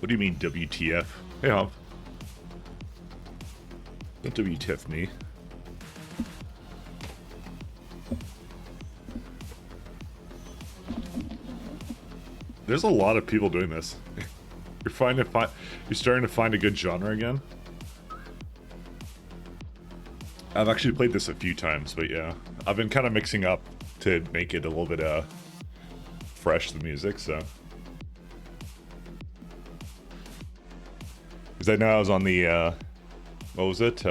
What do you mean WTF? Hey, Hump. Don't WTF me. There's a lot of people doing this. You're starting to find a good genre again. I've actually played this a few times, but yeah, I've been kind of mixing up to make it a little bit fresh, the music. So, because I know I was on the what was it,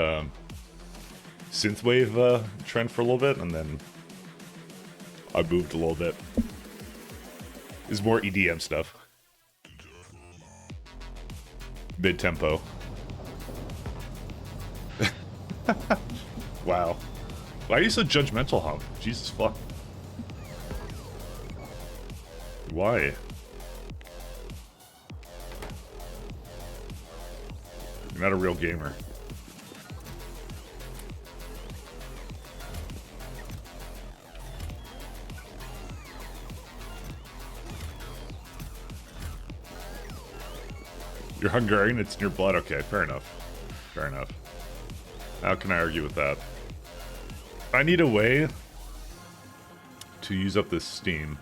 synthwave trend for a little bit, and then I moved a little bit. It's more EDM stuff. Mid-tempo. Wow. Why are you so judgmental, Hump? Jesus fuck. Why? You're not a real gamer. You're Hungarian, it's in your blood. Okay, fair enough. Fair enough. How can I argue with that? I need a way to use up this steam.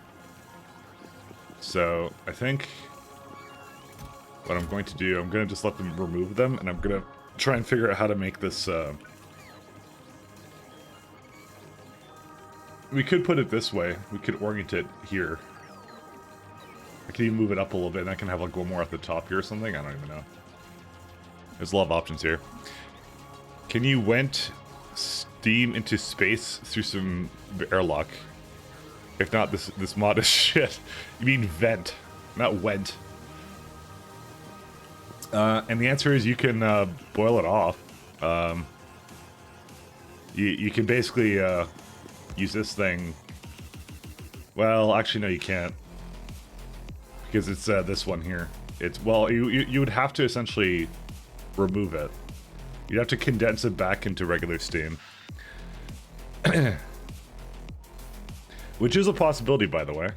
So, I think what I'm going to do, I'm going to just let them remove them, and I'm going to try and figure out how to make this, we could put it this way. We could orient it here. I can even move it up a little bit, and I can have like one more at the top here or something. I don't even know. There's a lot of options here. Can you vent steam into space through some airlock? If not, this mod is shit. You mean vent, not went. And the answer is you can boil it off. You can basically use this thing. Well, actually, no, you can't. Because it's this one here. It's, well, you would have to essentially remove it. You'd have to condense it back into regular steam. Which is a possibility, by the way.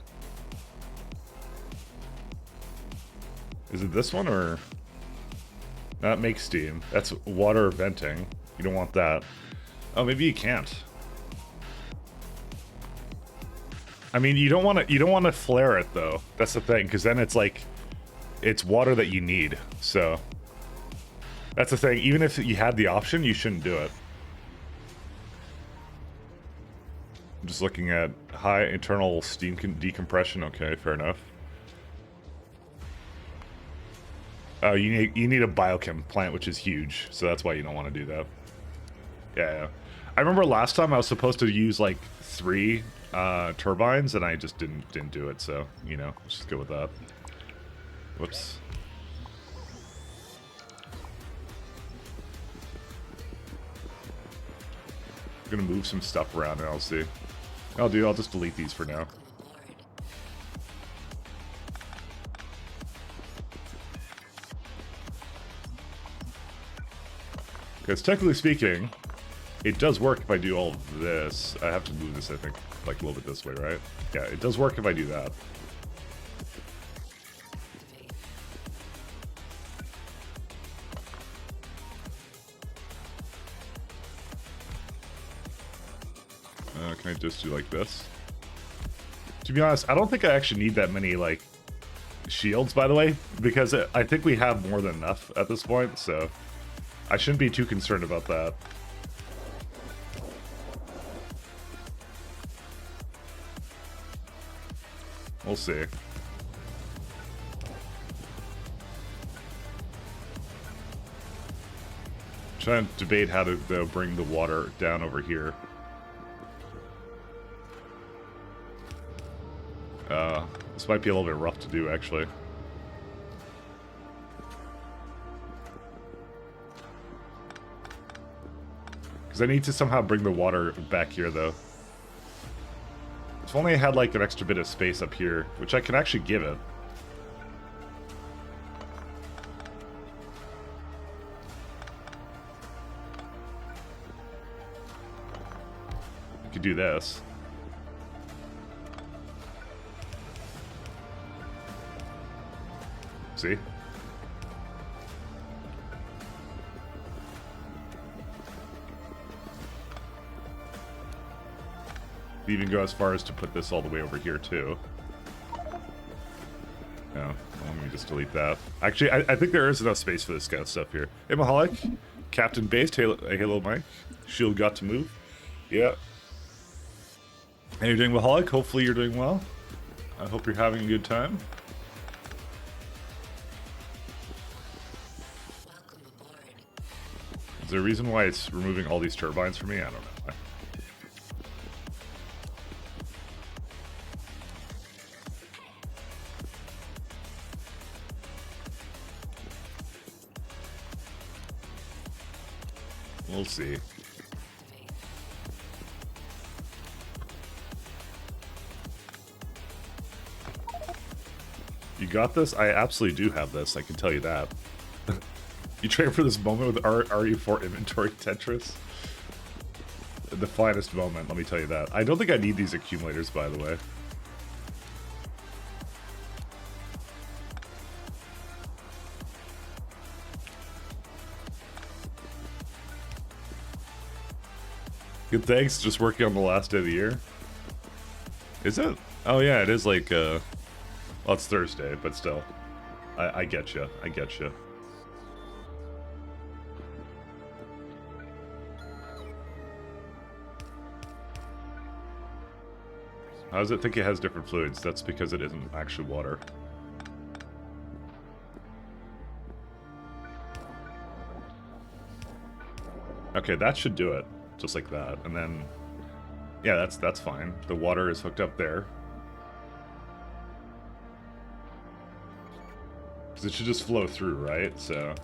Is it this one, or... That makes steam. That's water venting. You don't want that. Oh, maybe you can't. I mean, you don't want to flare it though. That's the thing, because then it's like, it's water that you need. So that's the thing. Even if you had the option, you shouldn't do it. I'm just looking at high internal steam decompression. Okay, fair enough. Oh, you need a biochem plant, which is huge. So that's why you don't want to do that. Yeah. I remember last time I was supposed to use like 3 turbines, and I just didn't do it, so, you know, let's just go with that. Whoops. I'm gonna move some stuff around and I'll see. I'll just delete these for now. Because technically speaking, it does work if I do all of this. I have to move this, I think, like a little bit this way, right? Yeah, it does work if I do that. Can I just do like this? To be honest, I don't think I actually need that many, like, shields, by the way, because I think we have more than enough at this point, so I shouldn't be too concerned about that. We'll see. I'm trying to debate how to bring the water down over here. This might be a little bit rough to do, actually. Because I need to somehow bring the water back here, though. If only I had, like, an extra bit of space up here, which I can actually give it. I could do this. See? even go as far as to put this all the way over here, too. No, let me just delete that. Actually, I think there is enough space for this kind of stuff here. Hey, Mahalik. Captain Based. Halo Mike. Shield got to move. Yeah. How you doing, Mahalik? Hopefully you're doing well. I hope you're having a good time. Is there a reason why it's removing all these turbines for me? I don't know. We'll see. You got this? I absolutely do have this, I can tell you that. You train for this moment with RE4 inventory Tetris? The finest moment, let me tell you that. I don't think I need these accumulators, by the way. Good, thanks. Just working on the last day of the year. Is it? Oh yeah, it is like, well, it's Thursday, but still. I get you. I get you. How does it think it has different fluids? That's because it isn't actually water. Okay, that should do it. Just like that. And then, yeah, that's fine. The water is hooked up there. Because it should just flow through, right? So...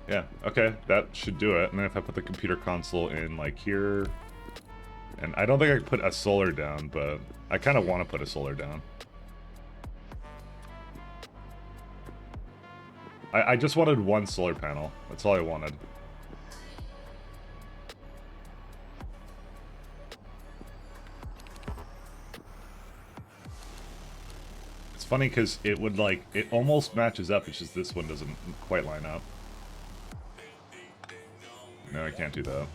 yeah, okay, that should do it. And then if I put the computer console in, like, here... and I don't think I could put a solar down, but I kind of want to put a solar down. I just wanted one solar panel. That's all I wanted. It's funny because it would, like, it almost matches up, it's just this one doesn't quite line up. No, I can't do that.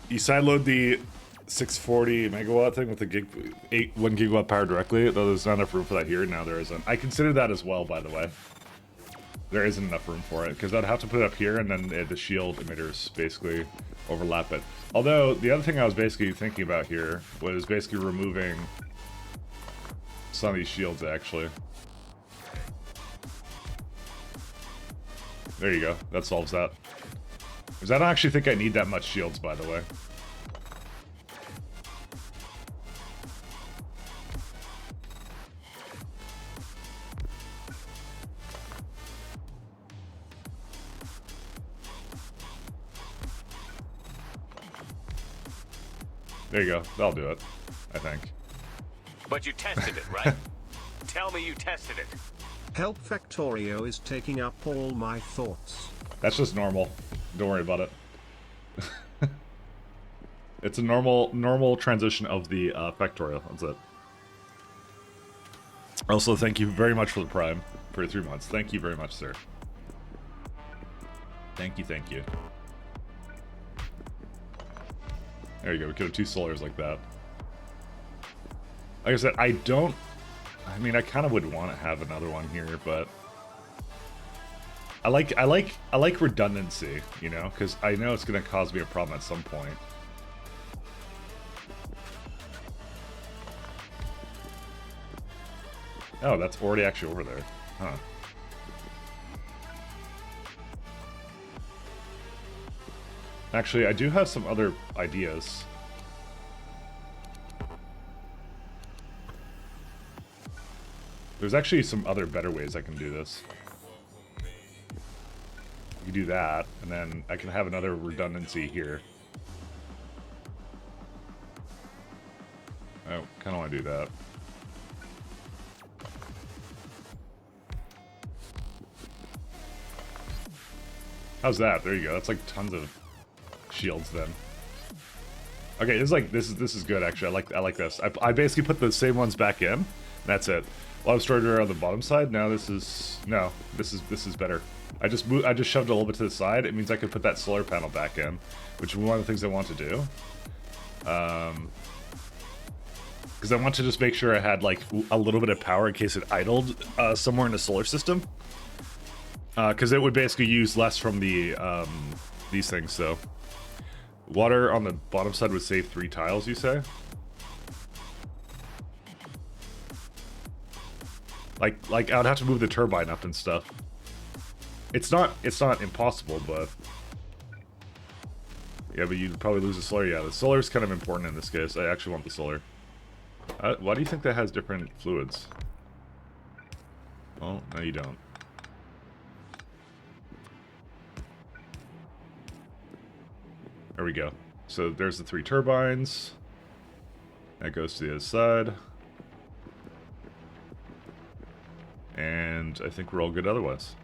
You sideload the 640 megawatt thing with the 1 gigawatt power directly, though there's not enough room for that here. Now there isn't. I considered that as well, by the way. There isn't enough room for it, because I'd have to put it up here, and then the shield emitters basically overlap it. Although, the other thing I was basically thinking about here was basically removing some of these shields, actually. There you go. That solves that. Because I don't actually think I need that much shields, by the way. There you go. That'll do it, I think. But you tested it, right? Tell me you tested it. Help Factorio is taking up all my thoughts. That's just normal. Don't worry about it. It's a normal transition of the Factorio. That's it. Also, thank you very much for the Prime for 3 months. Thank you very much, sir. Thank you, thank you. There you go. We could have 2 solars like that. Like I said, I mean, I kind of would want to have another one here, but I like redundancy, you know, because I know it's going to cause me a problem at some point. Oh, that's already actually over there. Huh. Actually, I do have some other ideas. There's actually some other better ways I can do this. You can do that, and then I can have another redundancy here. Oh, kind of want to do that. How's that? There you go. That's like tons of shields then. Okay, this is good actually. I like this. I basically put the same ones back in, That's it. A lot of storage area on the bottom side. Now this is this is better. I just shoved it a little bit to the side. It means I could put that solar panel back in, which is one of the things I want to do. Because I want to just make sure I had like a little bit of power in case it idled somewhere in the solar system. Because it would basically use less from the these things. So water on the bottom side would save 3 tiles. You say? Like I would have to move the turbine up and stuff. It's not impossible, but yeah, but you'd probably lose the solar. Yeah, the solar is kind of important in this case. I actually want the solar. Why do you think that has different fluids? Well, no, you don't. There we go. So there's the 3 turbines. That goes to the other side. And I think we're all good otherwise.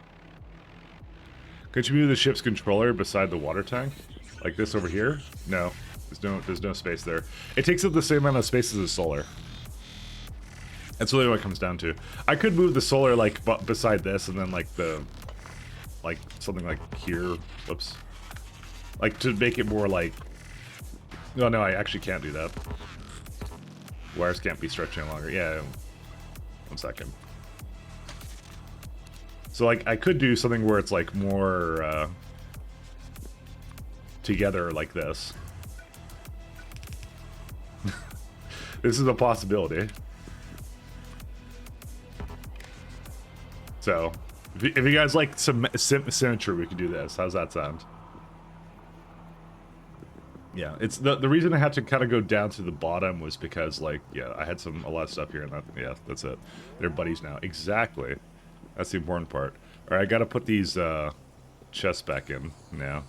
Could you move the ship's controller beside the water tank? Like this over here? No. There's no space there. It takes up the same amount of space as the solar. That's really what it comes down to. I could move the solar like beside this and then like something like here. Whoops. Like to make it more like... No, I actually can't do that. Wires can't be stretched any longer. Yeah. 1 second. So like I could do something where it's like more together like this. This is a possibility. So if you guys like some symmetry, we could do this. How's that sound? Yeah, it's the reason I had to kind of go down to the bottom was because like yeah, I had a lot of stuff here and that, yeah, that's it. They're buddies now. Exactly. That's the important part. All right, I got to put these chests back in now.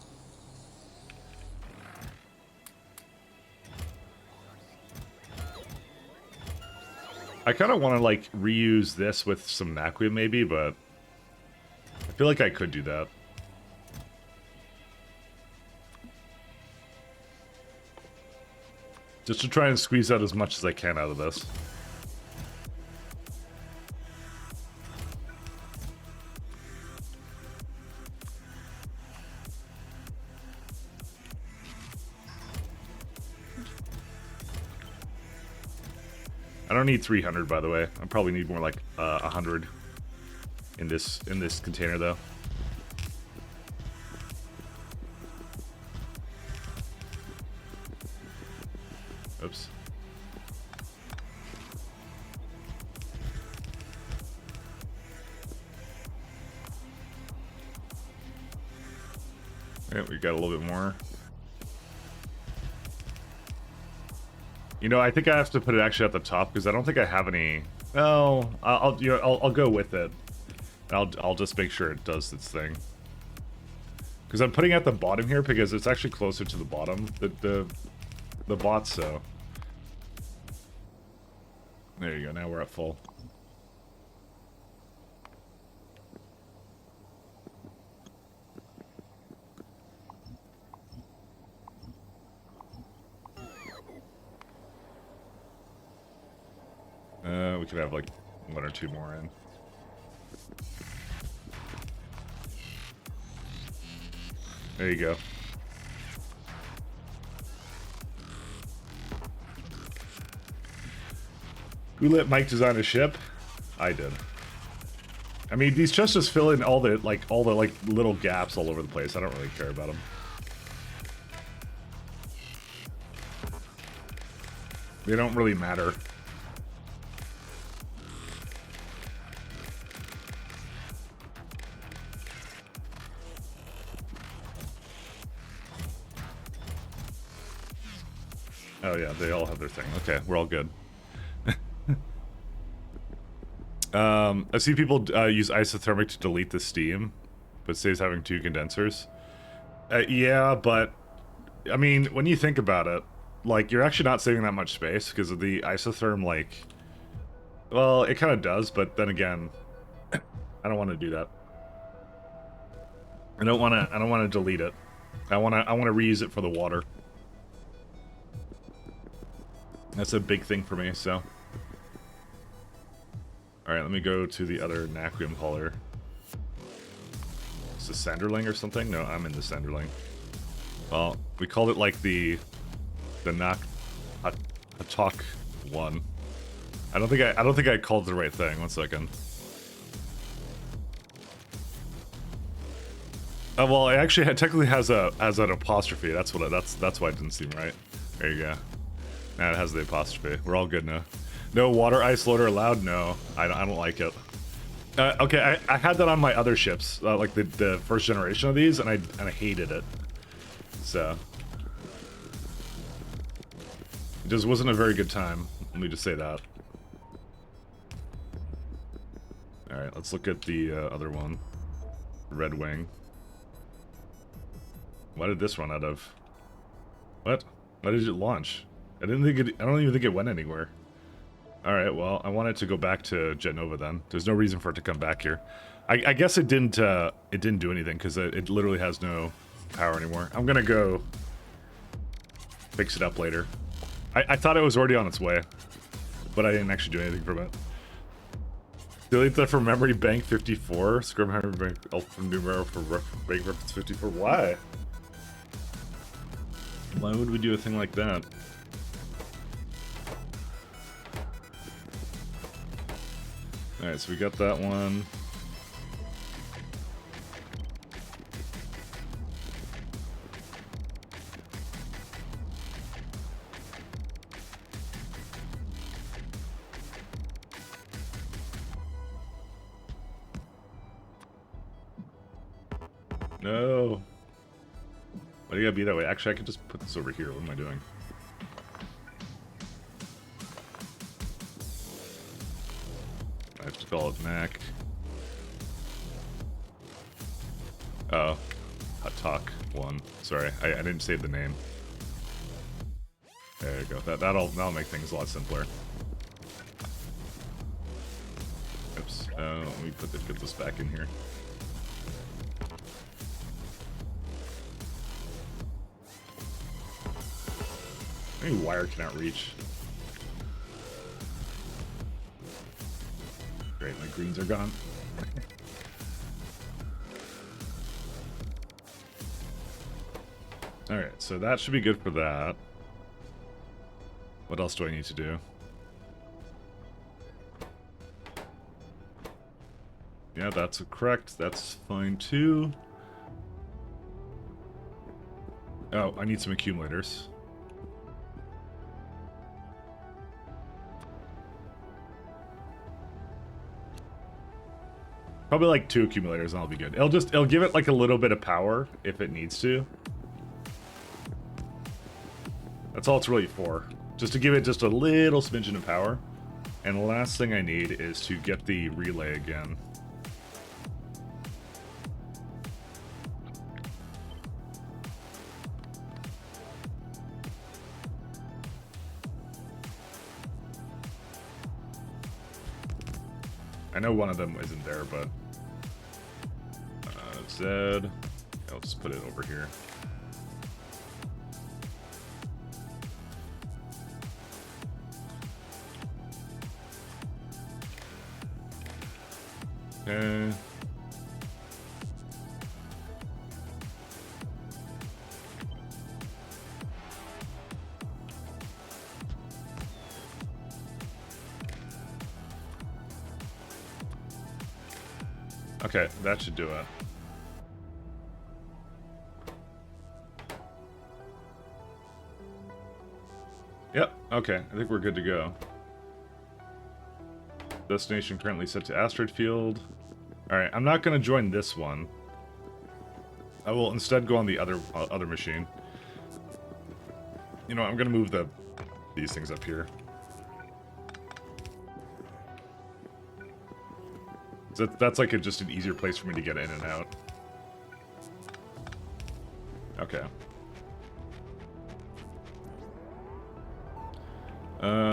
I kind of want to like reuse this with some Naquia maybe, but I feel like I could do that. Just to try and squeeze out as much as I can out of this. I don't need 300, by the way. I probably need more like 100 in this container, though. Oops. Yeah, we got a little bit more. You know, I think I have to put it actually at the top because I don't think I have any. Oh, I'll go with it. I'll just make sure it does its thing. Because I'm putting it at the bottom here because it's actually closer to the bottom, the bots. So there you go. Now we're at full. We could have like 1 or 2 more in. There you go. Who let Mike design a ship? I did. I mean, these chests just fill in all the little gaps all over the place. I don't really care about them. They don't really matter. Oh yeah, they all have their thing. Okay, we're all good. I see people use isothermic to delete the steam, but saves having 2 condensers. Yeah, but I mean, when you think about it, like you're actually not saving that much space because of the isotherm. Like, well, it kind of does, but then again, I don't want to do that. I don't want to delete it. I want to reuse it for the water. That's a big thing for me, so. Alright, let me go to the other Naquium hauler. Is this Sanderling or something? No, I'm in the Sanderling. Well, we called it like the Hatok one. I don't think I called it the right thing. 1 second. Well, it actually technically has an apostrophe. That's why it didn't seem right. There you go. Now it has the apostrophe. We're all good now. No water ice loader allowed? No, I don't like it. Okay, I had that on my other ships, like the first generation of these, and I hated it. So it just wasn't a very good time. Let me just say that. All right, let's look at the other one, Red Wing. Why did this run out of? What? Why did it launch? I don't even think it went anywhere. All right, well, I wanted to go back to Jet Nova then. There's no reason for it to come back here. I guess it didn't do anything because it literally has no power anymore. I'm gonna go fix it up later. I thought it was already on its way, but I didn't actually do anything from it. Delete that from memory bank 54. Scrub memory bank alphanumeric for bank reference 54. Why? Why would we do a thing like that? Alright, so we got that one. No. Why do you gotta be that way? Actually, I could just put this over here. What am I doing? I have to call it Mac. Oh. Hatok 1. Sorry, I didn't save the name. There you go. That'll make things a lot simpler. Oops. Let me put this back in here. Maybe wire cannot reach. Great, my greens are gone. Alright, so that should be good for that. What else do I need to do? Yeah, that's correct. That's fine too. Oh, I need some accumulators. Probably like 2 accumulators and I'll be good. It'll give it like a little bit of power if it needs to. That's all it's really for. Just to give it just a little smidgen of power. And the last thing I need is to get the relay again. I know one of them isn't there, but Zed. I'll just put it over here. Okay. Okay, that should do it. Yep, okay, I think we're good to go. Destination currently set to asteroid field. Alright, I'm not going to join this one. I will instead go on the other machine. You know, I'm going to move these things up here. That's like just an easier place for me to get in and out. Okay.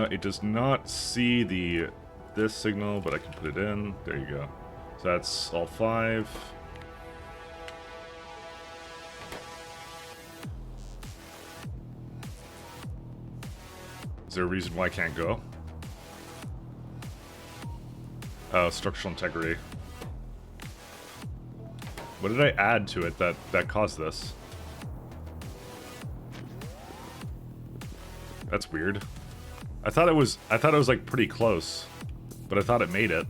It does not see this signal, but I can put it in. There you go. So that's all 5. Is there a reason why I can't go? Structural integrity. What did I add to it that caused this? That's weird. I thought it was like pretty close, but I thought it made it.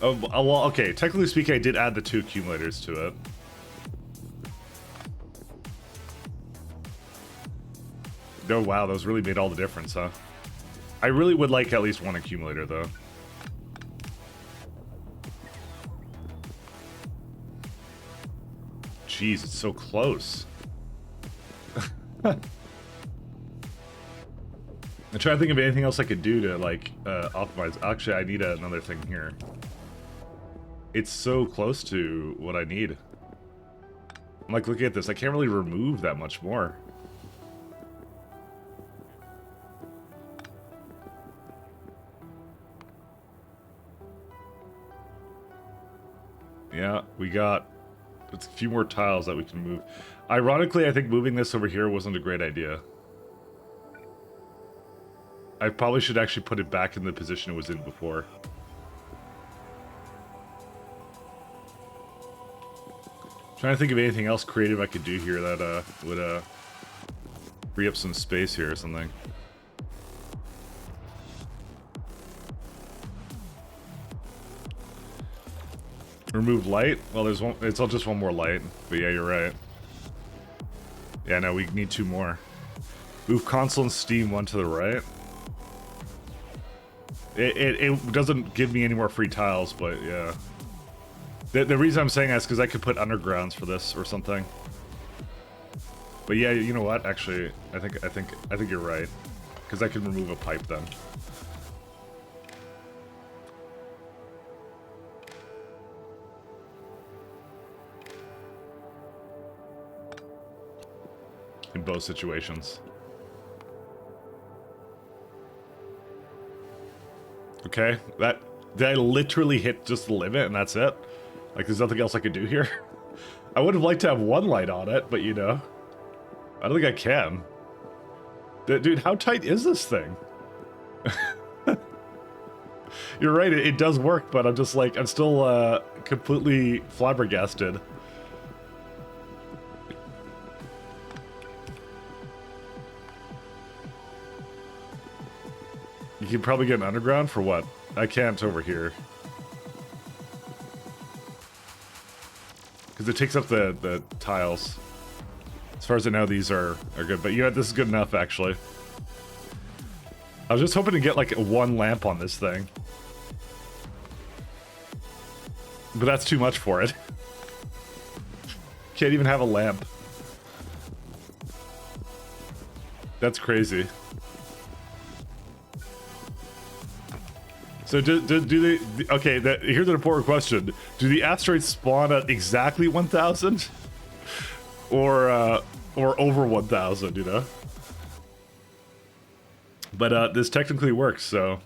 Oh, well, okay. Technically speaking, I did add the 2 accumulators to it. Oh, wow, those really made all the difference, huh? I really would like at least 1 accumulator, though. Jeez, it's so close. I'm trying to think of anything else I could do to, like, optimize. Actually, I need another thing here. It's so close to what I need. I'm like, look at this. I can't really remove that much more. Yeah, we got a few more tiles that we can move. Ironically, I think moving this over here wasn't a great idea. I probably should actually put it back in the position it was in before. Trying to think of anything else creative I could do here that would free up some space here or something. Remove light? Well, there's one. It's all just one more light. But yeah, you're right. Yeah, no, we need 2 more. Move console and Steam 1 to the right. It doesn't give me any more free tiles, but yeah. The reason I'm saying that is because I could put undergrounds for this or something. But yeah, you know what? Actually, I think you're right, because I can remove a pipe then. In both situations. Okay, did I literally hit just the limit and that's it? Like, there's nothing else I could do here? I would have liked to have 1 light on it, but you know. I don't think I can. Dude, how tight is this thing? You're right, it does work, but I'm just like, I'm still completely flabbergasted. You can probably get an underground for what? I can't over here. Because it takes up the tiles. As far as I know, these are good. But you know, this is good enough, actually. I was just hoping to get, like, 1 lamp on this thing. But that's too much for it. Can't even have a lamp. That's crazy. So do they... Okay, here's an important question. Do the asteroids spawn at exactly 1,000? Or over 1,000, you know? But this technically works, so...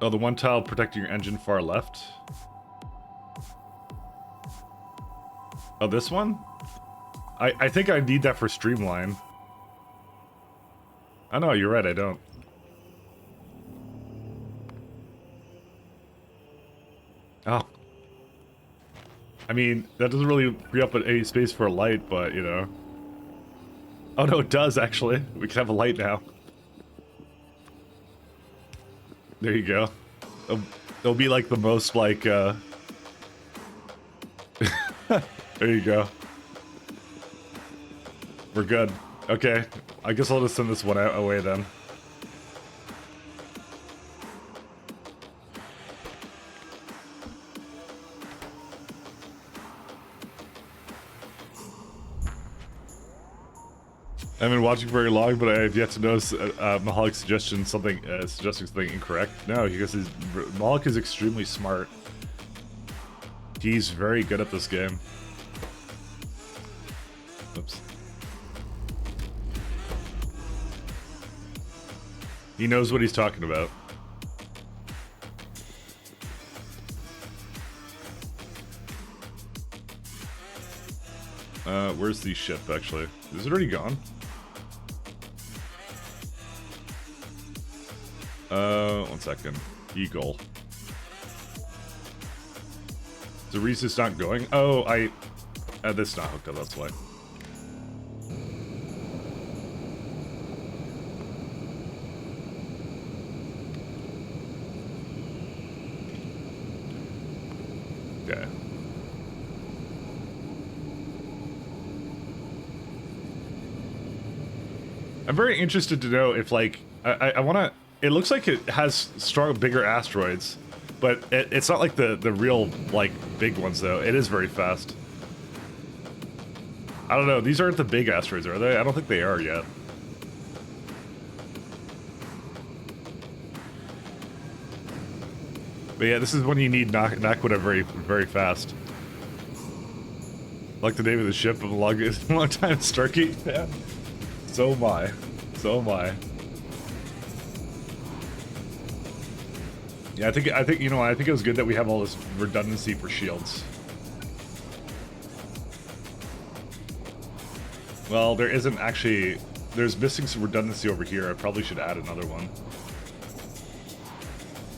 Oh, the 1 tile protecting your engine far left? Oh, this one? I think I need that for Streamline. I know, you're right, I don't. Oh. I mean, that doesn't really free up any space for a light, but, you know. Oh no, it does, actually. We can have a light now. There you go. It'll be like the most, like, there you go. We're good. Okay, I guess I'll just send this one away then. I haven't been watching very long, but I have yet to notice Mahalik's suggesting something incorrect. No, because Mahalik is extremely smart. He's very good at this game. Oops. He knows what he's talking about. Where's the ship, actually? Is it already gone? One second. Eagle. The reason it's not going? Oh, this is not hooked up, that's why. Okay. I'm very interested to know if, like, I want to... It looks like it has strong, bigger asteroids, but it's not like the real, like, big ones, though. It is very fast. I don't know. These aren't the big asteroids, are they? I don't think they are yet. But yeah, this is when you need Naquita very, very fast. Like the name of the ship of a long time Starkey. Yeah. So am I. So am I. Yeah, I think you know, I think it was good that we have all this redundancy for shields. Well, there isn't actually. There's missing some redundancy over here. I probably should add another one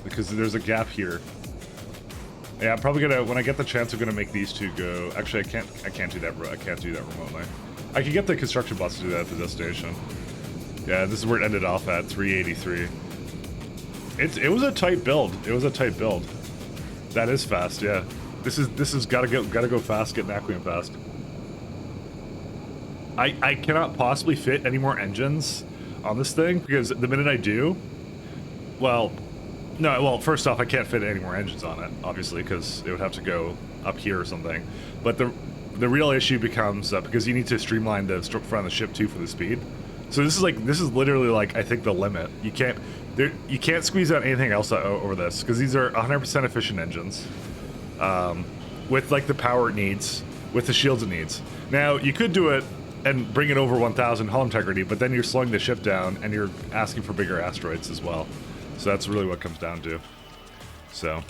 because there's a gap here. Yeah, I'm probably gonna, when I get the chance, I'm gonna make these two go. Actually, I can't do that. I can't do that remotely. I can get the construction bots to do that at the destination. Yeah, this is where it ended off at 383. It was a tight build. It was a tight build. That is fast. Yeah, this is gotta go fast. Get Naquium fast. I cannot possibly fit any more engines on this thing because the minute I do, well. No, well, first off, I can't fit any more engines on it, obviously, because it would have to go up here or something. But the real issue becomes because you need to streamline the front of the ship too for the speed. So this is literally like I think the limit. You can't squeeze out anything else over this because these are 100% efficient engines, with like the power it needs, with the shields it needs. Now you could do it and bring it over 1,000 hull integrity, but then you're slowing the ship down and you're asking for bigger asteroids as well. So that's really what it comes down to. So.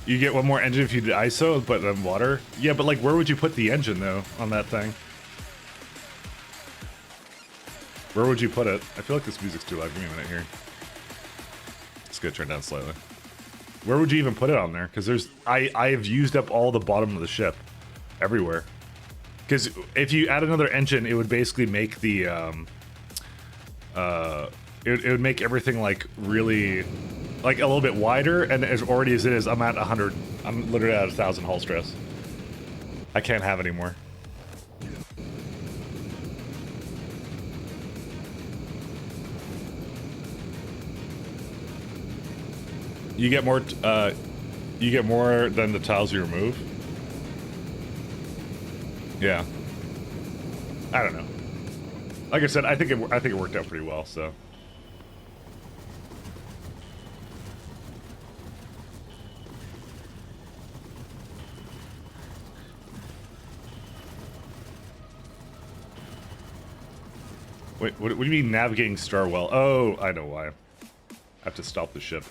You get one more engine if you did ISO, but then water? Yeah, but like, where would you put the engine, though, on that thing? Where would you put it? I feel like this music's too loud. Give me a minute here. It's gonna turn down slightly. Where would you even put it on there? Because I've used up all the bottom of the ship. Everywhere. Because if you add another engine, it would basically make the, it would make everything, like, really, like, a little bit wider, and as already as it is, I'm at 100, I'm literally at 1,000 hull stress. I can't have any more. You get more than the tiles you remove? Yeah. I don't know. Like I said, I think it worked out pretty well, so. Wait, what do you mean navigating star well? Oh, I know why. I have to stop the ship.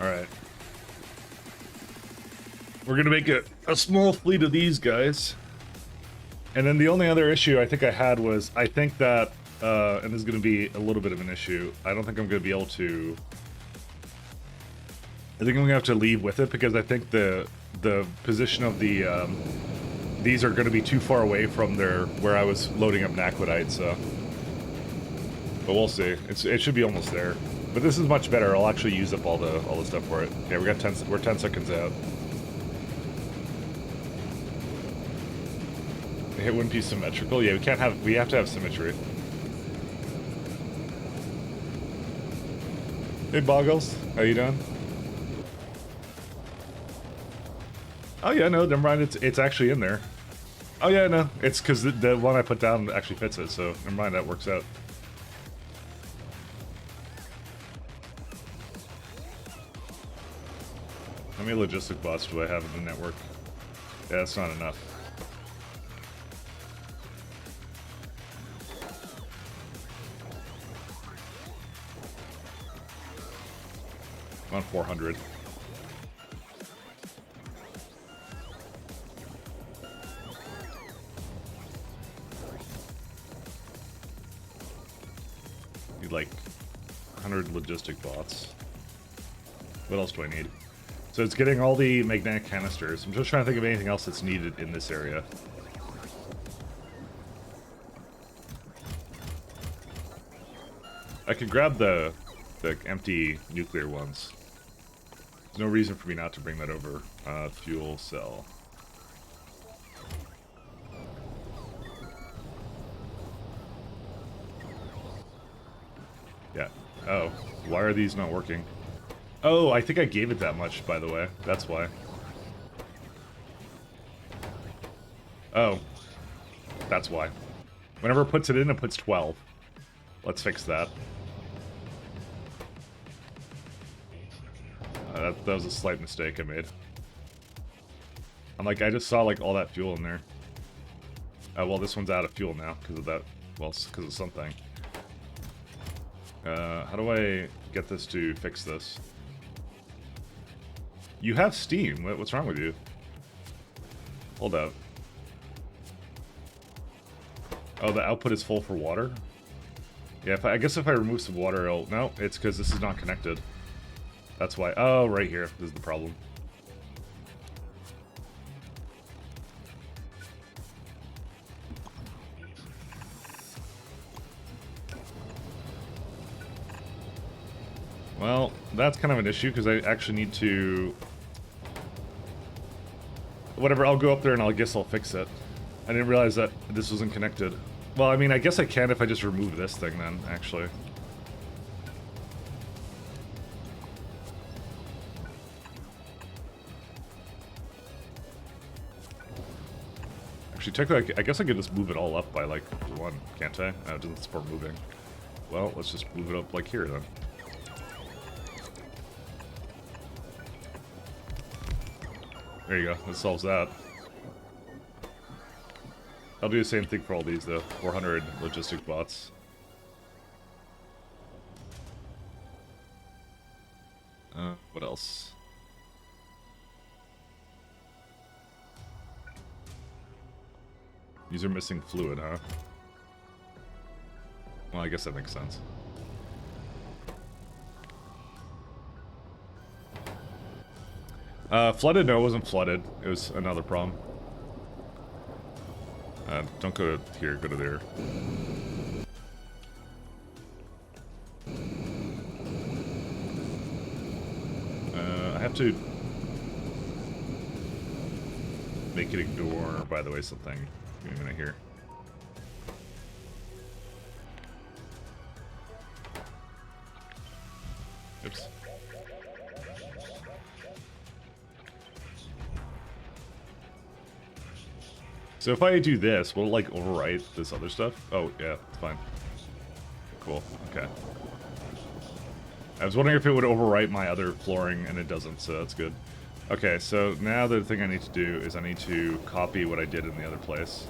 Alright. We're gonna make a small fleet of these guys. And then the only other issue I think I had was, I think that, and this is gonna be a little bit of an issue, I don't think I'm gonna be able to... I think I'm gonna have to leave with it, because I think the position of the, these are gonna be too far away from where I was loading up Naquitite, so... But we'll see. It should be almost there. But this is much better. I'll actually use up all the stuff for it. Okay, we're 10 seconds out. The hit wouldn't be symmetrical. Yeah, we have to have symmetry. Hey Boggles, how you doing? Oh yeah, no, never mind. It's actually in there. Oh yeah, no, it's because the one I put down actually fits it, so never mind, that works out. How many logistic bots do I have in the network? Yeah, that's not enough. I'm on 400. Need like 100 logistic bots. What else do I need? So it's getting all the magnetic canisters. I'm just trying to think of anything else that's needed in this area. I could grab the empty nuclear ones. There's no reason for me not to bring that over. Fuel cell. Yeah. Oh, why are these not working? Oh, I think I gave it that much, by the way. That's why. Oh. That's why. Whenever it puts it in, it puts 12. Let's fix that. That was a slight mistake I made. I'm like, I just saw like all that fuel in there. Oh, well, this one's out of fuel now because of that. Well, because of something. How do I get this to fix this? You have steam. What's wrong with you? Hold up. Oh, the output is full for water? Yeah, I guess if I remove some water, it'll... No, it's because this is not connected. That's why. Oh, right here. This is the problem. Well, that's kind of an issue because I actually need to... Whatever, I'll go up there and I guess I'll fix it. I didn't realize that this wasn't connected. Well, I mean, I guess I can if I just remove this thing then, actually. Actually, technically, I guess I could just move it all up by, like, one, can't I? Oh, it doesn't support moving. Well, let's just move it up, like, here, then. There you go, that solves that. I'll do the same thing for all these, though. 400 logistic bots. What else? These are missing fluid, huh? Well, I guess that makes sense. Flooded? No, it wasn't flooded. It was another problem. Don't go to here, go to there. I have to make it ignore, by the way, something. Give me a minute here. Oops. So if I do this, will it like overwrite this other stuff? Oh, yeah, it's fine. Cool, okay. I was wondering if it would overwrite my other flooring, and it doesn't, so that's good. Okay, so now the thing I need to do is I need to copy what I did in the other place.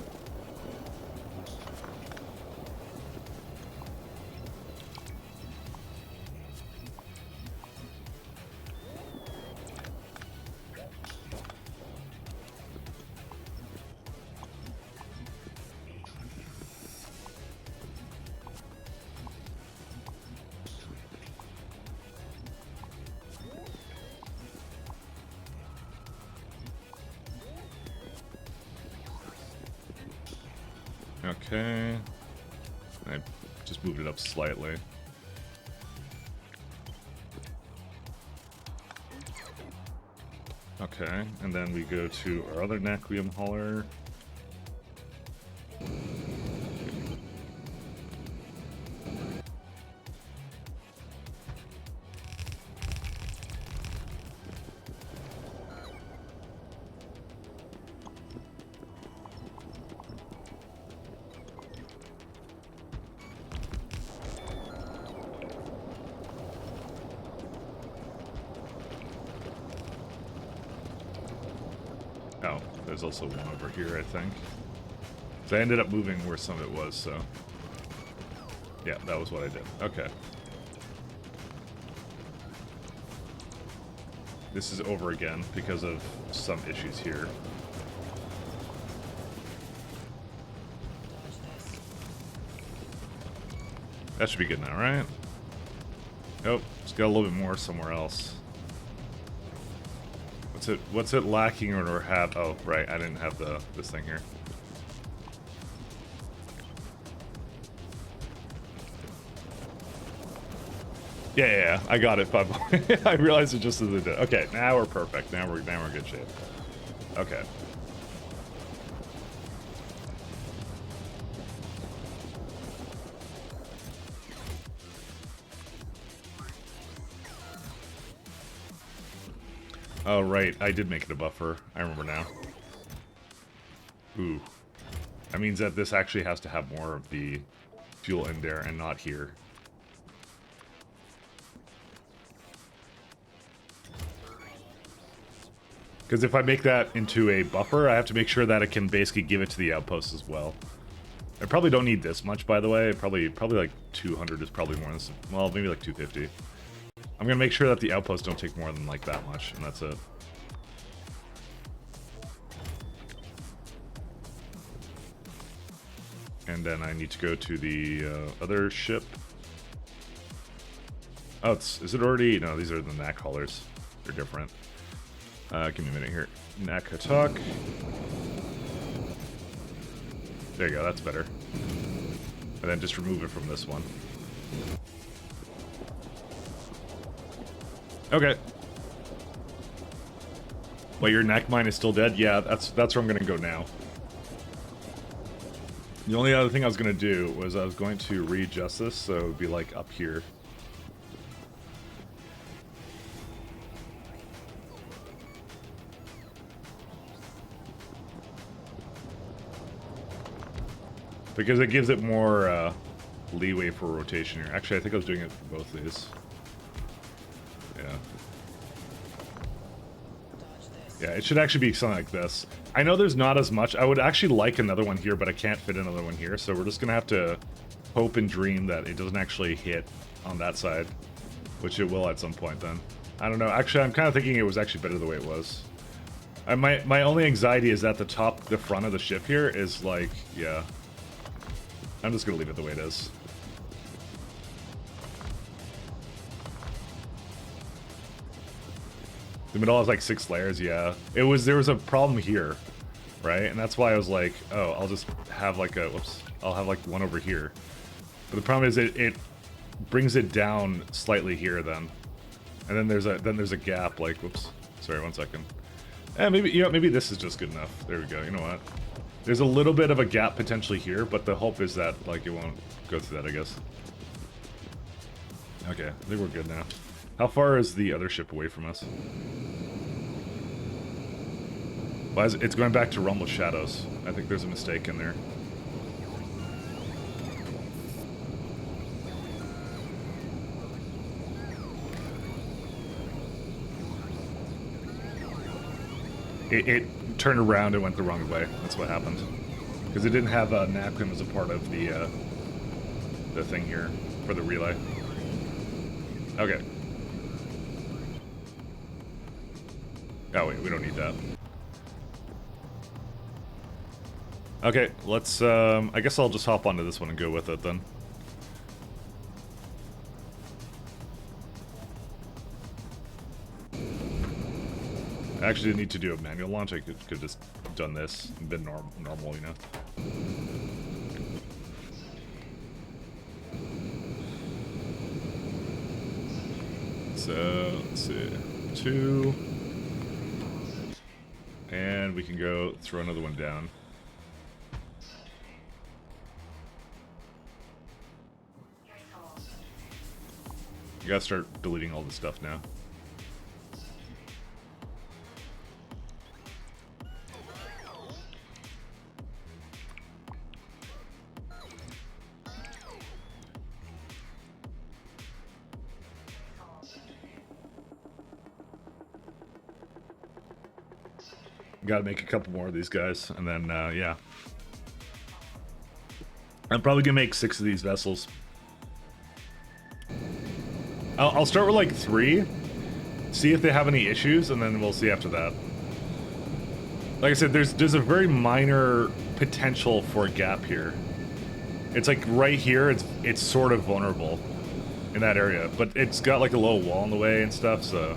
Okay. I just moved it up slightly. Okay, and then we go to our other Naquium hauler. Oh, there's also one over here, I think. So I ended up moving where some of it was, so... Yeah, that was what I did. Okay. This is over again because of some issues here. That should be good now, right? Nope, it's got a little bit more somewhere else. What's it lacking or have? Oh, right, I didn't have this thing here. Yeah, I got it, Bob. I realized it just as it did. Okay, now we're perfect. Now we're in good shape. Okay. Oh, right. I did make it a buffer. I remember now. Ooh. That means that this actually has to have more of the fuel in there and not here. Because if I make that into a buffer, I have to make sure that it can basically give it to the outpost as well. I probably don't need this much, by the way. Probably like 200 is probably more than this. Well, maybe like 250. I'm gonna make sure that the outposts don't take more than like that much, and that's it. And then I need to go to the other ship. Oh, is it already? No, these are the knack haulers. They're different. Give me a minute here. Knack attack. There you go, that's better. And then just remove it from this one. Okay. Well, your knack mine is still dead? Yeah, that's where I'm gonna go now. The only other thing I was gonna do was I was going to readjust this so it would be like up here. Because it gives it more leeway for rotation here. Actually, I think I was doing it for both of these. Yeah. Yeah, it should actually be something like this. I know there's not as much. I would actually like another one here, but I can't fit another one here. So we're just going to have to hope and dream that it doesn't actually hit on that side. Which it will at some point then. I don't know. Actually, I'm kind of thinking it was actually better the way it was. My only anxiety is that the front of the ship here is like, yeah. I'm just gonna leave it the way it is. The middle has like 6 layers, yeah. There was a problem here, right? And that's why I was like, oh, I'll just have like I'll have like one over here. But the problem is it brings it down slightly here then. And then there's a gap, like, whoops, sorry, 1 second. Maybe this is just good enough. There we go, you know what? There's a little bit of a gap potentially here, but the hope is that, like, it won't go through that, I guess. Okay, I think we're good now. How far is the other ship away from us? Why is it's going back to Realm of Shadows. I think there's a mistake in there. It turned around and went the wrong way. That's what happened. Because it didn't have napkin as a part of the thing here for the relay. Okay. Oh wait, we don't need that. Okay, let's, I guess I'll just hop onto this one and go with it then. I actually didn't need to do a manual launch. I could just done this and been normal, you know. So let's see, 2, and we can go throw another one down. You gotta start deleting all this stuff now. Gotta make a couple more of these guys, and then, yeah. I'm probably gonna make 6 of these vessels. I'll start with like 3, see if they have any issues, and then we'll see after that. Like I said, there's a very minor potential for a gap here. It's like right here, it's sort of vulnerable in that area, but it's got like a little wall in the way and stuff, so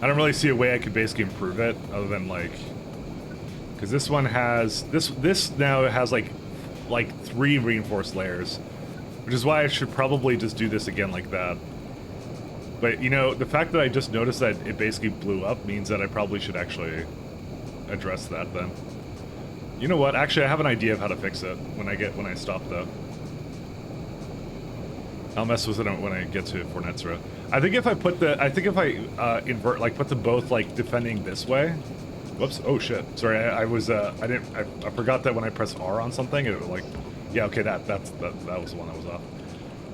I don't really see a way I could basically improve it other than like, because this one has this now has like 3 reinforced layers, which is why I should probably just do this again like that. But, you know, the fact that I just noticed that it basically blew up means that I probably should actually address that then. You know what? Actually, I have an idea of how to fix it when I stop, though. I'll mess with it when I get to Fornetzra. I think if I invert, like, put them both, like, defending this way. Whoops. Oh, shit. Sorry, I forgot that when I press R on something, it, like, yeah, okay, that was the one that was off.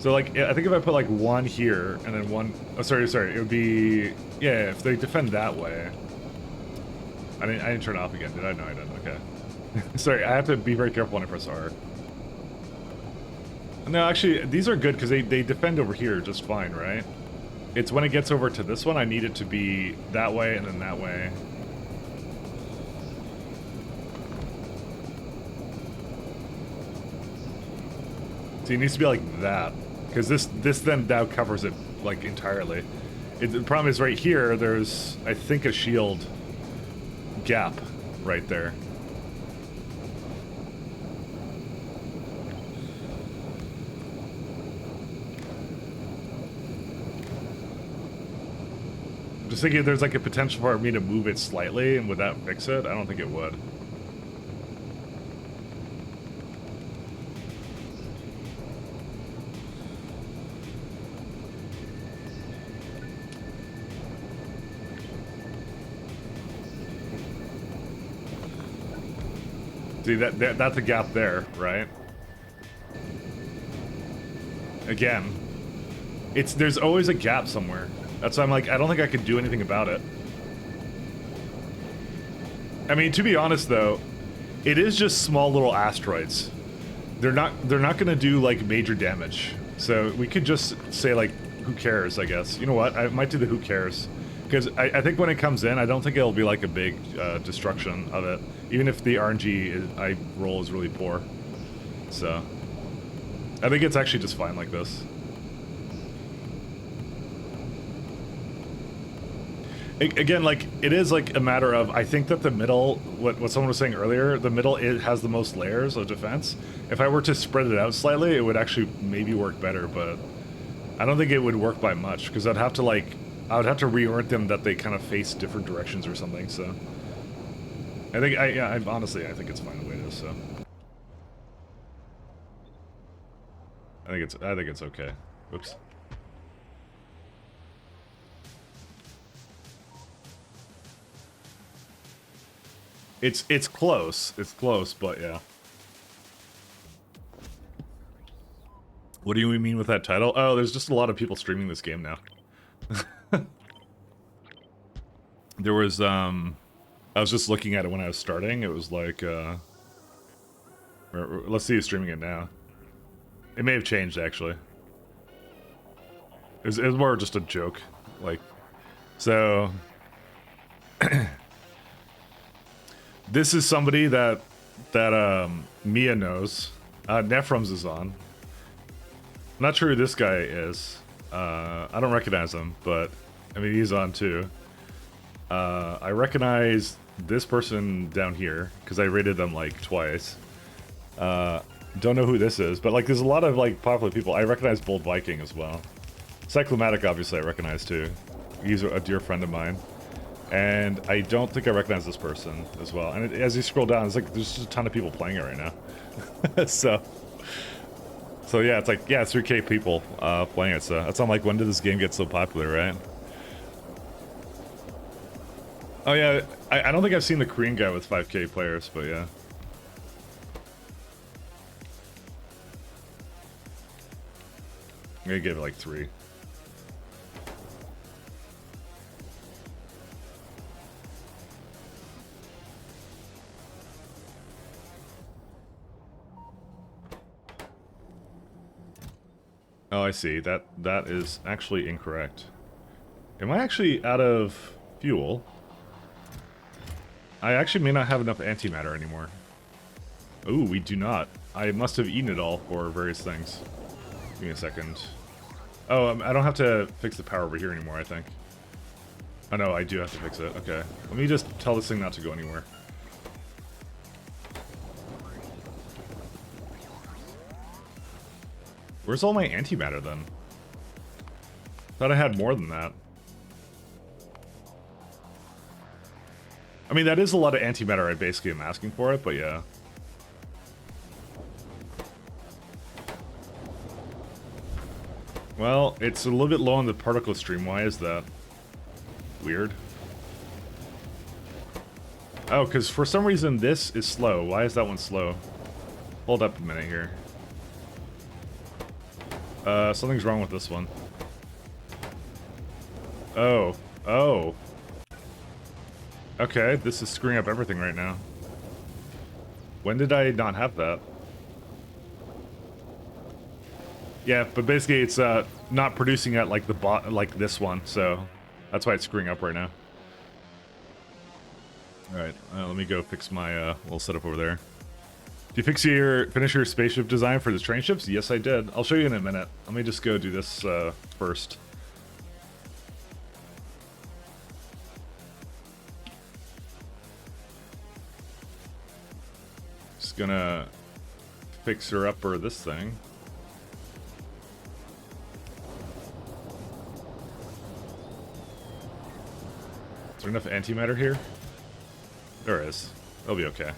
So, like, I think if I put, like, 1 here, and then 1... Oh, sorry, it would be... Yeah, if they defend that way... I didn't turn it off again, did I? No, I didn't, okay. Sorry, I have to be very careful when I press R. No, actually, these are good, because they defend over here just fine, right? It's when it gets over to this one, I need it to be that way, and then that way. So it needs to be like that. Because this then now covers it, like, entirely. The problem is right here, there's, I think, a shield gap right there. I'm just thinking there's, like, a potential for me to move it slightly, and would that fix it? I don't think it would. See, that's a gap there, right? Again, there's always a gap somewhere. That's why I'm like, I don't think I could do anything about it. I mean, to be honest though, it is just small little asteroids. They're not gonna do like major damage. So we could just say like, who cares, I guess. You know what? I might do the who cares. Because I think when it comes in, I don't think it'll be like a big destruction of it. Even if the RNG roll is really poor. So, I think it's actually just fine like this. Again, like, it is like a matter of, I think that the middle, what someone was saying earlier, the middle, it has the most layers of defense. If I were to spread it out slightly, it would actually maybe work better, but I don't think it would work by much, because I would have to reorient them that they kind of face different directions or something, so. Honestly, I think it's fine the way it is, so. I think it's okay. Whoops. It's close. It's close, but yeah. What do you mean with that title? Oh, there's just a lot of people streaming this game now. There was, I was just looking at it when I was starting. It was like, let's see who's streaming it now. It may have changed, actually. It was more just a joke. Like, so... This is somebody that Mia knows. Nephrums is on. I'm not sure who this guy is. I don't recognize him, but I mean, he's on too. I recognize this person down here because I rated them like twice. Don't know who this is, but like there's a lot of like popular people. I recognize Bold Viking as well. Cyclomatic obviously I recognize too. He's a dear friend of mine. And I don't think I recognize this person as well. And as you scroll down, it's like there's just a ton of people playing it right now. so yeah, it's like, yeah, 3K people playing it. So that's, I'm like, when did this game get so popular, right? Oh yeah, I don't think I've seen the Korean guy with 5K players, but yeah. I'm gonna give it like 3. Oh, I see. That is actually incorrect. Am I actually out of fuel? I actually may not have enough antimatter anymore. Ooh, we do not. I must have eaten it all for various things. Give me a second. Oh, I don't have to fix the power over here anymore, I think. Oh no, I do have to fix it. Okay. Let me just tell this thing not to go anywhere. Where's all my antimatter then? Thought I had more than that. I mean, that is a lot of antimatter I basically am asking for it, but yeah. Well, it's a little bit low on the particle stream. Why is that? Weird. Oh, because for some reason this is slow. Why is that one slow? Hold up a minute here. Something's wrong with this one. Oh. Oh. Okay, this is screwing up everything right now. When did I not have that? Yeah, but basically it's not producing at like the like this one, so that's why it's screwing up right now. All right, let me go fix my little setup over there. Did you finish your spaceship design for the train ships? Yes, I did. I'll show you in a minute. Let me just go do this first. Just gonna fix her up or this thing. Is there enough antimatter here? There is. It'll be okay.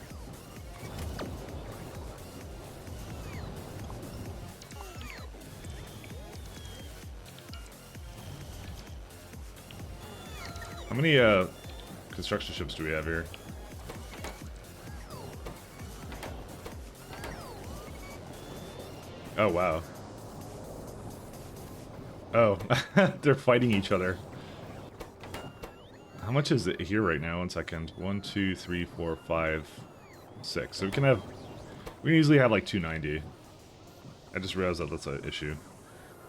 How many construction ships do we have here? Oh, wow. Oh, they're fighting each other. How much is it here right now? 1 second. 1, 2, 3, 4, 5, 6. So we can easily have like 290. I just realized that that's an issue.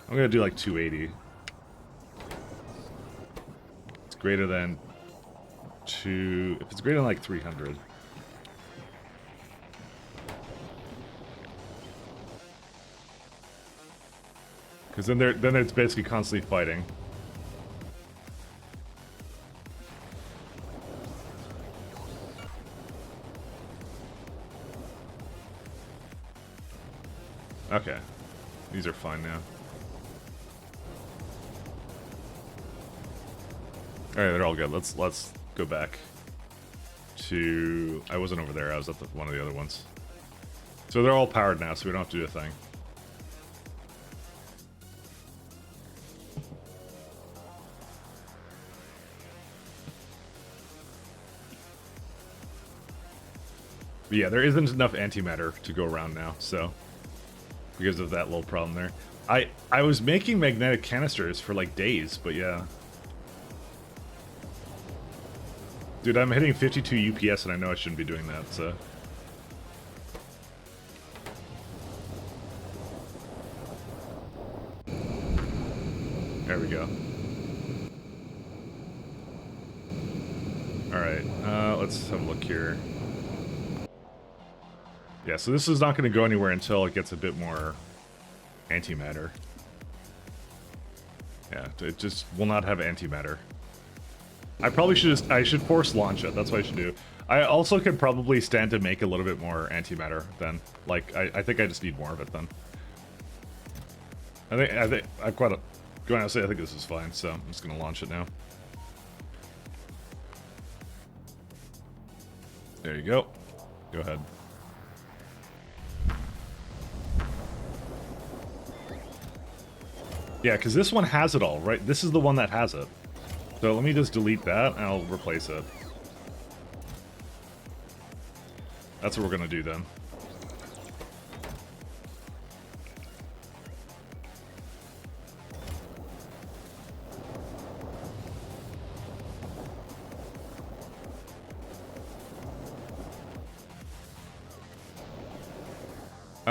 I'm gonna do like 280. It's greater than 2. If it's greater than like 300. Because then it's basically constantly fighting. Okay, these are fine now. All right, they're all good. Let's go back to. I wasn't over there. I was at one of the other ones. So they're all powered now, so we don't have to do a thing. But yeah, there isn't enough antimatter to go around now, so because of that little problem there. I was making magnetic canisters for like days, but yeah. Dude, I'm hitting 52 UPS and I know I shouldn't be doing that, so. There we go. Alright, let's have a look here. Yeah, so this is not going to go anywhere until it gets a bit more antimatter. Yeah, it just will not have antimatter. I should force launch it. That's what I should do. I also could probably stand to make a little bit more antimatter then. Like, I think I just need more of it then. I think I've got going to say I think this is fine, so I'm just going to launch it now. There you go. Go ahead. Yeah, because this one has it all, right? This is the one that has it. So let me just delete that, and I'll replace it. That's what we're going to do then.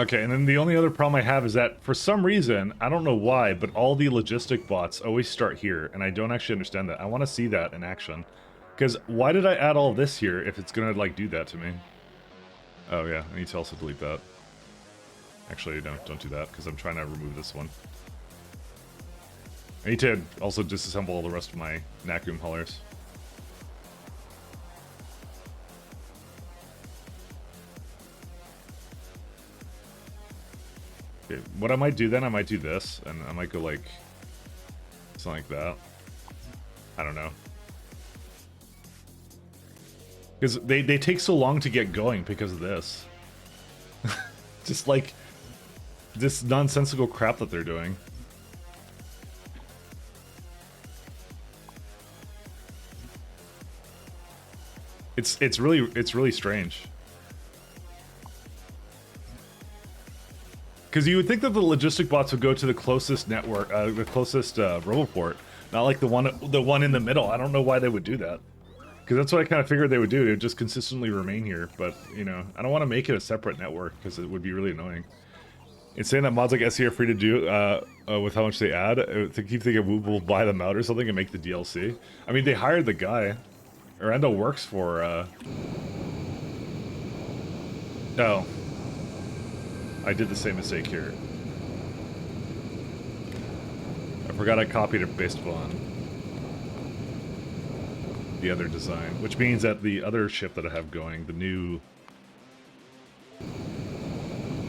Okay, and then the only other problem I have is that for some reason, I don't know why, but all the logistic bots always start here, and I don't actually understand that. I want to see that in action. Because why did I add all this here if it's gonna, like, do that to me? Oh yeah, I need to also delete that. Actually, no, don't do that, because I'm trying to remove this one. I need to also disassemble all the rest of my Nakum haulers. Okay, what I might do then, I might do this, and I might go like something like that. I don't know. Because they take so long to get going because of this. Just like this nonsensical crap that they're doing. It's really strange. Because you would think that the logistic bots would go to the closest network, the closest roboport, not like the one in the middle. I don't know why they would do that. Because that's what I kind of figured they would do. They would just consistently remain here. But, you know, I don't want to make it a separate network because it would be really annoying. It's saying that mods like SE are free to do with how much they add. To keep thinking we'll buy them out or something and make the DLC. I mean, they hired the guy. Orlando works for, No. I did the same mistake here. I forgot I copied it based upon the other design, which means that the other ship that I have going, the new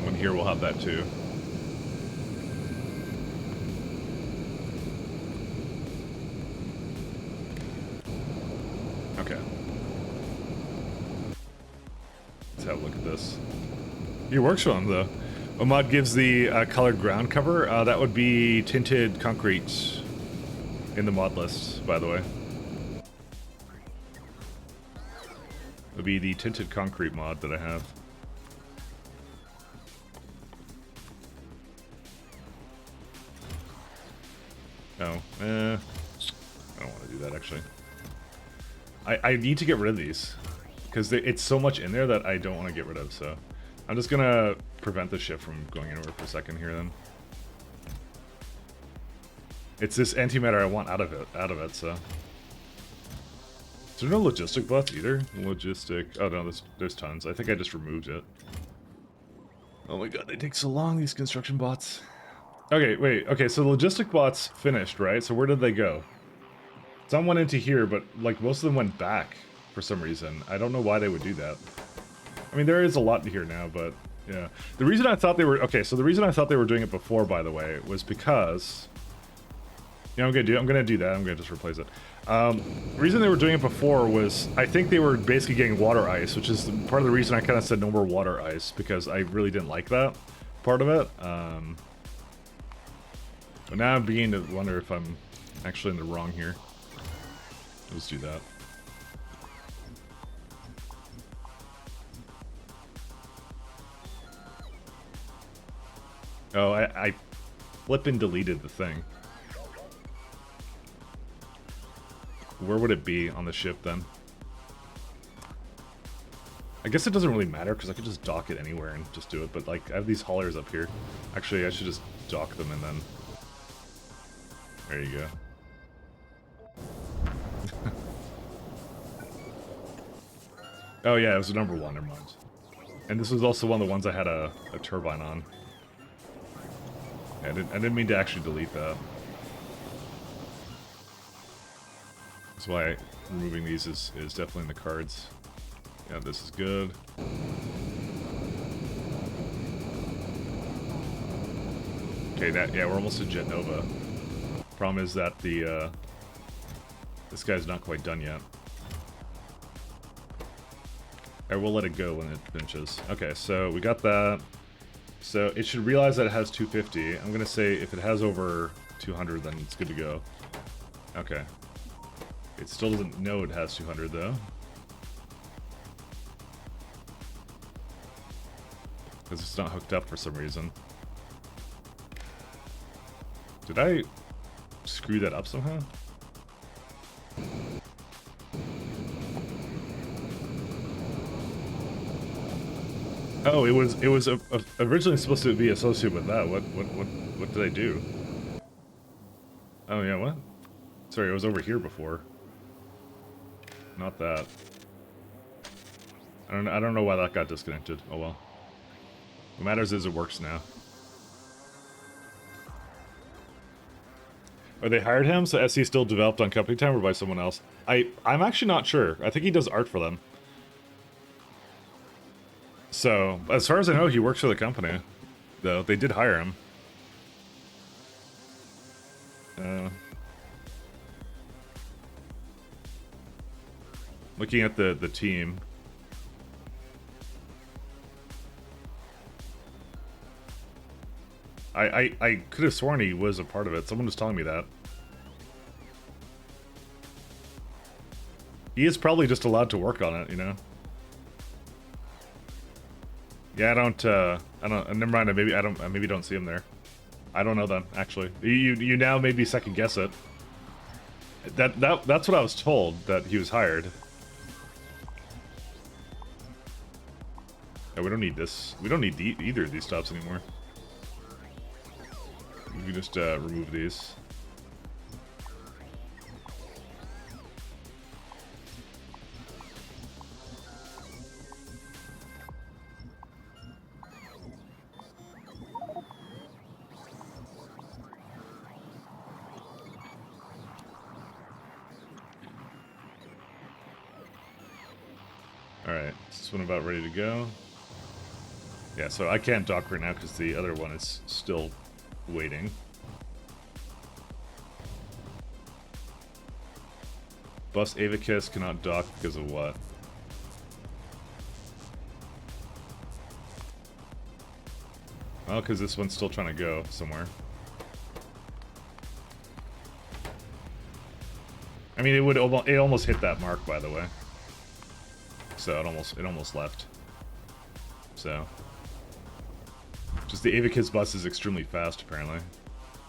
one here, will have that too. Okay. Let's have a look at this. He works for them though. What mod gives the colored ground cover? That would be tinted concrete in the mod list, by the way. It would be the tinted concrete mod that I have. Oh, I don't want to do that actually. I need to get rid of these because it's so much in there that I don't want to get rid of, so I'm just gonna prevent the ship from going anywhere for a second here then. It's this antimatter I want out of it, so. Is there no logistic bots either? Logistic, oh no, there's tons. I think I just removed it. Oh my god, they take so long, these construction bots. Okay, wait, okay, so the logistic bots finished, right? So where did they go? Some went into here, but like most of them went back for some reason. I don't know why they would do that. I mean, there is a lot here now, but yeah. The reason I thought they were, okay, so the reason I thought they were doing it before, by the way, was because, you know, I'm gonna do that. I'm gonna just replace it. The reason they were doing it before was, I think they were basically getting water ice, which is part of the reason I kind of said no more water ice, because I really didn't like that part of it. But now I'm beginning to wonder if I'm actually in the wrong here. Let's do that. Oh, I flippin' deleted the thing. Where would it be on the ship then? I guess it doesn't really matter because I could just dock it anywhere and just do it, but like I have these haulers up here. Actually, I should just dock them and then... There you go. Oh yeah, it was number one, never mind. And this was also one of the ones I had a turbine on. I didn't mean to actually delete that. That's why removing these is definitely in the cards. Yeah, this is good. Okay, yeah, we're almost at Jet Nova. Problem is that the this guy's not quite done yet. I will let it go when it finishes. Okay, so we got that. So it should realize that it has 250. I'm gonna say if it has over 200, then it's good to go. Okay. It still doesn't know it has 200 though. Because it's not hooked up for some reason. Did I screw that up somehow? Oh, it was originally supposed to be associated with that. What did I do? Oh yeah, what? Sorry, it was over here before. Not that. I don't know why that got disconnected. Oh well. What matters is it works now. Are they hired him so SE still developed on company time or by someone else? I'm actually not sure. I think he does art for them. So, as far as I know, he works for the company. Though, they did hire him. Looking at the team. I could have sworn he was a part of it. Someone was telling me that. He is probably just allowed to work on it, you know? Yeah, I don't, never mind, I maybe don't see him there. I don't know then, actually. You now maybe second guess it. That's what I was told, that he was hired. Yeah, we don't need this. We don't need either of these stops anymore. We can just remove these. Alright, is this one about ready to go? Yeah, so I can't dock right now because the other one is still waiting. Bus Avicus cannot dock because of what? Well, because this one's still trying to go somewhere. I mean, it almost hit that mark, by the way. So it almost left. So just the Avicus bus is extremely fast, apparently.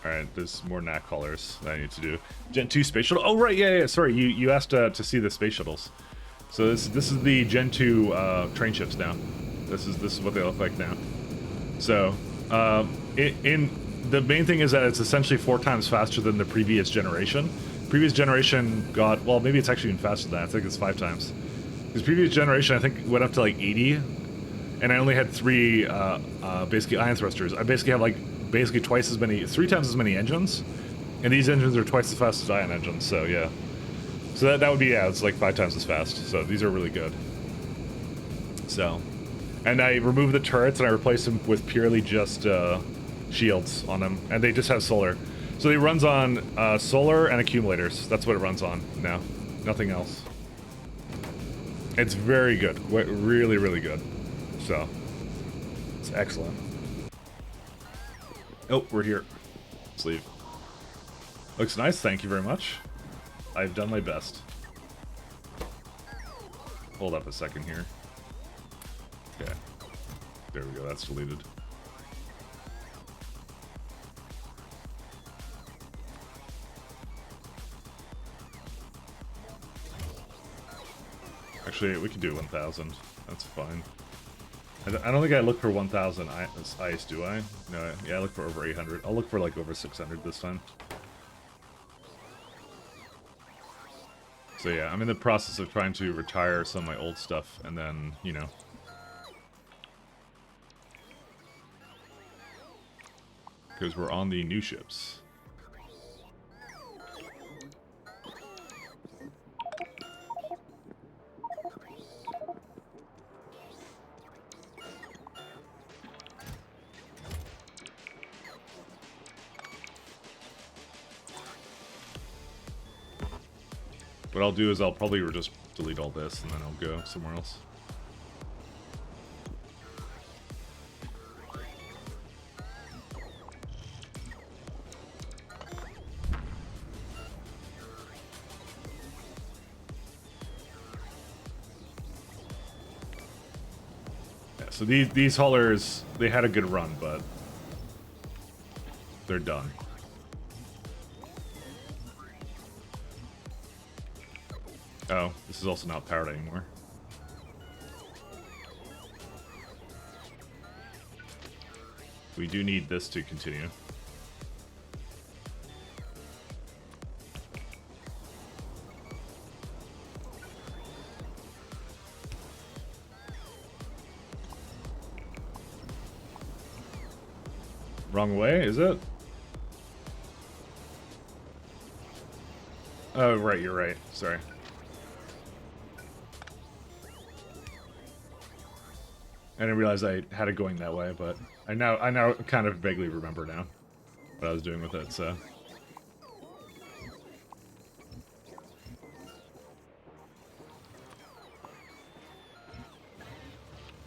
Alright, there's more NAC callers that I need to do. Gen 2 space shuttle. Oh right, yeah, sorry, you asked to see the space shuttles. So this is the Gen 2 train ships now. This is what they look like now. So the main thing is that it's essentially 4 times faster than the previous generation. Previous generation got, well, maybe it's actually even faster than that. I think it's 5 times. Because previous generation, I think, went up to like 80, and I only had 3 basically ion thrusters. I basically have like twice as many, 3 times as many engines, and these engines are twice as fast as ion engines. So yeah, so that would be, yeah, it's like 5 times as fast. So these are really good. So, and I removed the turrets and I replaced them with purely just shields on them, and they just have solar. So it runs on solar and accumulators. That's what it runs on now. Nothing else. It's very good. Really, really good. So, it's excellent. Oh, we're here. Let's leave. Looks nice, thank you very much. I've done my best. Hold up a second here. Okay. There we go, that's deleted. Actually, we can do 1,000. That's fine. I don't think I look for 1,000 ice, do I? No, yeah, I look for over 800. I'll look for like over 600 this time. So yeah, I'm in the process of trying to retire some of my old stuff, and then, you know. Because we're on the new ships. What I'll do is I'll probably just delete all this and then I'll go somewhere else. Yeah, so these haulers, they had a good run, but they're done. Oh, this is also not powered anymore. we do need this to continue. Wrong way, is it? Oh, right, you're right. Sorry. I didn't realize I had it going that way, but I now kind of vaguely remember now what I was doing with it, so.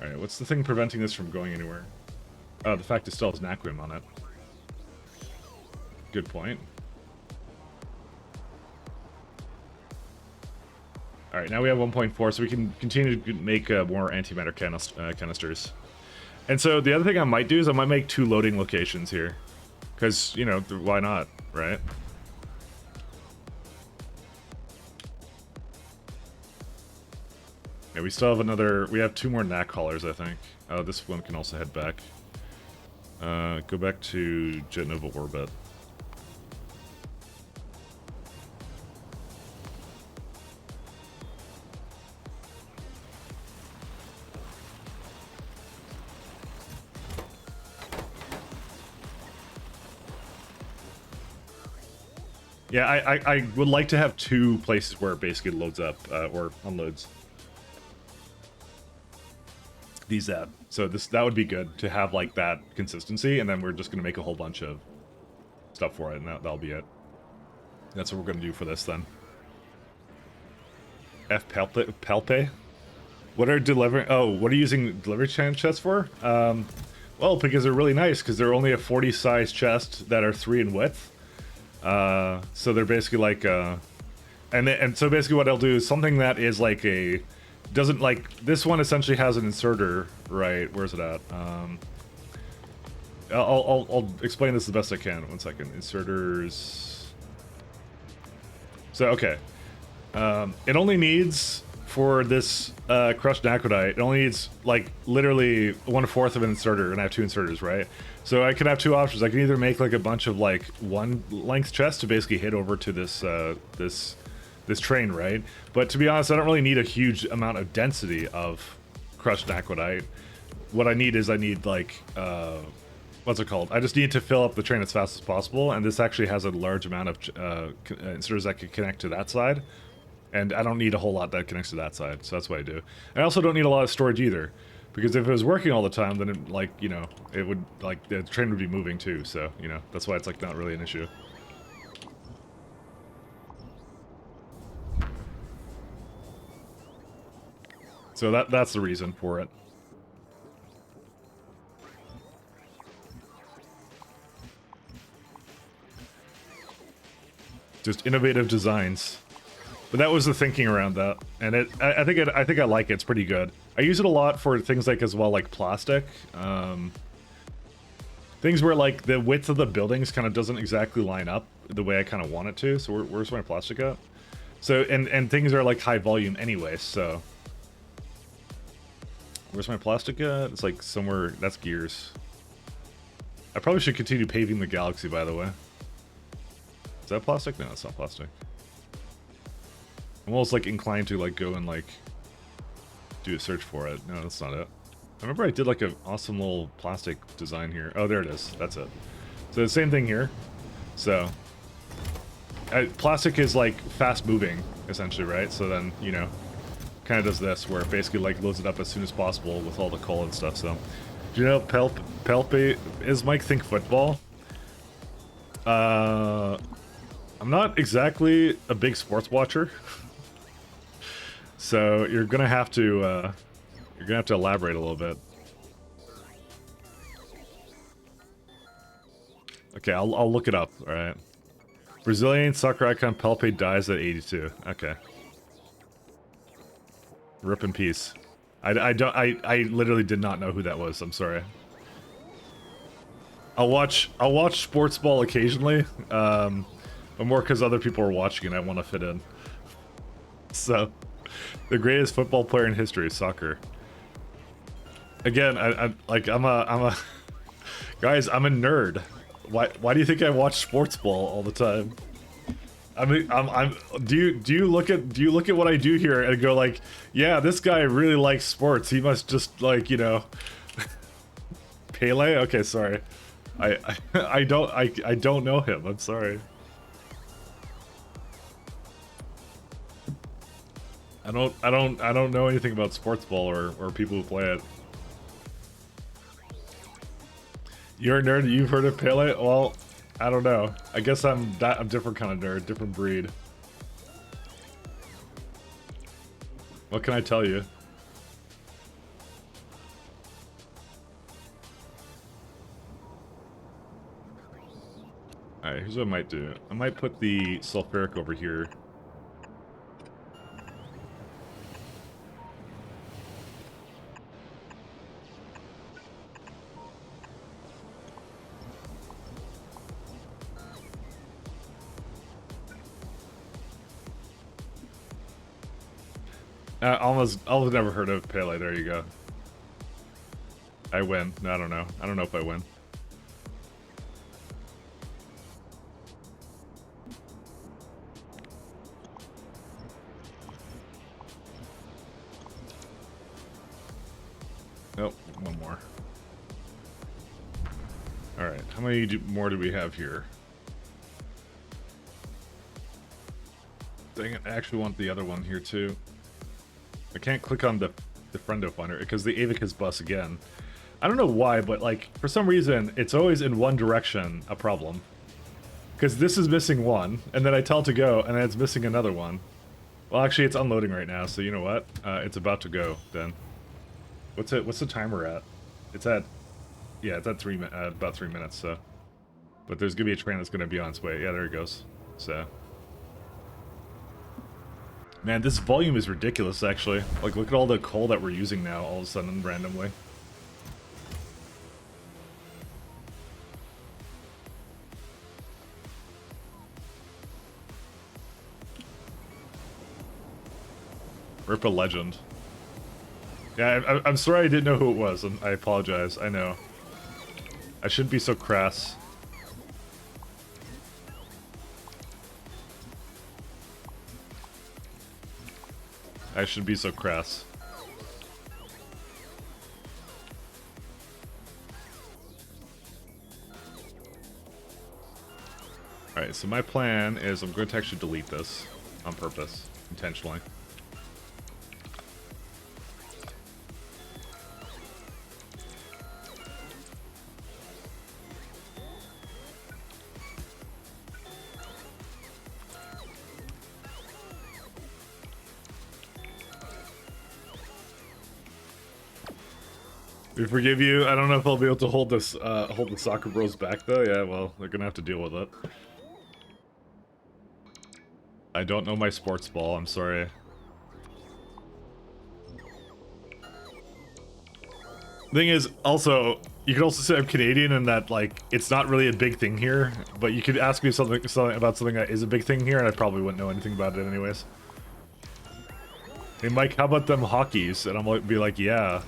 Alright, what's the thing preventing this from going anywhere? Oh, the fact it still has an acronym on it. Good point. Alright, now we have 1.4, so we can continue to make more antimatter canisters. And so the other thing I might do is I might make 2 loading locations here. Because, you know, why not, right? Yeah, we still have another... We have 2 more knack haulers, I think. Oh, this one can also head back. Go back to Jet Nova Orbit. Yeah, I would like to have 2 places where it basically loads up, or unloads. These at. So that would be good to have like that consistency, and then we're just gonna make a whole bunch of stuff for it, and that'll be it. That's what we're gonna do for this then. F Palpe? What are delivering? Oh, what are you using delivery chests for? Well, because they're really nice, because they're only a 40 size chest that are 3 in width. So they're basically like, and so basically what I'll do is something that is like a, doesn't like, this one essentially has an inserter, right? Where's it at? I'll explain this the best I can. 1 second. Inserters. So, okay. It only needs, for this crushed nacrodite, it only needs like literally 1/4 of an inserter, and I have 2 inserters, right? So I could have 2 options. I can either make like a bunch of like 1 length chests to basically hit over to this this train, right? But to be honest, I don't really need a huge amount of density of crushed nacrodite. What I need is like what's it called? I just need to fill up the train as fast as possible, and this actually has a large amount of inserters that can connect to that side. And I don't need a whole lot that connects to that side, so that's what I do. I also don't need a lot of storage either, because if it was working all the time, then it, like, you know, it would, like, the train would be moving too, so, you know, that's why it's, like, not really an issue. So that's the reason for it. Just innovative designs. But that was the thinking around that, and I think I like it. It's pretty good. I use it a lot for things like as well, like plastic, things where like the width of the buildings kind of doesn't exactly line up the way I kind of want it to. So where's my plastic at? So and things are like high volume anyway. So where's my plastic at? It's like somewhere. That's gears. I probably should continue paving the galaxy. By the way, is that plastic? No, it's not plastic. I'm almost like inclined to like go and like do a search for it. No, that's not it. I remember I did like an awesome little plastic design here. Oh, there it is. That's it. So the same thing here. So plastic is like fast moving essentially, right? So then, you know, kind of does this where it basically like loads it up as soon as possible with all the coal and stuff. So do you know Pelpe is Mike Think Football? I'm not exactly a big sports watcher. So you're gonna have to elaborate a little bit. Okay, I'll look it up. All right. Brazilian soccer icon Pelpe dies at 82. Okay. Rip in peace. I literally did not know who that was. I'm sorry. I'll watch sports ball occasionally, but more because other people are watching and I want to fit in. So. The greatest football player in history, soccer. Again, I'm a Guys, I'm a nerd. Why do you think I watch sports ball all the time? I mean, do you look at what I do here and go like, yeah, this guy really likes sports. He must just like, you know, Pele? Okay, sorry. I don't know him. I'm sorry. I don't know anything about sports ball or people who play it. You're a nerd. You've heard of Pele? Well, I don't know. I guess I'm different kind of nerd, different breed. What can I tell you? Alright, here's what I might do. I might put the sulfuric over here. Almost never heard of Pele. There you go. I win. No, I don't know. I don't know if I win. Nope, one more. Alright, how many more do we have here? Dang it, I actually want the other one here too. I can't click on the friendo finder because the AVIC is bus again. I don't know why, but like, for some reason, it's always in one direction a problem. Because this is missing one, and then I tell it to go, and then it's missing another one. Well, actually, it's unloading right now, so you know what? It's about to go, then. What's the timer at? It's at... Yeah, it's at about 3 minutes, so... But there's gonna be a train that's gonna be on its way. Yeah, there it goes. So... Man, this volume is ridiculous, actually. Like, look at all the coal that we're using now, all of a sudden, randomly. Rip a legend. Yeah, I'm sorry I didn't know who it was, and I apologize, I know. I shouldn't be so crass. I shouldn't be so crass. Alright, so my plan is I'm going to actually delete this on purpose, intentionally. We forgive you. I don't know if I'll be able to hold this, hold the soccer bros back though. Yeah, well, they're gonna have to deal with it. I don't know my sports ball. I'm sorry. Thing is, also, you could also say I'm Canadian and that like it's not really a big thing here. But you could ask me something about something that is a big thing here, and I probably wouldn't know anything about it anyways. Hey Mike, how about them hockeys? And I'm like, be like, yeah.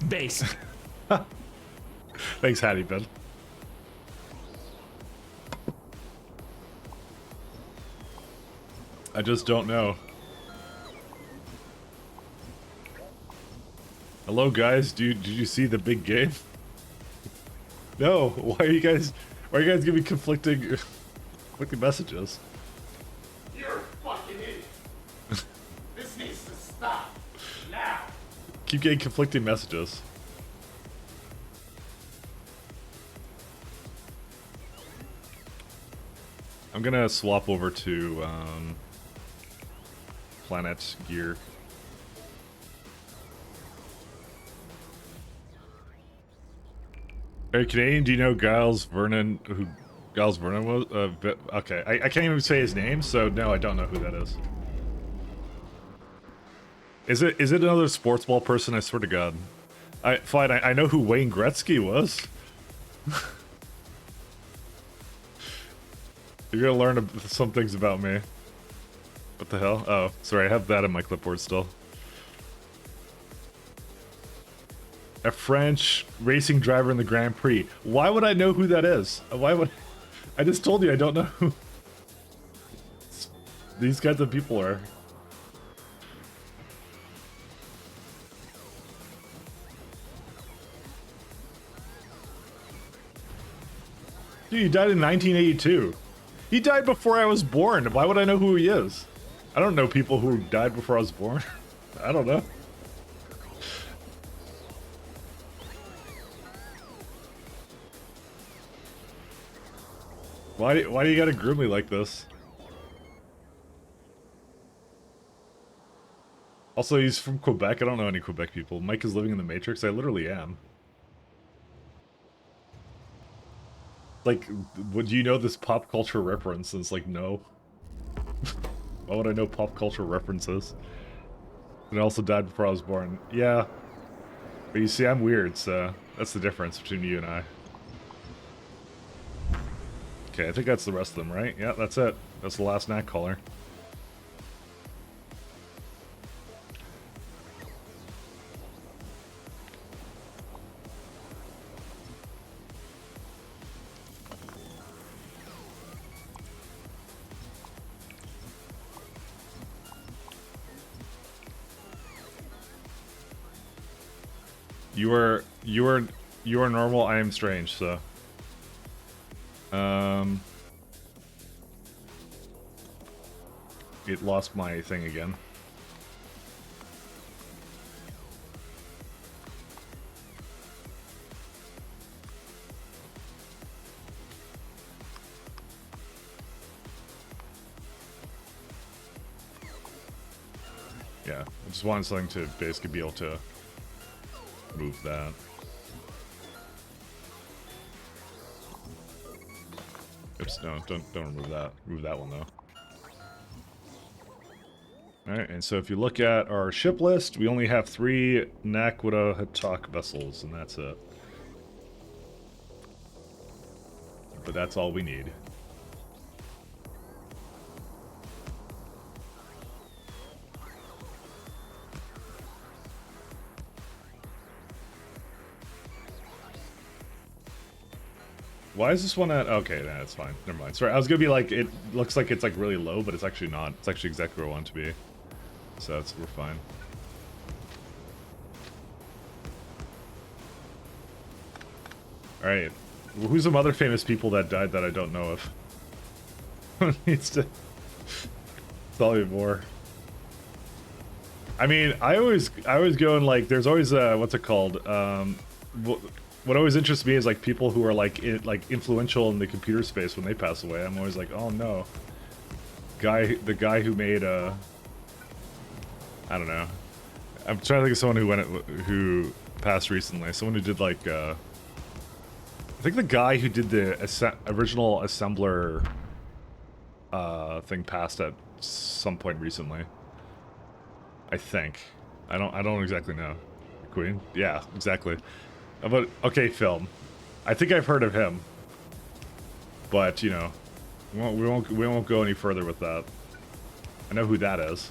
Base. Thanks, Hattie Ben. I just don't know. Hello, guys. Did you see the big game? No. Why are you guys giving me conflicting messages? You're a fucking idiot. This needs to stop now. Keep getting conflicting messages. I'm gonna swap over to Planet Gear. Are you Canadian? Do you know Giles Vernon? Who Giles Vernon was? Okay, I can't even say his name, so no, I don't know who that is. Is it another sports ball person? I swear to God. Fine, I know who Wayne Gretzky was. You're gonna learn some things about me. What the hell? Oh, sorry, I have that in my clipboard still. A French racing driver in the Grand Prix. Why would I know who that is? Why would... I just told you I don't know who these kinds of people are. Dude, he died in 1982. He died before I was born. Why would I know who he is? I don't know people who died before I was born. I don't know. Why do you gotta groom me like this? Also, he's from Quebec. I don't know any Quebec people. Mike is living in the Matrix. I literally am. Like, would you know this pop culture reference? And it's like, no. Why would I know pop culture references? And I also died before I was born. Yeah. But you see, I'm weird, so that's the difference between you and I. Okay, I think that's the rest of them, right? Yeah, that's it. That's the last knack caller. You are normal, I am strange, so. It lost my thing again. Yeah, I just wanted something to basically be able to move that. Oops, no, don't remove that. Remove that one though. Alright, and so if you look at our ship list, we only have 3 Nakwita Hatak vessels, and that's it. But that's all we need. Why is this one at... Okay, nah, that's fine. Never mind. Sorry, I was gonna be like, it looks like it's like really low, but it's actually not. It's actually exactly where I want it to be. So that's, we're fine. Alright. Who's some other famous people that died that I don't know of? Who needs to tell me more? I mean, I always go in like, there's always what's it called? What always interests me is like people who are like influential in the computer space when they pass away. I'm always like, oh no, the guy who made I don't know. I'm trying to think of someone who passed recently. Someone who did like I think the guy who did the original assembler thing passed at some point recently. I think. I don't exactly know. Queen? Yeah, exactly. But okay, film. I think I've heard of him. But, you know, we won't go any further with that. I know who that is.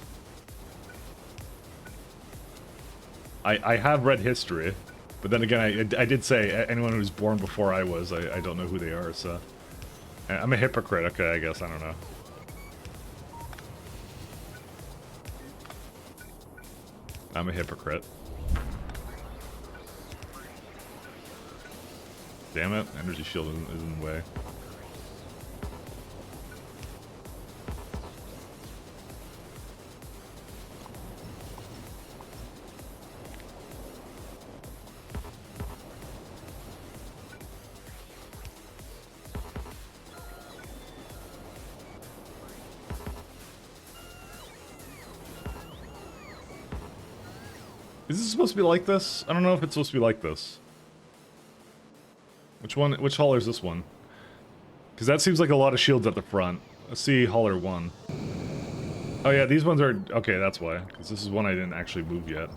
I have read history, but then again, I did say anyone who's born before I was, I don't know who they are, so... I'm a hypocrite, okay, I guess, I don't know. I'm a hypocrite. Damn it, energy shield is in the way. Is this supposed to be like this? I don't know if it's supposed to be like this. Which hauler is this one? Because that seems like a lot of shields at the front. Let's see hauler 1. Oh yeah, these ones are... Okay, that's why. Because this is one I didn't actually move yet.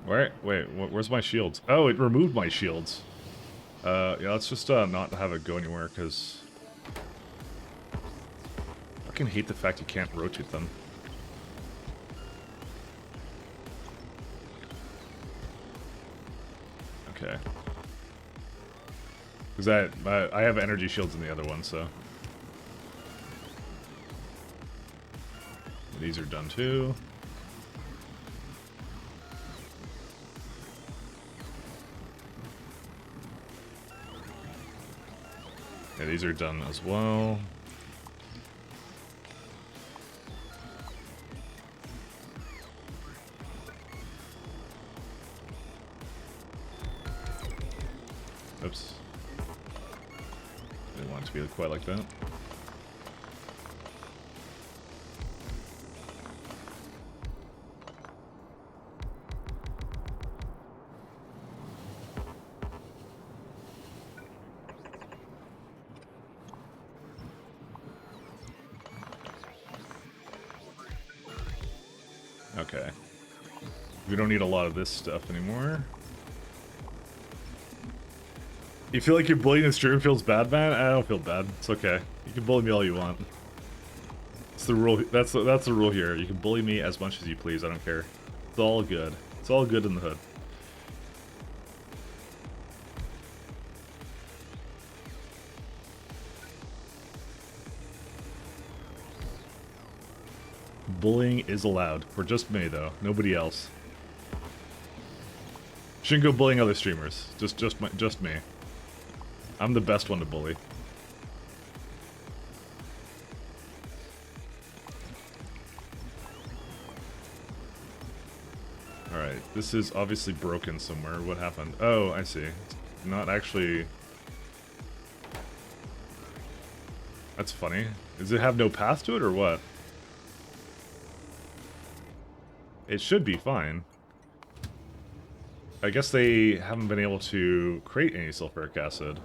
Wait, where's my shields? Oh, it removed my shields. Yeah, let's just not have it go anywhere, because... fucking hate the fact you can't rotate them. Okay. Because I have energy shields in the other one, so. These are done too. Yeah, these are done as well. Oops. Didn't want it to be quite like that. Okay. We don't need a lot of this stuff anymore. You feel like you're bullying the stream feels bad, man? I don't feel bad. It's okay. You can bully me all you want. It's the rule. That's the rule here. You can bully me as much as you please. I don't care. It's all good. It's all good in the hood. Bullying is allowed. For just me, though. Nobody else. Shouldn't go bullying other streamers. Just me. I'm the best one to bully. Alright, this is obviously broken somewhere. What happened? Oh, I see. It's not actually... That's funny. Does it have no path to it, or what? It should be fine. I guess they haven't been able to create any sulfuric acid.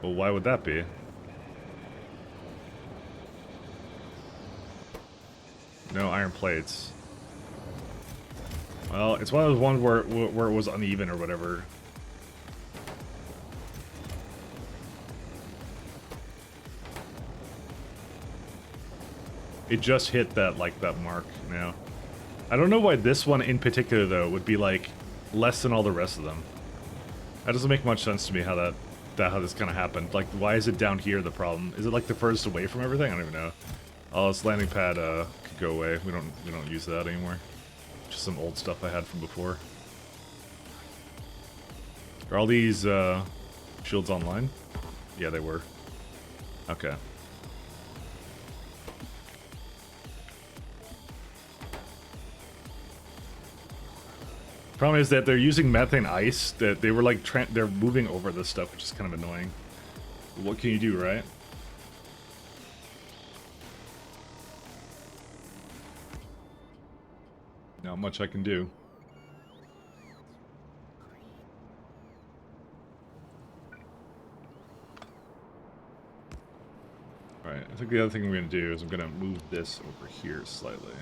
Well, why would that be? No iron plates. Well, it's one of those ones where it was uneven or whatever. It just hit that, like, that mark now. I don't know why this one in particular, though, would be, like, less than all the rest of them. That doesn't make much sense to me how how this kind of happened. Like, why is it down here the problem? Is it, like, the furthest away from everything? I don't even know. Oh, this landing pad, could go away. We don't use that anymore. Just some old stuff I had from before. Are all these, shields online? Yeah, they were. Okay. Problem is that they're using methane ice, that they were like, they're moving over this stuff, which is kind of annoying. What can you do, right? Not much I can do. Alright, I think the other thing I'm going to do is I'm going to move this over here slightly.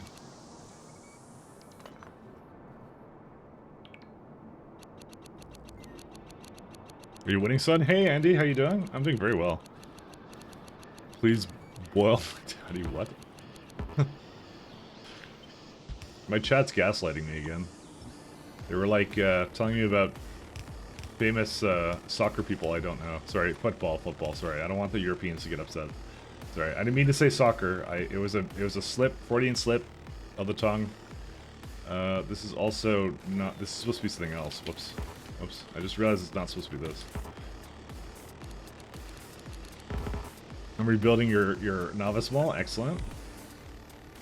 Are you winning, son? Hey, Andy, how you doing? I'm doing very well. Please boil my daddy. What? My chat's gaslighting me again. They were like telling me about famous soccer people I don't know. Sorry, football. Sorry, I don't want the Europeans to get upset. Sorry, I didn't mean to say soccer. It was a slip, Freudian slip of the tongue. This is also not. This is supposed to be something else. Whoops. Oops, I just realized it's not supposed to be this. I'm rebuilding your novice wall. Excellent.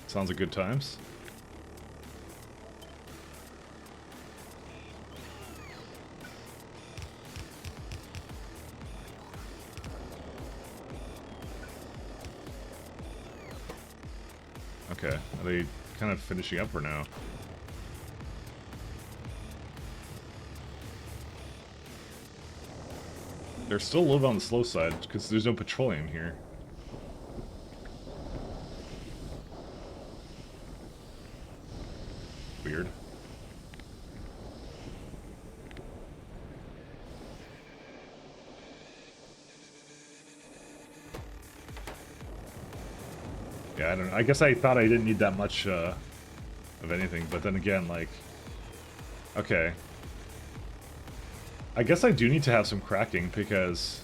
Sounds like good times. Okay, are they kind of finishing up or no? They're still a little bit on the slow side, because there's no petroleum here. Weird. Okay, I don't know. I guess I thought I didn't need that much of anything, but then again, like... Okay. I guess I do need to have some cracking, because...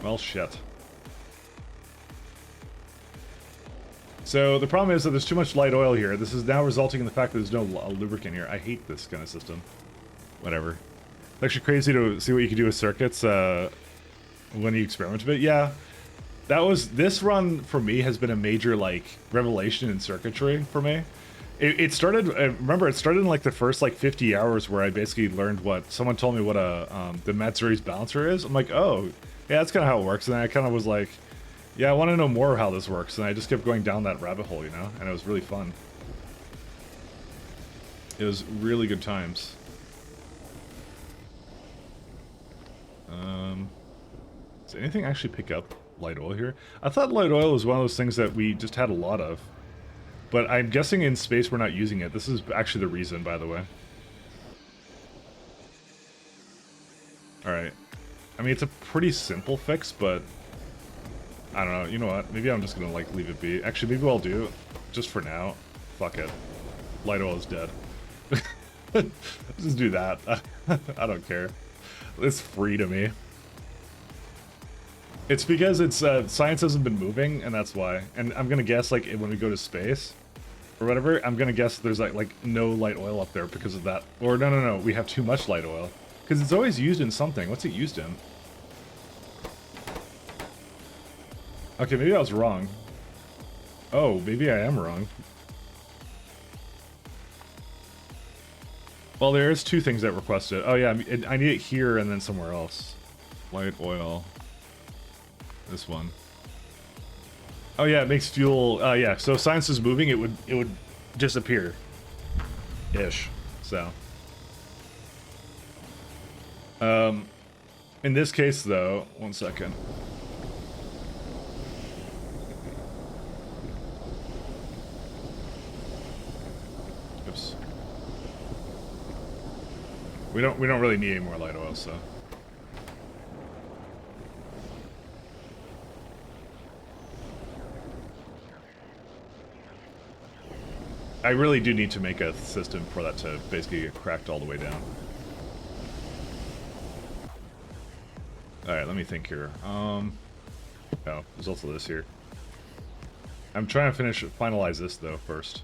Well, shit. So, the problem is that there's too much light oil here. This is now resulting in the fact that there's no lubricant here. I hate this kind of system. Whatever. It's actually crazy to see what you can do with circuits when you experiment with it. Yeah, this run for me has been a major like revelation in circuitry for me. It started. Remember, it started in like the first like 50 hours where I basically learned what someone told me what the Matsuri's balancer is. I'm like, oh, yeah, that's kind of how it works. And then I kind of was like, yeah, I want to know more how this works. And I just kept going down that rabbit hole, you know, and it was really fun. It was really good times. Does anything actually pick up light oil here? I thought light oil was one of those things that we just had a lot of. But I'm guessing in space we're not using it. This is actually the reason, by the way. Alright. I mean, it's a pretty simple fix, but... I don't know. You know what? Maybe I'm just gonna, like, leave it be. Actually, maybe what I'll do, just for now... Fuck it. Light oil is dead. Just do that. I don't care. It's free to me. It's because it's science hasn't been moving, and that's why. And I'm gonna guess like when we go to space or whatever, I'm gonna guess there's like no light oil up there because of that. Or no, we have too much light oil because it's always used in something. What's it used in? Okay, maybe I was wrong. Oh, maybe I am wrong. Well, there's two things that requested. Oh yeah, I need it here and then somewhere else. Light oil. This one. Oh yeah, it makes fuel. Yeah. So if science is moving, it would disappear. Ish. So. In this case, though, 1 second. Oops. We don't really need any more light oil, so. I really do need to make a system for that to basically get cracked all the way down. Alright, let me think here. Oh, there's also this here. I'm trying to finalize this though first.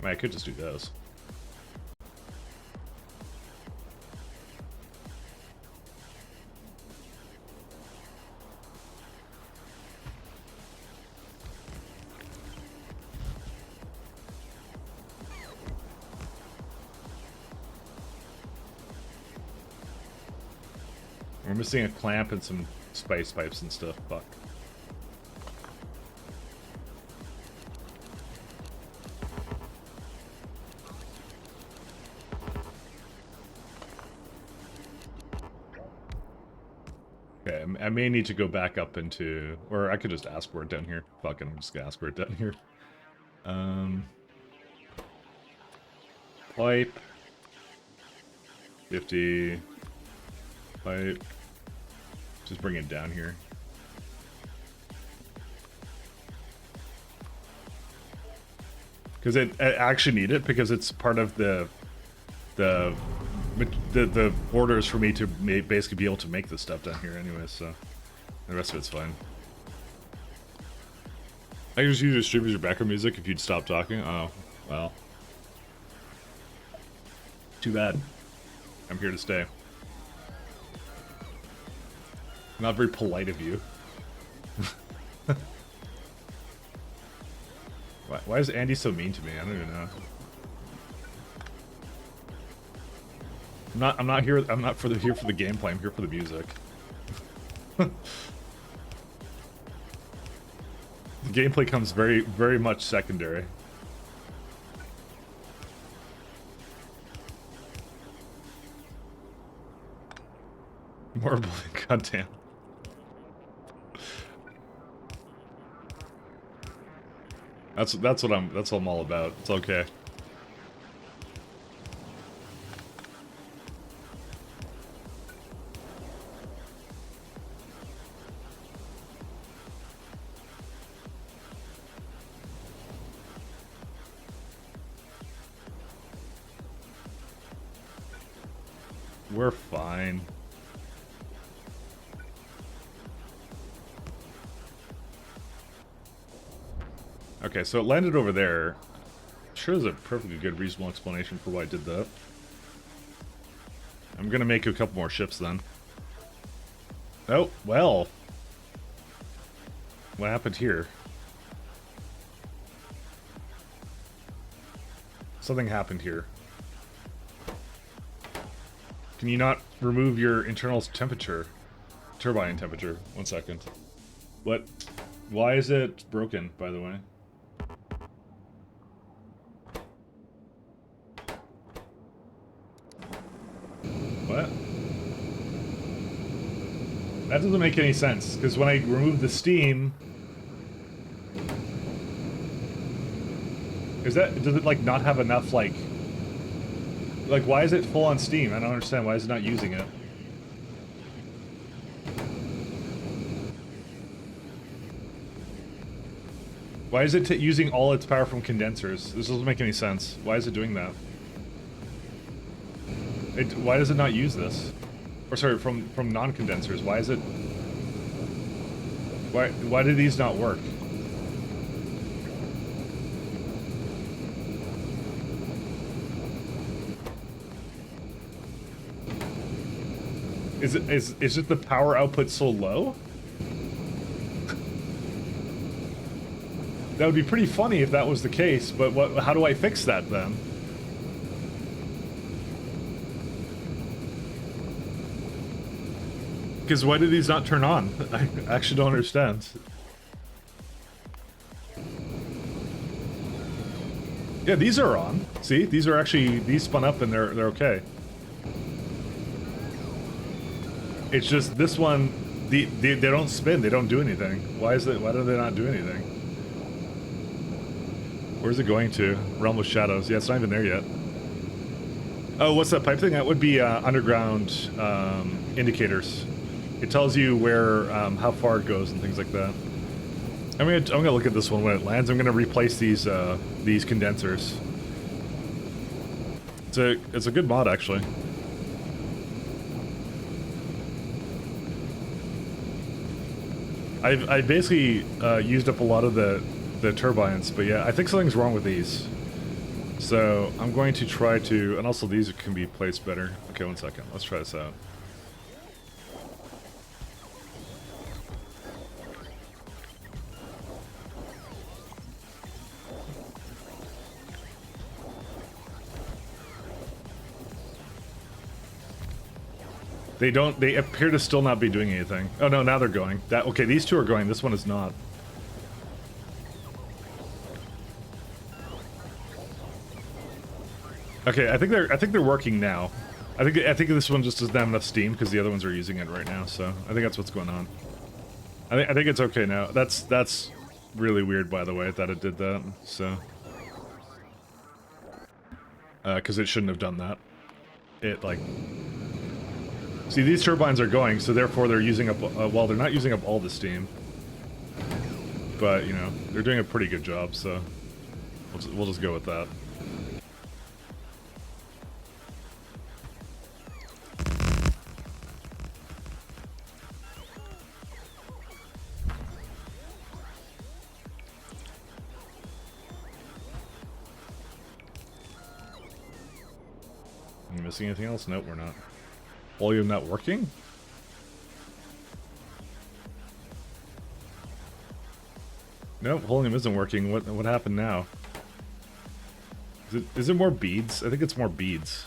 I mean, I could just do those. We're missing a clamp and some spice pipes and stuff. Fuck. Okay, I may need to go back up into... Or I could just ask for it down here. Fuck it, I'm just gonna ask for it down here. Pipe. 50. Pipe. Just bring it down here. Because I actually need it because it's part of the orders for me to basically be able to make this stuff down here anyway, so the rest of it's fine. I just use stream as your background music if you'd stop talking. Oh, well. Too bad. I'm here to stay. Not very polite of you. Why is Andy so mean to me? I don't even know. I'm not here for the gameplay. I'm here for the music. The gameplay comes very much secondary. More bullying, goddamn. That's what I'm all about. It's okay. We're fine. Okay, so it landed over there. Sure, there's a perfectly good, reasonable explanation for why I did that. I'm gonna make a couple more ships then. Oh, well. What happened here? Something happened here. Can you not remove your internal temperature? Turbine temperature. 1 second. What? Why is it broken, by the way? What? That doesn't make any sense, because when I remove the steam... does it, like, not have enough, like, why is it full on steam? I don't understand. Why is it not using it? Why is it using all its power from condensers? This doesn't make any sense. Why is it doing that? Why does it not use this? Or sorry, from non-condensers. Why is it... Why do these not work? Is it the power output so low? That would be pretty funny if that was the case, but how do I fix that then? Because why do these not turn on? I actually don't understand. Yeah, these are on. See? These are actually... these spun up and they're okay. It's just this one, they don't spin, they don't do anything. Why do they not do anything? Where's it going to? Realm of Shadows. Yeah, it's not even there yet. Oh, what's that pipe thing? That would be underground indicators. It tells you where, how far it goes and things like that. I'm gonna look at this one when it lands. I'm gonna replace these condensers. It's a good mod actually. I basically used up a lot of the turbines, but yeah, I think something's wrong with these. So I'm going to try to, and also these can be placed better. Okay, 1 second. Let's try this out. They appear to still not be doing anything. Oh no, now they're going. Okay, these two are going, this one is not. Okay, I think they're working now. I think this one just doesn't have enough steam because the other ones are using it right now, so I think that's what's going on. I think it's okay now. That's really weird, by the way, that it did that, so. Because it shouldn't have done that. It, like... See, these turbines are going, so therefore they're using up, well, they're not using up all the steam. But, you know, they're doing a pretty good job, so we'll just go with that. Are you missing anything else? Nope, we're not. Volume not working? Nope, volume isn't working. What happened now? Is it more beads? I think it's more beads.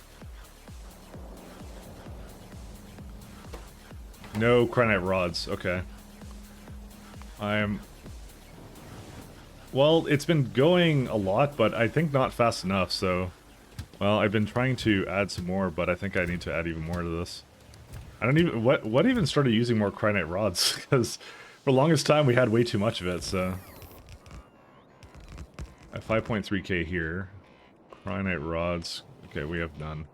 No cryonite rods. Okay. Well, it's been going a lot, but I think not fast enough, so... Well, I've been trying to add some more, but I think I need to add even more to this. I don't even... What even started using more cryonite rods? Because for the longest time we had way too much of it, so... At 5.3k here. Cryonite rods. Okay, we have none.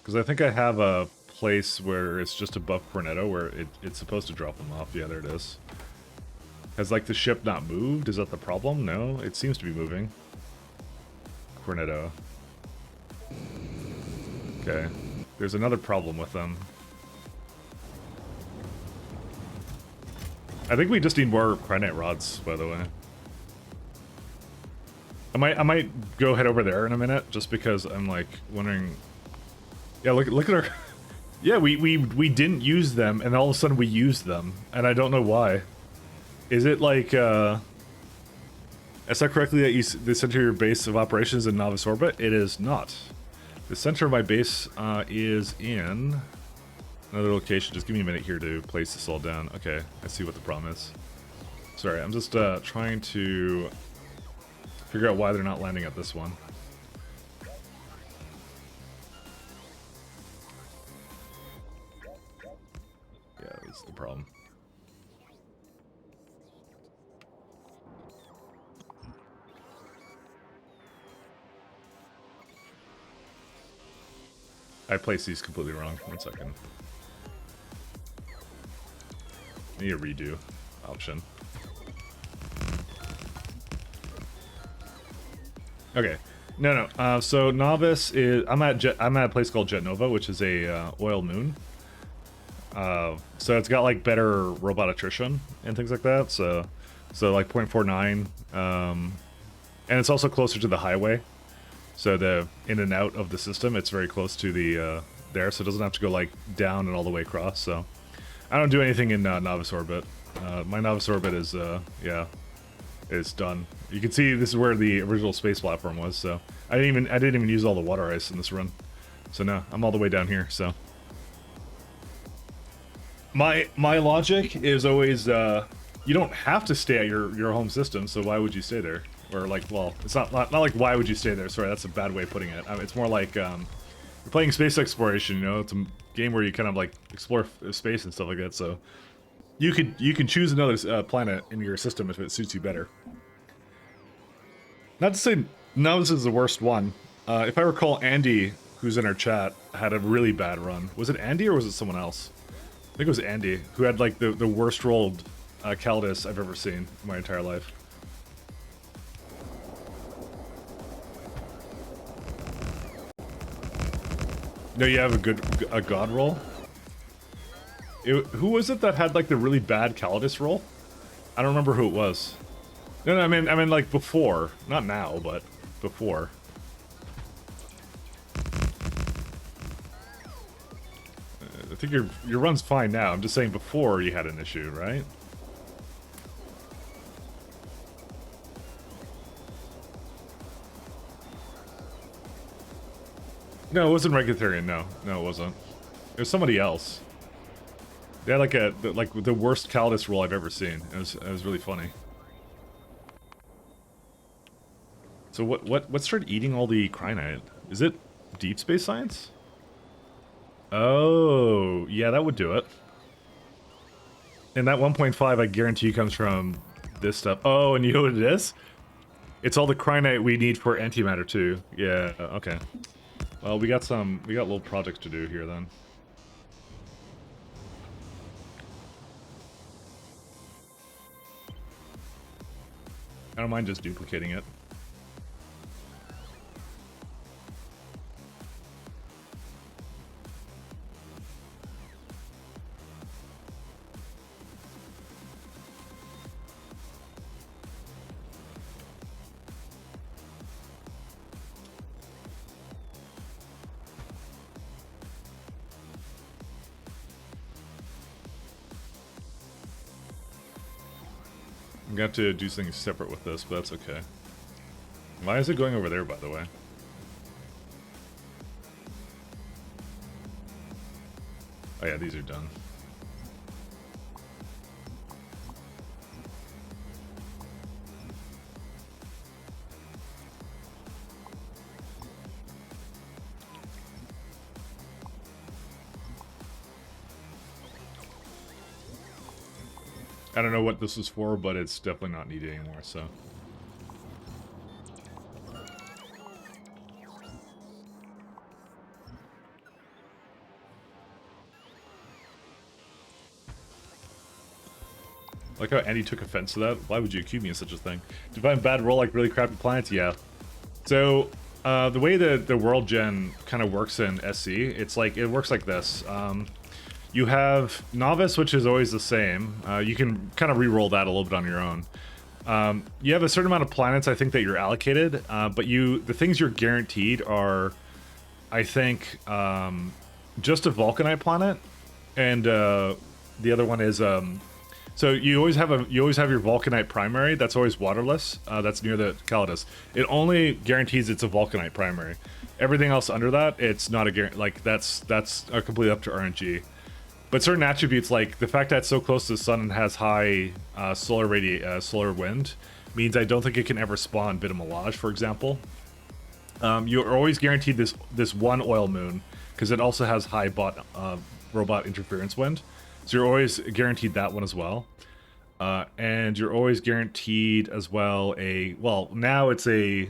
Because I think I have a place where it's just above Cornetto where it's supposed to drop them off. Yeah, there it is. Has, like, the ship not moved? Is that the problem? No, it seems to be moving. Cornetto. Okay. There's another problem with them. I think we just need more cryonite rods, by the way. I might go head over there in a minute, just because I'm, like, wondering... Yeah, look at our... Yeah, we didn't use them, and all of a sudden we used them, and I don't know why. Is it like, is that correctly that the center of your base of operations in Novice Orbit? It is not. The center of my base is in another location. Just give me a minute here to place this all down. Okay, I see what the problem is. Sorry, I'm just trying to figure out why they're not landing at this one. Yeah, that's the problem. I placed these completely wrong. 1 second. Need a redo option. Okay. No. So Novice is. I'm at a place called Jet Nova, which is a oil moon. So it's got like better robot attrition and things like that. So like 0.49. And it's also closer to the highway. So the in and out of the system, it's very close to the there, so it doesn't have to go like down and all the way across. So I don't do anything in Novice Orbit. My Novice Orbit is yeah, it's done. You can see this is where the original space platform was. So I didn't even use all the water ice in this run. So no, I'm all the way down here. So my logic is always you don't have to stay at your home system. So why would you stay there? Or like, well, it's not like why would you stay there? Sorry, that's a bad way of putting it. It's more like you're playing space exploration. You know, it's a game where you kind of like explore space and stuff like that. So you can choose another planet in your system if it suits you better. Not to say Novice is the worst one. If I recall, Andy, who's in our chat, had a really bad run. Was it Andy or was it someone else? I think it was Andy, who had like the worst rolled Caldas I've ever seen in my entire life. No, you have a god roll? Who was it that had like the really bad Calidus roll? I don't remember who it was. No, I mean like before. Not now, but before. I think your run's fine now. I'm just saying before you had an issue, right? No, it wasn't Regulatarian. No, it wasn't. It was somebody else. They had like the worst Calidus roll I've ever seen. It was really funny. So what started eating all the cryonite? Is it Deep Space Science? Oh, yeah, that would do it. And that 1.5, I guarantee, comes from this stuff. Oh, and you know what it is? It's all the cryonite we need for antimatter too. Yeah, okay. Well, we got little projects to do here then. I don't mind just duplicating it. I'm gonna have to do things separate with this, but that's okay. Why is it going over there, by the way? Oh yeah, these are done. I don't know what this was for, but it's definitely not needed anymore, so. Like how Andy took offense to that. Why would you accuse me of such a thing? Define bad roll like really crappy planets? Yeah. So, the way the world gen kind of works in SE, it's like, it works like this. You have Novice, which is always the same. You can kind of re-roll that a little bit on your own. You have a certain amount of planets, I think, that you're allocated, but the things you're guaranteed are, I think, just a Vulcanite planet, and the other one is, so you always have your Vulcanite primary. That's always waterless. That's near the Calidus. It only guarantees it's a Vulcanite primary. Everything else under that, it's not a guarantee. Like that's completely up to RNG. But certain attributes, like the fact that it's so close to the sun and has high solar wind, means I don't think it can ever spawn Bit of Melage, for example. You're always guaranteed this one oil moon because it also has high robot interference wind. So you're always guaranteed that one as well. And you're always guaranteed as well now it's a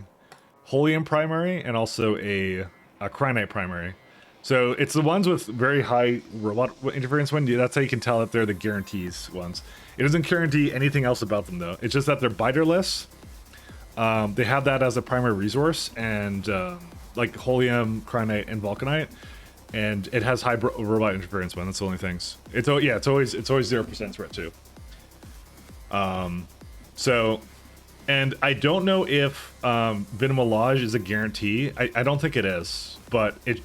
Holium primary and also a Crinite primary. So it's the ones with very high robot interference wind. That's how you can tell that they're the guarantees ones. It doesn't guarantee anything else about them though. It's just that they're biterless. They have that as a primary resource, and like Holium, Crinite, and Vulcanite. And it has high robot interference wind. That's the only things. It's always 0% threat too. So, and I don't know if Venomolage is a guarantee. I don't think it is, but it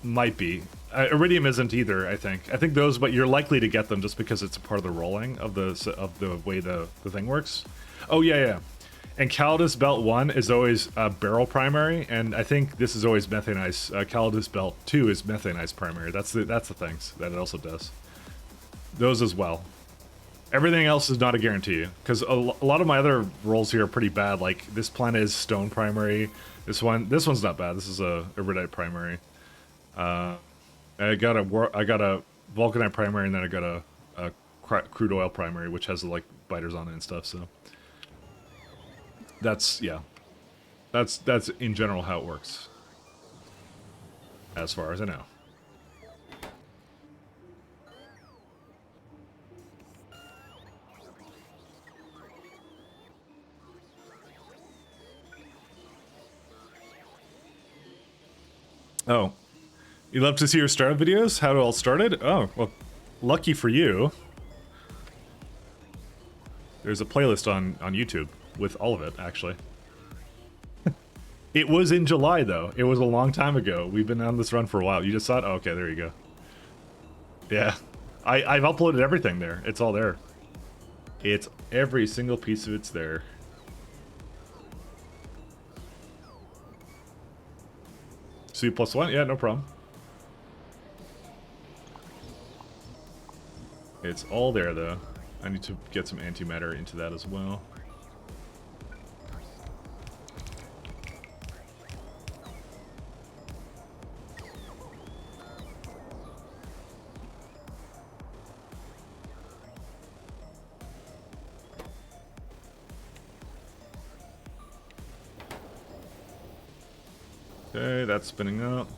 might be. Iridium isn't either. I think those, but you're likely to get them just because it's a part of the rolling of the way the thing works. Oh yeah. And Calidus Belt 1 is always barrel primary, and I think this is always methanized. Calidus Belt 2 is methanized primary. That's the things that it also does. Those as well. Everything else is not a guarantee, because a lot of my other rolls here are pretty bad. Like this planet is stone primary. This one's not bad. This is a iridite primary. I got a Vulcanite primary, and then I got a crude oil primary, which has like biters on it and stuff. So. That's in general how it works, as far as I know. Oh, you love to see your startup videos? How it all started? Oh, well, lucky for you. There's a playlist on YouTube. With all of it, actually. It was in July, though. It was a long time ago. We've been on this run for a while. You just saw it? Oh, okay, there you go. Yeah. I've uploaded everything there. It's all there. It's every single piece of it's there. C+1? Yeah, no problem. It's all there, though. I need to get some antimatter into that as well. Okay, that's spinning up.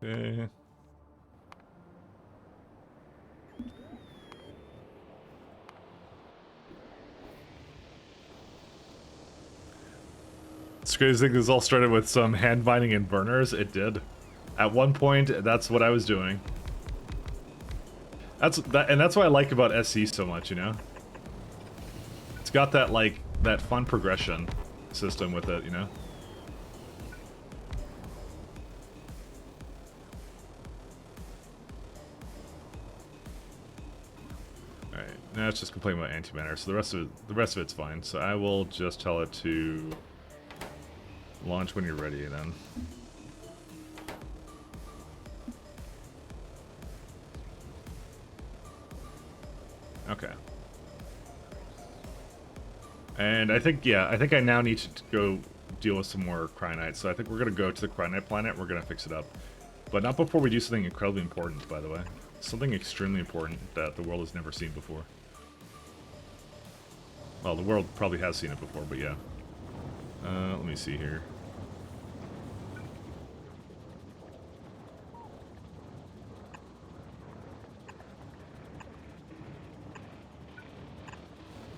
Okay. It's crazy to think this all started with some hand binding and burners. It did. At one point, that's what I was doing. And that's what I like about SE so much, you know? It's got that, like, that fun progression system with it, you know? Alright, now it's just complaining about antimatter, so the rest of it's fine. So I will just tell it to launch when you're ready then. Okay. And I think I now need to go deal with some more Cryonites. So I think we're going to go to the Cryonite planet. We're going to fix it up. But not before we do something incredibly important, by the way. Something extremely important that the world has never seen before. Well, the world probably has seen it before, but yeah. Let me see here.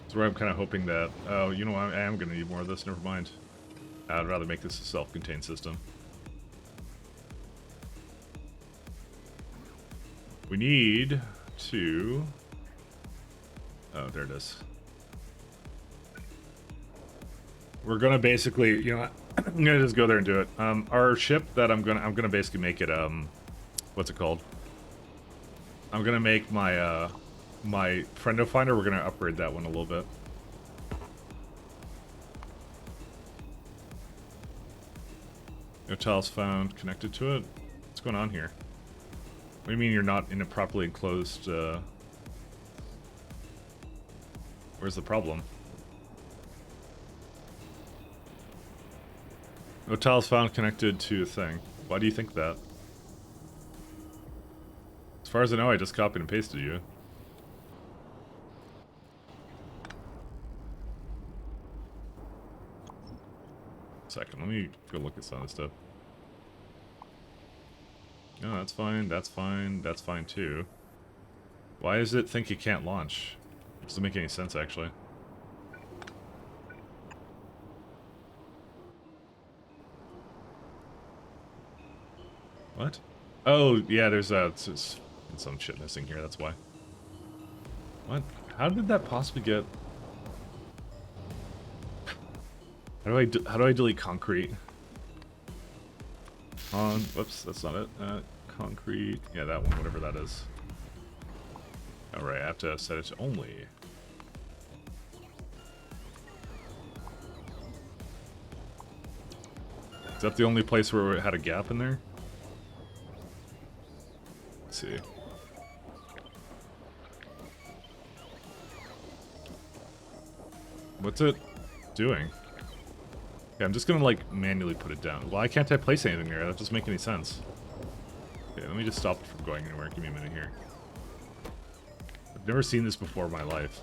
So where I'm kind of hoping that... Oh, you know, I am going to need more of this. Never mind. I'd rather make this a self-contained system. We need to... Oh, there it is. We're gonna basically, you know, I'm gonna just go there and do it. Our ship that I'm gonna basically make it, what's it called? I'm gonna make my, my friendo finder. We're gonna upgrade that one a little bit. No tiles found connected to it. What's going on here? What do you mean you're not in a properly enclosed, where's the problem? No tiles found connected to a thing. Why do you think that? As far as I know, I just copied and pasted you. Second, let me go look at some of this stuff. No, that's fine, that's fine, that's fine too. Why does it think it can't launch? It doesn't make any sense, actually. What? Oh, yeah, there's some shit missing here, that's why. What? How did that possibly get... How do I delete concrete? Whoops, that's not it. Concrete, yeah, that one, whatever that is. Alright, I have to set it to only. Is that the only place where it had a gap in there? Let's see. What's it doing? Yeah, I'm just gonna like manually put it down. Why can't I place anything there? That doesn't make any sense. Okay, let me just stop it from going anywhere. Give me a minute here. I've never seen this before in my life.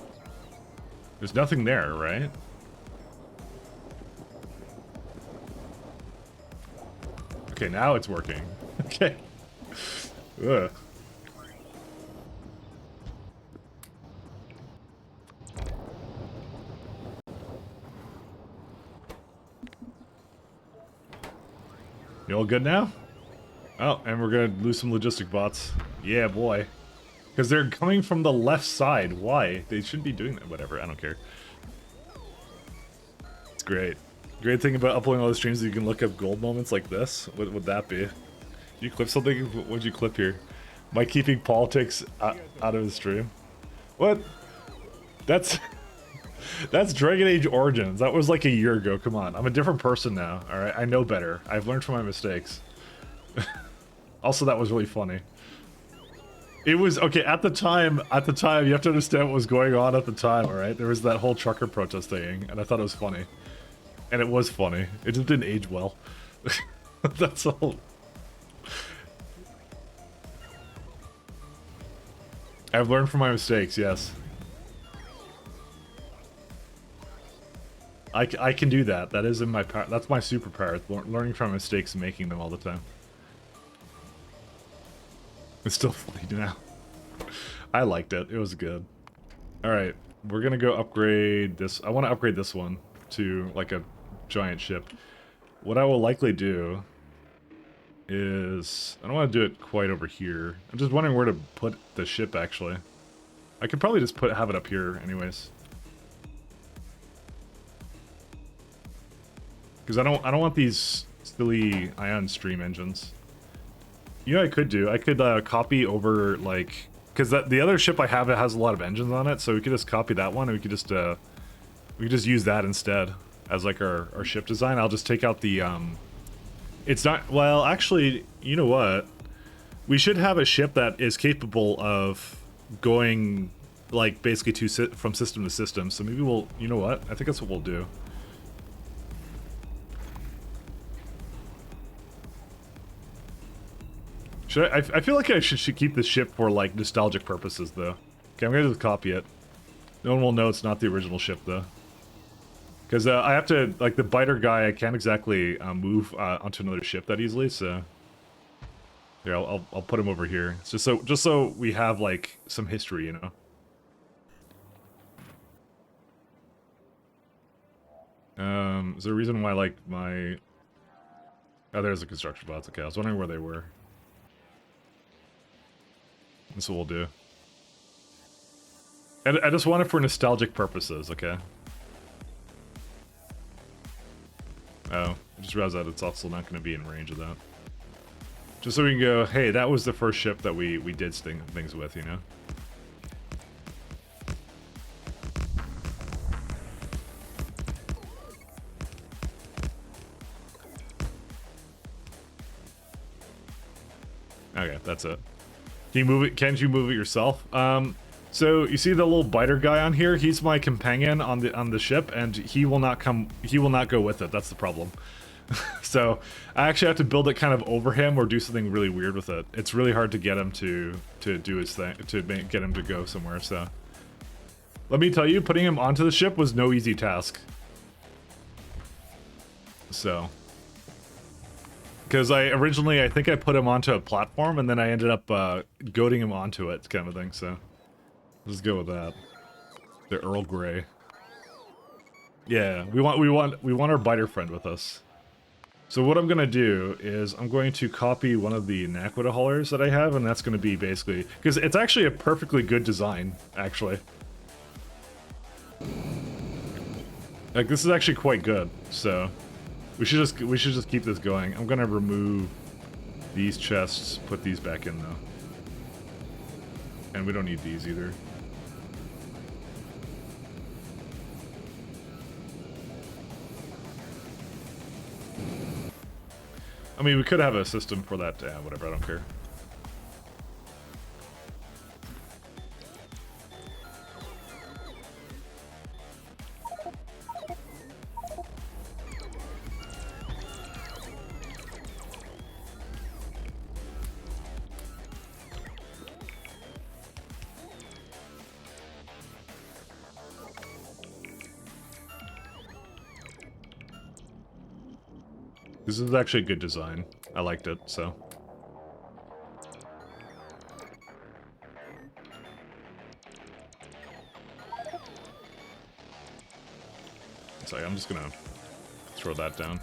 There's nothing there, right? Okay, now it's working. Okay. Ugh. You all good now? Oh, and we're gonna lose some logistic bots. Yeah, boy. Because they're coming from the left side. Why? They shouldn't be doing that. Whatever, I don't care. It's great. Great thing about uploading all the streams is you can look up gold moments like this. What would that be? You clip something? What'd you clip here? Am I keeping politics out of the stream? What? That's... That's Dragon Age Origins. That was like a year ago. Come on. I'm a different person now. Alright, I know better. I've learned from my mistakes. Also, that was really funny. It was... Okay, at the time, you have to understand what was going on at the time, alright? There was that whole trucker protest thing, and I thought it was funny. And it was funny. It just didn't age well. That's all. I've learned from my mistakes, yes. I can do that. That is in my power. That's my superpower. Learning from mistakes and making them all the time. It's still funny now. I liked it. It was good. Alright, we're gonna go upgrade this. I want to upgrade this one to like a giant ship. What I will likely do is... I don't want to do it quite over here. I'm just wondering where to put the ship, actually. I could probably just have it up here anyways. Because I don't want these silly ion stream engines. You know what I could do? I could copy over, like... Because the other ship I have, it has a lot of engines on it, so we could just copy that one, and we could just use that instead as, like, our ship design. I'll just take out the, It's not... Well, actually, you know what? We should have a ship that is capable of going, like, basically from system to system, so maybe we'll... You know what? I think that's what we'll do. Should I feel like I should keep this ship for, like, nostalgic purposes, though. Okay, I'm gonna just copy it. No one will know it's not the original ship, though. Because I have to, like, the biter guy, I can't exactly move onto another ship that easily, so... Here, I'll put him over here. It's just so we have, like, some history, you know? Is there a reason why, like, my... Oh, there's the construction bots. Okay, I was wondering where they were. That's what we'll do. And I just want it for nostalgic purposes, okay? Oh, I just realized that it's also not going to be in range of that. Just so we can go, hey, that was the first ship that we did things with, you know? Okay, that's it. Can you move it? Can't you move it yourself? So you see the little biter guy on here? He's my companion on the ship, and he will not come. He will not go with it. That's the problem. So I actually have to build it kind of over him or do something really weird with it. It's really hard to get him to do his thing, get him to go somewhere. So let me tell you, putting him onto the ship was no easy task. So. Because I think I put him onto a platform, and then I ended up goading him onto it, kind of thing. So let's go with that. The Earl Grey. Yeah, we want our biter friend with us. So what I'm gonna do is I'm going to copy one of the Naquita haulers that I have, and that's gonna be basically because it's actually a perfectly good design, actually. Like this is actually quite good, so. We should just keep this going. I'm gonna remove these chests, put these back in though. And we don't need these either. I mean, we could have a system for that. Whatever, I don't care. This is actually a good design. I liked it, so. Sorry, I'm just gonna throw that down.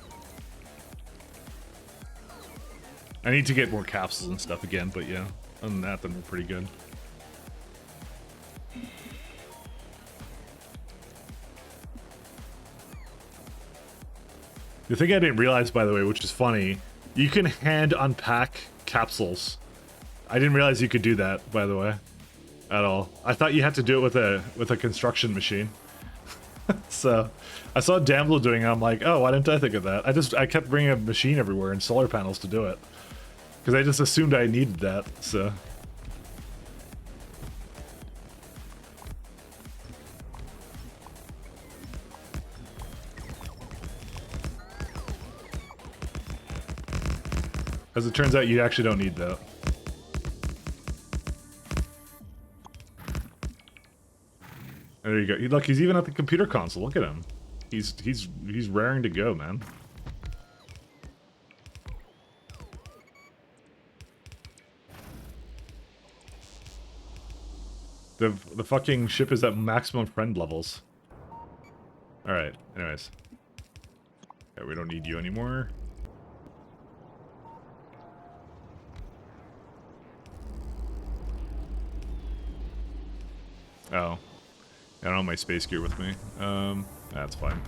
I need to get more capsules and stuff again, but yeah, other than that, then we're pretty good. The thing I didn't realize, by the way, which is funny, you can hand unpack capsules. I didn't realize you could do that, by the way, at all. I thought you had to do it with a construction machine. So I saw Damlo doing it. I'm like, oh, why didn't I think of that? I kept bringing a machine everywhere and solar panels to do it because I just assumed I needed that. So. As it turns out, you actually don't need that. There you go. Look, he's even at the computer console. Look at him. He's raring to go, man. The fucking ship is at maximum friend levels. All right. Anyways, yeah, we don't need you anymore. Oh. I don't have my space gear with me. That's fine.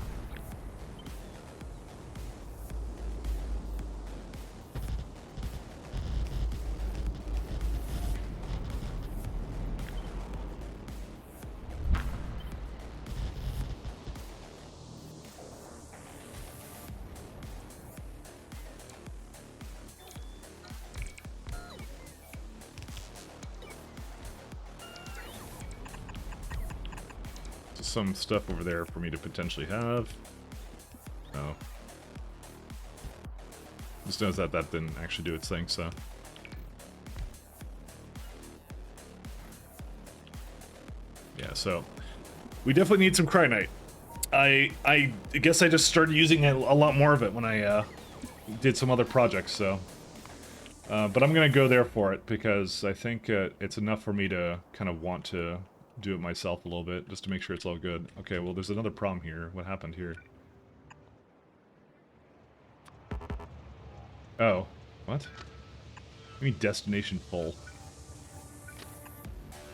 Some stuff over there for me to potentially have. Oh. Just knows that that didn't actually do its thing, so. Yeah, so we definitely need some Cryonite. I guess I just started using a lot more of it when I did some other projects, so... but I'm gonna go there for it, because I think it's enough for me to kind of want to do it myself a little bit, just to make sure it's all good. Okay, well there's another problem here. What happened here? Oh. What? I mean destination full.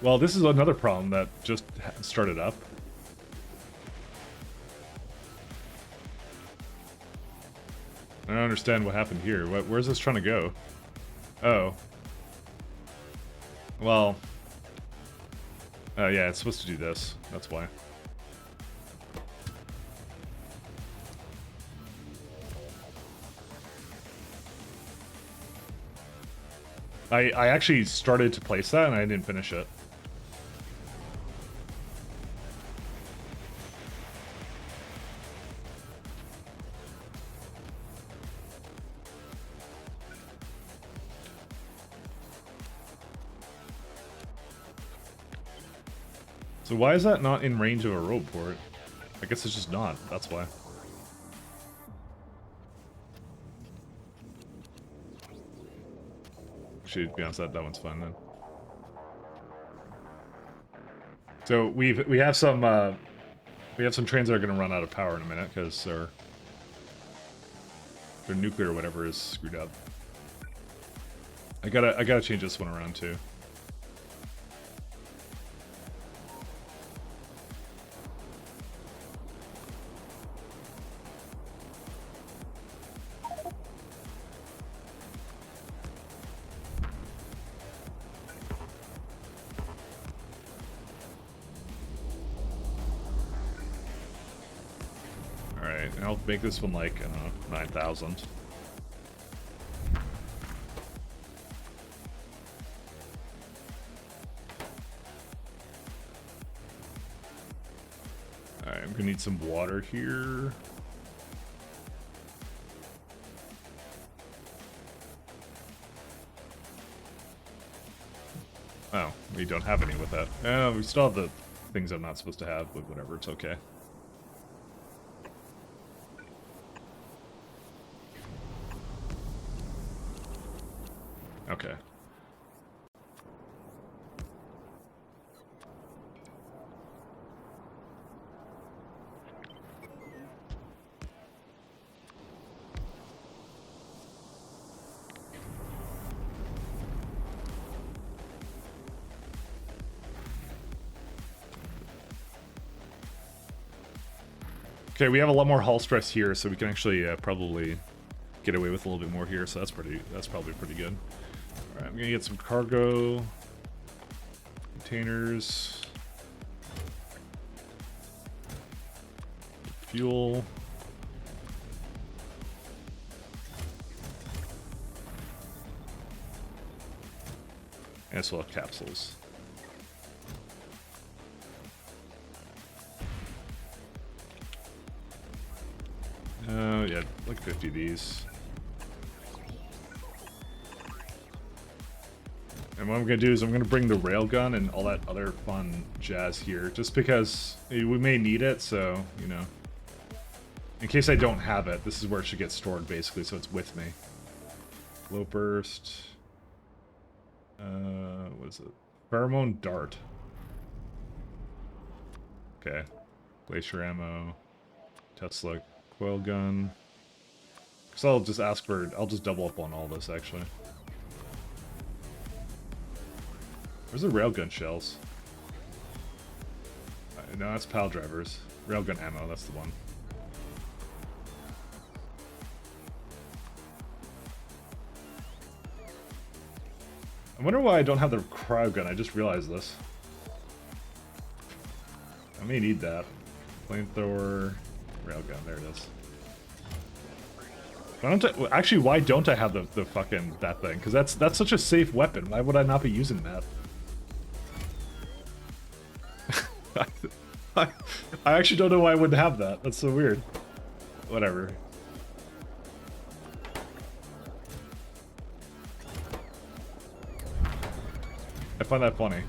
Well, this is another problem that just started up. I don't understand what happened here. Where's this trying to go? Oh. Well. Yeah, it's supposed to do this. That's why. I actually started to place that and I didn't finish it. So why is that not in range of a rope port? I guess it's just not, that's why. Actually, to be honest, that one's fine then. So we have some trains that are gonna run out of power in a minute because their nuclear or whatever is screwed up. I gotta change this one around too. Alright, and I'll make this one like, I don't know, 9,000. Alright, I'm gonna need some water here. Oh, we don't have any with that. Oh, we still have the things I'm not supposed to have, but whatever, it's okay. Okay. Okay, we have a lot more hull stress here, so we can actually probably get away with a little bit more here. So that's probably pretty good. All right, I'm gonna get some cargo containers, fuel. And still have capsules. Yeah, like 50 of these. And what I'm gonna do is I'm gonna bring the railgun and all that other fun jazz here, just because we may need it, so, you know. In case I don't have it, this is where it should get stored, basically, so it's with me. Low burst. What is it? Pheromone dart. Okay. Glacier ammo. Tesla coil gun. So I'll just ask for, I'll just double up on all this, actually. Where's the railgun shells? No, that's pile drivers. Railgun ammo, that's the one. I wonder why I don't have the cryo gun. I just realized this. I may need that. Flamethrower, railgun, there it is. Actually, why don't I have the fucking that thing? Because that's such a safe weapon. Why would I not be using that? I actually don't know why I wouldn't have that. That's so weird. Whatever. I find that funny.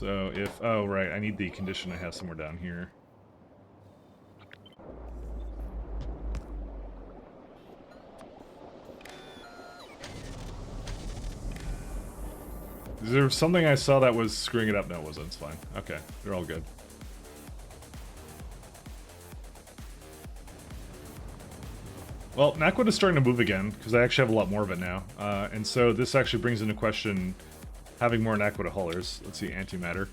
So if... Oh, right. I need the condition I have somewhere down here. Is there something I saw that was screwing it up? No, it wasn't. It's fine. Okay. They're all good. Well, Naquit is starting to move again, because I actually have a lot more of it now. And so this actually brings into question having more Naquit haulers. Let's see, antimatter.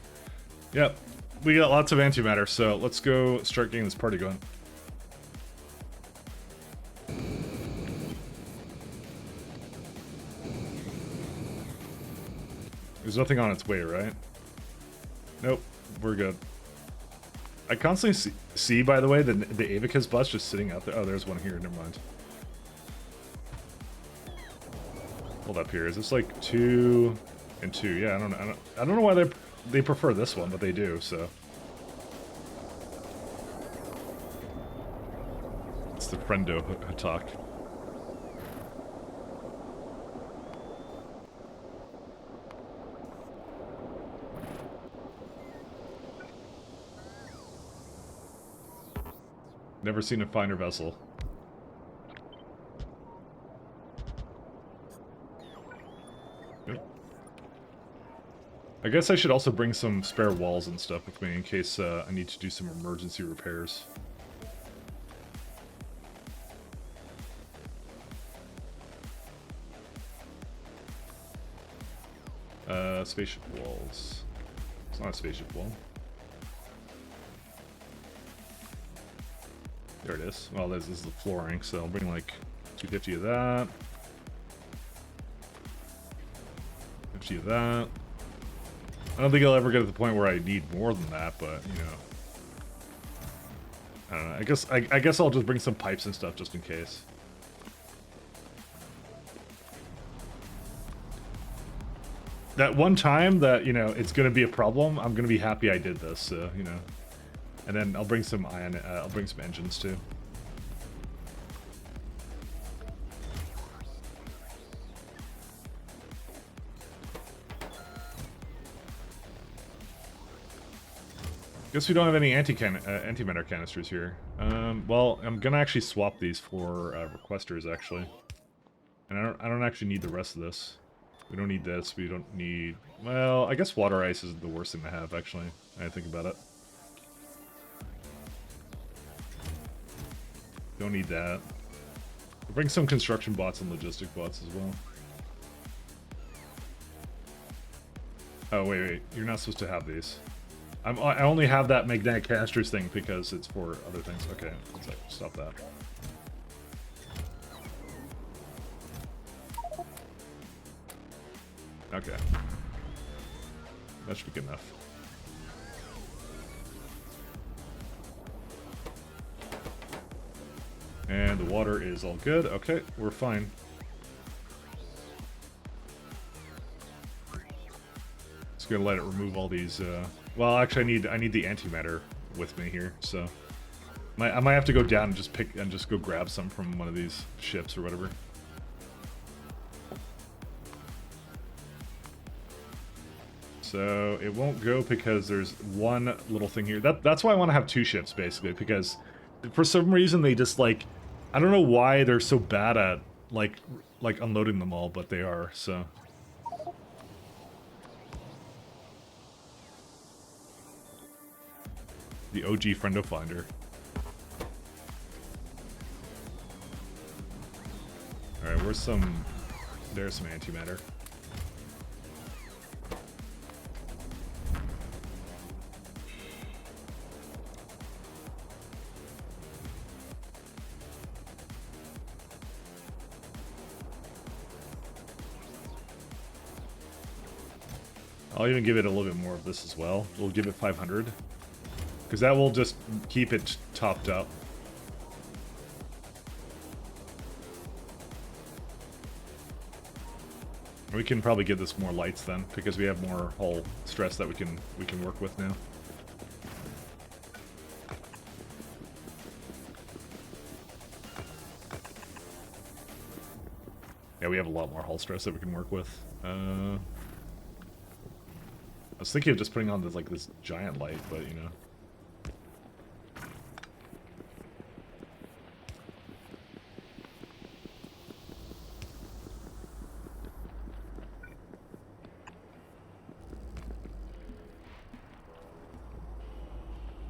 Yep, we got lots of antimatter, so let's go start getting this party going. There's nothing on its way, right? Nope, we're good. I constantly see, by the way, the Avicus bus just sitting out there. Oh, there's one here. Never mind. Hold up here. Is this like 2 and 2? Yeah, I don't know why they prefer this one, but they do. So it's the friendo talk. Never seen a finer vessel. Good. I guess I should also bring some spare walls and stuff with me in case I need to do some emergency repairs. Spaceship walls. It's not a spaceship wall. There it is. Well, this is the flooring, so I'll bring like 250 of that. 50 of that. I don't think I'll ever get to the point where I need more than that, but, you know. I don't know. I guess I'll just bring some pipes and stuff just in case. That one time that, you know, it's going to be a problem, I'm going to be happy I did this, you know. And then I'll bring some I'll bring some engines too. Guess we don't have any antimatter canisters here. Well, I'm gonna actually swap these for requesters actually, and I don't actually need the rest of this. We don't need this. We don't need. Well, I guess water ice is the worst thing to have actually. I think about it. Don't need that. We'll bring some construction bots and logistic bots as well. Oh wait, you're not supposed to have these. I only have that magnetic canisters thing because it's for other things. Okay, let's stop that. Okay. That should be good enough. And the water is all good. Okay, we're fine. Just gonna let it remove all these, well, actually I need the antimatter with me here, so I might have to go down and just go grab some from one of these ships or whatever. So it won't go because there's one little thing here. That's why I want to have 2 ships basically, because for some reason they just like, I don't know why they're so bad at like unloading them all, but they are, so. The OG friendo finder. Alright, there's some antimatter. I'll even give it a little bit more of this as well. We'll give it 500. Because that will just keep it topped up. We can probably give this more lights then, because we have more hull stress that we can work with now. Yeah, we have a lot more hull stress that we can work with. was thinking of just putting on this, like, this giant light, but, you know.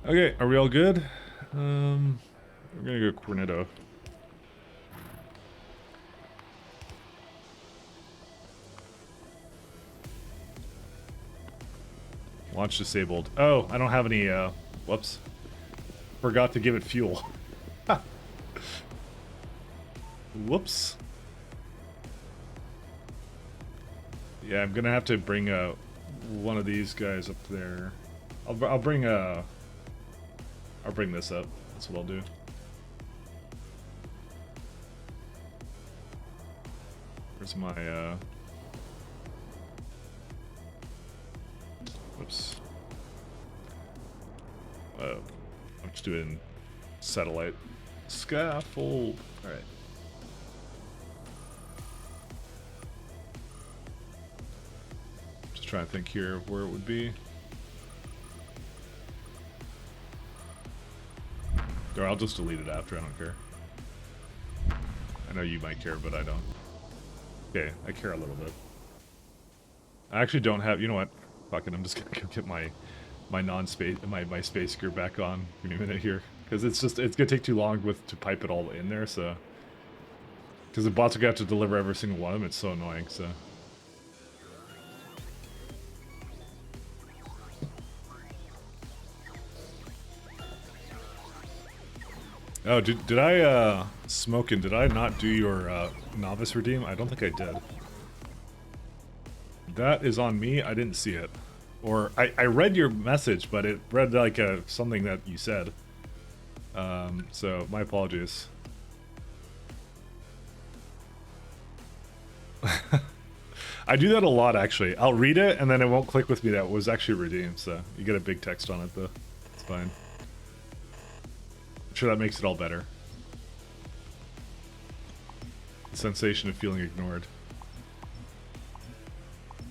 Okay, are we all good? We're gonna go Cornetto. Launch disabled. Oh, I don't have any, whoops. Forgot to give it fuel. Whoops. Yeah, I'm gonna have to bring, one of these guys up there. I'll bring this up. That's what I'll do. Where's my, whoops. I'm just doing satellite scaffold. Alright. Just trying to think here of where it would be. Or I'll just delete it after, I don't care. I know you might care, but I don't. Okay, I care a little bit. I actually don't have, you know what? Fuck it, I'm just gonna go get my non-space, my space gear back on in a minute here. Because it's gonna take too long to pipe it all in there, so. Because the bots are gonna have to deliver every single one of them, it's so annoying, so. Oh, did I, Smokin', did I not do your, novice redeem? I don't think I did. That is on me, I didn't see it. Or, I read your message, but it read like, something that you said. So, my apologies. I do that a lot, actually. I'll read it, and then it won't click with me that it was actually redeemed, so you get a big text on it, though. It's fine. Sure, that makes it all better. The sensation of feeling ignored.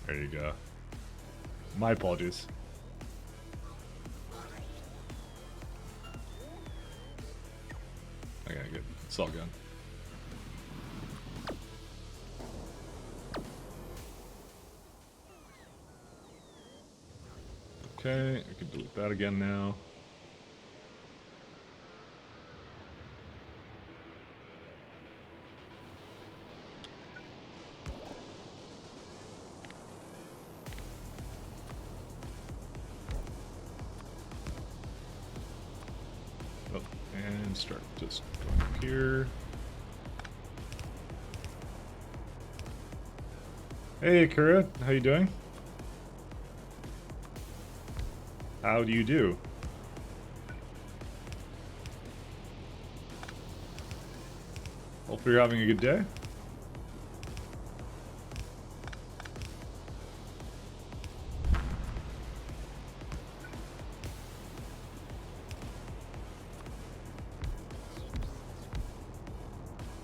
There you go. My apologies. Okay, good. It's all good. Okay, I can delete that again now. Start just going here. Hey Akira, how you doing? How do you do? Hopefully you're having a good day.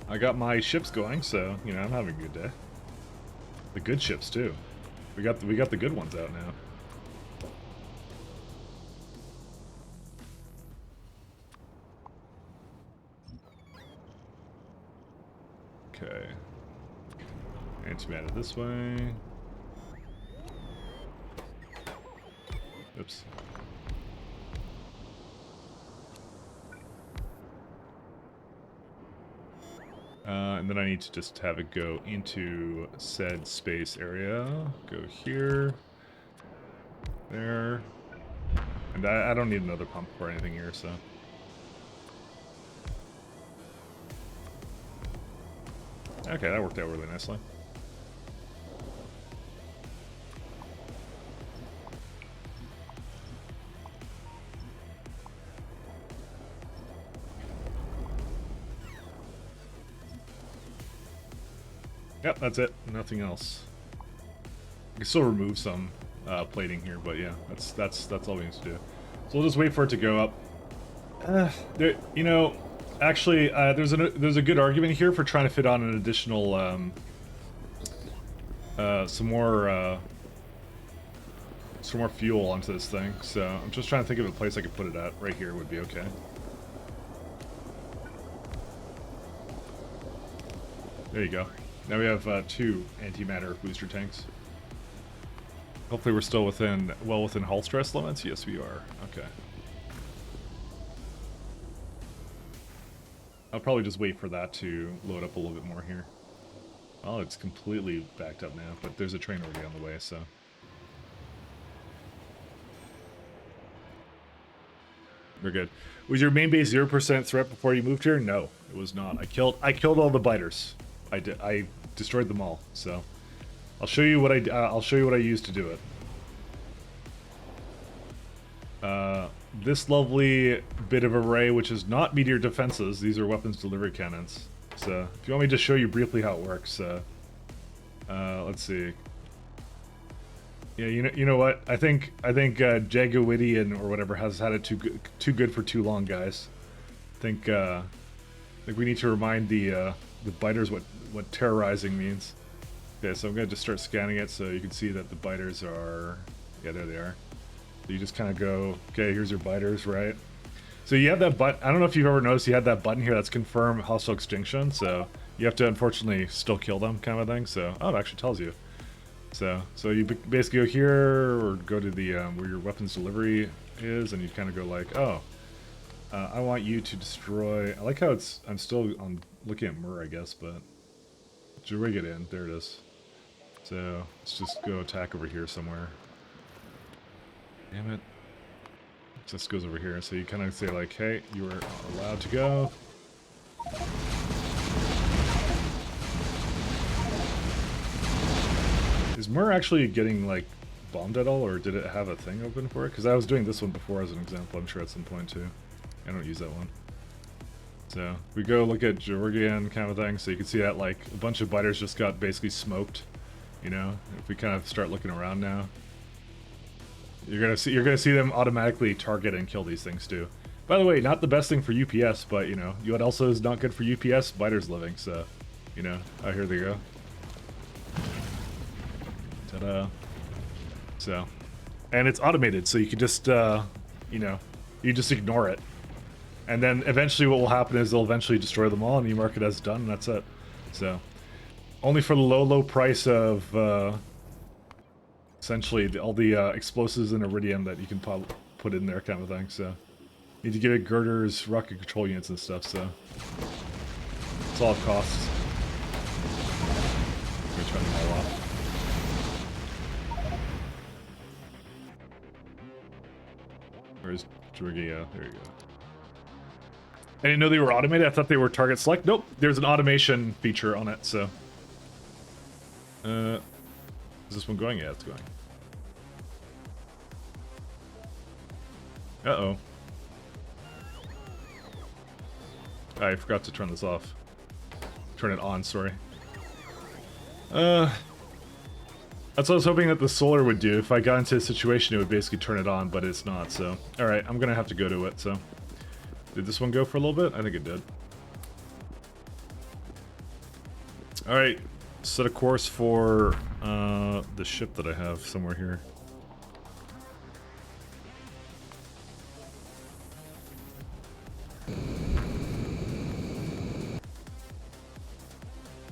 I got my ships going, so you know I'm having a good day. The good ships too. We got the good ones out now. Okay. Antimatter this way. Oops. And then I need to just have it go into said space area. Go here. There. And I don't need another pump or anything here, so. Okay, that worked out really nicely. Yep, that's it. Nothing else. I can still remove some plating here, but yeah, that's all we need to do. So we'll just wait for it to go up. There, you know, actually, there's a good argument here for trying to fit on an additional some more some more fuel onto this thing. So I'm just trying to think of a place I could put it at. Right here would be okay. There you go. Now we have 2 antimatter booster tanks. Hopefully we're still well within hull stress limits. Yes, we are. Okay. I'll probably just wait for that to load up a little bit more here. Well, it's completely backed up now, but there's a train already on the way, so. We're good. Was your main base 0% threat before you moved here? No, it was not. I killed all the biters. I destroyed them all. So I'll show you what I used to do it. This lovely bit of array, which is not meteor defenses. These are weapons delivery cannons. So if you want me to show you briefly how it works, let's see. Yeah, you know what? I think Jagowidian or whatever has had it too good for too long, guys. I think we need to remind the biters what terrorizing means. Okay, so I'm gonna just start scanning it so you can see that the biters are, yeah, there they are. So you just kind of go, okay, here's your biters, right? So you have that button. I don't know if you've ever noticed you had that button here that's confirm hostile extinction. So you have to unfortunately still kill them, kind of a thing. So oh, it actually tells you. So you basically go here or go to the where your weapons delivery is, and you kind of go like, oh, I want you to destroy. I like how I'm still looking at Mur, I guess, but to rig it in, there it is. So let's just go attack over here somewhere. Damn it. Just goes over here. So you kind of say like, hey, you are allowed to go. Is Mur actually getting like bombed at all, or did it have a thing open for it? Because I was doing this one before as an example, I'm sure at some point too. I don't use that one. So we go look at Georgian kind of thing, so you can see that like a bunch of biters just got basically smoked. You know, if we kind of start looking around now, you're gonna see them automatically target and kill these things too. By the way, not the best thing for UPS, but you know, what also is not good for UPS? Biters living. So, you know, oh, here they go. Ta-da. So, and it's automated, so you can just, you know, you just ignore it. And then eventually what will happen is they'll eventually destroy them all and you mark it as done and that's it. So, only for the low price of, essentially all the explosives and iridium that you can put in there kind of thing, so. Need to give it girders, rocket control units and stuff, so. It's all it costs. I'm gonna turn them all off. Where's Georgia? There you go. I didn't know they were automated. I thought they were target select. Nope, there's an automation feature on it, so. Is this one going? Yeah, it's going. Uh-oh. I forgot to turn this off. Turn it on, sorry. That's what I was hoping that the solar would do. If I got into a situation, it would basically turn it on, but it's not, so. Alright, I'm gonna have to go to it, so. Did this one go for a little bit? I think it did. Alright, set a course for the ship that I have somewhere here.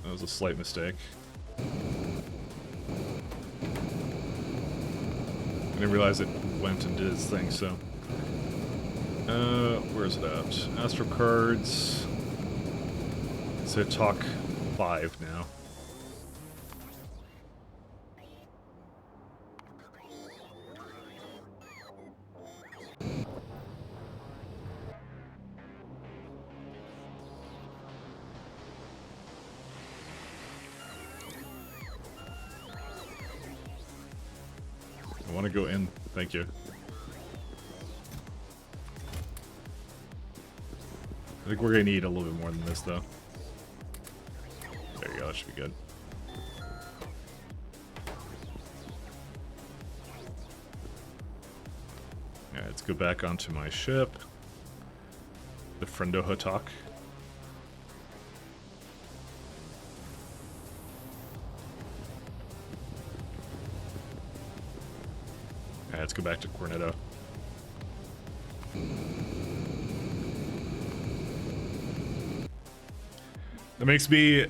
That was a slight mistake. I didn't realize it went and did its thing, so. Where's it at? Astro cards. It's a talk 5 now. I want to go in. Thank you. I think we're going to need a little bit more than this, though. There you go. That should be good. Alright, let's go back onto my ship. The Friendo Hotak. let's go back to Cornetto. That makes me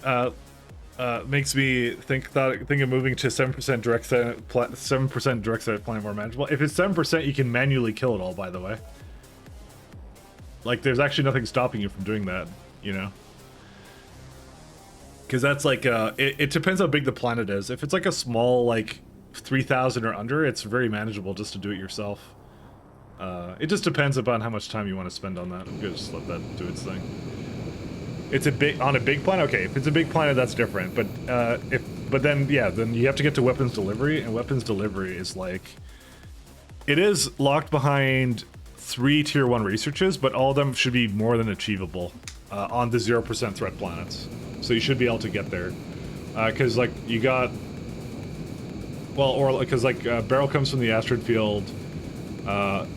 think of moving to 7% direct set, 7% direct set planet more manageable. If it's 7%, you can manually kill it all. By the way, like there's actually nothing stopping you from doing that, you know. Because that's like it depends how big the planet is. If it's like a small like 3,000 or under, it's very manageable just to do it yourself. It just depends upon how much time you want to spend on that. I'm gonna just let that do its thing. It's a big on a big planet. Okay, if it's a big planet, that's different. But then you have to get to weapons delivery, and weapons delivery is like it is locked behind 3 tier 1 researches, but all of them should be more than achievable on the 0% threat planets. So you should be able to get there, because like you got, well, or because like Beryl comes from the asteroid field,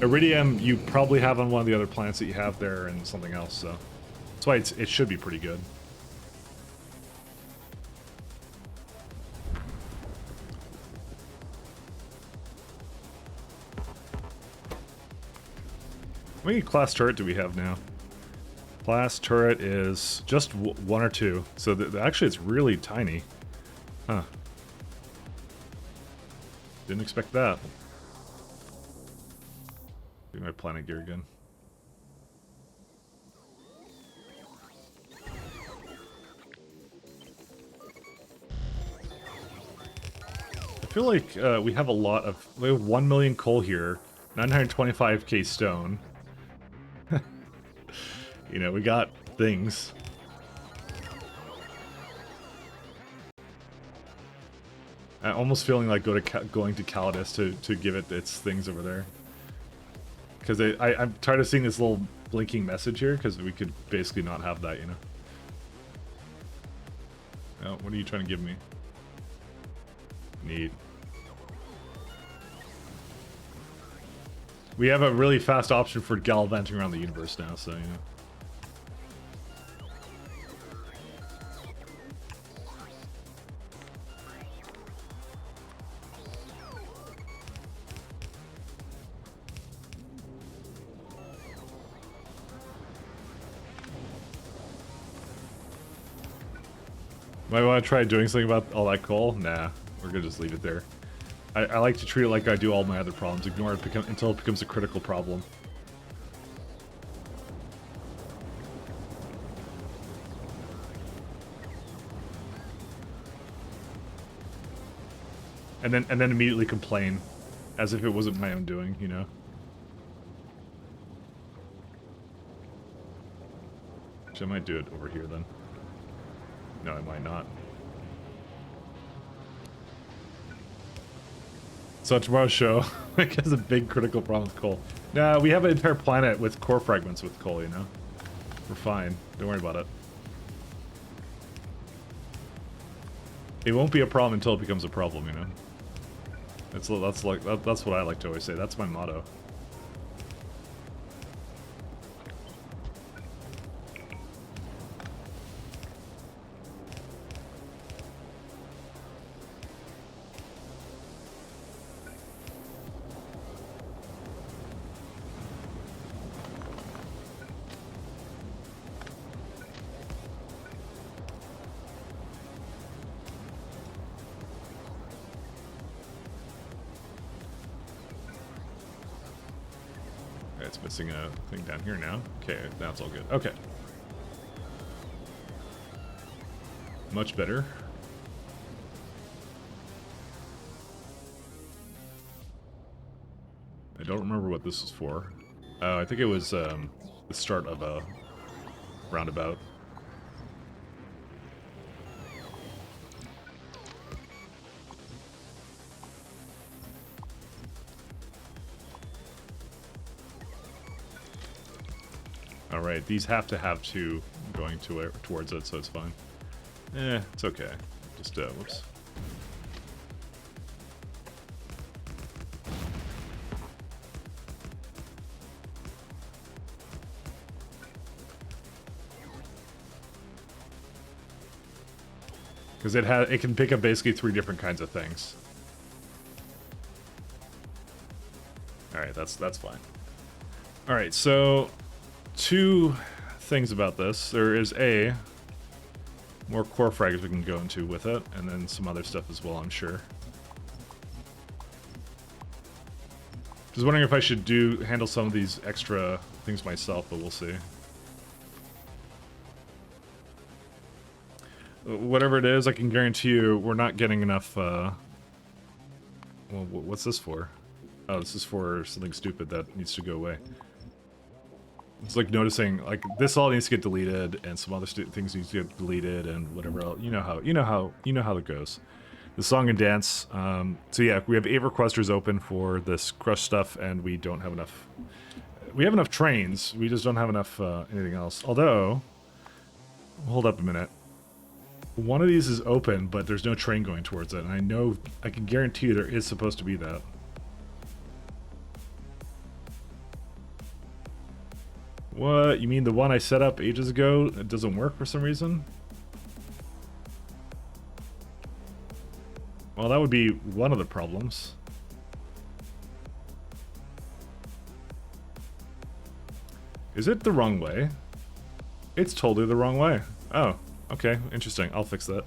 Iridium you probably have on one of the other planets that you have there, and something else. So that's why it should be pretty good. How many class turret do we have now? Class turret is just 1 or 2, so actually it's really tiny. Huh. Didn't expect that. Do my planet gear again. I feel like we have a lot of... We have 1 million coal here, 925k stone. You know, we got things. I'm almost feeling like going to Calidus to give it its things over there. Because I'm tired of seeing this little blinking message here, because we could basically not have that, you know. Oh, what are you trying to give me? Neat. We have a really fast option for gallivanting around the universe now, so, you know. Might want to try doing something about all that coal? Nah, we're gonna just leave it there. I like to treat it like I do all my other problems, ignore it until it becomes a critical problem. And then immediately complain, as if it wasn't my own doing, you know? Actually, I might do it over here then. No, I might not. So tomorrow's show, Mike has a big critical problem with coal. Nah, we have an entire planet with core fragments with coal, you know? We're fine. Don't worry about it. It won't be a problem until it becomes a problem, you know? That's what I like to always say. That's my motto. It's missing a thing down here now. Okay, now it's all good. Okay. Much better. I don't remember what this is for. I think it was the start of a roundabout. Alright, these have to have 2 going towards it, so it's fine. It's okay. Just, whoops. Because it can pick up basically 3 different kinds of things. Alright, that's fine. Alright, so 2 things about this. There is more core fragments we can go into with it, and then some other stuff as well, I'm sure. Just wondering if I should handle some of these extra things myself, but we'll see. Whatever it is, I can guarantee you we're not getting enough, well, what's this for? Oh, this is for something stupid that needs to go away. It's like noticing, like, this all needs to get deleted, and some other things need to get deleted, and whatever else. You know how it goes. The song and dance. So yeah, we have 8 requesters open for this crush stuff, and we don't have enough. We have enough trains. We just don't have enough anything else. Although, hold up a minute. One of these is open, but there's no train going towards it, and I can guarantee you there is supposed to be that. What? You mean the one I set up ages ago? It doesn't work for some reason? Well, that would be one of the problems. Is it the wrong way? It's totally the wrong way. Oh, okay, interesting. I'll fix that.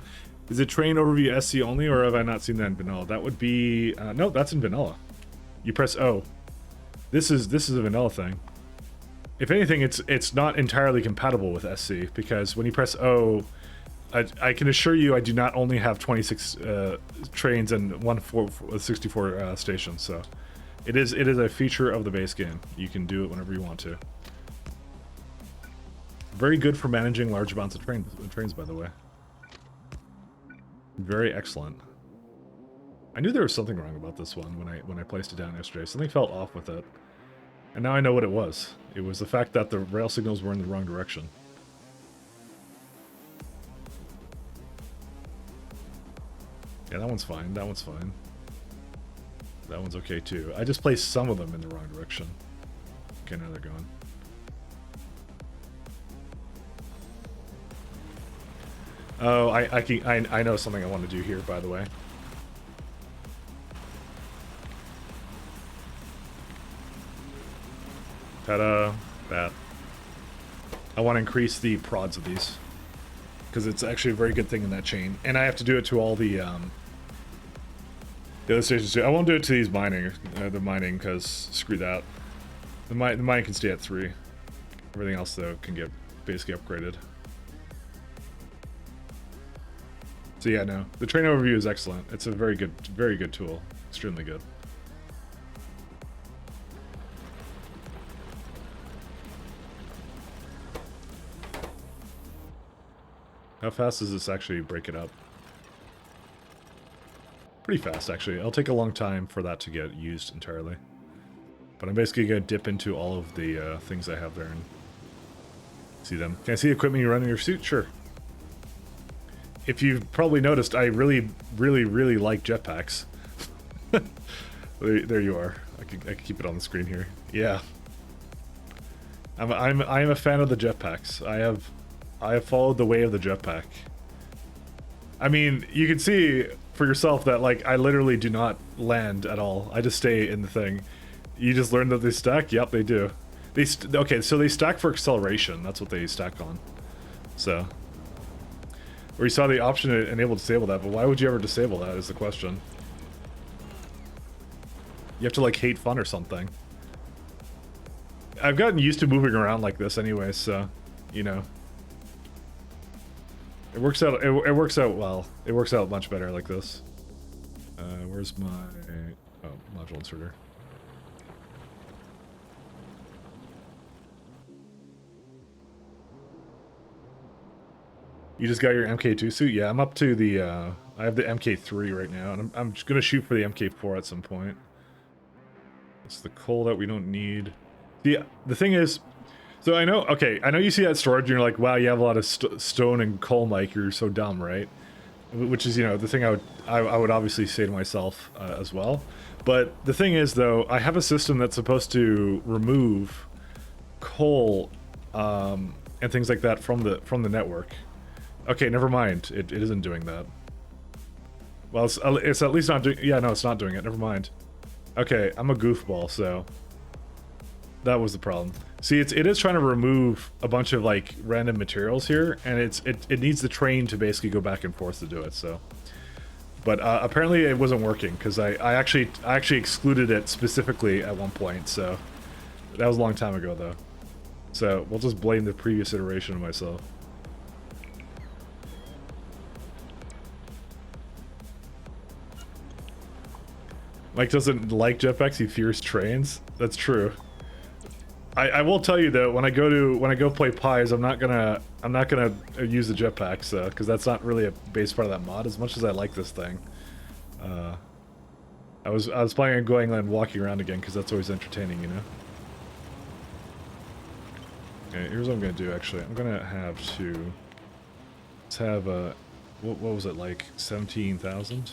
Is it train overview SC only, or have I not seen that in vanilla? That would be... no, that's in vanilla. You press O. This is a vanilla thing. If anything, it's not entirely compatible with SC, because when you press O, I can assure you I do not only have 26 trains and 64 stations, so it is a feature of the base game. You can do it whenever you want to. Very good for managing large amounts of trains, by the way. Very excellent. I knew there was something wrong about this one when I placed it down yesterday. Something felt off with it. And now I know what it was. It was the fact that the rail signals were in the wrong direction. Yeah, that one's fine. That one's fine. That one's okay too. I just placed some of them in the wrong direction. Okay, now they're gone. Oh, I know something I want to do here, by the way. Ta-da! That. I want to increase the prods of these, because it's actually a very good thing in that chain. And I have to do it to all the other stations too. I won't do it to these mining, the mining, because screw that. The mine can stay at 3. Everything else though can get basically upgraded. So yeah, no, the train overview is excellent. It's a very good tool. Extremely good. How fast does this actually break it up? Pretty fast, actually. It'll take a long time for that to get used entirely. But I'm basically going to dip into all of the things I have there and see them. Can I see the equipment you run in your suit? Sure. If you've probably noticed, I really like jetpacks. There you are. I can keep it on the screen here. Yeah. I'm a fan of the jetpacks. I have followed the way of the jetpack. I mean, you can see for yourself that, like, I literally do not land at all. I just stay in the thing. You just learn that they stack? Yep, they do. Okay, so they stack for acceleration. That's what they stack on. So, where you saw the option to enable disable that, but why would you ever disable that is the question. You have to, like, hate fun or something. I've gotten used to moving around like this anyway, so, you know. It works out. It works out well. It works out much better like this. Where's my module inserter? You just got your MK2 suit? Yeah, I'm up to the. I have the MK3 right now, and I'm just gonna shoot for the MK4 at some point. It's the coal that we don't need. The thing is. So I know you see that storage and you're like, wow, you have a lot of stone and coal, Mike, you're so dumb, right? Which is, you know, the thing I would obviously say to myself as well. But the thing is, though, I have a system that's supposed to remove coal and things like that from the network. Okay, never mind. It isn't doing that. Well, it's at least not doing... Yeah, no, it's not doing it. Never mind. Okay, I'm a goofball, so... That was the problem. See, it is trying to remove a bunch of like random materials here, and it needs the train to basically go back and forth to do it. So, but apparently it wasn't working because I actually excluded it specifically at one point. So that was a long time ago though. So we'll just blame the previous iteration of myself. Mike doesn't like jetpacks, he fears trains. That's true. I will tell you though, when I go play Pies, I'm not gonna use the jetpacks because that's not really a base part of that mod. As much as I like this thing, I was planning on going and walking around again because that's always entertaining, you know. Okay, here's what I'm gonna do. Actually, I'm gonna have to let's have a what was it like 17,000.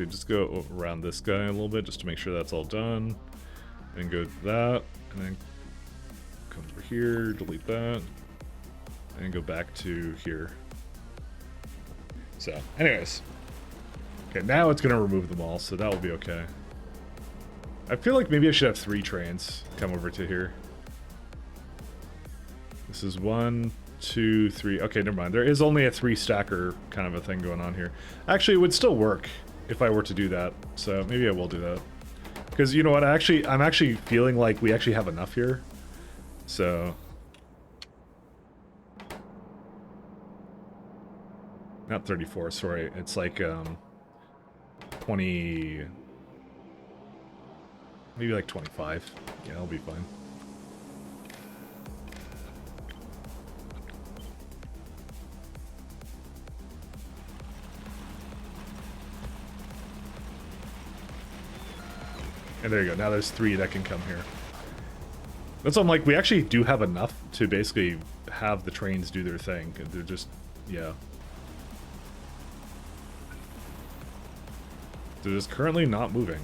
Just go around this guy a little bit just to make sure that's all done, and go to that, and then come over here, delete that, and go back to here. So anyways, okay, now it's gonna remove them all, so that will be okay. I feel like maybe I should have 3 trains come over to here. This is 1, 2, 3. Okay, never mind, there is only a 3 stacker kind of a thing going on here. Actually, it would still work if I were to do that, so maybe I will do that. Because you know what, I'm actually feeling like we actually have enough here. So not 34, sorry. It's like 20, maybe like 25. Yeah, I'll be fine. And there you go. Now there's 3 that can come here. That's what I'm like, we actually do have enough to basically have the trains do their thing. They're just, yeah. They're just currently not moving.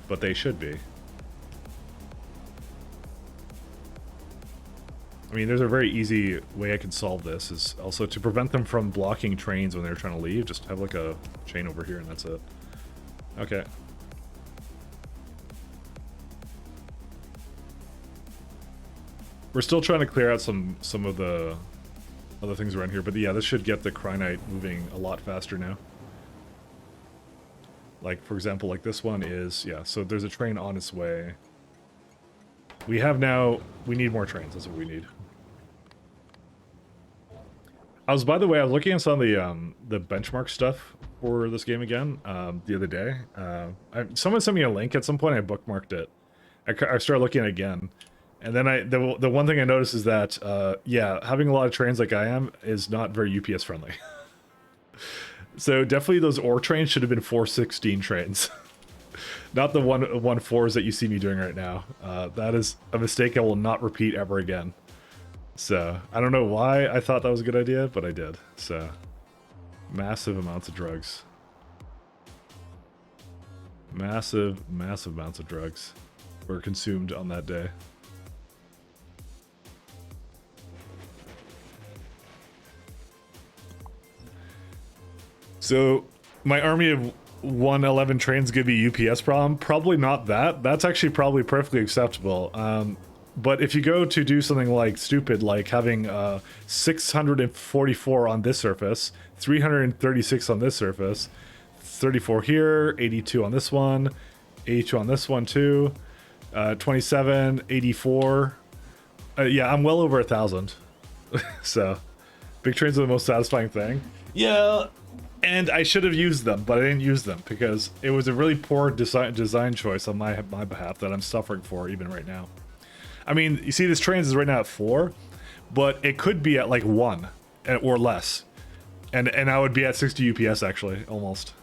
But they should be. I mean, there's a very easy way I can solve this, is also to prevent them from blocking trains when they're trying to leave. Just have like a chain over here and that's it. Okay. We're still trying to clear out some of the other things around here, but yeah, this should get the Crinite moving a lot faster now. Like, for example, like this one is, yeah, so there's a train on its way. We need more trains, that's what we need. By the way, I was looking at some of the benchmark stuff for this game again the other day. Someone sent me a link at some point, I bookmarked it. I started looking at it again. And then the one thing I noticed is that, yeah, having a lot of trains like I am is not very UPS friendly. So definitely those ore trains should have been 416 trains. Not the 114s that you see me doing right now. That is a mistake I will not repeat ever again. So, I don't know why I thought that was a good idea, but I did. So, massive amounts of drugs. Massive amounts of drugs were consumed on that day. So, my army of 111 trains give me UPS problem? Probably not that. That's actually probably perfectly acceptable. But if you go to do something like stupid, like having 644 on this surface, 336 on this surface, 34 here, 82 on this one, 82 on this one too, 27, 84. Yeah, I'm well over 1,000. So, big trains are the most satisfying thing. Yeah. And I should have used them, but I didn't use them because it was a really poor design choice on my behalf that I'm suffering for even right now. I mean, you see this train is right now at 4, but it could be at like 1 or less. And I would be at 60 UPS actually, almost.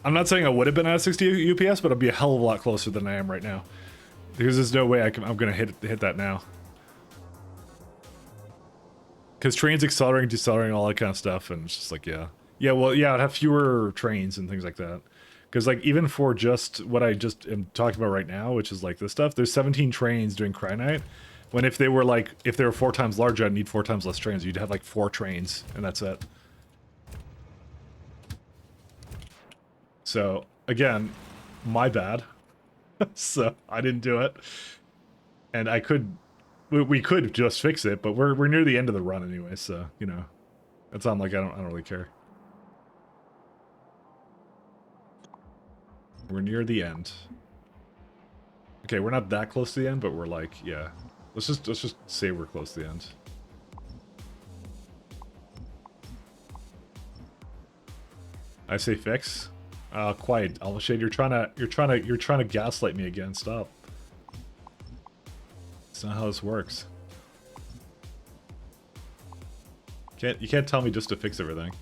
I'm not saying I would have been at 60 UPS, but I'd be a hell of a lot closer than I am right now. Because there's no way I'm going to hit that now. Because trains accelerating, decelerating, all that kind of stuff, and it's just like, yeah. Yeah, well, yeah, I'd have fewer trains and things like that. Because, like, even for just what I just am talking about right now, which is, like, this stuff, there's 17 trains doing Cryonite. When if they were, like, if they were 4 times larger, I'd need 4 times less trains. You'd have, like, 4 trains, and that's it. So, again, my bad. So, I didn't do it. And I could... We could just fix it, but we're near the end of the run anyway, so, you know. That's on, like, I don't really care. We're near the end. Okay, we're not that close to the end, but we're like, yeah. Let's just say we're close to the end. I say fix. Quiet, Alshade. You're trying to gaslight me again. Stop. It's not how this works. You can't tell me just to fix everything.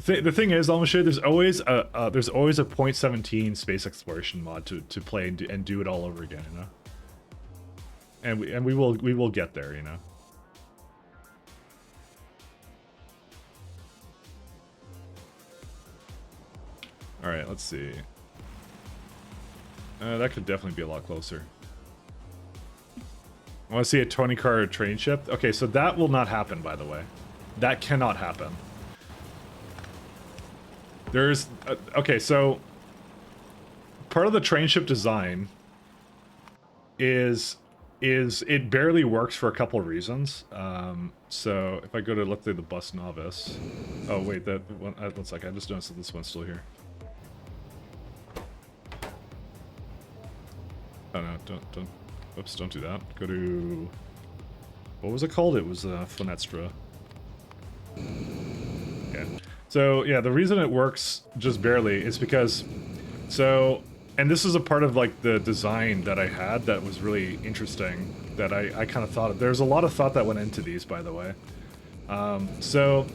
The thing is, Alshade, there's always a .17 space exploration mod to play and do it all over again, you know. And we will get there, you know. All right, let's see. That could definitely be a lot closer. I want to see a 20-car train ship. Okay, so that will not happen, by the way. That cannot happen. There's... okay, so... part of the train ship design is it barely works for a couple of reasons. So, if I go to look through the bus novice... oh, wait, that one... one sec, I just noticed that this one's still here. Oh, no, don't... oops, don't do that. Go to... what was it called? It was Fenestra. Okay. So, yeah, the reason it works just barely is because... so... and this is a part of, like, the design that I had that was really interesting, that I kind of thought of. There's a lot of thought that went into these, by the way. So,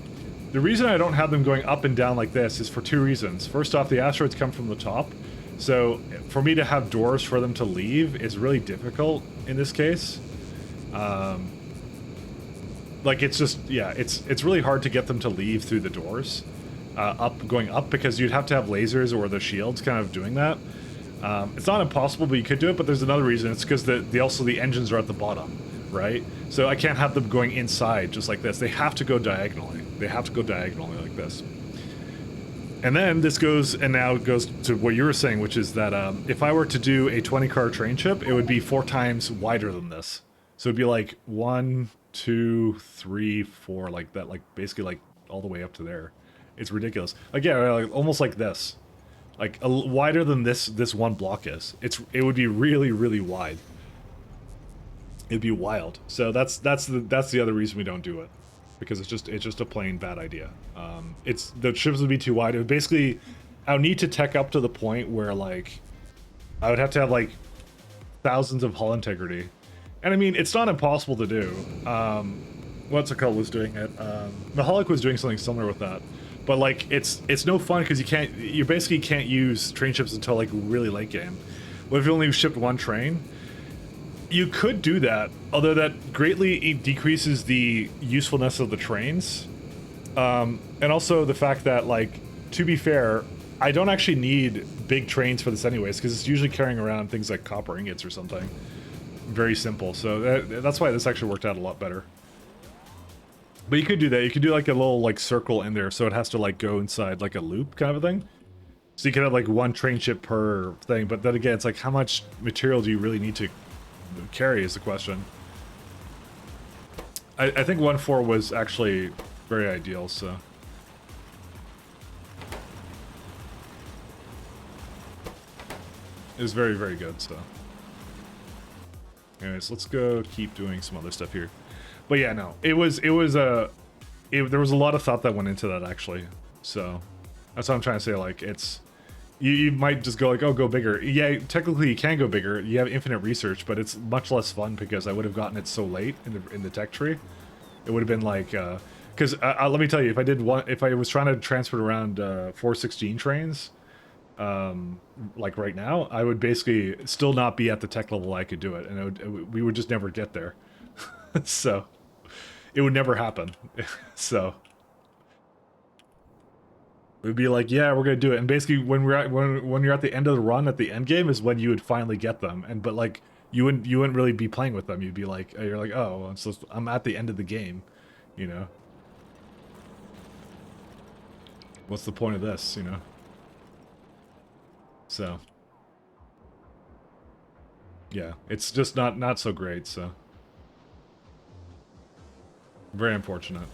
the reason I don't have them going up and down like this is for 2 reasons. First off, the asteroids come from the top, so for me to have doors for them to leave is really difficult in this case. Like, it's just, yeah, it's really hard to get them to leave through the doors, going up, because you'd have to have lasers or the shields kind of doing that. It's not impossible, but you could do it, but there's another reason. It's because also the engines are at the bottom, right? So I can't have them going inside just like this. They have to go diagonally. They have to go diagonally like this. And then this goes, and now it goes to what you were saying, which is that if I were to do a 20-car train ship, it would be 4 times wider than this. So it'd be like 1, 2, 3, 4, like that, like basically like all the way up to there. It's ridiculous. Like, yeah, like, almost like this. Like, wider than this one block is. It would be really, really wide. It'd be wild. So that's the other reason we don't do it, because it's just a plain bad idea. The ships would be too wide. It would basically, I would need to tech up to the point where, like, I would have to have like thousands of hull integrity, and I mean, it's not impossible to do. What's it called was doing it. Mahalik was doing something similar with that. But, like, it's no fun because you basically can't use train ships until, like, really late game. What if you only shipped 1 train? You could do that, although that greatly decreases the usefulness of the trains. And also the fact that, like, to be fair, I don't actually need big trains for this anyways, because it's usually carrying around things like copper ingots or something. Very simple, so that's why this actually worked out a lot better. But you could do that. You could do like a little like circle in there, so it has to like go inside like a loop kind of a thing. So you could have like 1 train ship per thing. But then again, it's like, how much material do you really need to carry is the question. I think 1.4 was actually very ideal, so. It was very, very good, so. Anyways, let's go keep doing some other stuff here. But yeah, no, there was a lot of thought that went into that, actually. So that's what I'm trying to say. Like, it's, you might just go like, oh, go bigger. Yeah, technically you can go bigger. You have infinite research, but it's much less fun because I would have gotten it so late in the tech tree. It would have been like, because let me tell you, if I was trying to transfer around 416 trains, like right now, I would basically still not be at the tech level I could do it, and we would just never get there. So it would never happen. So It'd be like, yeah, we're gonna do it. And basically, when when you're at the end of the run, at the end game, is when you would finally get them. And but like you wouldn't really be playing with them. You'd be like, you're like, oh, so I'm at the end of the game, you know. What's the point of this, you know? So yeah, it's just not so great. So very unfortunate.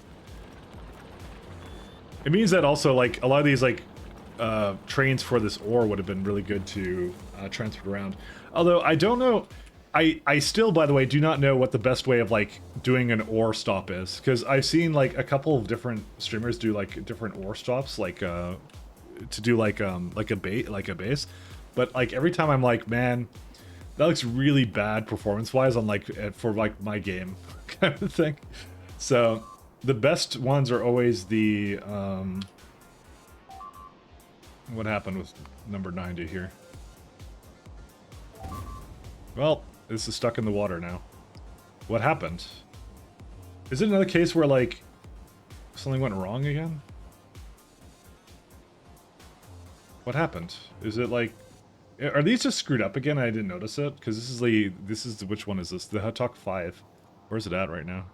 It means that also, like, a lot of these, like, trains for this ore would have been really good to transport around. Although, I don't know... I still, by the way, do not know what the best way of, like, doing an ore stop is. Because I've seen, like, a couple of different streamers do, like, different ore stops, like, to do, like a base. But, like, every time I'm like, man, that looks really bad performance-wise on, like, for, like, my game kind of thing. So... the best ones are always the, what happened with number 90 here? Well, this is stuck in the water now. What happened? Is it another case where, like, something went wrong again? What happened? Is it, like... are these just screwed up again? I didn't notice it? Because this is which one is this? The Hot Talk 5. Where's it at right now?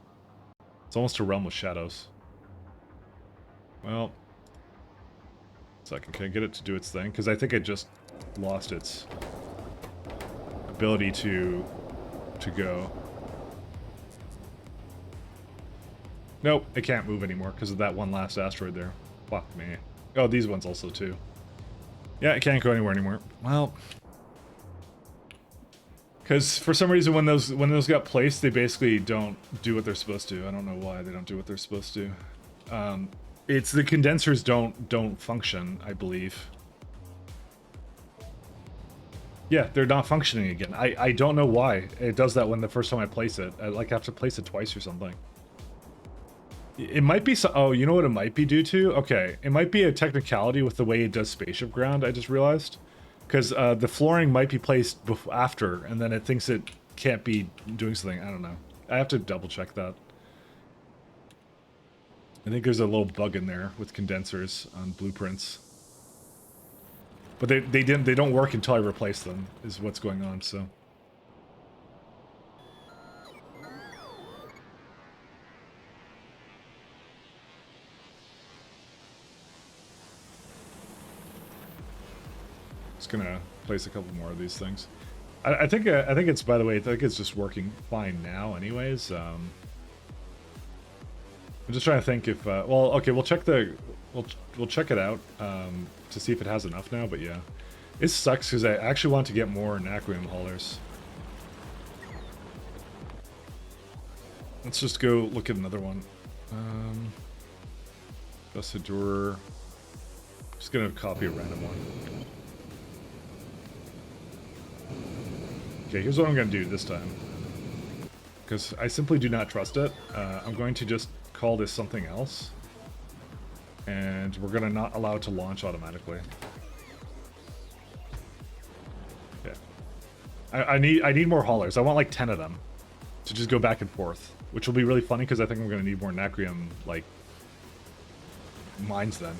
It's almost a Realm with Shadows. Well, second, can I get it to do its thing? Because I think it just lost its ability to go. Nope, it can't move anymore because of that one last asteroid there. Fuck me. Oh, these ones also too. Yeah, it can't go anywhere anymore. Well, because for some reason when those got placed, they basically don't do what they're supposed to. I don't know why they don't do what they're supposed to. It's the condensers don't function, I believe. Yeah, they're not functioning again. I don't know why it does that when the first time I place it. I like have to place it twice or something. It might be so. Oh, you know what it might be due to? Okay, it might be a technicality with the way it does spaceship ground. I just realized. Because the flooring might be placed after, and then it thinks it can't be doing something. I don't know. I have to double check that. I think there's a little bug in there with condensers on blueprints. But they don't work until I replace them, is what's going on, so. Gonna place a couple more of these things. I think it's, by the way, I think it's just working fine now anyways. I'm just trying to think if well, okay, we'll check we'll check it out to see if it has enough now, but yeah. It sucks because I actually want to get more Nacrium haulers. Let's just go look at another one. Bussador. Just gonna copy a random one. Okay, here's what I'm going to do this time. Because I simply do not trust it. I'm going to just call this something else. And we're going to not allow it to launch automatically. Yeah. I need more haulers. I want like 10 of them. To just go back and forth. Which will be really funny because I think we're going to need more Nacrium, like, mines then.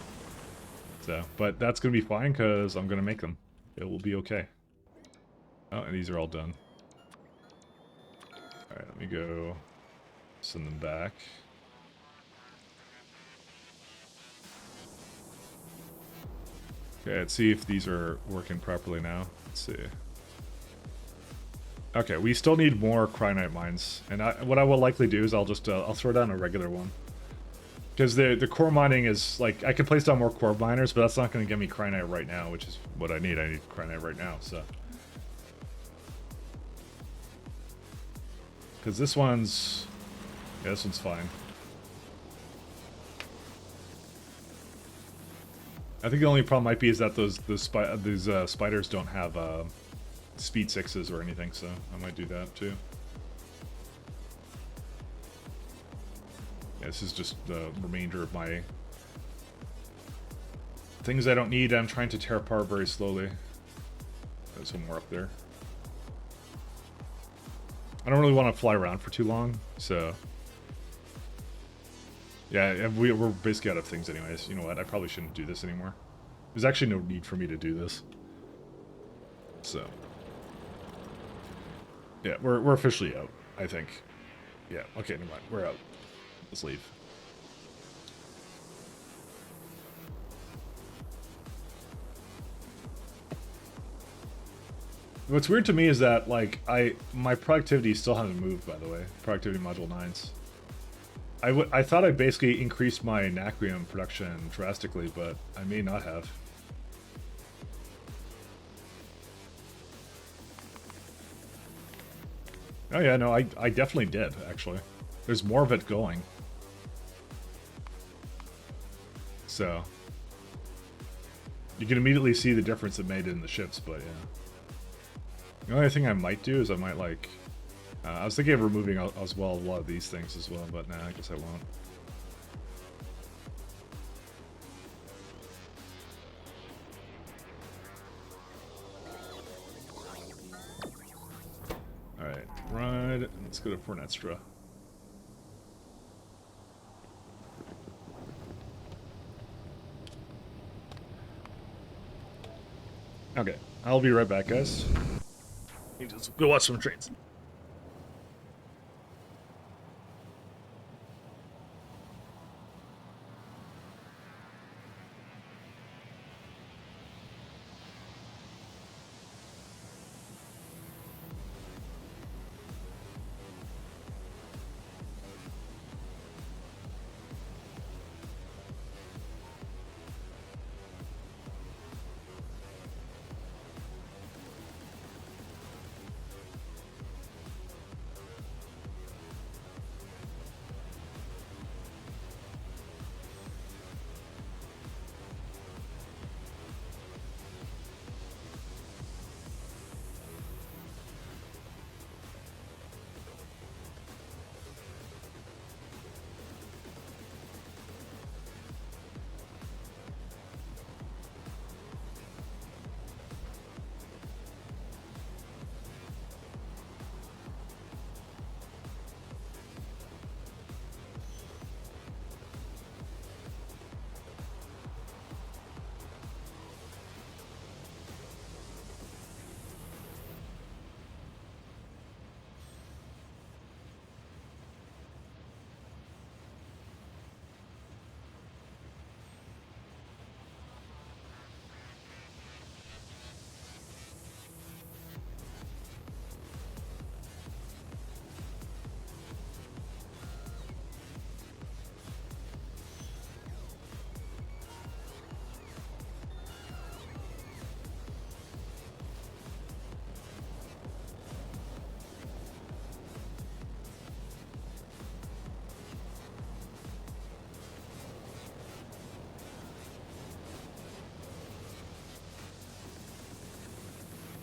So, but that's going to be fine because I'm going to make them. It will be okay. Oh, and these are all done. Alright, let me go send them back. Okay, let's see if these are working properly now. Let's see. Okay, we still need more Cryonite mines. And what I will likely do is I'll just I'll throw down a regular one. Because the core mining is, like, I can place down more core miners, but that's not going to give me Cryonite right now, which is what I need. I need Cryonite right now, so. Because this one's... yeah, this one's fine. I think the only problem might be is that these spiders don't have speed 6s or anything, so I might do that too. Yeah, this is just the remainder of my things I don't need. I'm trying to tear apart very slowly. There's some more up there. I don't really want to fly around for too long, so Yeah, and we're basically out of things anyways. You know what? I probably shouldn't do this anymore. There's actually no need for me to do this. So, yeah, we're officially out, I think. Yeah, okay, never mind. We're out. Let's leave. What's weird to me is that, like, my productivity still hasn't moved, by the way. Productivity module 9s. I thought I basically increased my Nacrium production drastically, but I may not have. Oh yeah, no, I definitely did, actually. There's more of it going. So, you can immediately see the difference it made in the ships, but yeah. The only thing I might do is I might, like... I was thinking of removing as well a lot of these things as well, but nah, I guess I won't. Alright, ride. Let's go to Fornestra. Okay, I'll be right back, guys. You just go watch some trains.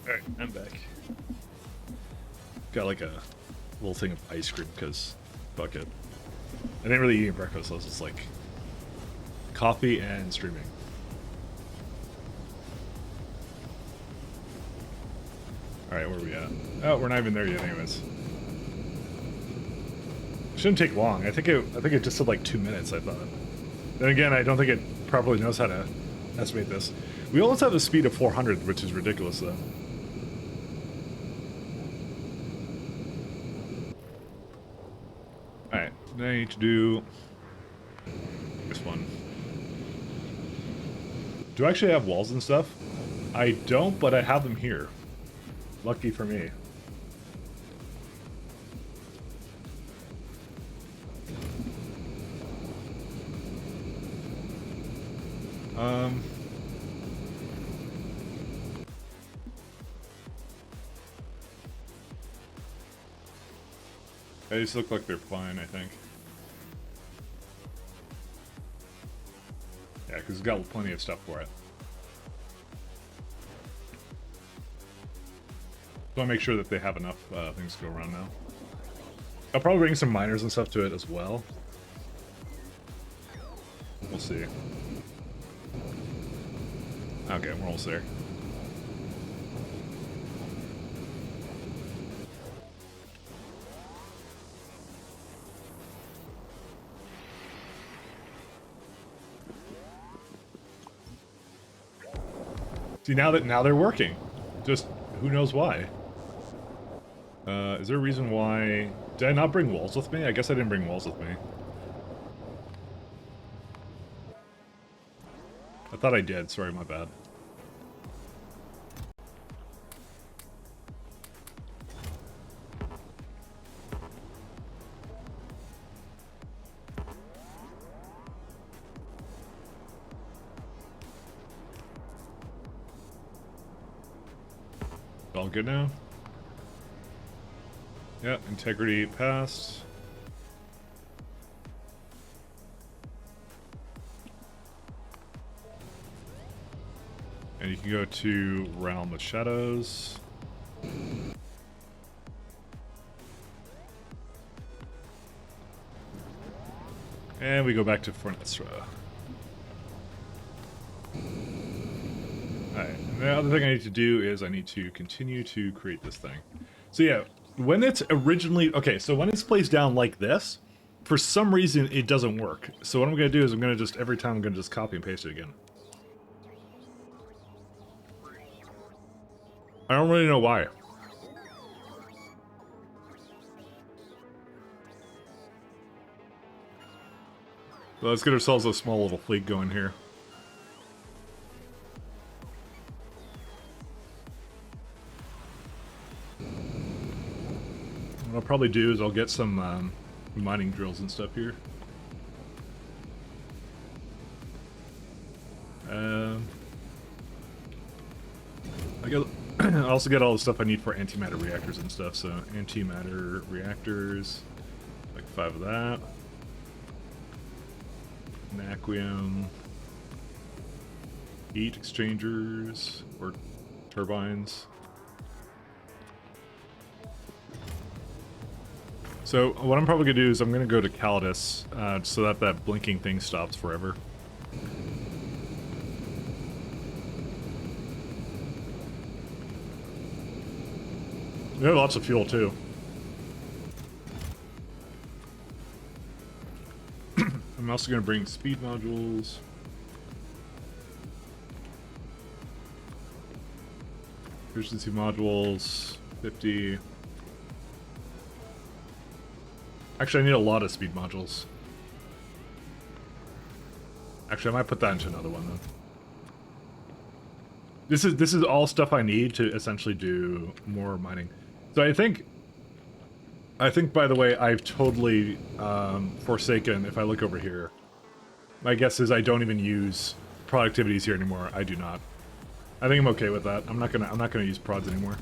Alright, I'm back. Got like a little thing of ice cream because fuck it. I didn't really eat breakfast, so I was just like coffee and streaming. Alright, where are we at? Oh, we're not even there yet anyways. Shouldn't take long. I think it just said like 2 minutes, I thought. Then again, I don't think it properly knows how to estimate this. We almost have a speed of 400, which is ridiculous though. Alright, then I need to do this one. Do I actually have walls and stuff? I don't, but I have them here. Lucky for me. They just look like they're fine, I think. Yeah, because it's got plenty of stuff for it. So I make sure that they have enough things to go around now. I'll probably bring some miners and stuff to it as well. We'll see. Okay, we're almost there. See, now they're working. Just who knows why. Is there a reason why... Did I not bring walls with me? I guess I didn't bring walls with me. I thought I did. Sorry, my bad. All good now? Yeah, integrity passed. And you can go to Realm of Shadows. And we go back to Fornestra. Alright, and the other thing I need to do is I need to continue to create this thing. So yeah, when it's originally... Okay, so when it's placed down like this, for some reason it doesn't work. So what I'm going to do is I'm going to just, every time I'm going to just copy and paste it again. I don't really know why. So let's get ourselves a small little fleet going here. What I'll probably do is I'll get some mining drills and stuff here. I also get all the stuff I need for antimatter reactors and stuff. So antimatter reactors, like 5 of that. Naquium. Heat exchangers or turbines. So what I'm probably going to do is I'm going to go to Calidus so that that blinking thing stops forever. We have lots of fuel too. I'm also going to bring speed modules. Efficiency modules, 50. Actually, I need a lot of speed modules. Actually, I might put that into another one then. This is all stuff I need to essentially do more mining. So I think by the way, I've totally forsaken. If I look over here, my guess is I don't even use productivities here anymore. I do not. I think I'm okay with that. I'm not gonna use prods anymore.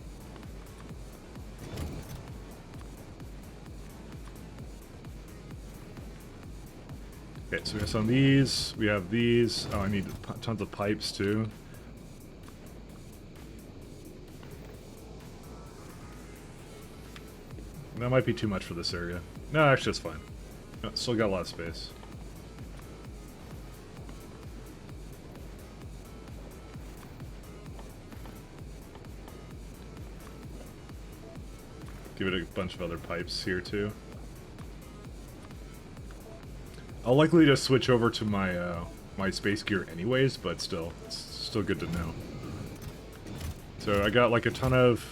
Okay, so we have some of these. We have these. Oh, I need tons of pipes too. That might be too much for this area. No, actually, it's fine. No, still got a lot of space. Give it a bunch of other pipes here too. I'll likely just switch over to my my space gear anyways, but still, it's still good to know. So I got like a ton of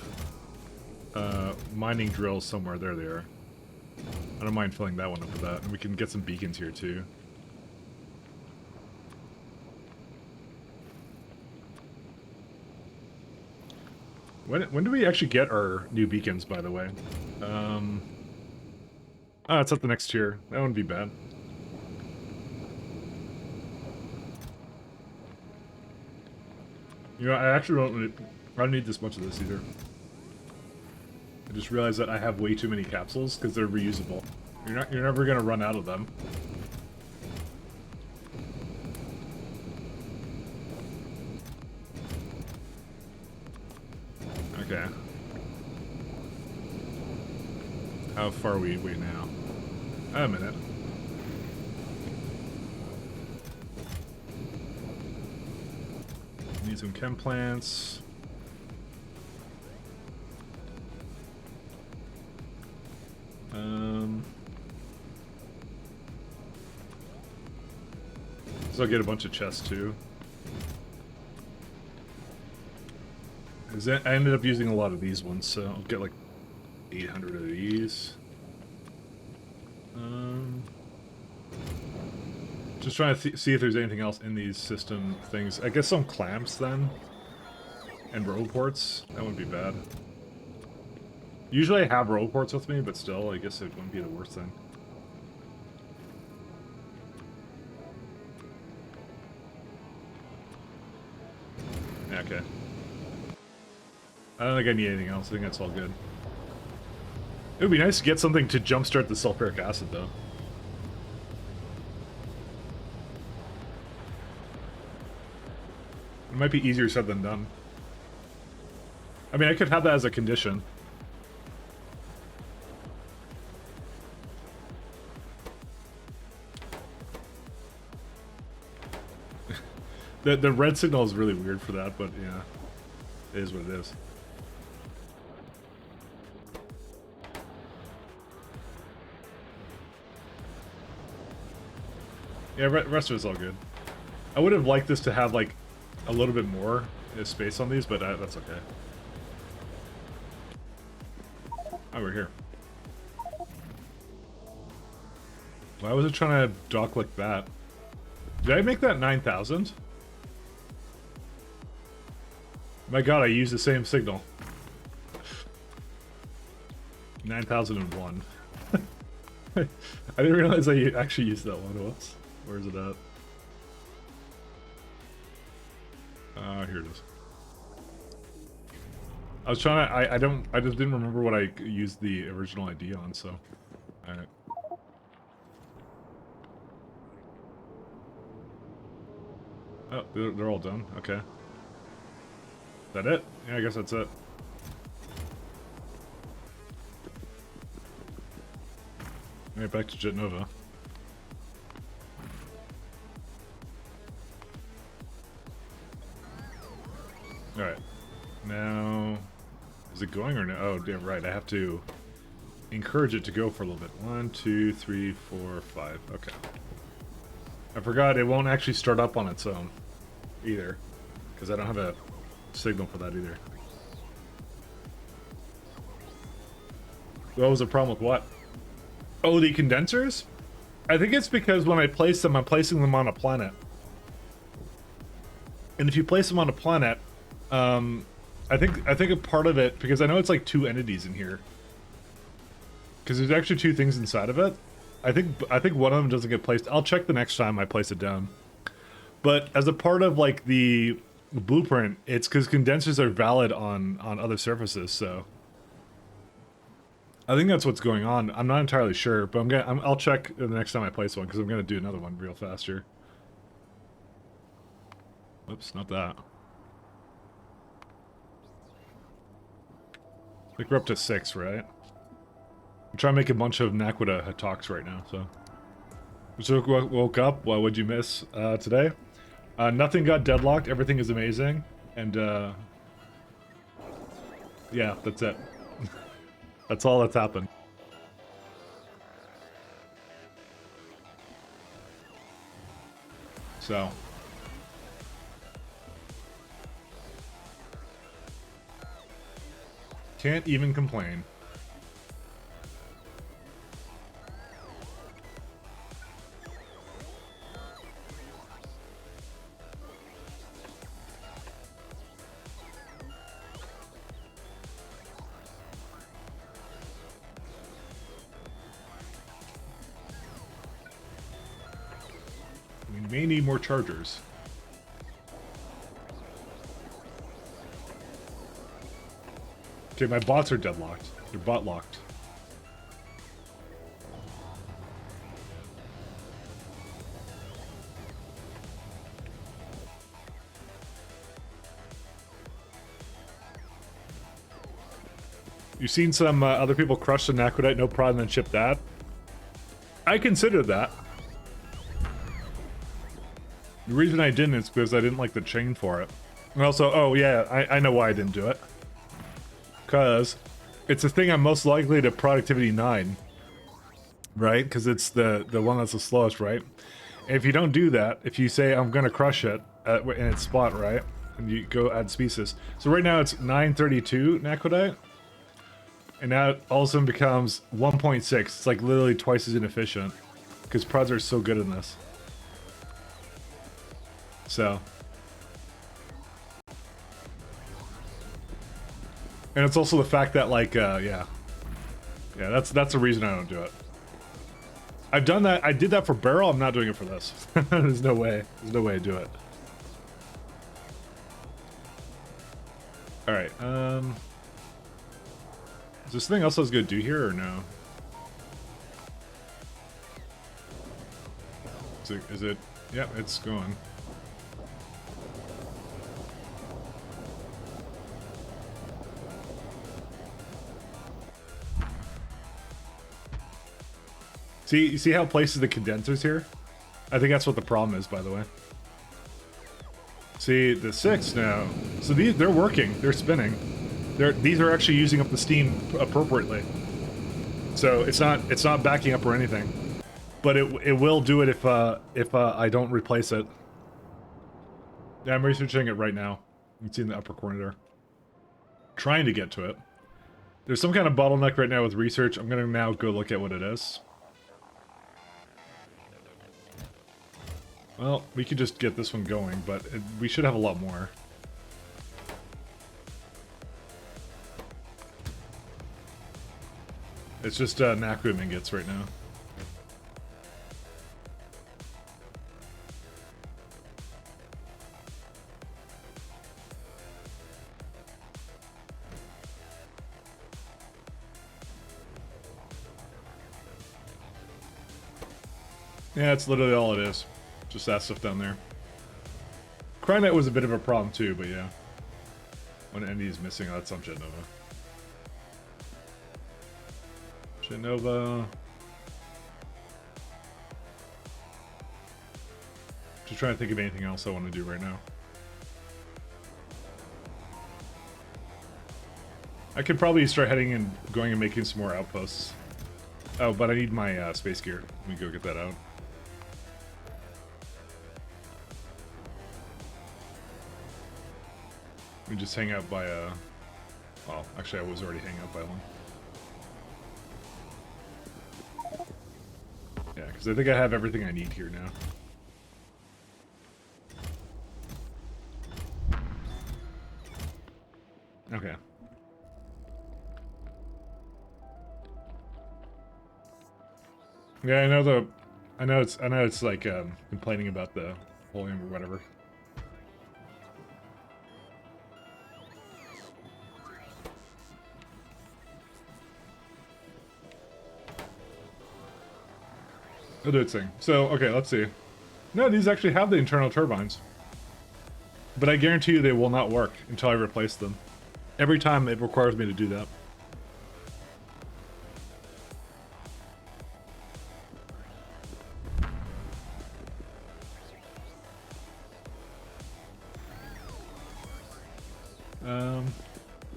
mining drills somewhere. There they are. I don't mind filling that one up with that, and we can get some beacons here too. When do we actually get our new beacons, by the way? Oh, it's at the next tier. That wouldn't be bad. You know, I actually don't need this much of this either. I just realized that I have way too many capsules because they're reusable. You're never gonna run out of them. Okay. How far are we now? A minute. Need some chem plants. So I'll get a bunch of chests too. Because I ended up using a lot of these ones, so I'll get like 800 of these. Just trying to see if there's anything else in these system things. I guess some clamps then. And row ports. That wouldn't be bad. Usually I have row ports with me, but still, I guess it wouldn't be the worst thing. Yeah, okay. I don't think I need anything else. I think that's all good. It would be nice to get something to jumpstart the sulfuric acid, though. It might be easier said than done. I mean, I could have that as a condition. The red signal is really weird for that, but yeah, it is what it is. Yeah, rest of it's all good. I would have liked this to have like a little bit more space on these, but that's okay. Oh, we're here. Why was it trying to dock like that? Did I make that 9,000? My god, I used the same signal. 9,001. I didn't realize I actually used that one. Whoops. Where is it at? Here it is. I was trying to, I just didn't remember what I used the original ID on, so. Alright. Oh, they're all done. Okay. Is that it? Yeah, I guess that's it. Alright, back to Jet Nova. Alright. Now... Is it going or no? Oh, damn right. I have to encourage it to go for a little bit. 1, 2, 3, 4, 5. Okay. I forgot it won't actually start up on its own either, because I don't have a signal for that either. What was the problem with what? Oh, the condensers? I think it's because when I place them, I'm placing them on a planet. And if you place them on a planet, I think a part of it, because I know it's like 2 entities in here. Because there's actually 2 things inside of it. I think one of them doesn't get placed. I'll check the next time I place it down. But as a part of like the blueprint, it's because condensers are valid on other surfaces, so I think that's what's going on. I'm not entirely sure, but I'll check the next time I place one, because I'm gonna do another one real fast here. Whoops, not that. I think we're up to 6, right? I'm trying to make a bunch of Naquita talks right now, so. So woke up. What would you miss today? Nothing got deadlocked. Everything is amazing, and yeah, that's it. That's all that's happened. So. Can't even complain. We may need more chargers. Okay, my bots are deadlocked. They're bot locked. You've seen some other people crush the Naquidite, no problem, and ship that. I considered that. The reason I didn't is because I didn't like the chain for it. And also, oh yeah, I know why I didn't do it. Because it's the thing I'm most likely to productivity 9. Right? Because it's the one that's the slowest, right? And if you don't do that, if you say I'm going to crush it in its spot, right? and you go add species. So right now it's 932 Naquadite. And now it all of a sudden becomes 1.6. It's like literally twice as inefficient. Because prods are so good in this. So. And it's also the fact that like, yeah. Yeah, that's the reason I don't do it. I've done that. I did that for barrel. I'm not doing it for this. There's no way. There's no way to do it. All right. Is there something else I was gonna do here or no? Is it? Yep, it's going. See, you see how it places the condensers here? I think that's what the problem is, by the way. See, the 6 now. So they're working. They're spinning. These are actually using up the steam appropriately. So it's not backing up or anything. But it will do it if I don't replace it. Yeah, I'm researching it right now. You can see in the upper corner there. Trying to get to it. There's some kind of bottleneck right now with research. I'm gonna now go look at what it is. Well, we could just get this one going, but we should have a lot more. It's just Naku ingots right now. Yeah, that's literally all it is. Just that stuff down there. Cryonite was a bit of a problem too, but yeah. When Endy is missing, oh, that's on Genova. Genova. Just trying to think of anything else I want to do right now. I could probably start heading and going and making some more outposts. Oh, but I need my space gear. Let me go get that out. We just hang out by a... Well, actually I was already hanging out by one. Yeah, because I think I have everything I need here now. Okay. Yeah, I know it's like complaining about the volume or whatever. It'll do its thing. So, okay, let's see. No, these actually have the internal turbines. But I guarantee you they will not work until I replace them. Every time it requires me to do that.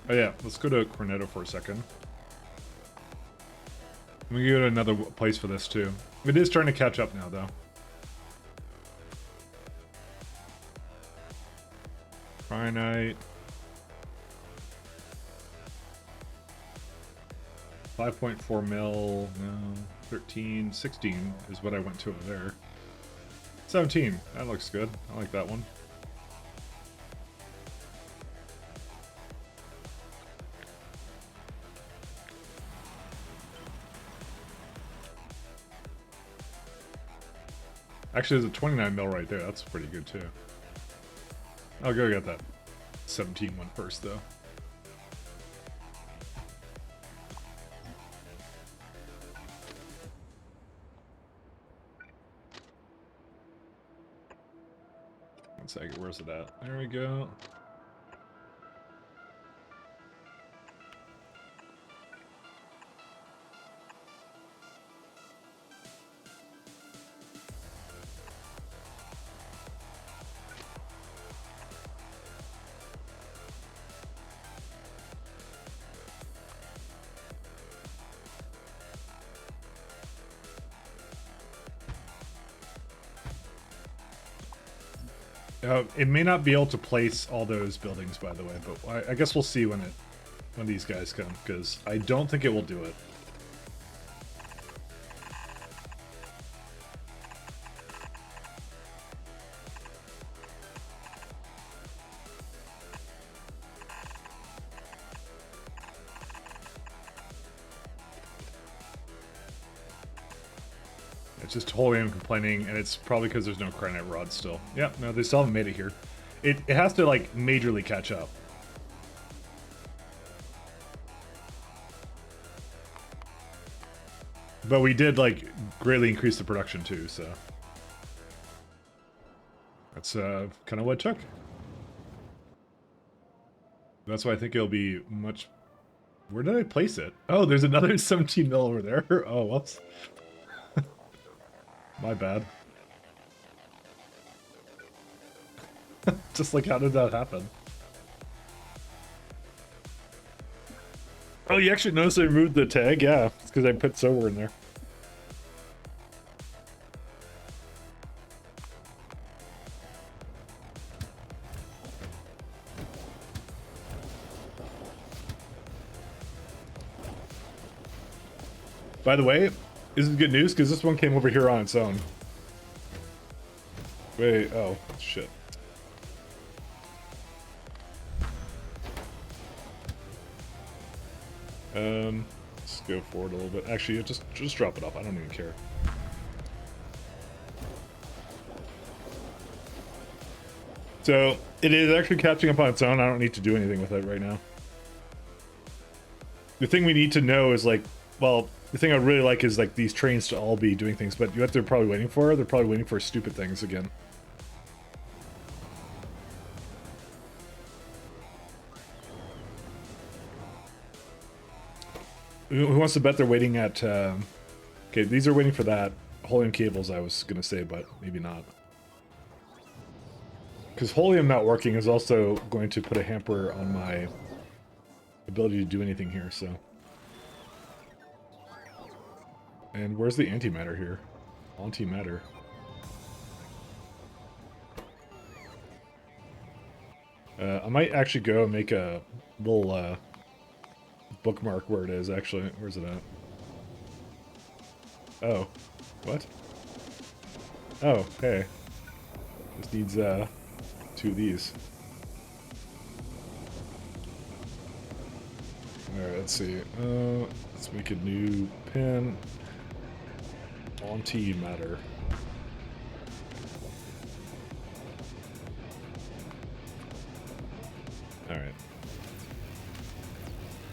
Oh yeah, let's go to Cornetto for a second. Let me go to another place for this too. It is trying to catch up now, though. Cryonite. 5.4 mil, no. 13, 16 is what I went to over there. 17, that looks good. I like that one. Actually, there's a 29 mil right there. That's pretty good, too. I'll go get that 17 one first, though. One second, where's it at? There we go. It may not be able to place all those buildings, by the way, but I guess we'll see when these guys come, because I don't think it will do it. It's just Holium complaining, and it's probably because there's no Cryonite rods still. Yeah, no, they still haven't made it here. It has to, like, majorly catch up. But we did, like, greatly increase the production, too, so... That's, kind of what it took. That's why I think it'll be much... Where did I place it? Oh, there's another 17 mil over there. Oh, whoops. My bad. Just like, how did that happen? Oh, you actually noticed I removed the tag? Yeah, it's because I put silver in there. By the way, this is good news because this one came over here on its own. Wait, oh, shit. Let's go forward a little bit. Actually, just drop it off. I don't even care. So, it is actually catching up on its own. I don't need to do anything with it right now. The thing we need to know is, like, well, the thing I'd really like is, like, these trains to all be doing things, but you know what they're probably waiting for? They're probably waiting for stupid things again. Who wants to bet they're waiting at, okay, these are waiting for that. Holium cables, I was gonna say, but maybe not. Because Holium not working is also going to put a hamper on my ability to do anything here, so. And where's the antimatter here? Antimatter. I might actually go and make a little, bookmark where it is, actually. Where's it at? Oh. What? Oh, hey. This needs, 2 of these. Alright, let's see. Let's make a new pin. Antimatter. Alright.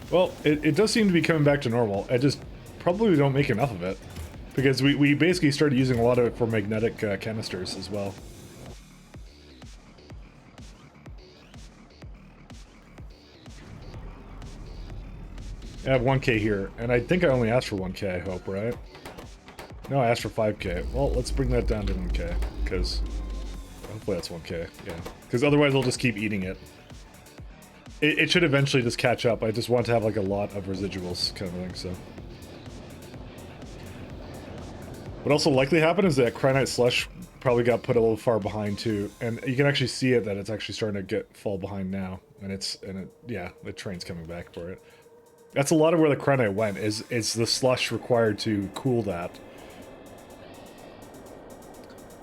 Well, it does seem to be coming back to normal. I just probably don't make enough of it. Because we basically started using a lot of it for magnetic canisters as well. I have 1K here, and I think I only asked for 1K, I hope, right? No, I asked for 5K. Well, let's bring that down to 1K, because hopefully that's 1K, yeah. Because otherwise I'll just keep eating it. It should eventually just catch up. I just want to have like a lot of residuals kind of thing, so. What also likely happened is that Cryonite Slush probably got put a little far behind too. And you can actually see it that it's actually starting to fall behind now. And yeah, the train's coming back for it. That's a lot of where the Cryonite went, is the slush required to cool that.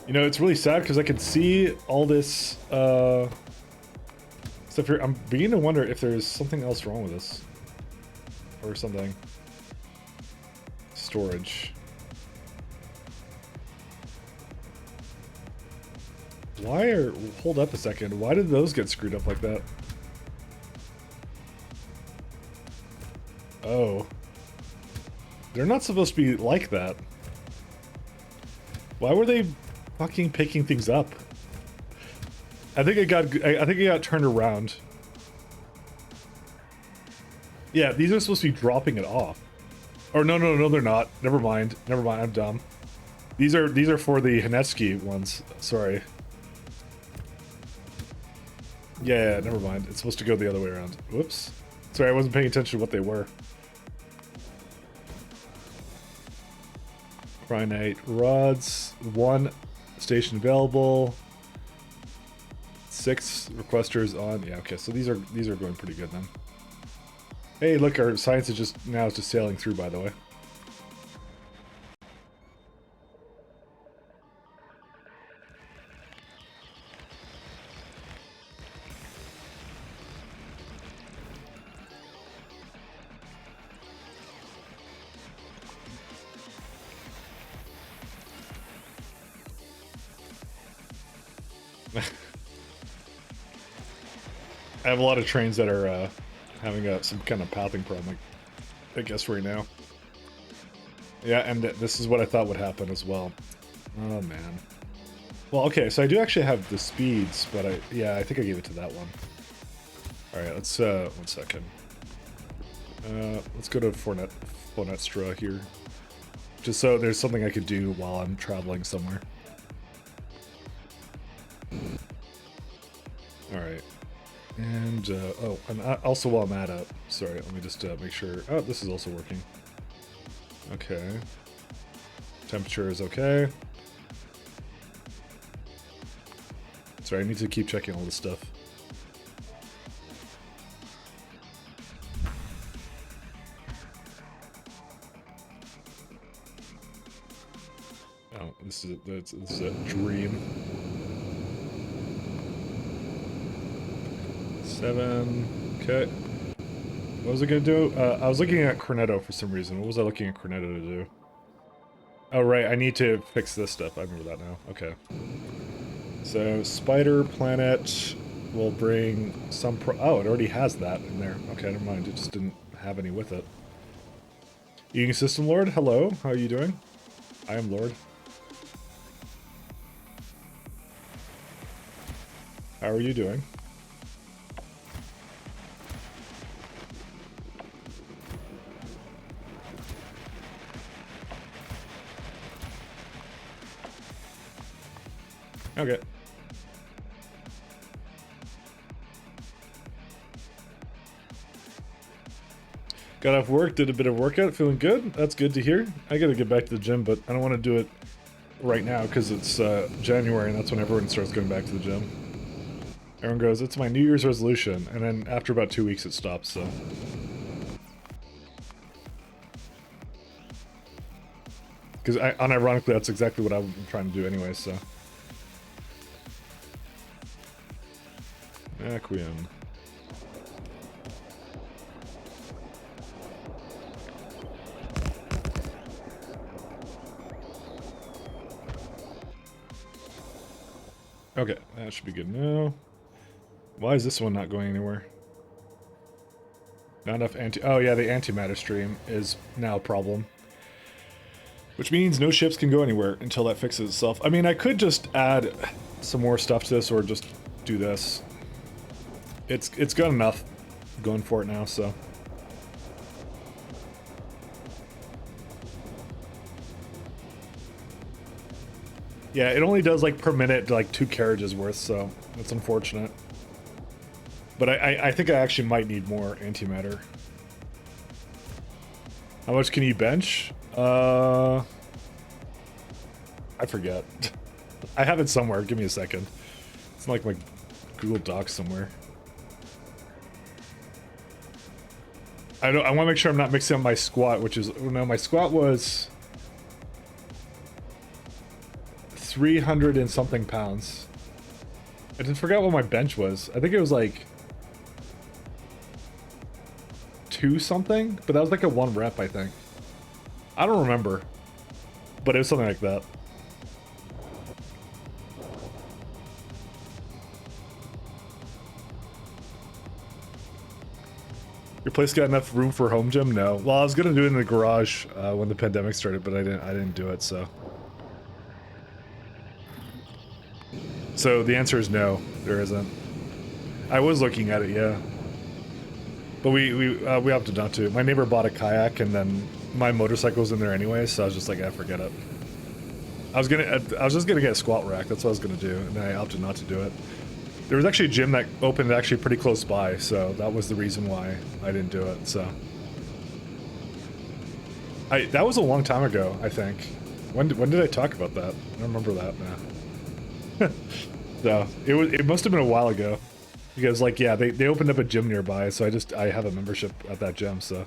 You know, it's really sad because I can see all this, stuff here. I'm beginning to wonder if there's something else wrong with this. Or something. Storage. Hold up a second. Why did those get screwed up like that? Oh. They're not supposed to be like that. Why were they fucking picking things up? I think it got turned around. Yeah, these are supposed to be dropping it off. Or no, they're not. Never mind, I'm dumb. These are for the Hanetsky ones. Sorry. Yeah, never mind. It's supposed to go the other way around. Whoops. Sorry, I wasn't paying attention to what they were. Cryonite rods. 1 station available. 6 requesters on. Yeah, okay, so these are going pretty good then. Hey, look, our science is just now just sailing through, by the way. I have a lot of trains that are having some kind of pathing problem, I guess, right now. Yeah, and this is what I thought would happen as well. Oh, man. Well, okay, so I do actually have the speeds, but I think I gave it to that one. Alright, let's, 1 second. Let's go to Fornestra here. Just so there's something I could do while I'm traveling somewhere. Alright. And, oh, and also while I'm at it, sorry, let me just make sure. Oh, this is also working. Okay. Temperature is okay. Sorry, I need to keep checking all this stuff. Oh, this is a dream. 7. Okay. What was I gonna do? I was looking at Cornetto for some reason. What was I looking at Cornetto to do? Oh, right. I need to fix this stuff. I remember that now. Okay. So, Spider Planet will bring some oh, it already has that in there. Okay, never mind. It just didn't have any with it. Eating System Lord, hello. How are you doing? I am Lord. How are you doing? Okay. Got off work, did a bit of workout, feeling good. That's good to hear. I gotta get back to the gym, but I don't want to do it right now because it's January and that's when everyone starts going back to the gym. Everyone goes, it's my New Year's resolution, and then after about 2 weeks it stops, so. Because unironically, that's exactly what I'm trying to do anyway, so. Aquion. Okay, that should be good now. Why is this one not going anywhere? Not enough oh yeah, the antimatter stream is now a problem. Which means no ships can go anywhere until that fixes itself. I mean, I could just add some more stuff to this or just do this. It's got enough going for it now, so. Yeah, it only does like per minute like 2 carriages worth, so that's unfortunate. But I think I actually might need more antimatter. How much can you bench? I forget. I have it somewhere. Give me a second. It's like my Google Docs somewhere. I want to make sure I'm not mixing up my squat, which is no, my squat was 300 and something pounds. I just forgot what my bench was. I think it was like 2 something, but that was like a 1 rep, I think. I don't remember, but it was something like that. Your place got enough room for home gym? No. Well, I was gonna do it in the garage when the pandemic started, but I didn't do it. So the answer is no. There isn't. I was looking at it, yeah, but we opted not to. My neighbor bought a kayak, and then my motorcycle was in there anyway, so I was just like, forget it. I was just gonna get a squat rack. That's what I was gonna do, and I opted not to do it. There was actually a gym that opened actually pretty close by, so that was the reason why I didn't do it, so. That was a long time ago, I think. When did I talk about that? I don't remember that now. So it must have been a while ago. Because like yeah, they opened up a gym nearby, so I have a membership at that gym, so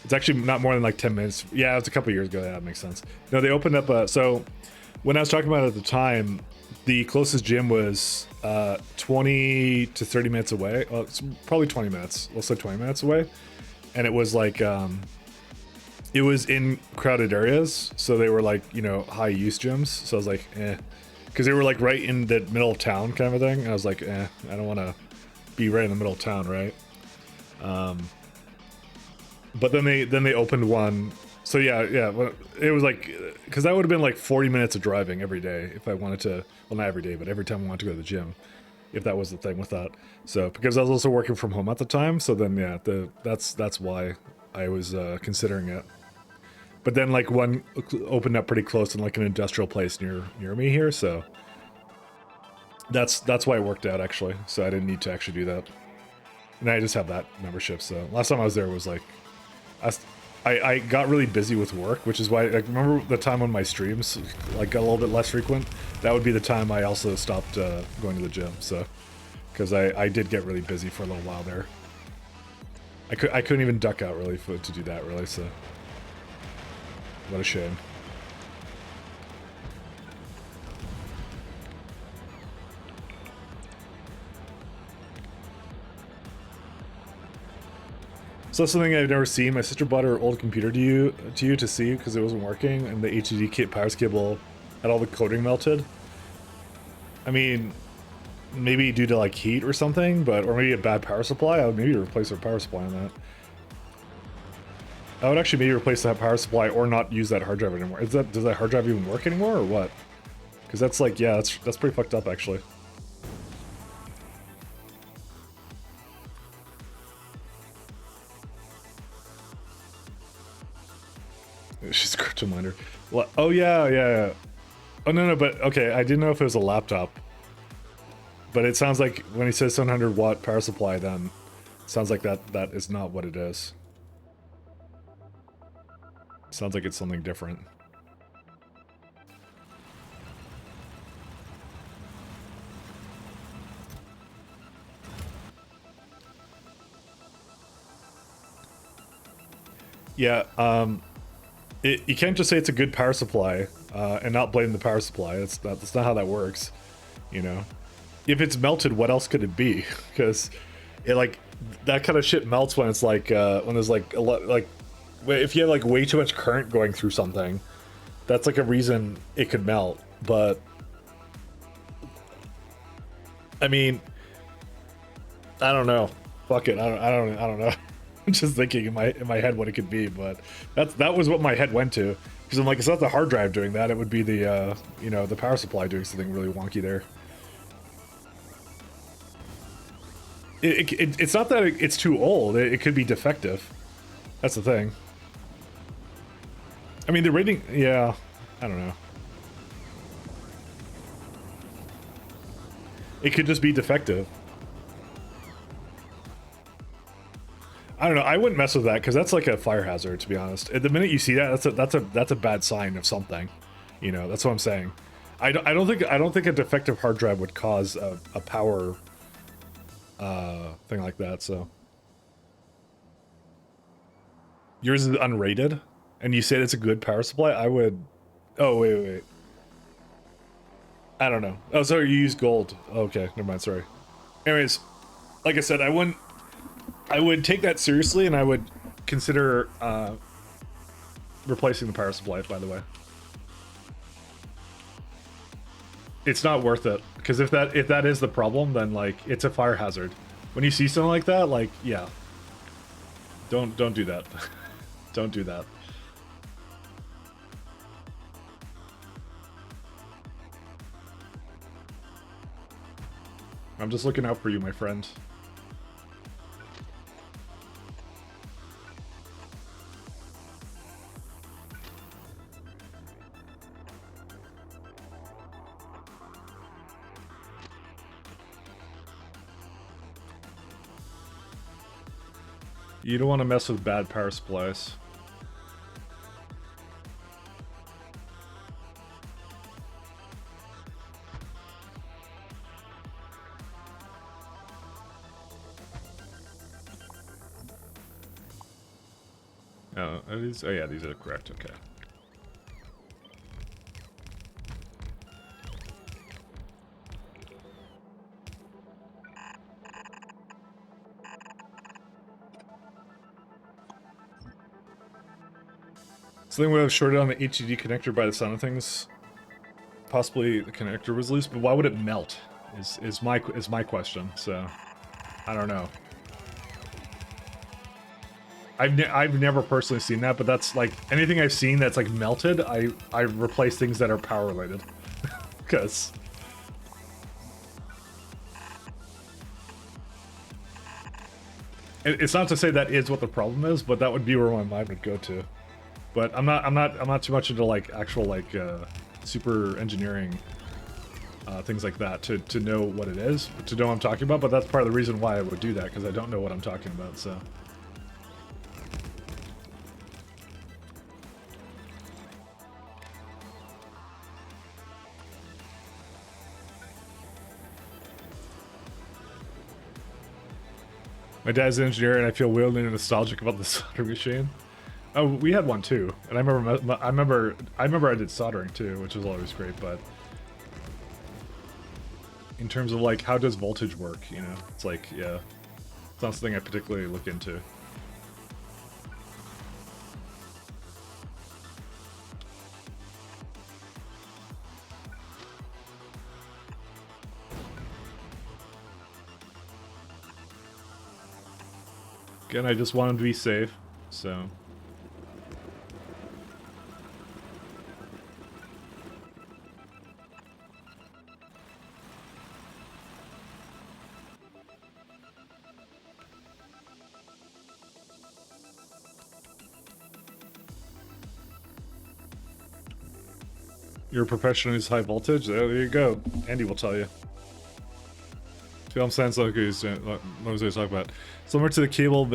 it's actually not more than like 10 minutes. Yeah, it was a couple years ago. Yeah, that makes sense. No, they opened up a so when I was talking about it at the time, the closest gym was 20 to 30 minutes away. Well, it's probably 20 minutes. Let's say 20 minutes away. And it was like it was in crowded areas, so they were like, you know, high use gyms. So I was like, because they were like right in the middle of town kind of a thing. And I was like, I don't want to be right in the middle of town, right? But then they opened one. So yeah, it was like, because that would have been like 40 minutes of driving every day if I wanted to, well, not every day, but every time I wanted to go to the gym, if that was the thing with that. So because I was also working from home at the time, so then yeah, that's why I was considering it. But then like one opened up pretty close in like an industrial place near me here, so that's why it worked out actually. So I didn't need to actually do that, and I just have that membership. So last time I was there was like, I got really busy with work, which is why like remember the time when my streams like got a little bit less frequent. That would be the time I also stopped going to the gym. So because I did get really busy for a little while there. I couldn't even duck out really to do that really. So. What a shame. So something I've never seen. My sister bought her old computer to you to see because it wasn't working, and the HDD power cable had all the coding melted. I mean, maybe due to like heat or something, or maybe a bad power supply. I would maybe replace her power supply on that. I would actually maybe replace that power supply or not use that hard drive anymore. Does that hard drive even work anymore or what? Because that's like, yeah, that's pretty fucked up actually. She's a crypto miner. What? Oh yeah. Oh no, but okay, I didn't know if it was a laptop. But it sounds like when he says 700 watt power supply, then it sounds like that is not what it is. Sounds like it's something different. Yeah, you can't just say it's a good power supply and not blame the power supply. That's not how that works, you know. If it's melted, what else could it be? Because it like that kind of shit melts when it's like when there's like a lot like. If you have like way too much current going through something, that's like a reason it could melt. But I mean, I don't know. Fuck it. I don't know. I'm just thinking in my head what it could be, but that was what my head went to, because I'm like, it's not the hard drive doing that. It would be the you know, the power supply doing something really wonky there. It's not that it's too old. It could be defective. That's the thing. I mean, the rating, yeah, I don't know. It could just be defective. I don't know. I wouldn't mess with that because that's like a fire hazard, to be honest. At the minute you see that, that's a bad sign of something. You know, that's what I'm saying. I don't think a defective hard drive would cause a power thing like that. So yours is unrated. And you said it's a good power supply, I would... Oh, wait. I don't know. Oh, sorry, you used gold. Okay, never mind, sorry. Anyways, like I said, I would take that seriously, and I would consider replacing the power supply, by the way. It's not worth it, because if that is the problem, then, like, it's a fire hazard. When you see something like that, like, yeah. Don't do that. Don't do that. I'm just looking out for you, my friend. You don't want to mess with bad power supplies. Oh, are these? Oh yeah, these are correct. Okay. Something would have shorted on the HDD connector by the sound of things. Possibly the connector was loose, but why would it melt? Is my question. So I don't know. I've never personally seen that, but that's like anything I've seen that's like melted. I replace things that are power related, because it's not to say that is what the problem is, but that would be where my mind would go to. But I'm not too much into like actual like super engineering things like that to know what it is, to know what I'm talking about. But that's part of the reason why I would do that, because I don't know what I'm talking about. So. My dad's an engineer, and I feel weirdly nostalgic about the soldering machine. Oh, we had one too, and I remember I did soldering too, which was always great. But in terms of like how does voltage work, you know, it's like yeah, it's not something I particularly look into. Again, I just wanted to be safe, so. You're a professional who's high voltage? There you go. Andy will tell you. Film sounds like he's what was I talking about? Similar to the cable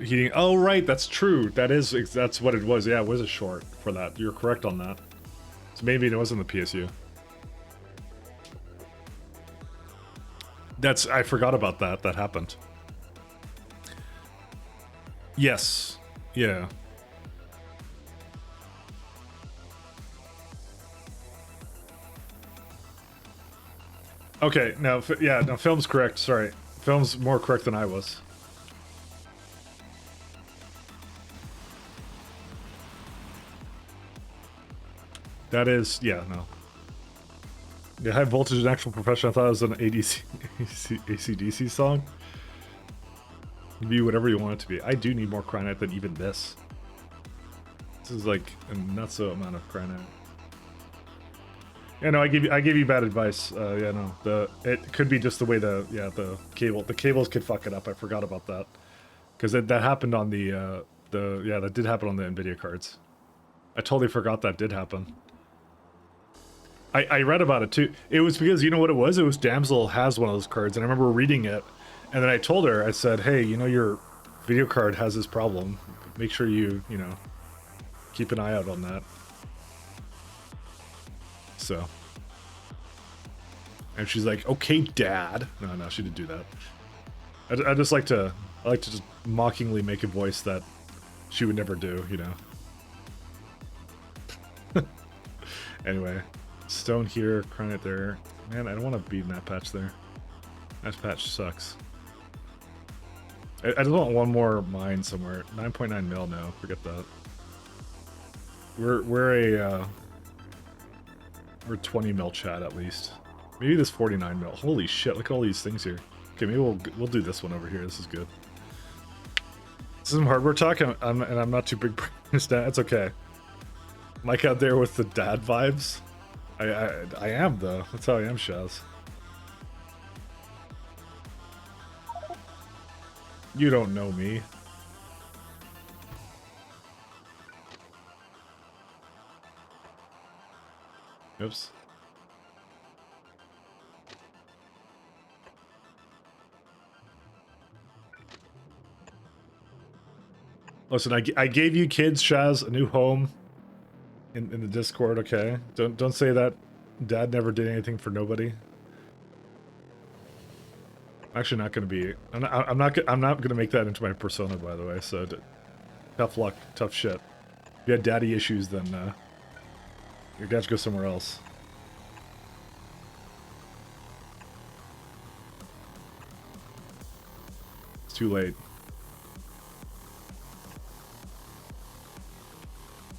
heating. Oh right, that's true. That's what it was. Yeah, it was a short for that. You're correct on that. So maybe it wasn't the PSU. I forgot about that. That happened. Yes. Yeah. Okay, no, yeah, no, film's correct, sorry. Film's more correct than I was. That is, yeah, no. Yeah, high voltage and actual professional, I thought it was an AC/DC song. Be whatever you want it to be. I do need more cryonite than even this. This is like a nutso amount of cryonite. Yeah, no, I gave you bad advice. Yeah, no, it could be just the way the cables could fuck it up. I forgot about that, because that happened on that did happen on the NVIDIA cards. I totally forgot that did happen. I read about it too. It was because, you know what it was? It was Damsel has one of those cards, and I remember reading it, and then I told her, I said, hey, you know, your video card has this problem. Make sure you know, keep an eye out on that. So, and she's like, okay, Dad. No, she didn't do that. I just like to just mockingly make a voice that she would never do, you know. Anyway, stone here, cryonite there. Man, I don't want to be in that patch there. That patch sucks. I just want one more mine somewhere. 9.9 mil, no, forget that. We're 20 mil chat at least. Maybe this 49 mil. Holy shit, look at all these things here. Okay, maybe we'll do this one over here. This is good. This is some hardware talk, and I'm not too big. It's okay. Mike out there with the dad vibes. I am though. That's how I am, Shaz. You don't know me. Oops. Listen, I gave you kids, Shaz, a new home in the Discord, okay? Don't say that Dad never did anything for nobody. I'm actually not going to be. I'm not going to make that into my persona, by the way. So Tough luck, tough shit. If you had daddy issues, then you're gonna have to go somewhere else. It's too late.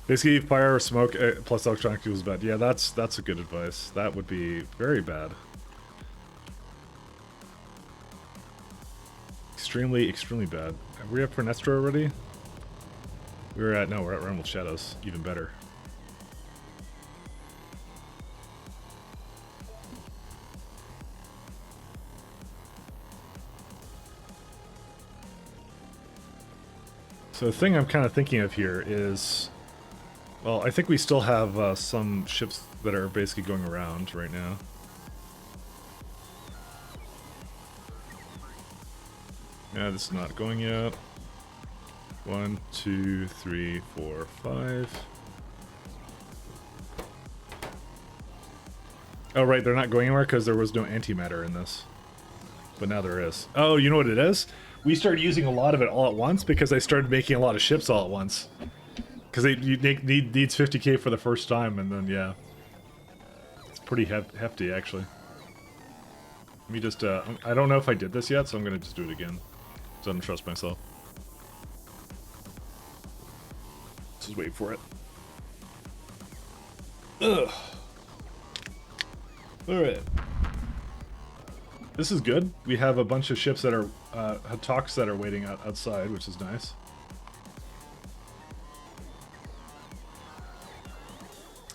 Basically, fire or smoke plus electronic fuel is bad. Yeah, that's a good advice. That would be very bad. Extremely, extremely bad. Are we up for Nestor already? We're at Realm of Shadows. Even better. So the thing I'm kind of thinking of here is, well, I think we still have some ships that are basically going around right now. Yeah, this is not going yet. 1, 2, 3, 4, 5. Oh, right, they're not going anywhere because there was no antimatter in this. But now there is. Oh, you know what it is? We started using a lot of it all at once because I started making a lot of ships all at once. Because needs 50k for the first time, and then, yeah. It's pretty hefty, actually. Let me just, I don't know if I did this yet, so I'm going to just do it again. So I don't trust myself. Just wait for it. Ugh. Alright. This is good. We have a bunch of ships that are, talks that are waiting outside, which is nice.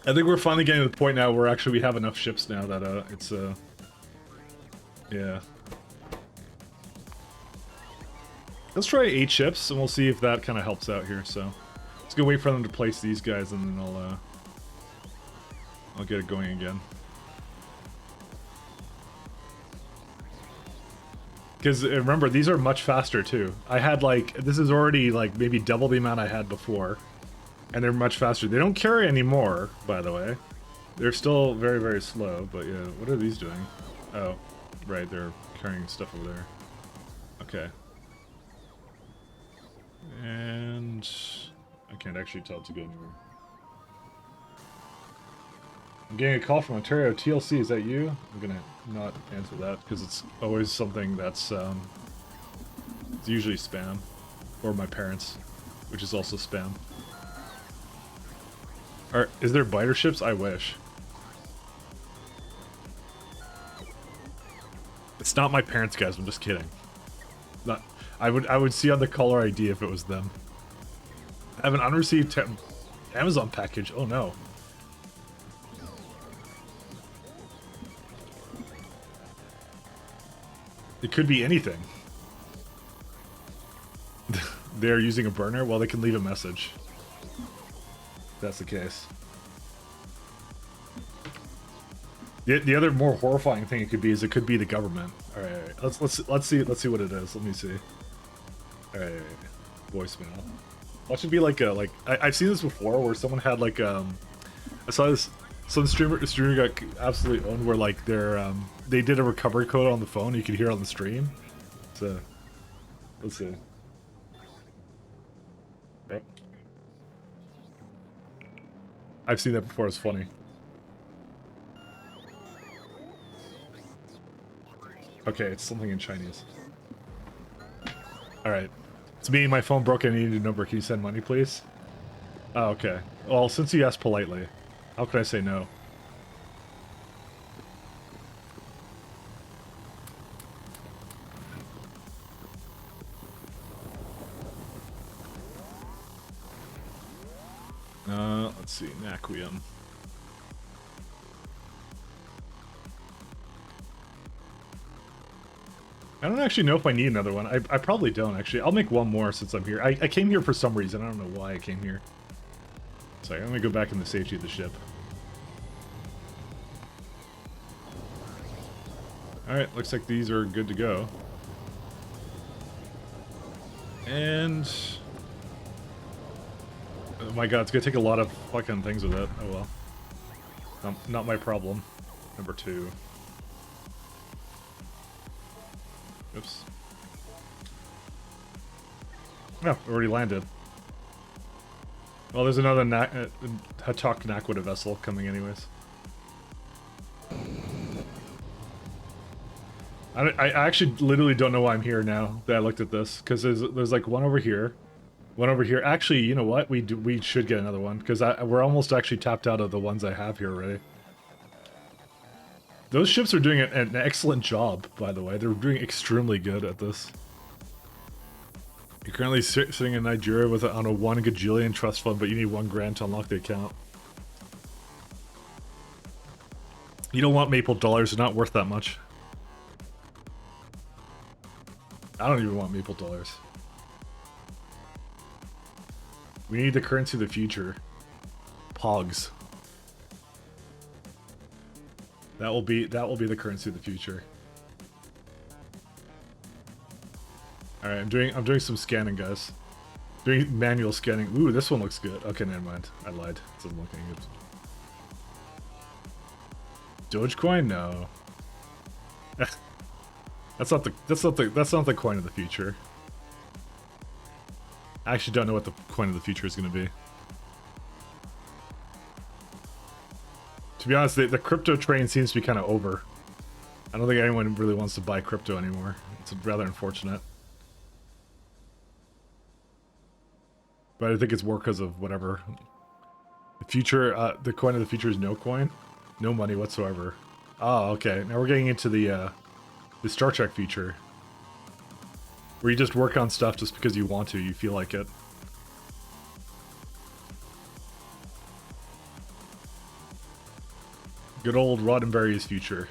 I think we're finally getting to the point now where actually we have enough ships now that, it's, yeah. Let's try 8 ships, and we'll see if that kind of helps out here, so. Let's go wait for them to place these guys, and then I'll get it going again. Because remember, these are much faster too. I had like, this is already like maybe double the amount I had before. And they're much faster. They don't carry anymore, by the way. They're still very, very slow, but yeah, what are these doing? Oh, right, they're carrying stuff over there. Okay. And I can't actually tell it to go anywhere. I'm getting a call from Ontario TLC, is that you? I'm gonna not answer that because it's always something that's it's usually spam, or my parents, which is also spam. Is there biter ships? I wish. It's not my parents, guys. I'm just kidding. Not. I would see on the caller ID if it was them. I have an unreceived Amazon package. Oh no. It could be anything. They're using a burner? Well, they can leave a message. If that's the case. The other more horrifying thing it could be is it could be the government. All right. Let's see what it is. Let me see. All right. Voicemail. What should be like a I've seen this before where someone had like I saw this. Some streamer got absolutely owned where like they did a recovery code on the phone you could hear on the stream. So let's see. Yep. I've seen that before, it's funny. Okay, it's something in Chinese. Alright. It's me, my phone broke, I need a number. Can you send money, please? Oh, okay. Well, since you asked politely, how can I say no? Let's see, Naquium. I don't actually know if I need another one. I probably don't, actually. I'll make one more since I'm here. I came here for some reason. I don't know why I came here. So I'm gonna go back in the safety of the ship. Alright, looks like these are good to go. And... oh my god, it's gonna take a lot of fucking things with it. Oh well. Not my problem. Number 2. Oops. Oh, already landed. Well, there's another Hatok Nakwita vessel coming anyways. I actually literally don't know why I'm here now that I looked at this, because there's like one over here. One over here. Actually, you know what? We should get another one, because we're almost actually tapped out of the ones I have here already. Those ships are doing an excellent job, by the way. They're doing extremely good at this. You're currently sitting in Nigeria on a 1 gajillion trust fund, but you need 1 grand to unlock the account. You don't want Maple dollars, they're not worth that much. I don't even want Maple dollars. We need the currency of the future. Pogs. That will be the currency of the future. Alright, I'm doing some scanning, guys. Doing manual scanning. Ooh, this one looks good. Okay, never mind. I lied. It doesn't look any good. Dogecoin? No. That's not the coin of the future. I actually don't know what the coin of the future is going to be. To be honest, the crypto train seems to be kind of over. I don't think anyone really wants to buy crypto anymore. It's rather unfortunate. But I think it's more because of whatever. The future, the coin of the future is no coin? No money whatsoever. Oh, okay. Now we're getting into the Star Trek future. Where you just work on stuff just because you want to, you feel like it. Good old Roddenberry's future.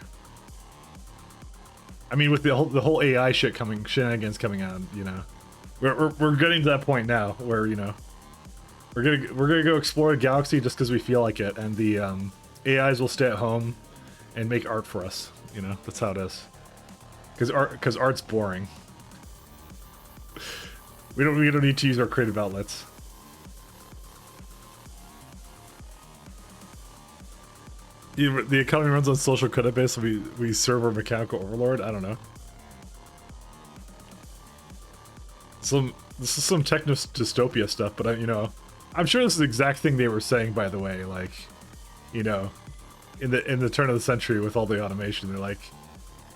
I mean, with the whole AI shenanigans coming out, you know, we're getting to that point now where, you know, we're gonna go explore a galaxy just because we feel like it, and the AIs will stay at home and make art for us. You know, that's how it is. Because art's boring. We don't need to use our creative outlets. The economy runs on social credit base, so we serve our mechanical overlord. I don't know. This is some techno dystopia stuff, but I'm sure this is the exact thing they were saying. By the way, like, you know, in the turn of the century with all the automation, they're like,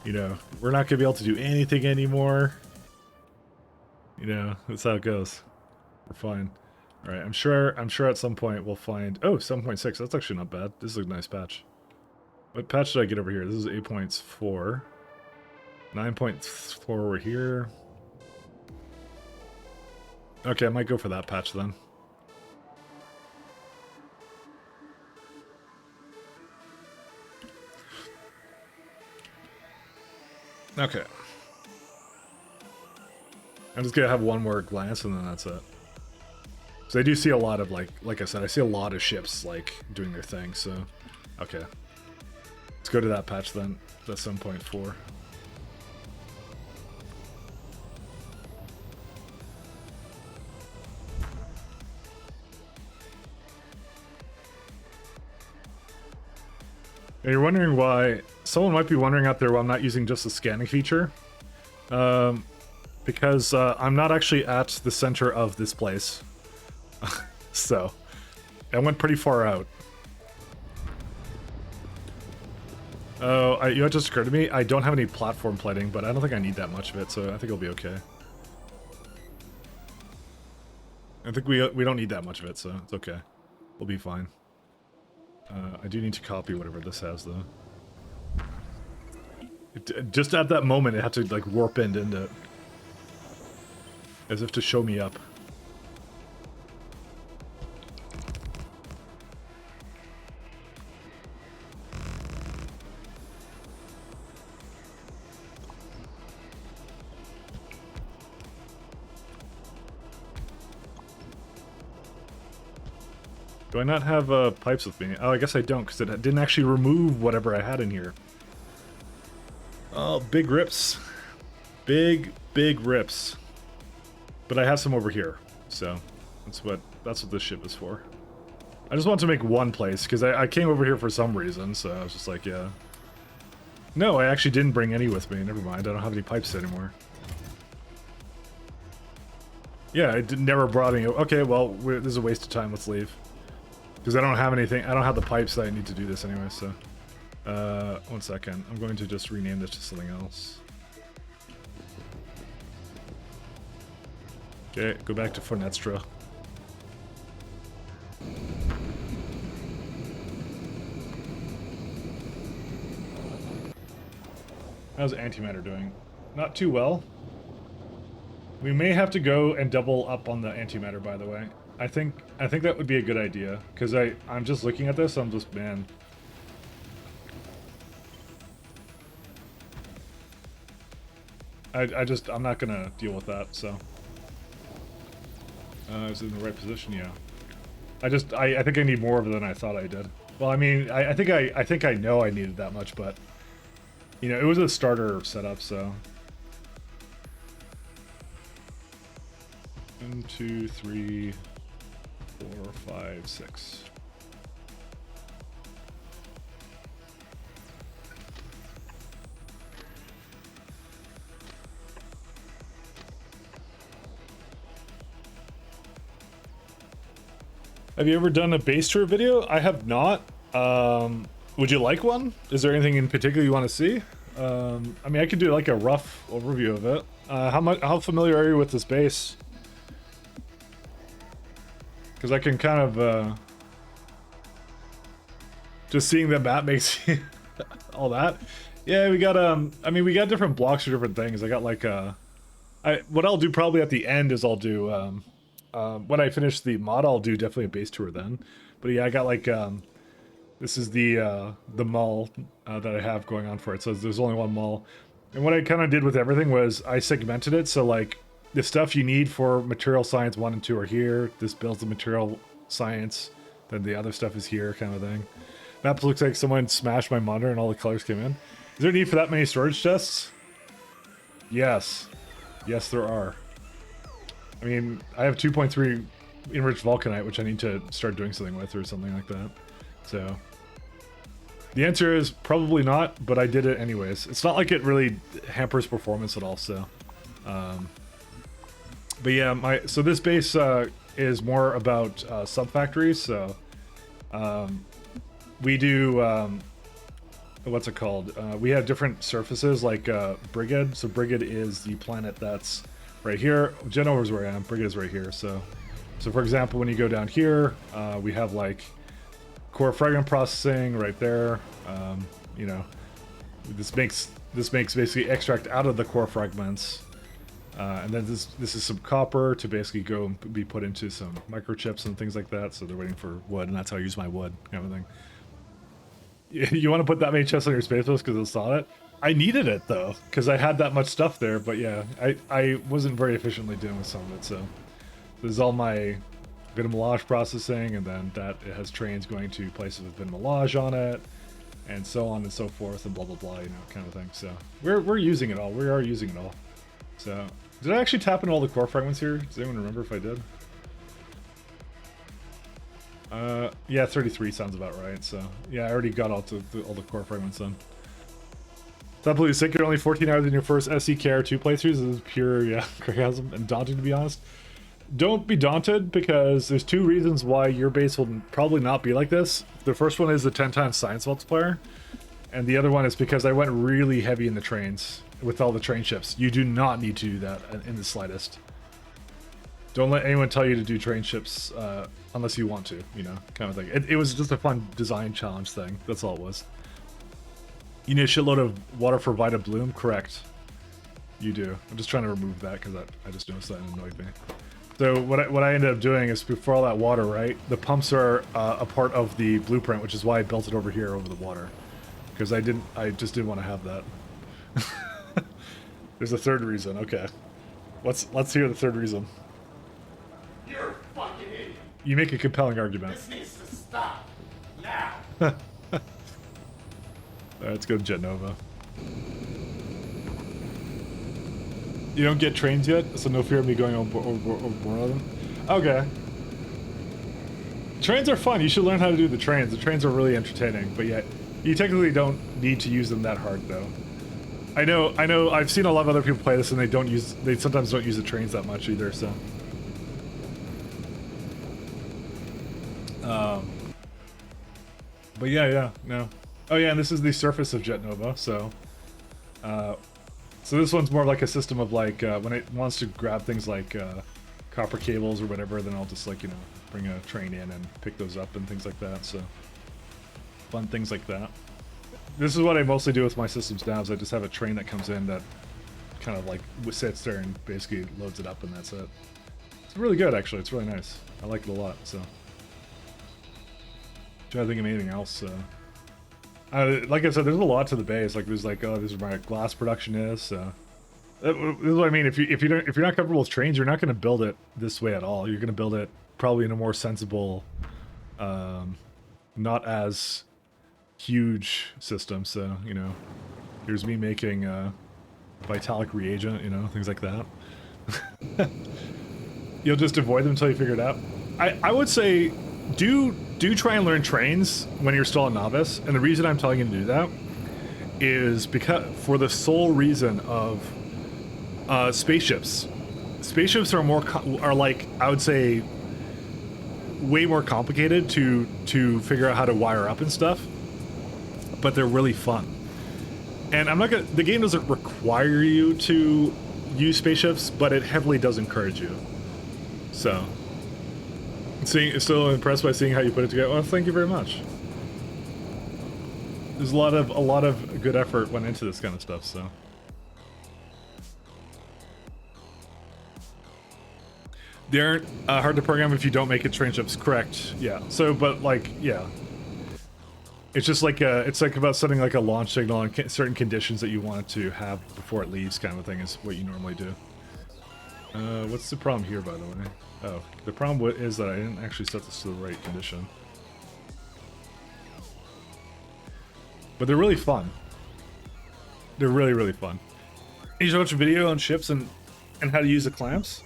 you know, we're not gonna be able to do anything anymore. You know, that's how it goes. We're fine. All right, I'm sure at some point we'll find. Oh, 7.6. That's actually not bad. This is a nice patch. What patch did I get over here? This is 8.4. 9.4 over here. Okay, I might go for that patch then. Okay. I'm just gonna have one more glance and then that's it. So I do see a lot of, like I said, I see a lot of ships, like, doing their thing, so... Okay. Let's go to that patch then. That's 7.4. And you're wondering why... Someone might be wondering out there why I'm not using just the scanning feature. Because I'm not actually at the center of this place. So, I went pretty far out. Oh, you know what just occurred to me? I don't have any platform plating, but I don't think I need that much of it, so I think it'll be okay. I think we don't need that much of it, so it's okay. We'll be fine. I do need to copy whatever this has, though. Just at that moment, it had to, like, warp into it. As if to show me up. Do I not have pipes with me? Oh, I guess I don't, because it didn't actually remove whatever I had in here. Oh, big rips. Big rips. But I have some over here, so that's what this ship is for. I just want to make one place, because I came over here for some reason, so I was just like, yeah. No, I actually didn't bring any with me. Never mind, I don't have any pipes anymore. Yeah, I never brought any. Okay, well, this is a waste of time. Let's leave. Because I don't have anything. I don't have the pipes that I need to do this anyway, so. 1 second. I'm going to just rename this to something else. Okay, go back to Fornestra. How's antimatter doing? Not too well. We may have to go and double up on the antimatter, by the way. I think that would be a good idea, because I'm just looking at this, I'm just, man. I'm not gonna deal with that, so. Is it in the right position? Yeah. I think I need more of it than I thought I did. Well, I mean, I think I know I needed that much, but you know, it was a starter setup, so. 1, 2, 3, 4, 5, 6. Have you ever done a base tour video? I have not. Would you like one? Is there anything in particular you want to see? I mean, I could do like a rough overview of it. How familiar are you with this base? Because I can kind of just seeing the map makes all that. Yeah, we got I mean, we got different blocks for different things. I got like what I'll do probably at the end is I'll do when I finish the mod, I'll do definitely a base tour then. But yeah, I got like this is the mall that I have going on for it. So there's only one mall, and what I kind of did with everything was I segmented it. So like the stuff you need for material science 1 and 2 are here. This builds the material science. Then the other stuff is here, kind of thing. Map looks like someone smashed my monitor and all the colors came in. Is there a need for that many storage chests? Yes. Yes, there are. I mean, I have 2.3 enriched vulcanite, which I need to start doing something with or something like that. So the answer is probably not, but I did it anyways. It's not like it really hampers performance at all, so. But yeah, so this base is more about sub-factories, so we do, what's it called? We have different surfaces like Brigid. So Brigid is the planet that's right here. Genoa is where I am. Brigid is right here. So for example, when you go down here, we have like core fragment processing right there. You know, this makes basically extract out of the core fragments. And then this is some copper to basically go and be put into some microchips and things like that. So they're waiting for wood, and that's how I use my wood, kind of thing. You want to put that many chests on your space bus because it's on it? I needed it though, because I had that much stuff there. But yeah, I wasn't very efficiently dealing with some of it. So this is all my vinamilage processing, and then that it has trains going to places with vinamilage on it, and so on and so forth, and blah blah blah, you know, kind of thing. So we're using it all. We are using it all. So did I actually tap into all the core fragments here? Does anyone remember if I did? Yeah, 33 sounds about right. So yeah, I already got all the core fragments done. That believe sick. You're only 14 hours in your first SE KR2 playthroughs. This is pure, yeah, sarcasm and daunting, to be honest. Don't be daunted, because there's 2 reasons why your base will probably not be like this. The first one is the 10 times science multiplier, and the other one is because I went really heavy in the trains with all the train ships. You do not need to do that in the slightest. Don't let anyone tell you to do train ships unless you want to, you know, kind of thing. It was just a fun design challenge thing. That's all it was. You need a shitload of water for Vita Bloom? Correct. You do. I'm just trying to remove that because I just noticed that annoyed me. So what I ended up doing is, before all that water, right, the pumps are a part of the blueprint, which is why I built it over here over the water, because I just didn't want to have that. There's a third reason. Okay, let's hear the third reason. You're a fucking idiot. You make a compelling argument. This needs to stop. Now. Let's go to Genova. You don't get trains yet, so no fear of me going over them. Okay. Trains are fun. You should learn how to do the trains. The trains are really entertaining, but yet you technically don't need to use them that hard, though. I know. I've seen a lot of other people play this, and they sometimes don't use the trains that much either. So But yeah, no. Oh yeah, and this is the surface of Jet Nova, so... so this one's more like a system of like, when it wants to grab things like copper cables or whatever, then I'll just like, you know, bring a train in and pick those up and things like that, so... Fun things like that. This is what I mostly do with my systems now, is I just have a train that comes in that kind of like sits there and basically loads it up and that's it. It's really good actually, it's really nice. I like it a lot, so... Trying to think of anything else, like I said, there's a lot to the base. Like there's like, oh, this is where my glass production is. So this is what I mean. If you're not comfortable with trains, you're not going to build it this way at all. You're going to build it probably in a more sensible, not as huge system. So you know, here's me making Vitalic reagent. You know, things like that. You'll just avoid them until you figure it out. I would say do try and learn trains when you're still a novice, and the reason I'm telling you to do that is because for the sole reason of spaceships. Spaceships are like, I would say, way more complicated to figure out how to wire up and stuff, but they're really fun. And the game doesn't require you to use spaceships, but it heavily does encourage you. So, still impressed by seeing how you put it together. Well, thank you very much. There's a lot of good effort went into this kind of stuff, so. They aren't hard to program if you don't make it train ships, correct? Yeah. So, but like, yeah. It's just like it's like about setting like a launch signal and certain conditions that you want it to have before it leaves, kind of thing, is what you normally do. What's the problem here, by the way? Oh, the problem is that I didn't actually set this to the right condition. But they're really fun. They're really, really fun. You should watch a video on ships and how to use the clamps.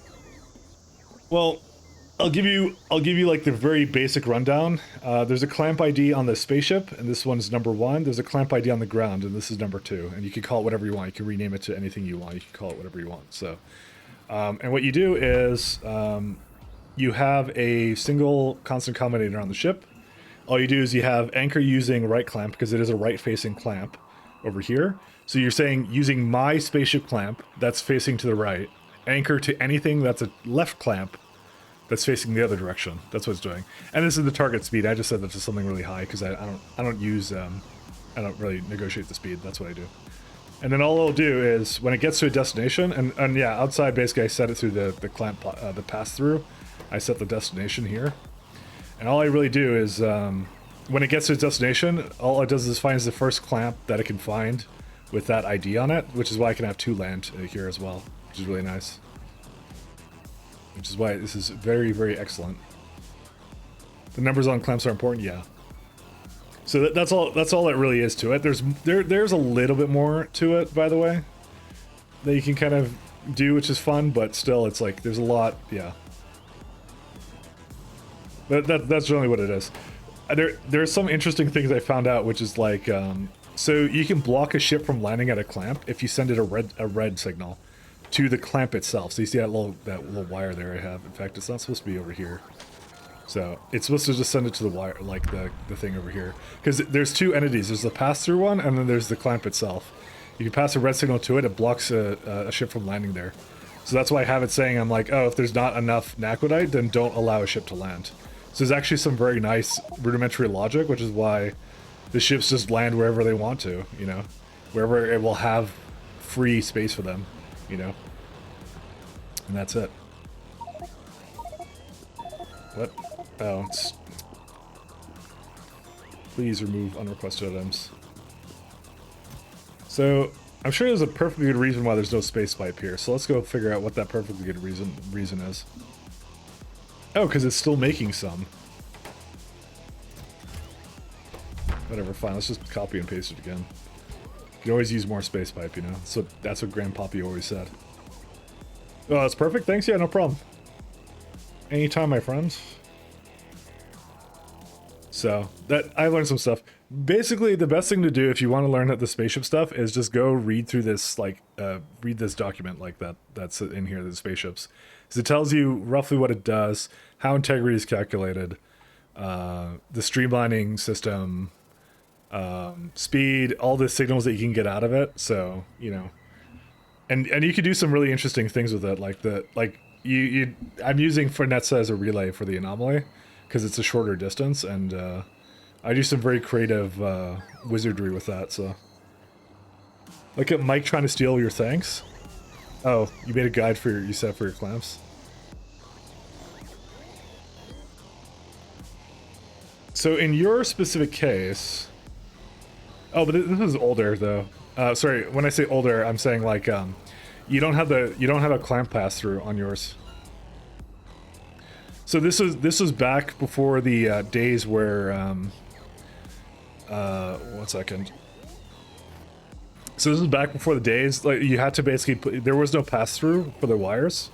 Well, I'll give you like the very basic rundown. There's a clamp ID on the spaceship, and this one's number 1. There's a clamp ID on the ground, and this is number 2. And you can call it whatever you want. You can rename it to anything you want. You can call it whatever you want. So, and what you do is you have a single constant combinator on the ship. All you do is you have anchor using right clamp, because it is a right-facing clamp over here. So you're saying using my spaceship clamp that's facing to the right, anchor to anything that's a left clamp that's facing the other direction. That's what it's doing. And this is the target speed. I just set that to something really high because I don't really negotiate the speed. That's what I do. And then all it'll do is when it gets to a destination, and yeah, outside basically I set it through the clamp, the pass through. I set the destination here. And all I really do is when it gets to its destination, all it does is finds the first clamp that it can find with that ID on it, which is why I can have 2 land here as well, which is really nice. Which is why this is very, very excellent. The numbers on clamps are important, yeah. So that's all it really is to it. There's a little bit more to it, by the way, that you can kind of do, which is fun, but still it's like there's a lot, yeah. That's generally what it is. There's some interesting things I found out, which is like, so you can block a ship from landing at a clamp if you send it a red signal to the clamp itself. So you see that little wire there I have. In fact, it's not supposed to be over here. So it's supposed to just send it to the wire, like the thing over here. Because there's 2 entities. There's the pass-through one, and then there's the clamp itself. You can pass a red signal to it. It blocks a ship from landing there. So that's why I have it saying, I'm like, oh, if there's not enough naquadite, then don't allow a ship to land. So there's actually some very nice rudimentary logic, which is why the ships just land wherever they want to, you know, wherever it will have free space for them, you know, and that's it. What? Oh, it's... Please remove unrequested items. So, I'm sure there's a perfectly good reason why there's no space pipe here, so let's go figure out what that perfectly good reason is. Oh, because it's still making some. Whatever, fine, let's just copy and paste it again. You can always use more space pipe, you know? So that's what Grandpappy always said. Oh, that's perfect, thanks, yeah, no problem. Anytime, my friends. So, I learned some stuff. Basically, the best thing to do if you want to learn the spaceship stuff is just go read through this, like, read this document like that's in here, the spaceships. Because it tells you roughly what it does, how integrity is calculated, the streamlining system, speed, all the signals that you can get out of it. So, you know, and you could do some really interesting things with it, like I'm using Fornetza as a relay for the anomaly because it's a shorter distance, and I do some very creative wizardry with that. So, look at Mike trying to steal your thanks. Oh, you made a guide for you set for your clamps. So in your specific case, oh, but this is older though. Sorry, when I say older, I'm saying like you don't have a clamp pass through on yours. So this was back before the days where 1 second. So this is back before the days like you had to basically put, there was no pass through for the wires.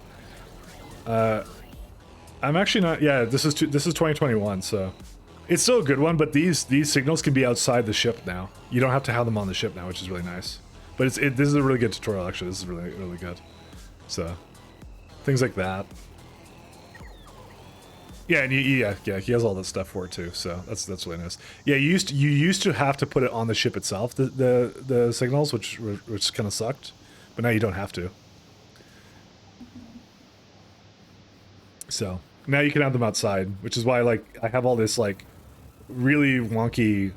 I'm actually not. Yeah, this is 2021, so. It's still a good one, but these signals can be outside the ship now. You don't have to have them on the ship now, which is really nice. But this is a really good tutorial, actually. This is really, really good. So, things like that. Yeah, and yeah, he has all this stuff for it too. So that's really nice. Yeah, you used to have to put it on the ship itself, the signals, which kind of sucked, but now you don't have to. So now you can have them outside, which is why like I have all this like really wonky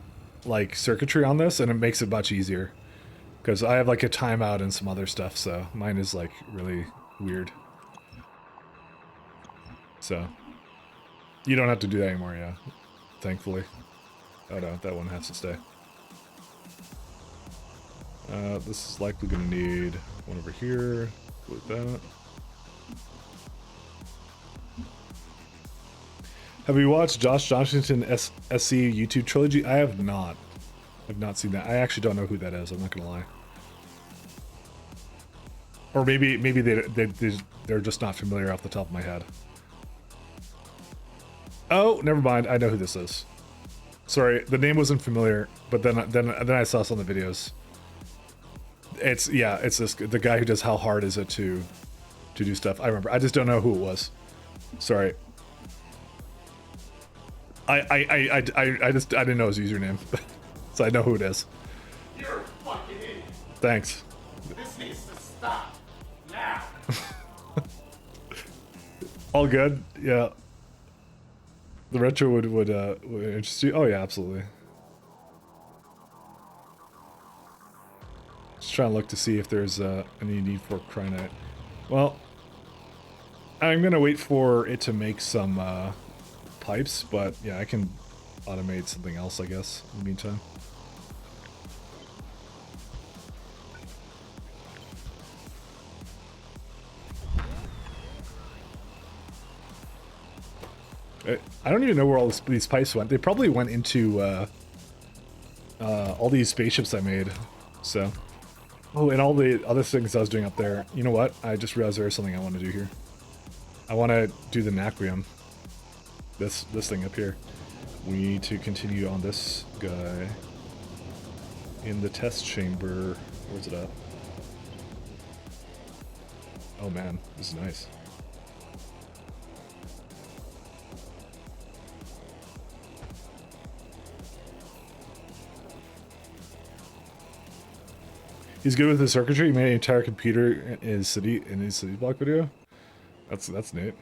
like circuitry on this, and it makes it much easier because I have like a timeout and some other stuff, so mine is like really weird. So you don't have to do that anymore, yeah, thankfully. Oh no, that one has to stay. This is likely gonna need one over here with that. Have you watched Josh Johnston SE YouTube trilogy? I have not. I've not seen that. I actually don't know who that is. I'm not gonna lie. Or maybe they're just not familiar off the top of my head. Oh, never mind. I know who this is. Sorry, the name wasn't familiar, but then I saw some of the videos. It's the guy who does How Hard Is It to do stuff. I remember. I just don't know who it was. Sorry. I didn't know his username, so I know who it is. You're a fucking idiot. Thanks. This needs to stop now. All good. Yeah. The retro would interest you. Oh yeah, absolutely. Just trying to look to see if there's any need for Cryonite. Well, I'm gonna wait for it to make some pipes, but yeah, I can automate something else, I guess, in the meantime. I don't even know where all these pipes went. They probably went into all these spaceships I made. So, oh, and all the other things I was doing up there. You know what? I just realized there's something I want to do here. I want to do the Nacrium. This thing up here. We need to continue on this guy in the test chamber. Where's it at? Oh man, this is nice. He's good with the circuitry. He made an entire computer in his city block video. That's neat.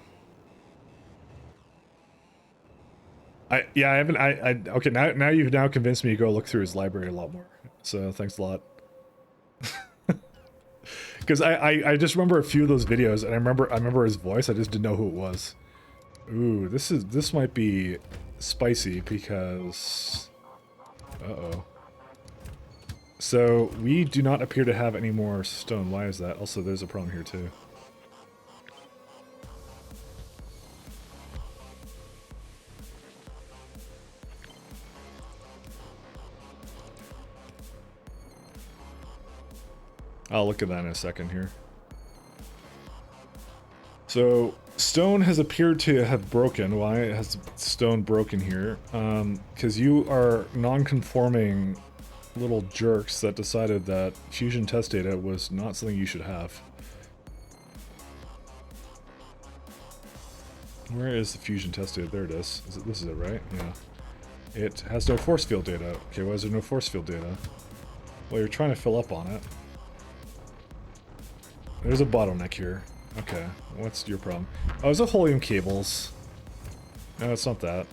Okay, now you've now convinced me to go look through his library a lot more. So thanks a lot. Because I just remember a few of those videos, and I remember his voice. I just didn't know who it was. Ooh, this might be spicy because uh-oh. So we do not appear to have any more stone. Why is that? Also, there's a problem here too. I'll look at that in a second here. So stone has appeared to have broken. Why has stone broken here? Because you are non-conforming little jerks that decided that fusion test data was not something you should have. Where is the fusion test data? There it is. This is it, right? Yeah. It has no force field data. Okay, why is there no force field data? Well, you're trying to fill up on it. There's a bottleneck here. Okay, what's your problem? Oh, it's the helium cables. No, it's not that.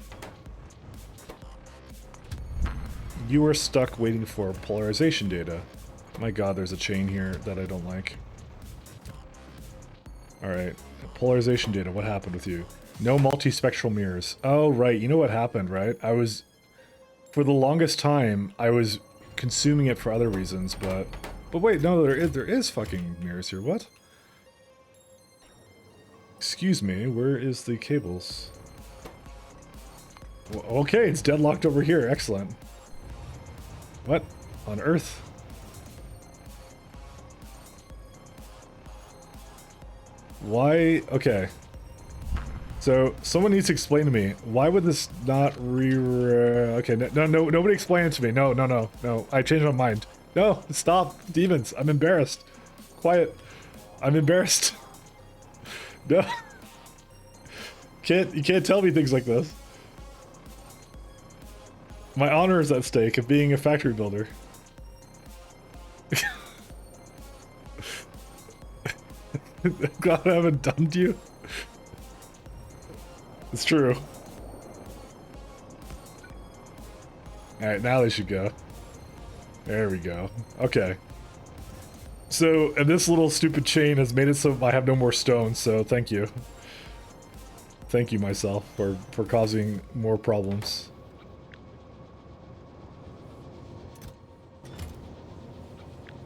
You are stuck waiting for polarization data. My god, there's a chain here that I don't like. Alright, polarization data, what happened with you? No multispectral mirrors. Oh, right, you know what happened, right? For the longest time, I was consuming it for other reasons, but wait, no, there is fucking mirrors here, what? Excuse me, where is the cables? Well, okay, it's deadlocked over here, excellent. What on earth? Why? Okay. So, someone needs to explain to me, why would this not okay, no, nobody explain it to me. No, I changed my mind. No, stop, demons, I'm embarrassed. Quiet. I'm embarrassed. No. You can't tell me things like this. My honor is at stake of being a factory builder. God, I haven't dumped you. It's true. Alright, now they should go. There we go. Okay. So, and this little stupid chain has made it so I have no more stones, so thank you. Thank you, myself, for causing more problems.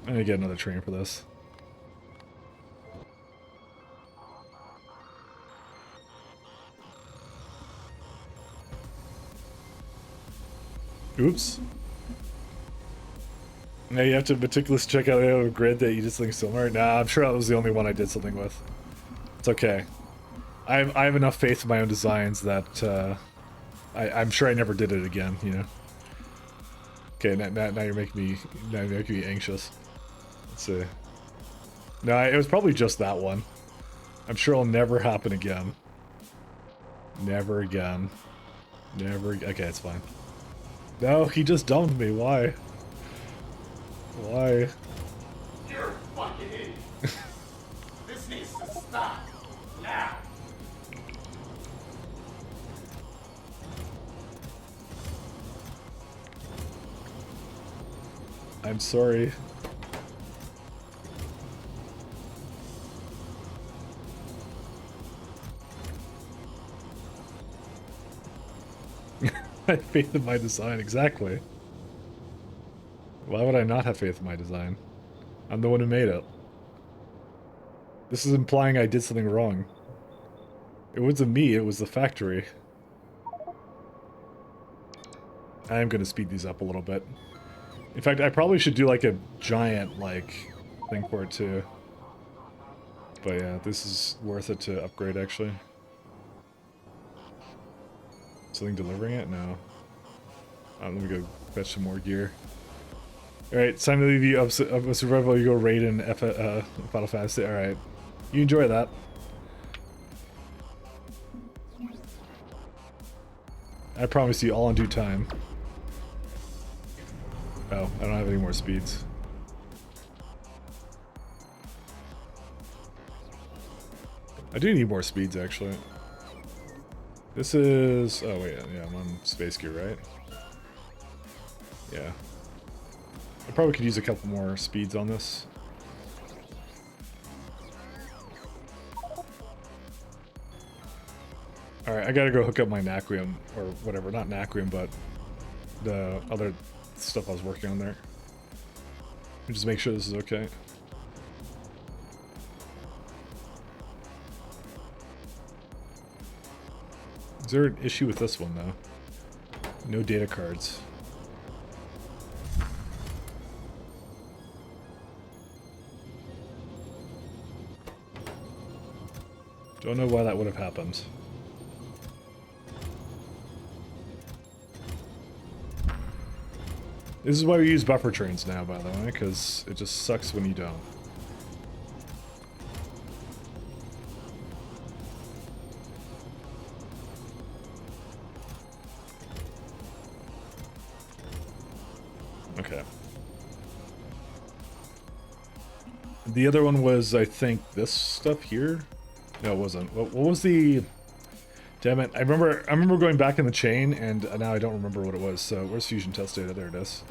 I'm gonna get another train for this. Oops. Now you have to meticulously check out a grid that you just think similar. Nah, I'm sure that was the only one I did something with. It's okay. I have enough faith in my own designs that I'm sure I never did it again, you know. Okay, now you're making me anxious. Let's see. No, it was probably just that one. I'm sure it'll never happen again. Never again. Never. Okay, it's fine. No, he just dumped me. Why? Why? You're a fucking idiot. This needs to stop. Now. I'm sorry. I have faith in my design, exactly. Why would I not have faith in my design? I'm the one who made it. This is implying I did something wrong. It wasn't me, it was the factory. I am going to speed these up a little bit. In fact, I probably should do like a giant, like, thing for it too. But yeah, this is worth it to upgrade, actually. Something delivering it? No. Let me go fetch some more gear. Alright, it's time to leave you up survival. You go raid in Final Fantasy. Alright. You enjoy that. I promise you, all in due time. Oh, I don't have any more speeds. I do need more speeds, actually. This is... oh, wait, yeah, I'm on space gear, right? Yeah. I probably could use a couple more speeds on this. Alright, I gotta go hook up my Naquium, or whatever, not Naquium, but the other stuff I was working on there. Just make sure this is okay. Is there an issue with this one, though? No data cards. Don't know why that would have happened. This is why we use buffer trains now, by the way, because it just sucks when you don't. Okay. The other one was, I think, this stuff here? No, it wasn't. What was the... Damn it. I remember going back in the chain, and now I don't remember what it was. So, where's fusion test data? There it is.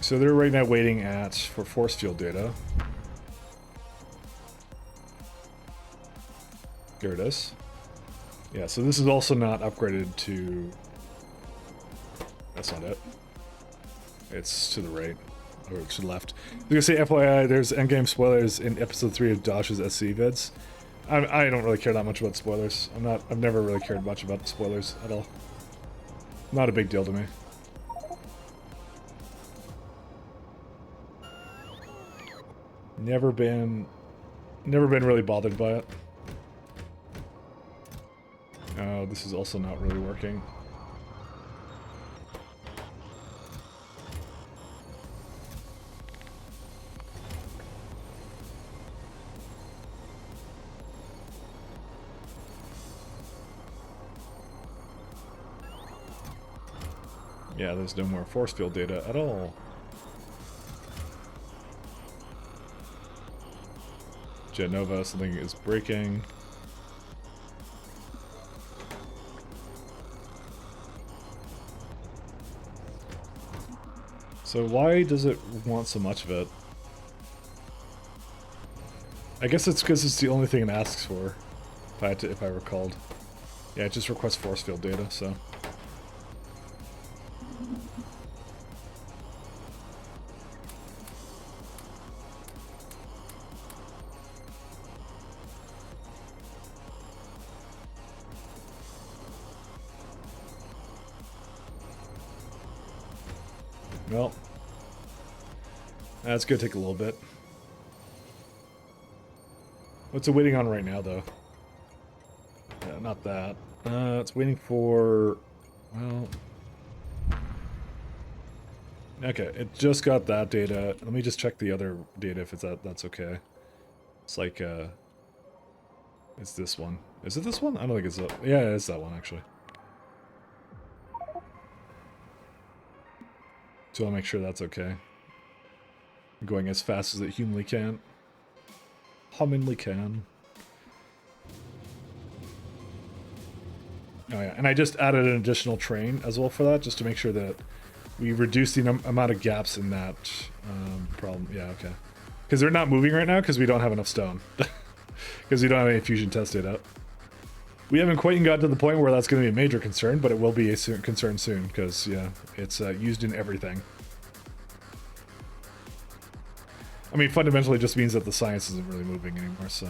So they're right now waiting for force field data. There it is. Yeah, so this is also not upgraded to... That's not it. It's to the right. Or to the left. I was gonna say, FYI, there's endgame spoilers in episode 3 of Josh's SC vids. I don't really care that much about spoilers. I've never really cared much about spoilers at all. Not a big deal to me. Never been really bothered by it. Oh, this is also not really working. Yeah, there's no more force field data at all. Genova, something is breaking. So why does it want so much of it? I guess it's because it's the only thing it asks for, if I recalled. Yeah, it just requests force field data, so... Well, that's gonna take a little bit. What's it waiting on right now, though? Yeah, not that. It's waiting for... Well... Okay, it just got that data. Let me just check the other data if it's that's okay. It's like, it's this one. Is it this one? I don't think it's that. Yeah, it's that one, actually. So I'll make sure that's okay. Going as fast as it humanly can. Humanly can. Oh yeah, and I just added an additional train as well for that, just to make sure that we reduce the amount of gaps in that problem. Yeah, okay. Because they're not moving right now because we don't have enough stone. Because we don't have any fusion tested up. We haven't quite gotten to the point where that's going to be a major concern, but it will be a concern soon, because, yeah, it's used in everything. I mean, fundamentally it just means that the science isn't really moving anymore, so...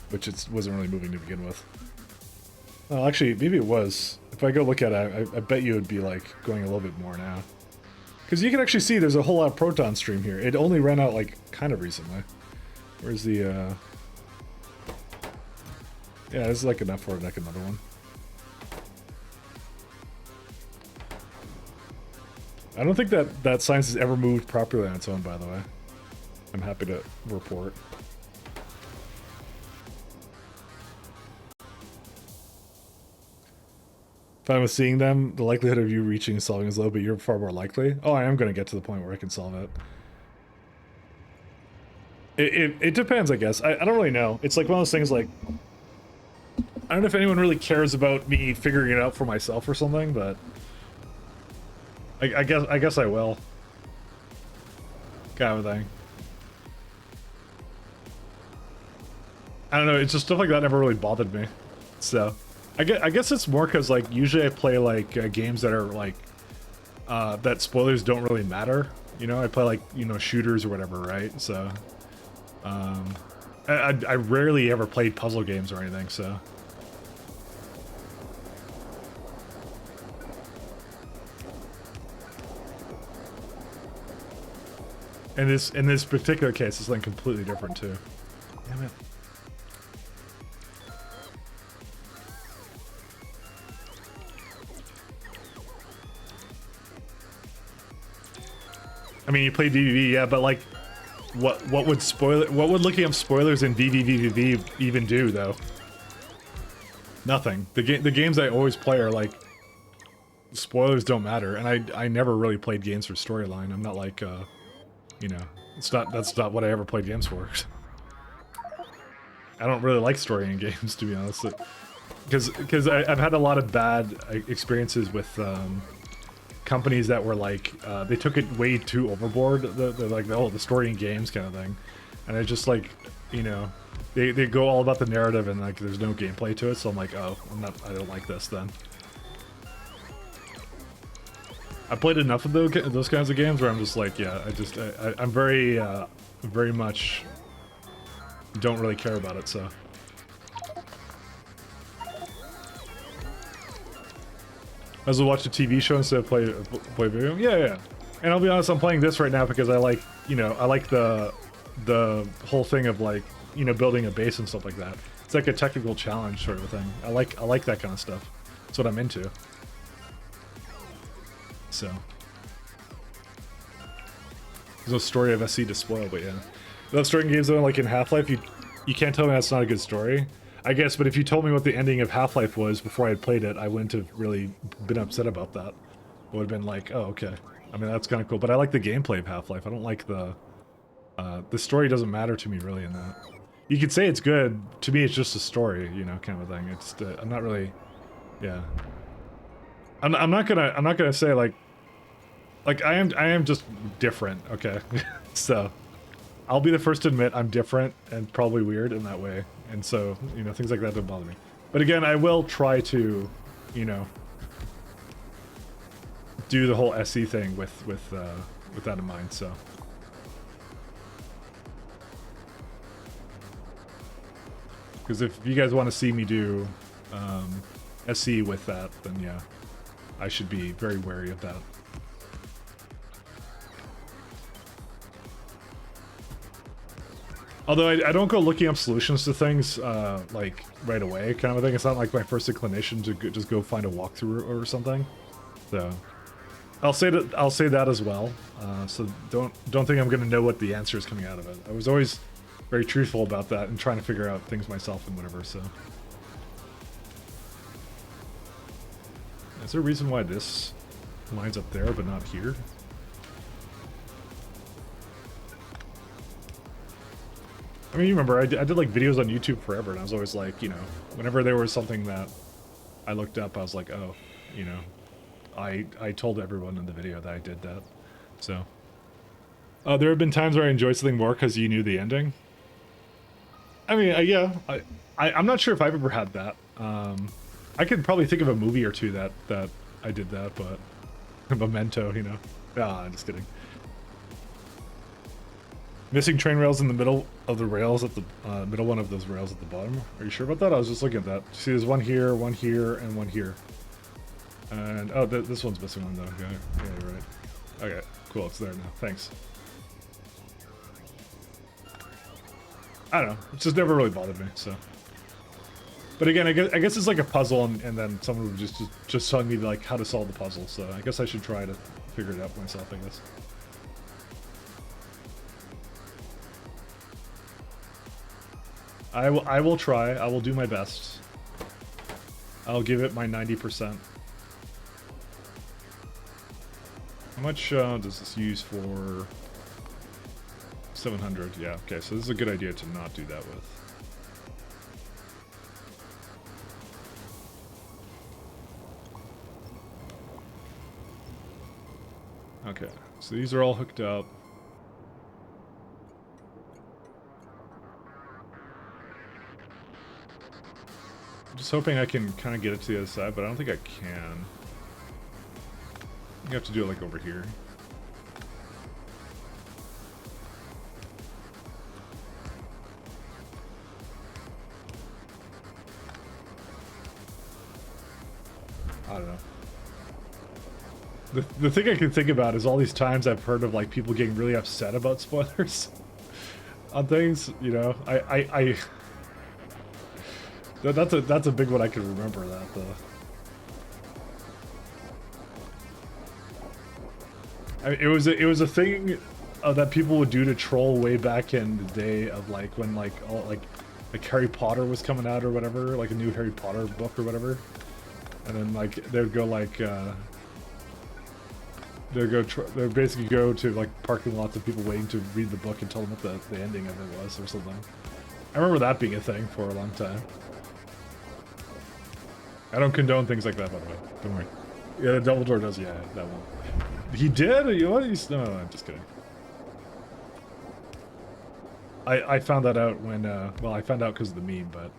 Which it wasn't really moving to begin with. Well, actually, maybe it was. If I go look at it, I bet you it would be, like, going a little bit more now. Because you can actually see there's a whole lot of proton stream here. It only ran out, like, kind of recently. Where's the, Yeah, this is like enough for like another one. I don't think that science has ever moved properly on its own, by the way. I'm happy to report. Fine with seeing them, the likelihood of you reaching and solving is low, but you're far more likely. Oh, I am going to get to the point where I can solve it. It depends, I guess. I don't really know. It's like one of those things like... I don't know if anyone really cares about me figuring it out for myself or something, but... I guess I will. Kind of thing. I don't know, it's just stuff like that never really bothered me. So... I guess it's more because, like, usually I play, like, games that are, like, that spoilers don't really matter. You know, I play, like, you know, shooters or whatever, right? So, I rarely ever played puzzle games or anything, so. In this particular case, it's, like, completely different, too. Damn it. I mean, you play VVV, yeah, but like, what would looking up spoilers in VVVVV even do, though? Nothing. The games I always play are like spoilers don't matter, and I never really played games for storyline. I'm not like you know, that's not what I ever played games for. I don't really like story in games, to be honest. Because I've had a lot of bad experiences with companies that were like they took it way too overboard. They're like the story in games kind of thing, and I just like, you know, they go all about the narrative and like there's no gameplay to it. So I'm like, oh, I don't like this then. I played enough of those kinds of games where I'm just like, yeah, I'm very much don't really care about it, so. As well watch a TV show instead of play video game? Yeah. And I'll be honest, I'm playing this right now because I like, you know, I like the whole thing of like, you know, building a base and stuff like that. It's like a technical challenge sort of thing. I like that kind of stuff. That's what I'm into. So. There's no story of SE to spoil, but yeah. Those story games though, like in Half-Life, you can't tell me that's not a good story. I guess, but if you told me what the ending of Half-Life was before I had played it, I wouldn't have really been upset about that. I would have been like, oh, okay. I mean, that's kind of cool, but I like the gameplay of Half-Life. I don't like the story doesn't matter to me really in that. You could say it's good. To me, it's just a story, you know, kind of thing. It's, I'm not really, yeah. I'm not gonna say like I am just different, okay? So, I'll be the first to admit I'm different and probably weird in that way. And so, you know, things like that don't bother me. But again, I will try to, you know, do the whole SE thing with that in mind, so. Because if you guys want to see me do SE with that, then yeah, I should be very wary of that. Although I don't go looking up solutions to things like right away, kind of a thing. It's not like my first inclination to just go find a walkthrough or something. So I'll say that as well. So don't think I'm gonna know what the answer is coming out of it. I was always very truthful about that and trying to figure out things myself and whatever. So is there a reason why this line's up there but not here? I mean, you remember, I did like videos on YouTube forever, and I was always like, you know, whenever there was something that I looked up, I was like, oh, you know, I told everyone in the video that I did that. So, there have been times where I enjoyed something more because you knew the ending. I mean, yeah, I'm not sure if I've ever had that. I could probably think of a movie or two that I did that, but Memento, you know. Ah, I'm just kidding. Missing train rails in the middle of the rails at the middle one of those rails at the bottom. Are you sure about that? I was just looking at that. See, there's one here, and one here. And oh, this one's missing one though. Yeah, you're right. Okay, cool. It's there now. Thanks. I don't know. It's just never really bothered me. So, but again, I guess it's like a puzzle, and then someone would just tell me like how to solve the puzzle. So I guess I should try to figure it out myself. I guess. I will try. I will do my best. I'll give it my 90%. How much does this use for? 700. Yeah, okay, so this is a good idea to not do that with. Okay, so these are all hooked up. Just hoping I can kind of get it to the other side, but I don't think I can. You have to do it like over here. I don't know. The thing I can think about is all these times I've heard of like people getting really upset about spoilers on things, you know. That's a big one I can remember that though. I mean, it was a thing that people would do to troll way back in the day of like when like all like like Harry Potter was coming out or whatever, like a new Harry Potter book or whatever, and then like they'd go like they'd basically go to like parking lots of people waiting to read the book and tell them what the ending of it was or something. I remember that being a thing for a long time. I don't condone things like that, by the way. Don't worry. Yeah, the Dumbledore does. Yeah, that one. He did? What? No, I'm just kidding. I found that out when, well, I found out because of the meme, but...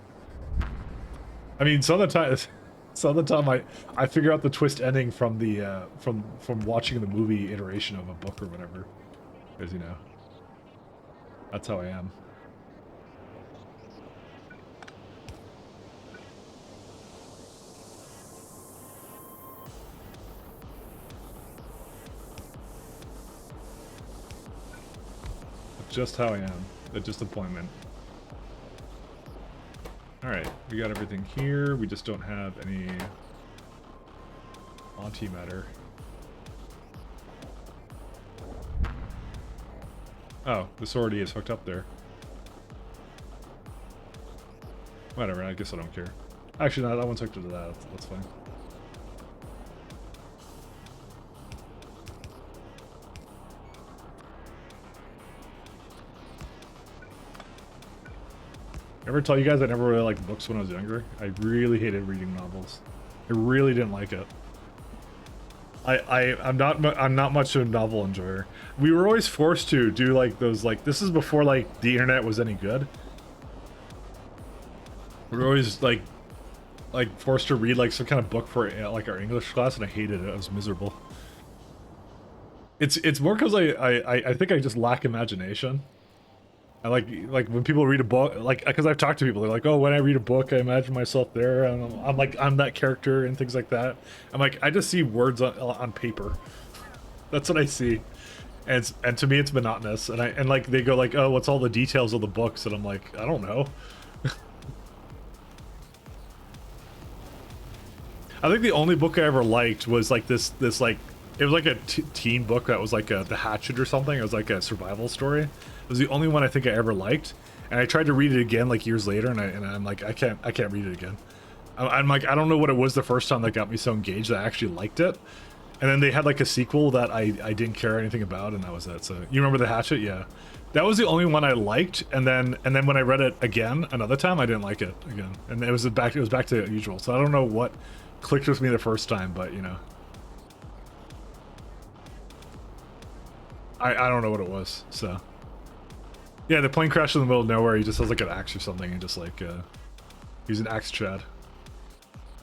I mean, some of the time I figure out the twist ending from the, from watching the movie iteration of a book or whatever. Because, you know, that's how I am. Just how I am. A disappointment. Alright, we got everything here. We just don't have any antimatter. Oh, this already is hooked up there. Whatever, I guess I don't care. Actually, no, that one's hooked up to that. That's fine. Ever tell you guys I never really liked books when I was younger? I really hated reading novels. I really didn't like it. I'm not much of a novel enjoyer. We were always forced to do like those, like, this is before like the internet was any good. We were always like forced to read like some kind of book for like our English class, and I hated it. I was miserable. It's more because I think I just lack imagination. I like when people read a book, like, because I've talked to people, they're like, oh, when I read a book, I imagine myself there, and I'm like, I'm that character and things like that. I'm like, I just see words on paper. That's what I see, and to me it's monotonous. And like they go like, oh, what's all the details of the books? And I'm like, I don't know. I think the only book I ever liked was like this like, it was like a teen book that was like The Hatchet or something. It was like a survival story. It was the only one I think I ever liked, and I tried to read it again like years later, and I'm like, I can't read it again. I'm like, I don't know what it was the first time that got me so engaged that I actually liked it. And then they had like a sequel that I didn't care anything about, and that was it. So you remember The Hatchet? Yeah, that was the only one I liked. And then when I read it again another time, I didn't like it again, and it was back to usual. So I don't know what clicked with me the first time, but you know, I don't know what it was. So. Yeah, the plane crashed in the middle of nowhere. He just has like an axe or something, and just like he's an axe Chad,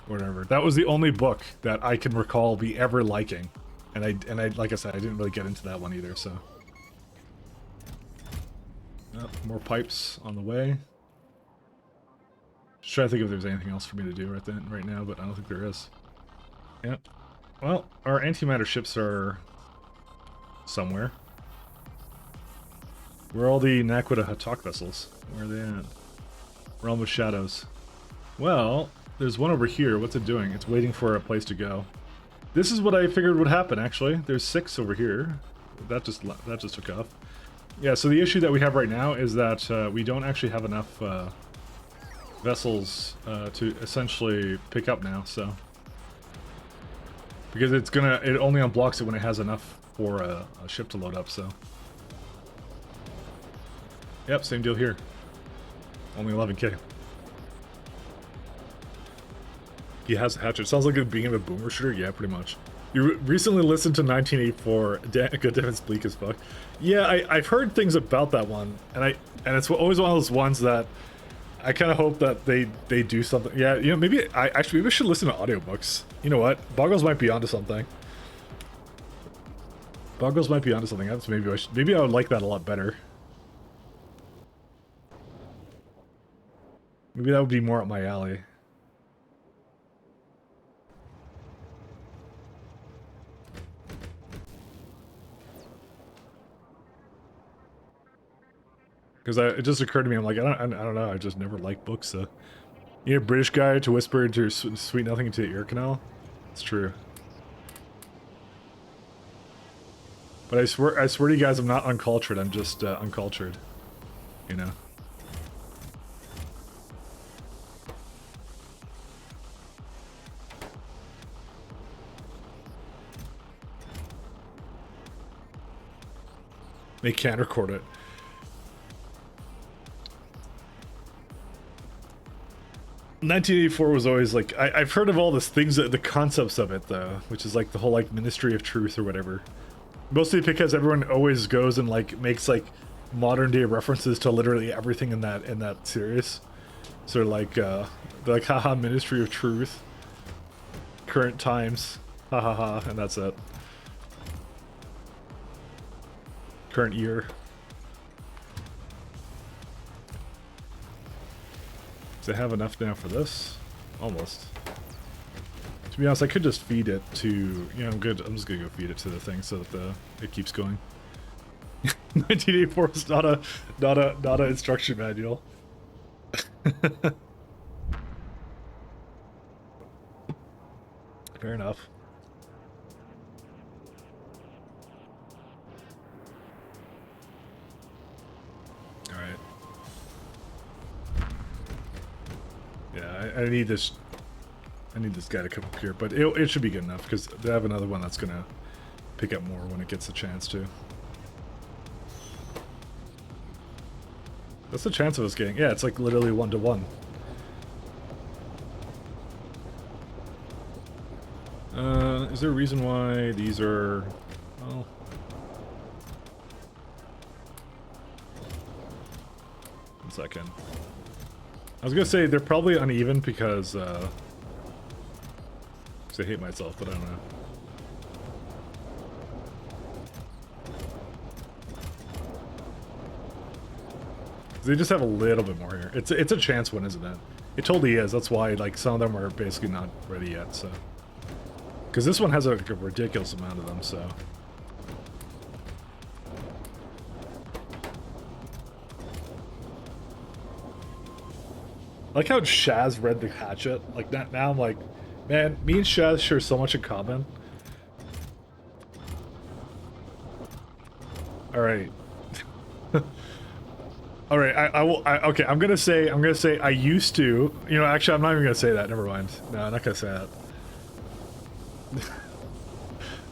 whatever. That was the only book that I can recall be ever liking, and I like I said, I didn't really get into that one either. So, more pipes on the way. Just trying to think if there's anything else for me to do right now, but I don't think there is. Yeah. Well, our antimatter ships are somewhere. Where are all the Naquita Hatak vessels? Where are they at? Realm of Shadows. Well, there's one over here. What's it doing? It's waiting for a place to go. This is what I figured would happen, actually. There's 6 over here. That just took off. Yeah, so the issue that we have right now is that we don't actually have enough vessels to essentially pick up now, so... Because it only unblocks it when it has enough for a ship to load up, so... Yep, same deal here. Only 11k. He has a hatchet. Sounds like it being a boomer shooter. Yeah, pretty much. You recently listened to 1984. God damn, it's bleak as fuck. Yeah, I've heard things about that one, and it's always one of those ones that I kind of hope that they do something. Yeah, you know, maybe I should listen to audiobooks. You know what? Boggles might be onto something. Boggles might be onto something else. Maybe I would like that a lot better. Maybe that would be more up my alley. Because it just occurred to me, I'm like, I don't know, I just never liked books, so... You need a British guy to whisper into your sweet nothing into the ear canal? It's true. But I swear to you guys, I'm not uncultured, I'm just uncultured. You know? They can't record it. "1984 was always like I've heard of all these things, the concepts of it though, which is like the whole like Ministry of Truth or whatever. Mostly because everyone always goes and like makes like modern day references to literally everything in that series. So they're like haha, Ministry of Truth, current times, ha ha ha, and that's it. Current year. Does it have enough now for this? Almost. To be honest, I could just feed it to, you know, I'm good. I'm just gonna go feed it to the thing so that it keeps going. 1984 is not a instruction manual. Fair enough. All right. Yeah, I need this. I need this guy to come up here, but it should be good enough because they have another one that's gonna pick up more when it gets a chance to. That's the chance of us getting. Yeah, it's like literally 1 to 1. Is there a reason why these are? Well, one second. I was gonna say they're probably uneven because I hate myself, but I don't know. They just have a little bit more here. It's a chance one, isn't it? It totally is. That's why like some of them are basically not ready yet. So, because this one has like a ridiculous amount of them. So. I like how Shaz read the hatchet. Like now I'm like, man, me and Shaz share so much in common. All right. All right, I will. Okay, I'm gonna say I used to. You know, actually, I'm not even gonna say that. Never mind. No, I'm not gonna say that.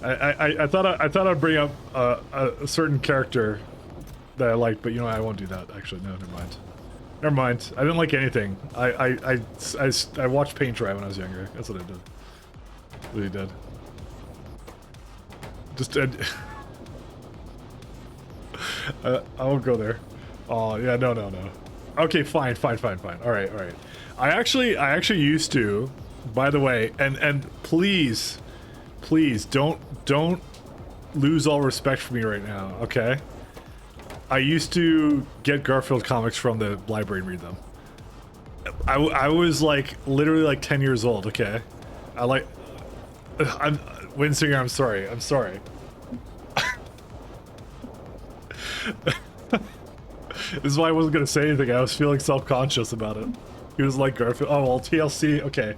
I thought I'd bring up a certain character that I liked, but you know, I won't do that. Actually, no, never mind. Never mind. I didn't like anything. I watched Paint Dry when I was younger. That's what I did. Really did. Just I won't go there. Oh yeah, no. Okay, fine. All right. I actually used to, by the way, and please don't lose all respect for me right now, okay? I used to get Garfield comics from the library and read them. I was like literally like 10 years old, okay? I'm Winsinger, I'm sorry. This is why I wasn't gonna say anything. I was feeling self-conscious about it. He was like Garfield. Oh well, TLC. Okay,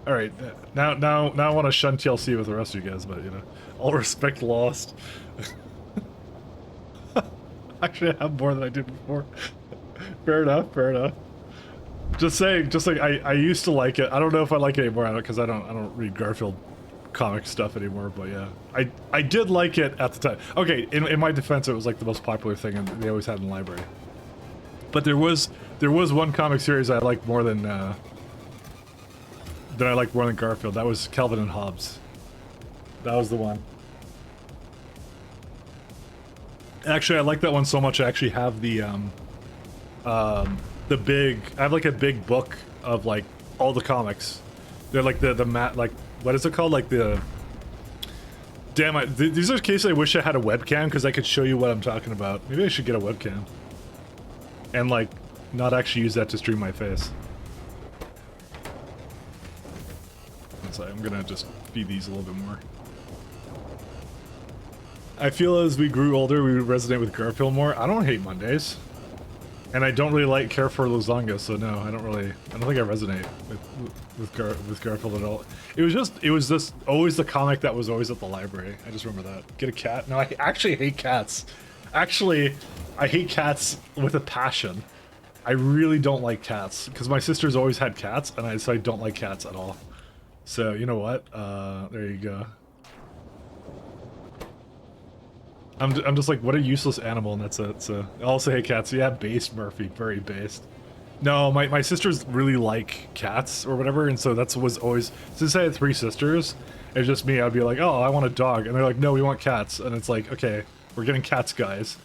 all right. Now I want to shun TLC with the rest of you guys, but you know, all respect lost. Actually, I have more than I did before. Fair enough. Just saying. Just like I used to like it. I don't know if I like it anymore because I don't read Garfield comic stuff anymore, but yeah, I did like it at the time. Okay, in my defense, it was like the most popular thing and they always had in the library. But there was one comic series I liked more than Garfield. That was Calvin and Hobbes. That was the one. Actually, I like that one so much. I actually have the big. I have like a big book of like all the comics. They're like the mat like. What is it called? Like the... Damn, these are cases I wish I had a webcam because I could show you what I'm talking about. Maybe I should get a webcam. And like, not actually use that to stream my face. So I'm gonna just feed these a little bit more. I feel as we grew older, we would resonate with Garfield more. I don't hate Mondays. And I don't really care for Lasagna, so no, I don't think I resonate with Garfield at all. It was just always the comic that was always at the library. I just remember that. Get a cat? No, I actually hate cats. Actually, I hate cats with a passion. I really don't like cats, because my sister's always had cats, and so I don't like cats at all. So, you know what? There you go. I'm just like, what a useless animal, and that's it. So I'll say, hey, cats. Yeah, based, Murphy. Very based. No, my sisters really like cats or whatever, and so that's was always, since I had 3 sisters, it's just me, I'd be like, oh, I want a dog, and they're like, no, we want cats, and it's like, okay, we're getting cats, guys.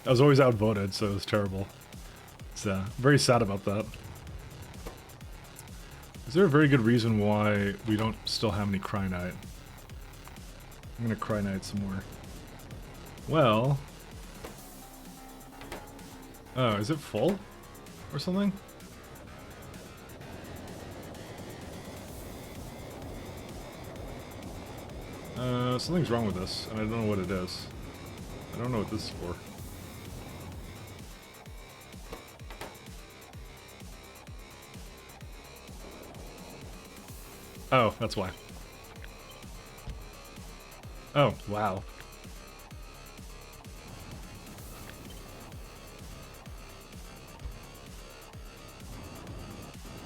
I was always outvoted, so it was terrible. So, very sad about that. Is there a very good reason why we don't still have any Cryonite? I'm gonna Cryonite some more. Well... Oh, is it full? Or something? Something's wrong with this, and I don't know what it is. I don't know what this is for. Oh, that's why. Oh, wow.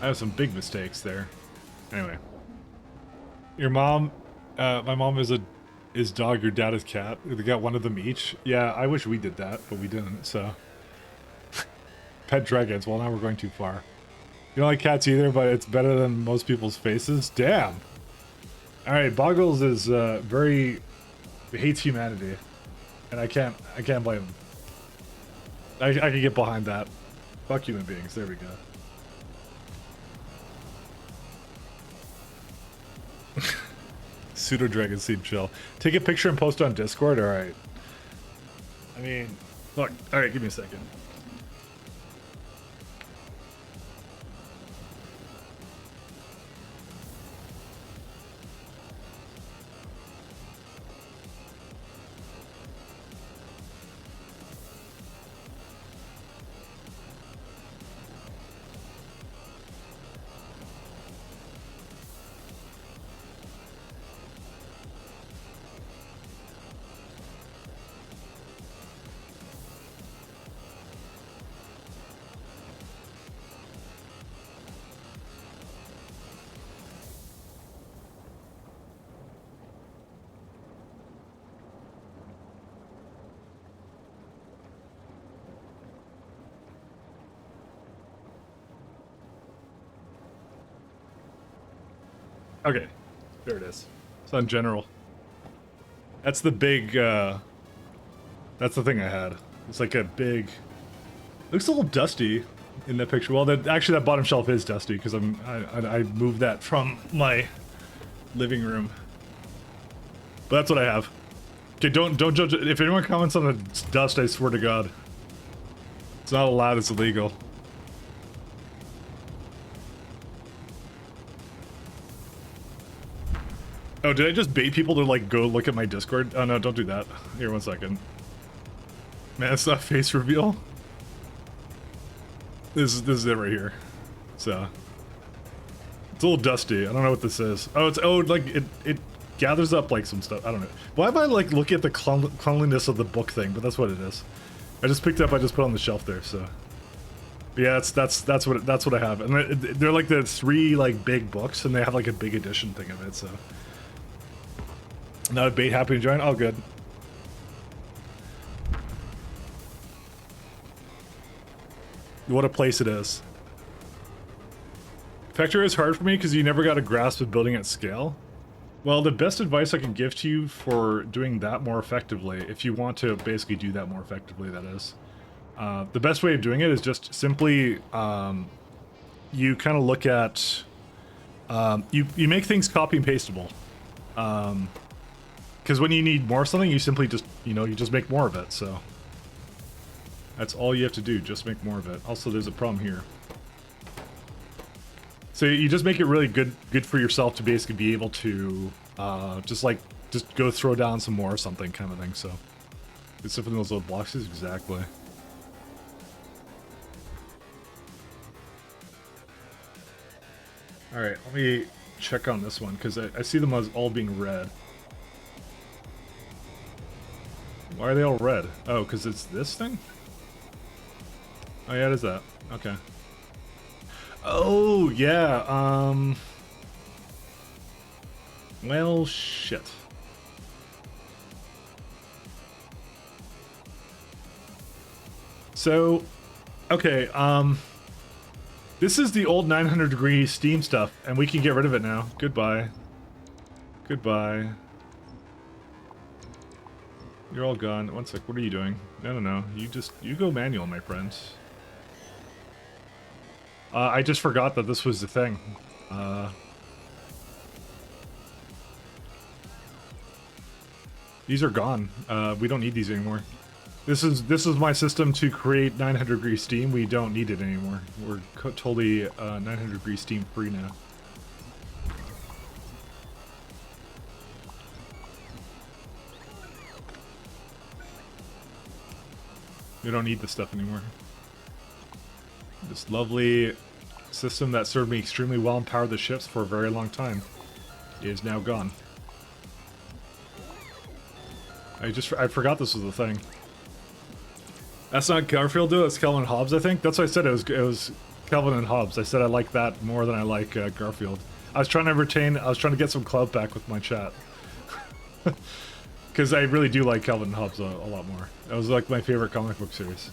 I have some big mistakes there. Anyway. Your mom, my mom is dog, your dad is cat. They got one of them each. Yeah, I wish we did that, but we didn't, so. Pet dragons, well now we're going too far. You don't like cats either, but it's better than most people's faces? Damn! Alright, Boggles is, hates humanity. And I can't blame him. I can get behind that. Fuck human beings, there we go. Pseudo dragon seem chill. Take a picture and post on Discord? Alright. I mean, look, alright, give me a second. Okay, there it is. It's on general. That's the big, that's the thing I had. It's like a big... Looks a little dusty in that picture. Well, actually that bottom shelf is dusty because I moved that from my living room. But that's what I have. Okay, don't judge it. If anyone comments on the dust, I swear to God. It's not allowed, it's illegal. Oh, did I just bait people to, like, go look at my Discord? Oh, no, don't do that. Here, 1 second. Man, it's not face reveal. This is it right here. So. It's a little dusty. I don't know what this is. Oh, it's, oh, like, it gathers up, like, some stuff. I don't know. Why am I, like, looking at the cleanliness of the book thing? But that's what it is. I just picked it up, I just put it on the shelf there, so. But yeah, that's what I have. And they're, like, the 3, like, big books, and they have, like, a big edition thing of it, so. Not a bait, happy to join? All good. What a place it is. Factorio is hard for me because you never got a grasp of building at scale. Well, the best advice I can give to you for doing that more effectively, if you want to basically do that more effectively, that is. The best way of doing it is just simply, you kind of look at, you make things copy and pastable. Because when you need more of something, you simply just, you just make more of it, so. That's all you have to do, just make more of it. Also, there's a problem here. So you just make it really good for yourself to basically be able to, just go throw down some more or something kind of thing, so. Except for those little boxes, exactly. Alright, let me check on this one, because I see them as all being red. Why are they all red? Oh, because it's this thing? Oh yeah, it is that. Okay. Oh, yeah, well, shit. So, okay, this is the old 900 degree steam stuff, and we can get rid of it now. Goodbye. Goodbye. You're all gone. One sec, what are you doing? No. You go manual, my friend. I just forgot that this was the thing. These are gone. We don't need these anymore. This is my system to create 900 degree steam. We don't need it anymore. We're totally 900 degree steam free now. We don't need this stuff anymore. This lovely system that served me extremely well and powered the ships for a very long time is now gone. I forgot this was a thing. That's not Garfield though, it's Calvin and Hobbes, I think. That's what I said, it was Calvin and Hobbes. I said I like that more than I like Garfield. I was trying to get some clout back with my chat. Because I really do like Calvin and Hobbes a lot more. That was like my favorite comic book series.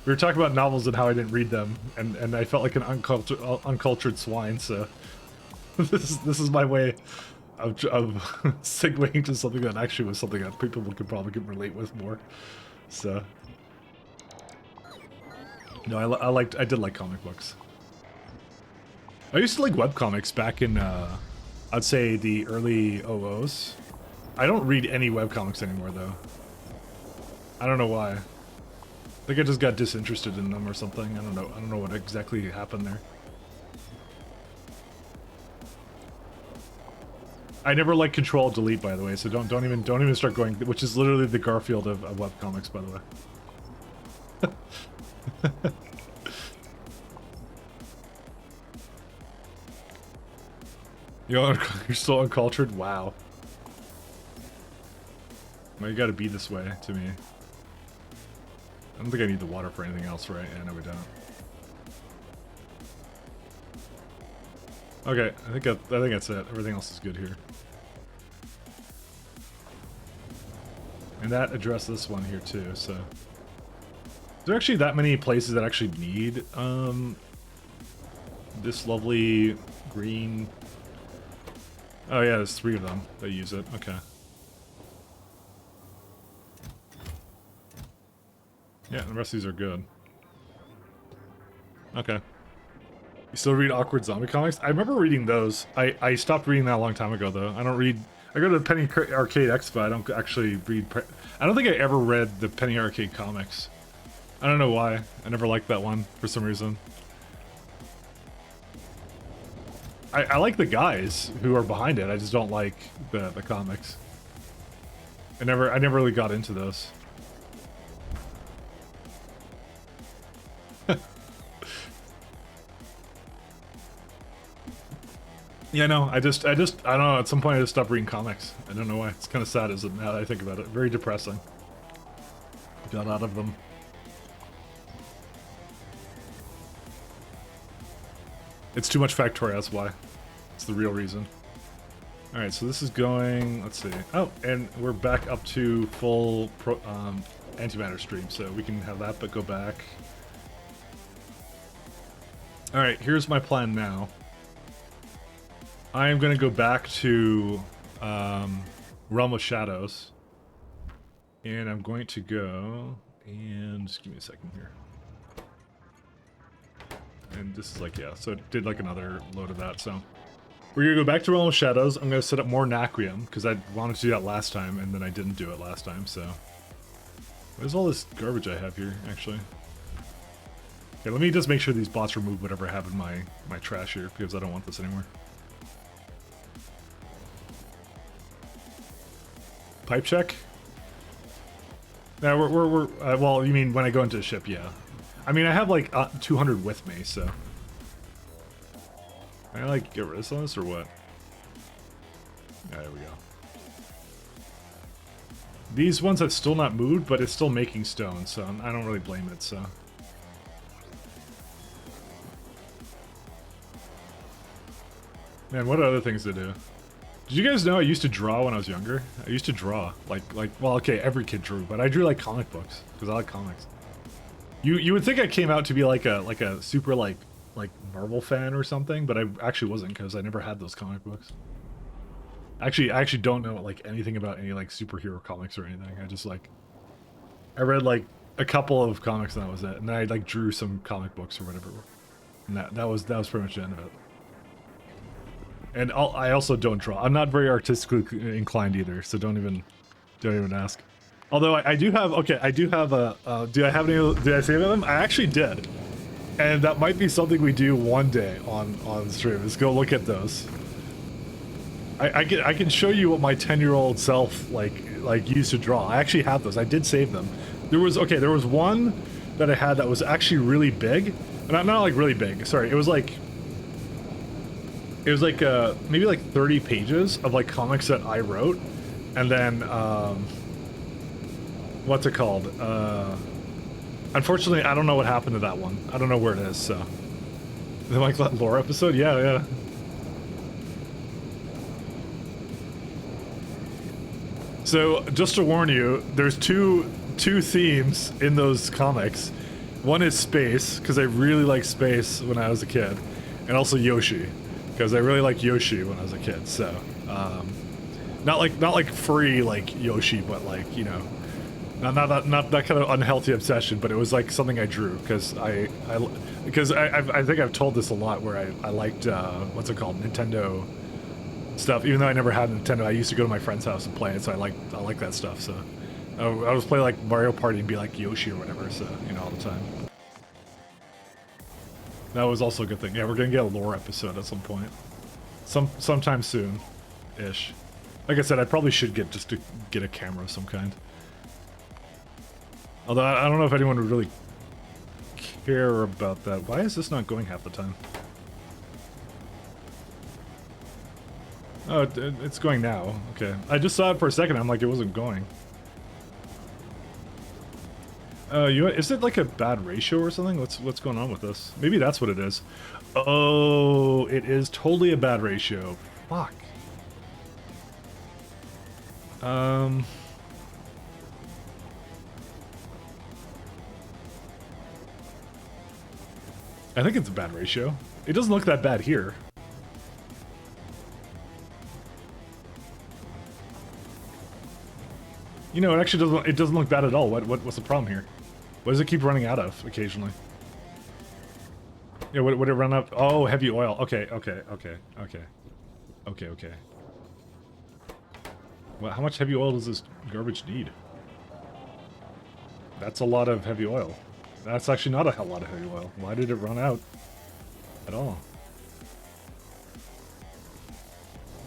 We were talking about novels and how I didn't read them, and I felt like an uncultured swine, so... this is my way of segueing to something that actually was something that people could probably relate with more. So... No, I did like comic books. I used to like webcomics back in, I'd say the early 00s. I don't read any webcomics anymore, though. I don't know why. I think I just got disinterested in them or something. I don't know what exactly happened there. I never like Control Delete, by the way, so don't even start going, which is literally the Garfield of webcomics, by the way. You're so uncultured? Wow. Well, you gotta be this way to me. I don't think I need the water for anything else, right? Yeah, no, we don't. Okay, I think that's it. Everything else is good here. And that addressed this one here too, so... Is there actually that many places that actually need, this lovely green... Oh yeah, there's 3 of them that use it. Okay. Yeah, the rest of these are good. Okay. You still read awkward zombie comics? I remember reading those. I stopped reading that a long time ago, though. I don't read... I go to the Penny Arcade Expo. I don't actually read... I don't think I ever read the Penny Arcade comics. I don't know why. I never liked that one for some reason. I like the guys who are behind it. I just don't like the comics. I never really got into those. Yeah, no, I don't know, at some point I just stopped reading comics. I don't know why. It's kind of sad, isn't it, now that I think about it. Very depressing. Got out of them. It's too much Factorio, that's why. It's the real reason. Alright, so this is going, let's see. Oh, and we're back up to full antimatter stream, so we can have that, but go back. Alright, here's my plan now. I am going to go back to Realm of Shadows. And I'm going to go, and just give me a second here. And this is like, yeah, so it did like another load of that, so. We're going to go back to Realm of Shadows. I'm going to set up more Naquium, because I wanted to do that last time, and then I didn't do it last time, so. Where's all this garbage I have here, actually? Okay, let me just make sure these bots remove whatever I have in my trash here, because I don't want this anymore. Pipe check? Yeah, we're well, you mean when I go into a ship, yeah. I mean, I have like 200 with me, so. Can I like get rid of some of this or what? Yeah, there we go. These ones have still not moved, but it's still making stone, so I don't really blame it, so. Man, what other things to do? Did you guys know I used to draw when I was younger? I used to draw, like, well, okay, every kid drew, but I drew like comic books, because I like comics. You would think I came out to be like a super like Marvel fan or something, but I actually wasn't because I never had those comic books. Actually, I actually don't know like anything about any like superhero comics or anything. I just like I read like a couple of comics and that was it. And then I like drew some comic books or whatever. And that was pretty much the end of it. And I also don't draw. I'm not very artistically inclined either, so don't even ask. Although I do have, okay, I do have a, do I have any, did I save them? I actually did. And that might be something we do one day on stream, is go look at those. I can show you what my 10-year-old self, like used to draw. I actually have those. I did save them. There was one that I had that was actually really big. Not like really big, sorry. It was like maybe like 30 pages of like comics that I wrote. And then, what's it called? Unfortunately, I don't know what happened to that one. I don't know where it is, so. The like that lore episode? Yeah. So, just to warn you, there's two themes in those comics. One is space, because I really liked space when I was a kid. And also Yoshi, because I really liked Yoshi when I was a kid, so. Not like furry like Yoshi, but like, you know, not that kind of unhealthy obsession, but it was like something I drew because I think I've told this a lot where I liked what's it called, Nintendo stuff. Even though I never had a Nintendo, I used to go to my friend's house and play it, so I like that stuff. So I was play like Mario Party and be like Yoshi or whatever. So you know, all the time. That was also a good thing. Yeah, we're gonna get a lore episode at some point, sometime soon, ish. Like I said, I probably should get a camera of some kind. Although I don't know if anyone would really care about that. Why is this not going half the time? Oh, it's going now. Okay. I just saw it for a second. I'm like, it wasn't going. Is it like a bad ratio or something? What's going on with this? Maybe that's what it is. Oh, it is totally a bad ratio. Fuck. I think it's a bad ratio. It doesn't look that bad here. You know, it actually doesn't look bad at all. What's the problem here? What does it keep running out of occasionally? Yeah, would it run up? Oh, heavy oil. Okay. Well, how much heavy oil does this garbage need? That's a lot of heavy oil. That's actually not a hell lot of heavy oil. Why did it run out at all?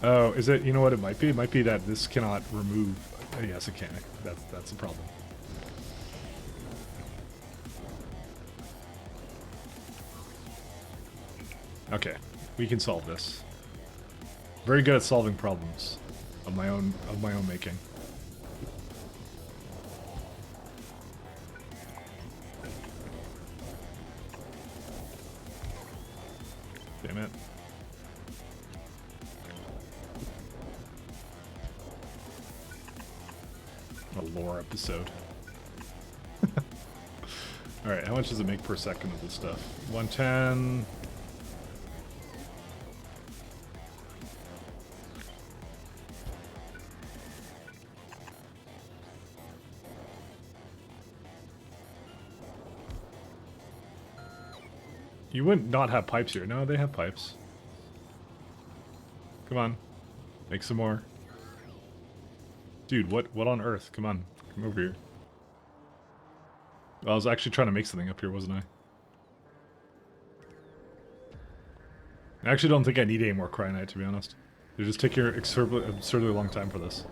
Oh, is it? You know what it might be? It might be that this cannot remove. Oh, yes, it can. That's the problem. Okay, we can solve this. Very good at solving problems of my own making. Damn it. A lore episode. Alright, how much does it make per second of this stuff? 110. You wouldn't not have pipes here. No, they have pipes. Come on. Make some more. Dude, what on earth? Come on. Come over here. Well, I was actually trying to make something up here, wasn't I? I actually don't think I need any more cryonite, to be honest. You just take your absurdly long time for this.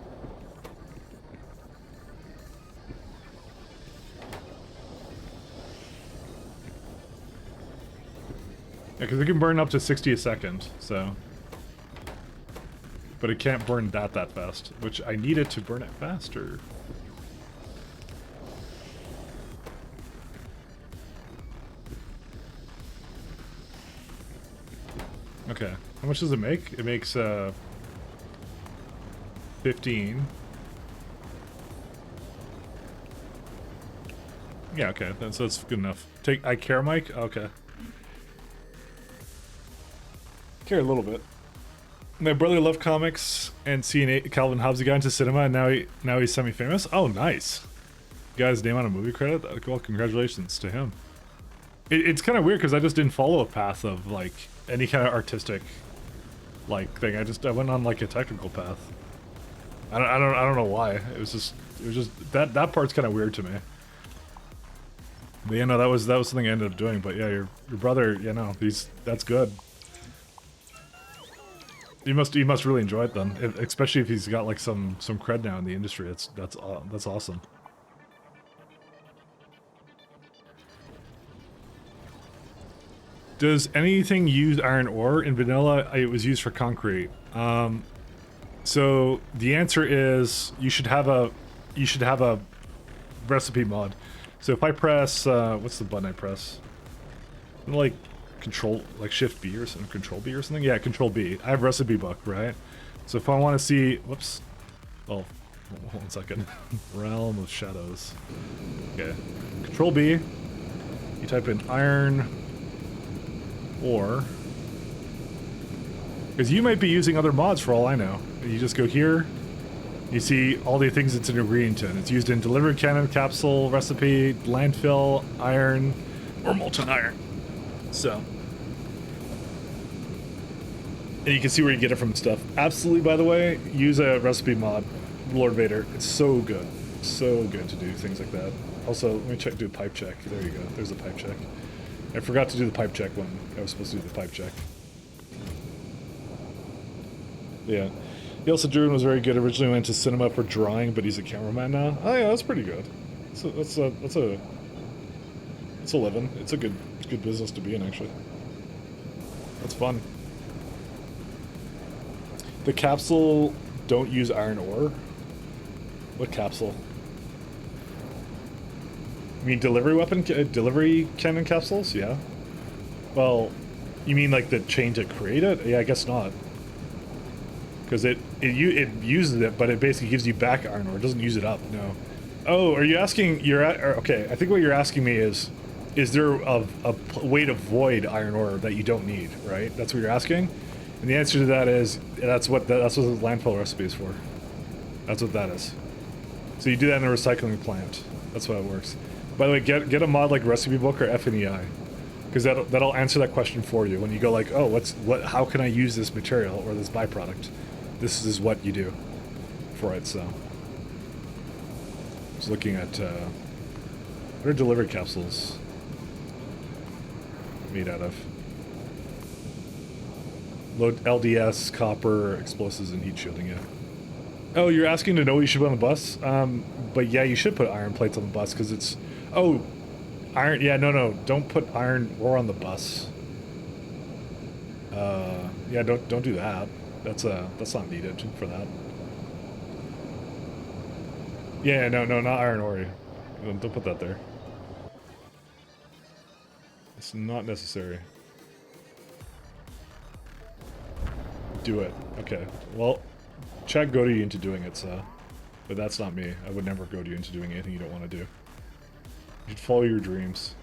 Yeah, because it can burn up to 60 a second, so... But it can't burn that fast, which I need it to burn it faster. Okay, how much does it make? It makes, 15. Yeah, okay, that's good enough. I care, Mike? Okay. Care a little bit. My brother loved comics and seeing Calvin Hobbes got into cinema, and now he's semi-famous. Oh, nice. Got his name on a movie credit? Well, congratulations to him. It's kind of weird because I just didn't follow a path of like any kind of artistic like thing. I went on like a technical path. I don't know why. It was just that part's kind of weird to me. But yeah, no, that was something I ended up doing. But yeah, your brother, you know, that's good. You must really enjoy it then, especially if he's got like some cred now in the industry. That's awesome. Does anything use iron ore? In vanilla, it was used for concrete. So the answer is you should have a recipe mod. So if I press what's the button I press? Like control, like shift B or something, control B or something? Yeah, control B. I have recipe book, right? So if I want to see, whoops. Oh, hold on a second. Realm of Shadows. Okay. Control B. You type in iron ore. Because you might be using other mods for all I know. You just go here. You see all the things it's an ingredient in. It's used in delivered cannon capsule recipe, landfill, iron, or molten iron. So. And you can see where you get it from and stuff. Absolutely, by the way, use a recipe mod, Lord Vader. It's so good. So good to do things like that. Also, let me do a pipe check. There you go. There's a pipe check. I forgot to do the pipe check when I was supposed to do the pipe check. Yeah. He also drew and was very good. Originally went to cinema for drawing, but he's a cameraman now. Oh yeah, that's pretty good. So that's a living. It's a good business to be in, actually. That's fun. The capsule don't use iron ore. What capsule? You mean delivery cannon capsules? Yeah. Well, you mean like the chain to create it? Yeah, I guess not. Because it uses it, but it basically gives you back iron ore. It doesn't use it up. No. Oh, are you asking? Okay. I think what you're asking me is there a way to void iron ore that you don't need? Right. That's what you're asking. And the answer to that is that's what the landfill recipe is for. That's what that is. So you do that in a recycling plant. That's how it works. By the way, get a mod like Recipe Book or FNEI, because that'll answer that question for you when you go like, oh, how can I use this material or this byproduct? This is what you do for it. So, I was looking at what are delivered capsules made out of? Load LDS, copper, explosives, and heat shielding. Yeah. Oh, you're asking to know what you should put on the bus? But yeah, you should put iron plates on the bus because it's. Oh, iron. Yeah, no, don't put iron ore on the bus. Yeah, don't do that. That's not needed for that. Yeah, no, not iron ore. Don't put that there. It's not necessary. Do it. Okay. Well, Chad goaded you into doing it, so. But that's not me. I would never goad you into doing anything you don't want to do. You should follow your dreams.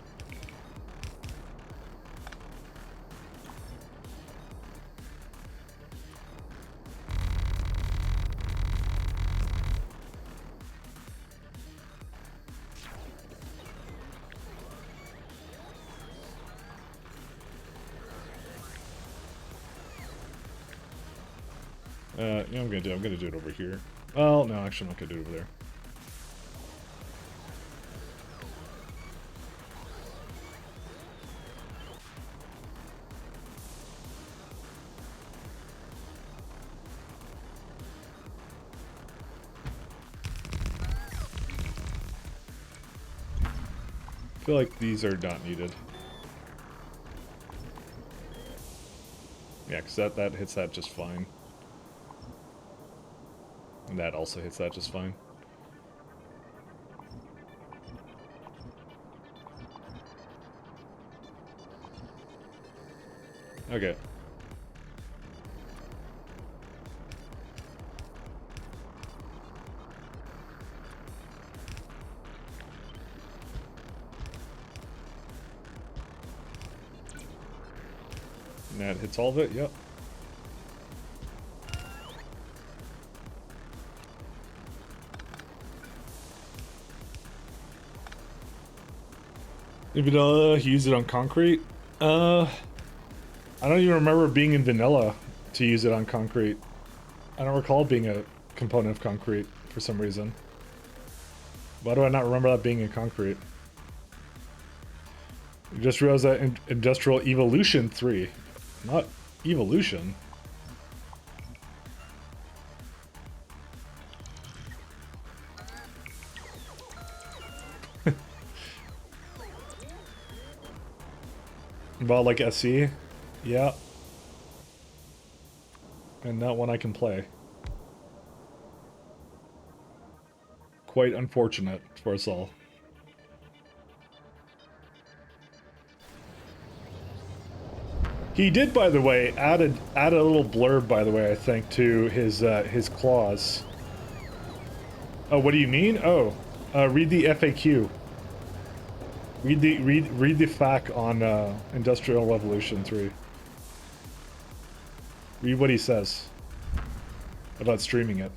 Yeah, I'm gonna do it over here. Well, no, actually, I'm not gonna do it over there. I feel like these are not needed. Yeah, because that hits that just fine. And that also hits that just fine. Okay. That hits all of it, yep. In vanilla, he used it on concrete. I don't even remember being in vanilla to use it on concrete. I don't recall being a component of concrete for some reason. Why do I not remember that being in concrete? You just realized that in Industrial Evolution 3. Not Evolution. About like SE? Yeah. And not one I can play. Quite unfortunate for us all. He did, by the way, add a little blurb, by the way, I think, to his clause. Oh, what do you mean? Oh, read the FAQ. Read the FAQ on Industrial Revolution 3. Read what he says about streaming it.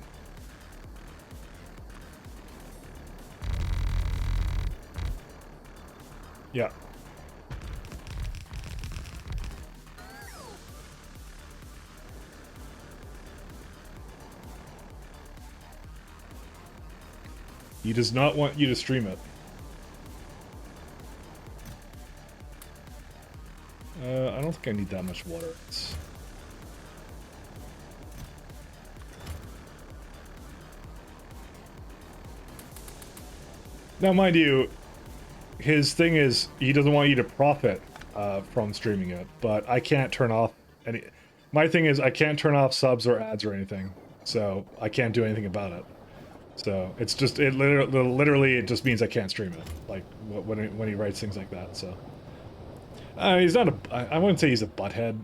Yeah. He does not want you to stream it. I don't think I need that much water. Now, mind you, his thing is he doesn't want you to profit from streaming it, but I can't turn off any. My thing is I can't turn off subs or ads or anything, so I can't do anything about it. So it's just literally it just means I can't stream it. Like when he writes things like that. So he's not a. I wouldn't say he's a butthead.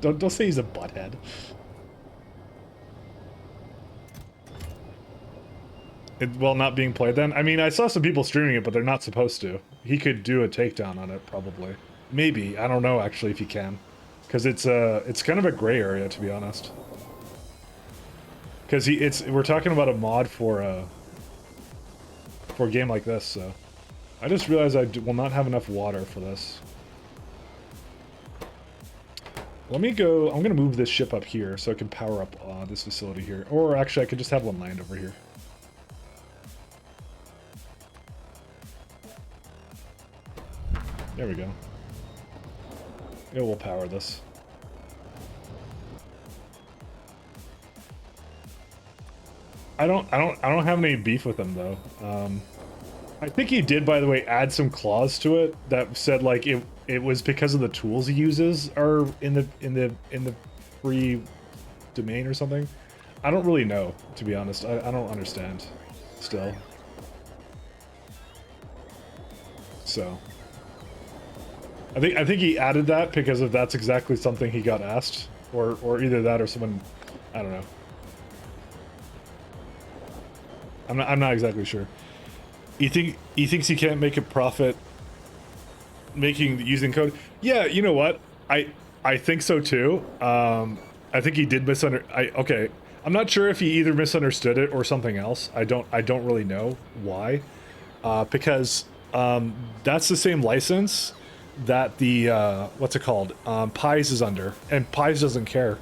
Don't say he's a butthead. Well, not being played then? I mean, I saw some people streaming it, but they're not supposed to. He could do a takedown on it, probably. Maybe. I don't know, actually, if he can. Because it's kind of a gray area, to be honest. Because we're talking about a mod for a game like this, so... I just realized I will not have enough water for this. Let me go... I'm going to move this ship up here, so I can power up this facility here. Or, actually, I could just have one land over here. There we go. Yeah, we'll power this. I don't have any beef with him though. I think he did, by the way, add some clause to it that said like it was because of the tools he uses are in the free domain or something. I don't really know, to be honest. I don't understand still. So I think he added that because of that's exactly something he got asked, or either that or someone, I don't know. I'm not exactly sure. He thinks he can't make a profit using code. Yeah, you know what? I think so too. I think he did okay. I'm not sure if he either misunderstood it or something else. I don't really know why. Because that's the same license that the what's it called? Pies is under, and Pies doesn't care.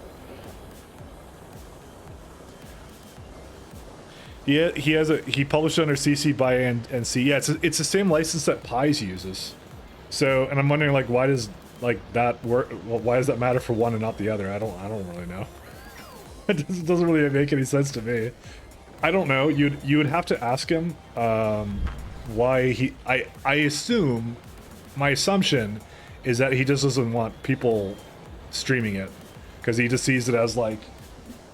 He published under CC BY NC. Yeah, it's the same license that Pies uses. So, and I'm wondering like why does like that work? Well, why does that matter for one and not the other? I don't really know. It doesn't really make any sense to me. I don't know. You would have to ask him why he. I assume. My assumption is that he just doesn't want people streaming it because he just sees it as like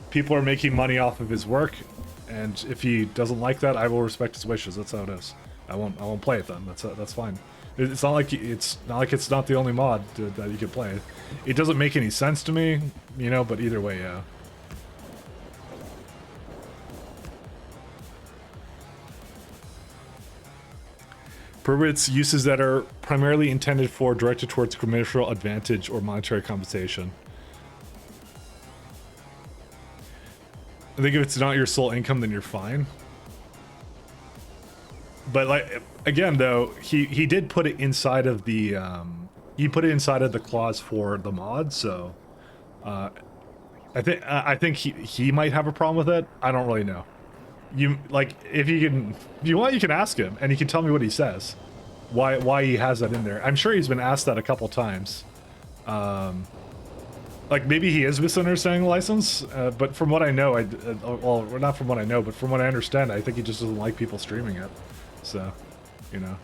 people are making money off of his work, and if he doesn't like that, I will respect his wishes. That's how it is. I won't play it then. That's fine. It's not like it's not the only mod that you can play. It doesn't make any sense to me, you know. But either way, yeah. Prohibits uses that are primarily intended for directed towards commercial advantage or monetary compensation. I think if it's not your sole income, then you're fine. But like again, though, he did put it inside of the he put it inside of the clause for the mod, so I think he might have a problem with it. I don't really know. You like if you want, you can ask him and he can tell me what he says, why he has that in there. I'm sure he's been asked that a couple times. Like maybe he is misunderstanding the license, but from what I know, well, not from what I know, but from what I understand, I think he just doesn't like people streaming it. So, you know,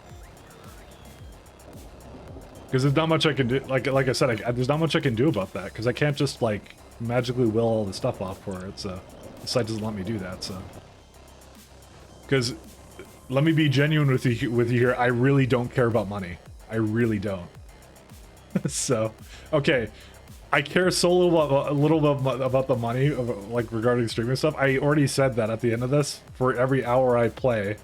because there's not much I can do. Like I said, there's not much I can do about that because I can't just like magically will all the stuff off for it. So the site doesn't let me do that. So, because let me be genuine with you here, I really don't care about money. I really don't. So, okay. I care so little about the money, like regarding streaming stuff. I already said that at the end of this. For every hour I play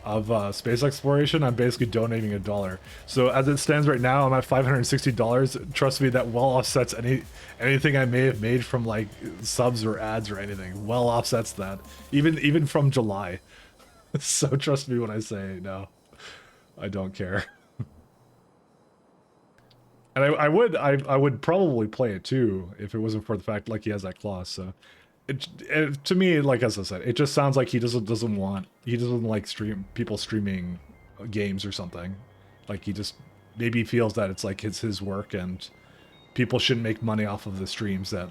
of space exploration, I'm basically donating $1. So as it stands right now, I'm at $560. Trust me, that well offsets anything I may have made from like subs or ads or anything. Well offsets that, even from July. So trust me when I say no, I don't care. And I would probably play it too if it wasn't for the fact like he has that clause. So it to me, like as I said, it just sounds like he doesn't like people streaming games or something. Like he just maybe feels that it's like it's his work and people shouldn't make money off of the streams that,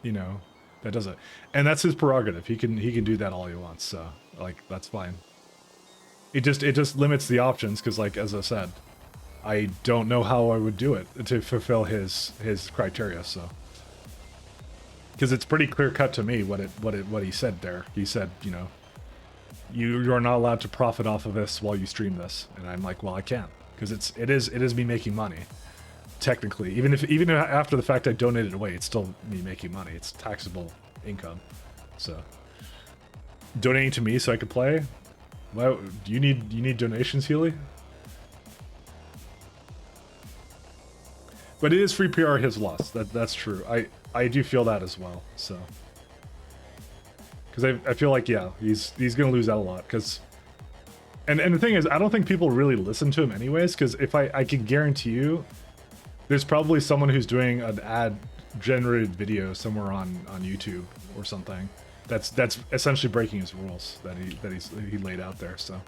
you know, that does it. And that's his prerogative. He can do that all he wants. So like that's fine. It just limits the options because like as I said, I don't know how I would do it to fulfill his criteria. So, because it's pretty clear cut to me what he said there. He said, you know, you are not allowed to profit off of this while you stream this, and I'm like, well, I can't because it is me making money. Technically, even after the fact I donated away, it's still me making money. It's taxable income. So, donating to me so I could play. Well, do you need donations, Healy? But it is free PR his loss. That's true. I do feel that as well. So, because I feel like yeah, he's gonna lose out a lot. Because, and the thing is, I don't think people really listen to him anyways. Because if I can guarantee you, there's probably someone who's doing an ad generated video somewhere on YouTube or something. That's essentially breaking his rules that he laid out there. So.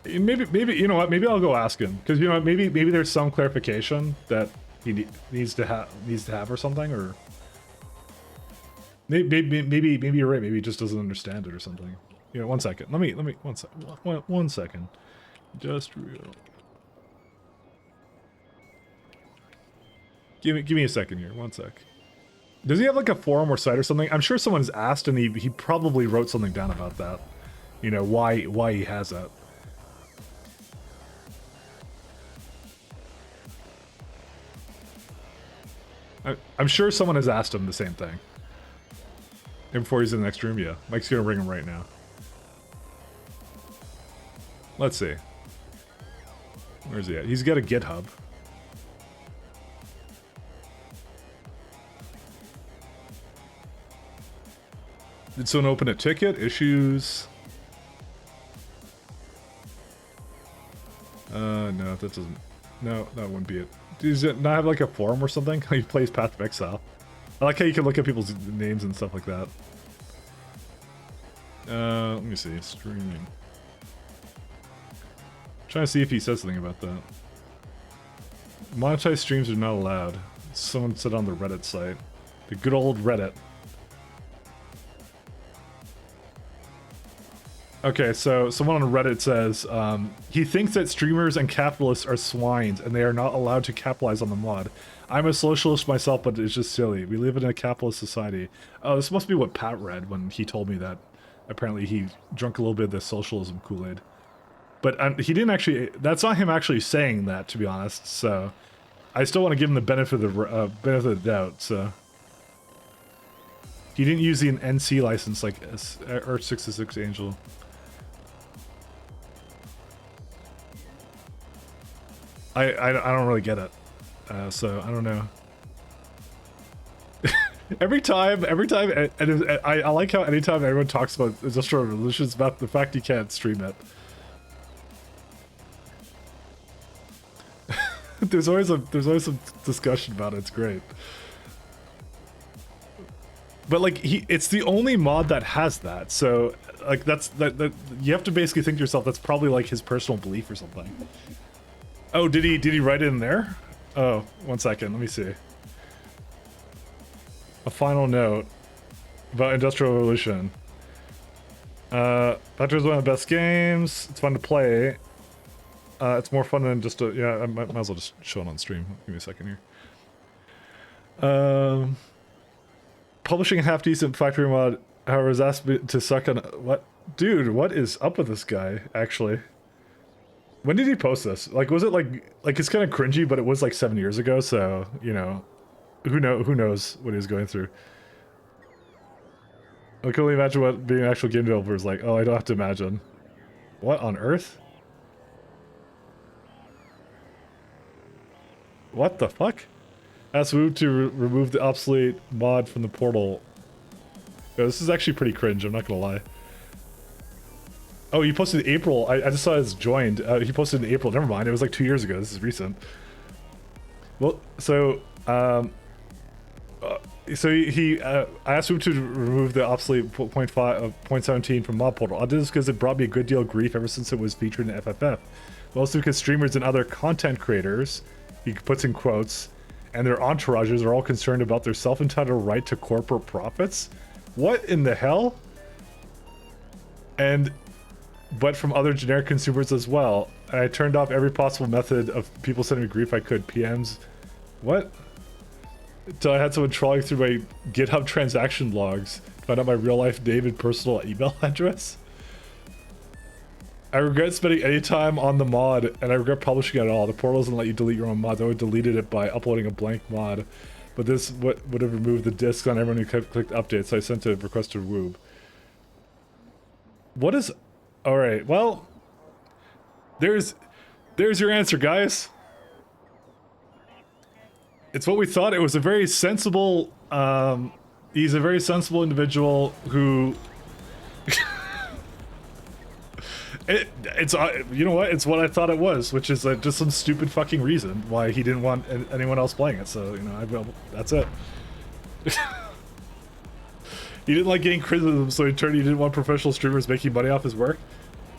Maybe you know what? Maybe I'll go ask him because you know maybe there's some clarification that he needs to have or something, or maybe you're right. Maybe he just doesn't understand it or something. You know, one second. Let me one second. Just real. Give me a second here. One sec. Does he have like a forum or site or something? I'm sure someone's asked and he probably wrote something down about that. You know why he has that. I'm sure someone has asked him the same thing. And before he's in the next room, yeah. Mike's gonna ring him right now. Let's see. Where's he at? He's got a GitHub. Did someone open a ticket? Issues? No, that doesn't... No, that wouldn't be it. Does it not have like a forum or something? How he plays Path of Exile. I like how you can look at people's names and stuff like that. Let me see. Streaming. Trying to see if he says something about that. Monetized streams are not allowed. Someone said on the Reddit site. The good old Reddit. Okay, so someone on Reddit says, he thinks that streamers and capitalists are swines and they are not allowed to capitalize on the mod. I'm a socialist myself, but it's just silly. We live in a capitalist society. Oh, this must be what Pat read when he told me that apparently he drank a little bit of the socialism Kool-Aid. But he didn't actually, that's not him actually saying that, to be honest, so I still want to give him the benefit of the doubt, so. He didn't use the NC license like Earth 66 Angel. I don't really get it. So I don't know. every time, and I like how anytime everyone talks about Industrial Revolution, it's about the fact you can't stream it. there's always some discussion about it. It's great. But like it's the only mod that has that. So like that you have to basically think to yourself that's probably like his personal belief or something. Oh, did he write it in there? Oh, 1 second. Let me see. A final note about Industrial Revolution. Factorio is one of the best games. It's fun to play. It's more fun than just yeah, I might as well just show it on stream. Give me a second here. Publishing a half-decent factory mod, however, is asked me to suck on... What? Dude, what is up with this guy, actually? When did he post this? Like, was it like it's kind of cringy, but it was like 7 years ago, so, you know, who knows what he was going through. I can only imagine what being an actual game developer is like. Oh, I don't have to imagine. What on earth? What the fuck? Ask Woo to remove the obsolete mod from the portal. Yo, this is actually pretty cringe, I'm not gonna lie. Oh, he posted in April. I just saw it's joined. He posted in April. Never mind, it was like 2 years ago. This is recent. Well, so, I asked him to remove the obsolete 0.17 from mod portal. I did this because it brought me a good deal of grief ever since it was featured in FFF. Mostly because streamers and other content creators, he puts in quotes, and their entourages are all concerned about their self-entitled right to corporate profits. What in the hell? But from other generic consumers as well. I turned off every possible method of people sending me grief I could. PMs. What? Until I had someone trawling through my GitHub transaction logs to find out my real-life name and personal email address. I regret spending any time on the mod, and I regret publishing it at all. The portal doesn't let you delete your own mods. I would have deleted it by uploading a blank mod. But this would have removed the disks on everyone who clicked update, so I sent a request to Woob. What is... Alright, well... There's your answer, guys. It's what we thought. It was a very sensible... he's a very sensible individual who... It's you know what? It's what I thought it was, which is just some stupid fucking reason why he didn't want anyone else playing it. So you know, that's it. He didn't like getting criticism, so in turn he didn't want professional streamers making money off his work.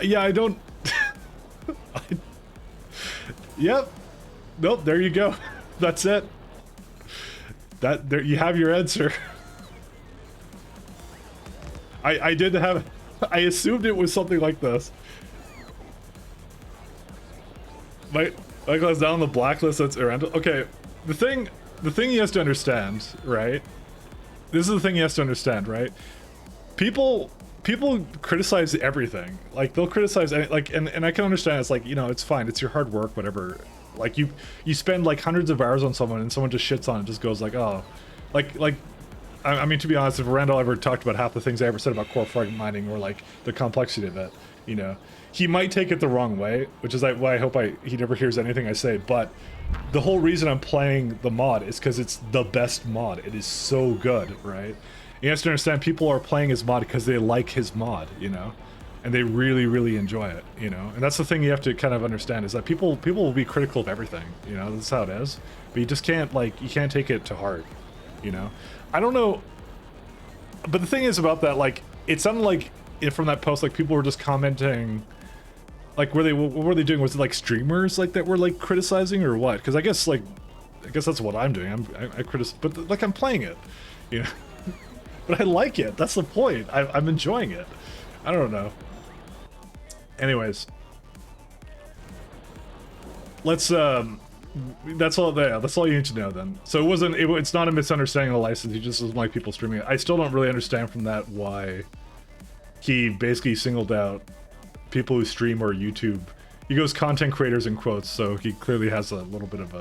Yeah, I don't. Yep. Nope. There you go. That's it. There you have your answer. I did have. I assumed it was something like this. Michael is down on the blacklist. That's around. Okay, the thing he has to understand, right? This is the thing he has to understand, right? People criticize everything. Like they'll criticize and I can understand. It's like, you know, it's fine. It's your hard work, whatever. Like you spend like hundreds of hours on someone and someone just shits on it, just goes like, oh, I mean, to be honest, if Randall ever talked about half the things I ever said about core fragment mining or like the complexity of it, you know, he might take it the wrong way, which is like why I hope he never hears anything I say. But the whole reason I'm playing the mod is because it's the best mod. It is so good, right? You have to understand, people are playing his mod because they like his mod, you know, and they really, really enjoy it, you know. And that's the thing you have to kind of understand, is that people will be critical of everything, you know. That's how it is. But you just can't, like, you can't take it to heart, you know. I don't know, but the thing is about that, like, it sounded like from that post, like, people were just commenting, like, what were they doing? Was it like streamers like that were like criticizing or what? Because I guess that's what I'm doing. I criticize, but like I'm playing it, you know. But I like it. That's the point. I'm enjoying it. I don't know. Anyways, let's that's all there. That's all you need to know then. So it's not a misunderstanding of the license. He just doesn't like people streaming it. I still don't really understand from that why he basically singled out people who stream or YouTube. He goes content creators in quotes, so he clearly has a little bit of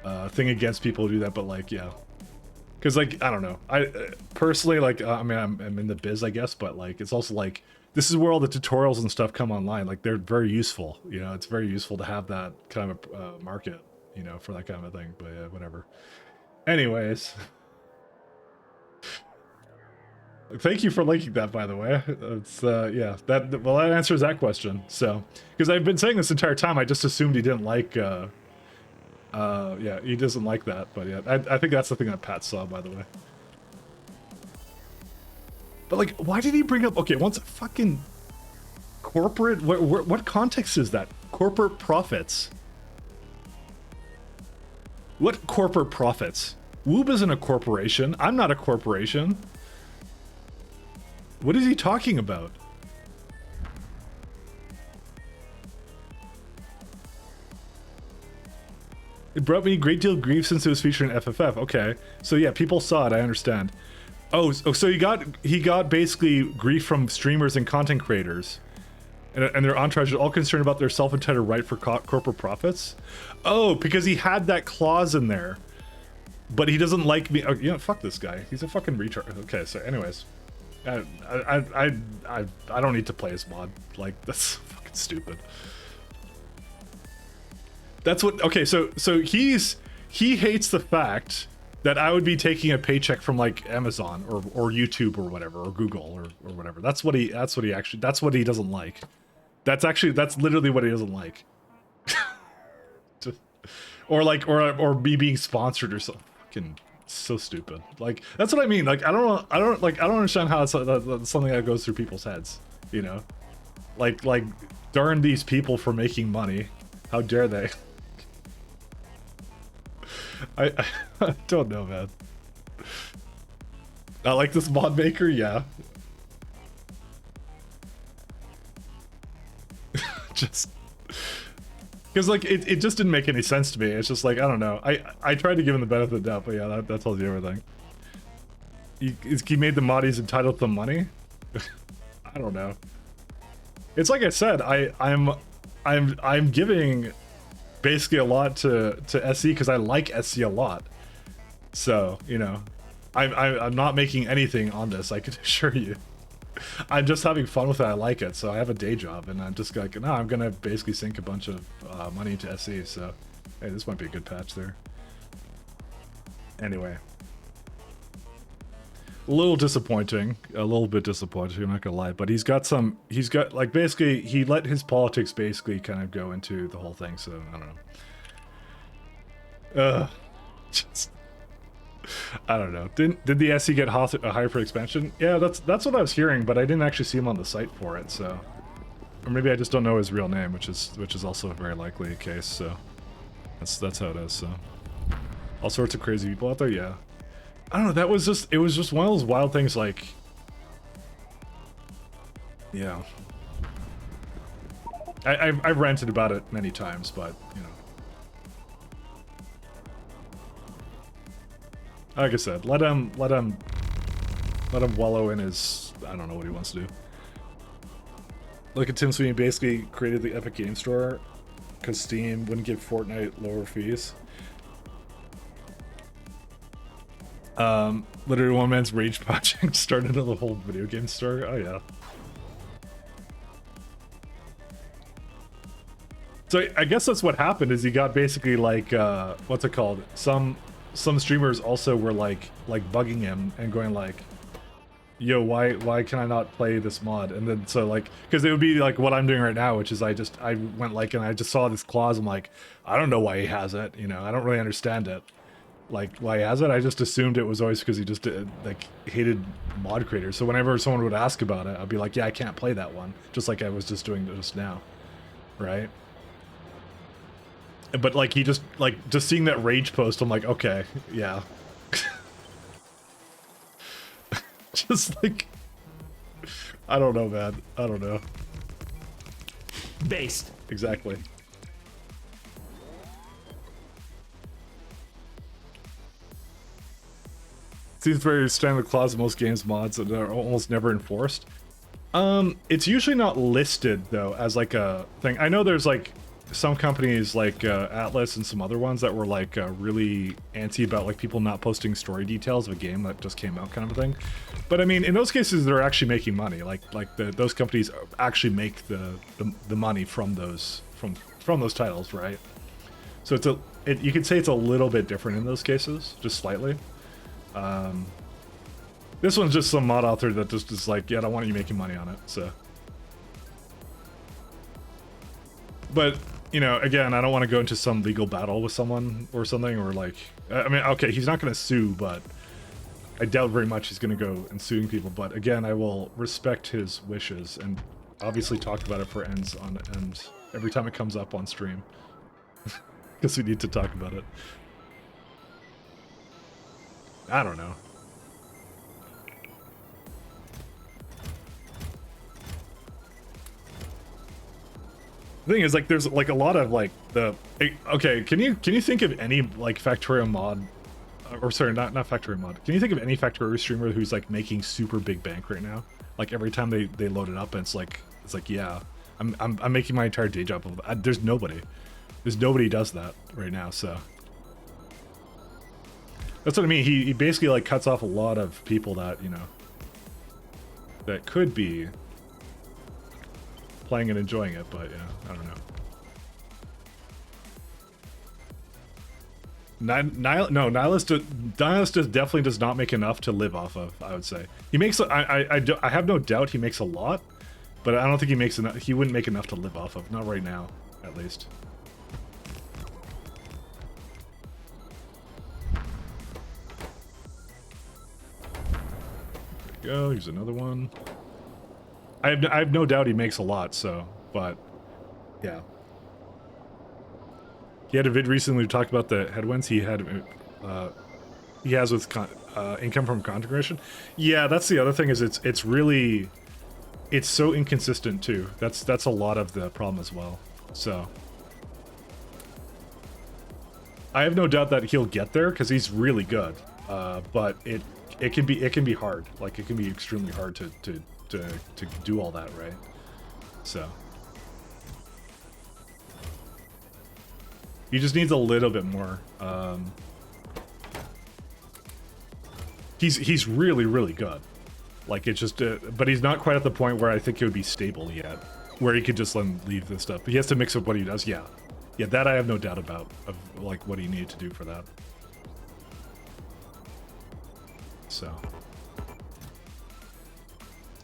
a thing against people who do that. But like, yeah, because like, I don't know. I personally, like, I mean, I'm in the biz, I guess, but like, it's also like this is where all the tutorials and stuff come online. Like, they're very useful. You know, it's very useful to have that kind of a market, you know, for that kind of a thing. But yeah, whatever. Anyways. Thank you for linking that, by the way. It's, yeah, that answers that question. So, because I've been saying this entire time, I just assumed he didn't like, yeah, he doesn't like that. But yeah, I think that's the thing that Pat saw, by the way. But like, why did he bring up, okay, once fucking corporate, what context is that? Corporate profits. What corporate profits? Woob isn't a corporation. I'm not a corporation. What is he talking about? It brought me a great deal of grief since it was featured in FFF. Okay, so yeah, people saw it. I understand. Oh, so he got basically grief from streamers and content creators, and their entourage are all concerned about their self-entitled right for corporate profits. Oh, because he had that clause in there, but he doesn't like me. Oh, you know, fuck this guy. He's a fucking retard. Okay, so anyways. I don't need to play his mod. Like, that's fucking stupid. That's what, okay, so he hates the fact that I would be taking a paycheck from like Amazon or YouTube or whatever, or Google or whatever. That's what he doesn't like. That's literally what he doesn't like. or me being sponsored or something. Fucking so stupid. Like, that's what I mean. Like, I don't understand how it's something that goes through people's heads, you know? Like darn these people for making money. How dare they? I don't know, man. I like this mod maker, yeah. Just because like it just didn't make any sense to me. It's just like, I don't know. I tried to give him the benefit of the doubt, but yeah, that tells you everything. He made the mod, he's entitled to the money. I don't know. It's like I said, I'm giving basically a lot to SE because I like SE a lot. So, you know, I'm not making anything on this, I can assure you. I'm just having fun with it. I like it, so I have a day job, and I'm just like, no, I'm gonna basically sink a bunch of money into SE. So, hey, this might be a good patch there. Anyway, a little disappointing, a little bit disappointing. I'm not gonna lie, but he's got like basically he let his politics basically kind of go into the whole thing. So I don't know. Just. I don't know. Did the SE get a hyper expansion? Yeah, that's what I was hearing, but I didn't actually see him on the site for it. So, or maybe I just don't know his real name, which is also a very likely case. So, that's how it is. So, all sorts of crazy people out there. Yeah, I don't know. It was just one of those wild things. Like, yeah, I've ranted about it many times, but you know. Like I said, let him wallow in his, I don't know what he wants to do. Look at Tim Sweeney basically created the Epic Game Store because Steam wouldn't give Fortnite lower fees. Literally one man's rage project started the whole video game store. Oh yeah. So I guess that's what happened is he got basically like, what's it called? Some streamers also were like bugging him and going like, yo, why can I not play this mod? And then so like, because it would be like what I'm doing right now, which is I went like, and I just saw this clause. I'm like, I don't know why he has it. You know, I don't really understand it. Like why he has it. I just assumed it was always because he just like hated mod creators. So whenever someone would ask about it, I'd be like, yeah, I can't play that one. Just like I was just doing just now. Right. But like he just seeing that rage post, I'm like, okay, yeah. Just like, I don't know, man. I don't know. Based. Exactly. Seems very standard clause in most games mods that are almost never enforced. It's usually not listed though as like a thing. I know there's like some companies like Atlas and some other ones that were like really antsy about like people not posting story details of a game that just came out, kind of a thing. But I mean, in those cases, they're actually making money. Like those companies actually make the money from those titles, right? So you could say it's a little bit different in those cases, just slightly. This one's just some mod author that just is like, yeah, I don't want you making money on it, so. But, you know, again, I don't want to go into some legal battle with someone or something, or like, I mean, okay, he's not going to sue, but I doubt very much he's going to go and suing people. But again, I will respect his wishes and obviously talk about it for ends on end every time it comes up on stream. Because we need to talk about it. I don't know. The thing is, like, there's like a lot of like okay, can you think of any like Factorio mod, or sorry, not Factorio mod, can you think of any Factorio streamer who's like making super big bank right now? Like every time they load it up and it's like yeah, I'm making my entire day job. There's nobody who does that right now, so that's what I mean. He basically like cuts off a lot of people that, you know, that could be playing and enjoying it, but yeah, I don't know. Nihilist just definitely does not make enough to live off of, I would say. He makes, I have no doubt he makes a lot, but I don't think he makes enough. He wouldn't make enough to live off of, not right now, at least. There we go, here's another one. I have no doubt he makes a lot, so, but, yeah. He had a vid recently to talk about the headwinds he has with income from content creation. Yeah, that's the other thing, is it's really, it's so inconsistent too. That's a lot of the problem as well. So I have no doubt that he'll get there because he's really good. But it can be hard. Like, it can be extremely hard to do all that, right? So he just needs a little bit more. He's really good. Like, it's just but he's not quite at the point where I think it would be stable yet, where he could just let him leave this stuff. But he has to mix up what he does. Yeah, that I have no doubt about, of like what he needed to do for that. So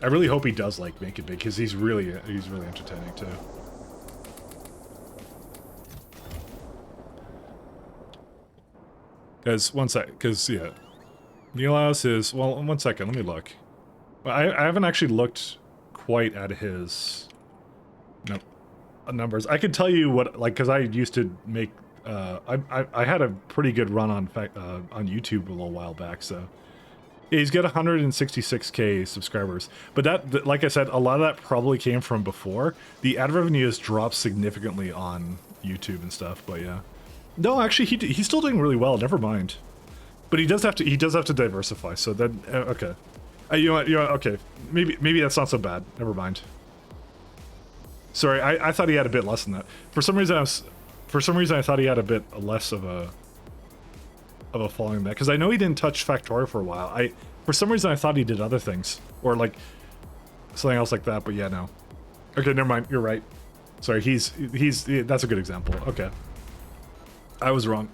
I really hope he does like make it big, because he's really entertaining too. Because yeah, Neilhouse is, well, 1 second, let me look. I haven't actually looked quite at his numbers. I could tell you what, like, because I used to make I had a pretty good run on YouTube a little while back, so. He's got 166k subscribers, but that, like I said, a lot of that probably came from before. The ad revenue has dropped significantly on YouTube and stuff, but yeah. No, actually, he's still doing really well. Never mind, but he does have to diversify. So then, okay, you know what, okay, maybe that's not so bad. Never mind. Sorry, I thought he had a bit less than that. For some reason, I thought he had a bit less of a following that, because I know he didn't touch Factorio for a while. For some reason I thought he did other things, or like something else like that, but yeah, no. Okay, never mind, you're right. Sorry, that's a good example. Okay, I was wrong.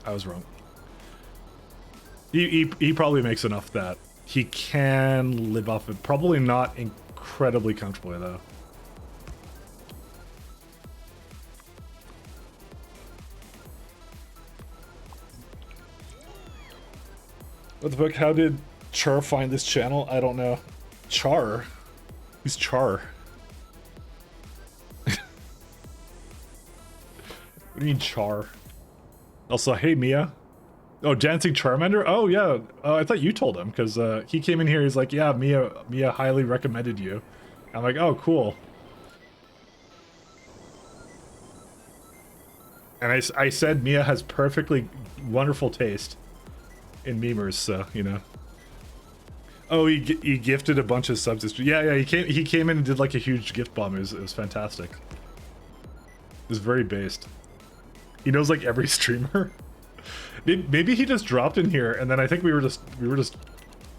He probably makes enough that he can live off it. Probably not incredibly comfortably though. What the fuck? How did Char find this channel? I don't know. Char? Who's Char? What do you mean Char? Also, hey Mia. Oh, Dancing Charmander? Oh yeah. I thought you told him, because he came in here, he's like, yeah, Mia highly recommended you. I'm like, oh, cool. And I said Mia has perfectly wonderful taste in memers, so, you know. Oh, he gifted a bunch of subs. Yeah, he came in and did like a huge gift bomb. It was fantastic. It was very based. He knows like every streamer. Maybe he just dropped in here, and then I think we were just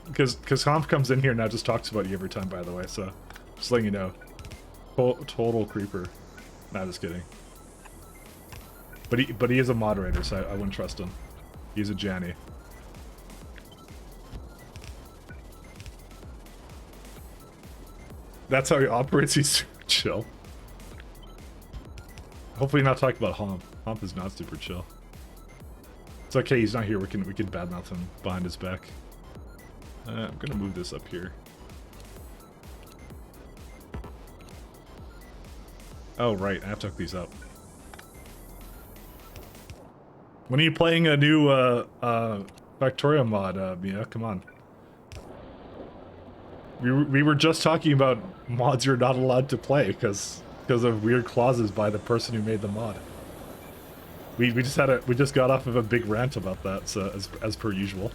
because Honf comes in here and now just talks about you every time. By the way, so just letting you know, total creeper. Nah, just kidding. But he is a moderator, so I wouldn't trust him. He's a Janny. That's how he operates. He's super chill. Hopefully, not talking about Honf. Honf is not super chill. It's okay. He's not here. We can badmouth him behind his back. I'm gonna move this up here. Oh right, I have to hook these up. When are you playing a new Factorio mod, Mia? Come on. We were just talking about mods you're not allowed to play because of weird clauses by the person who made the mod. We just got off of a big rant about that, so as per usual.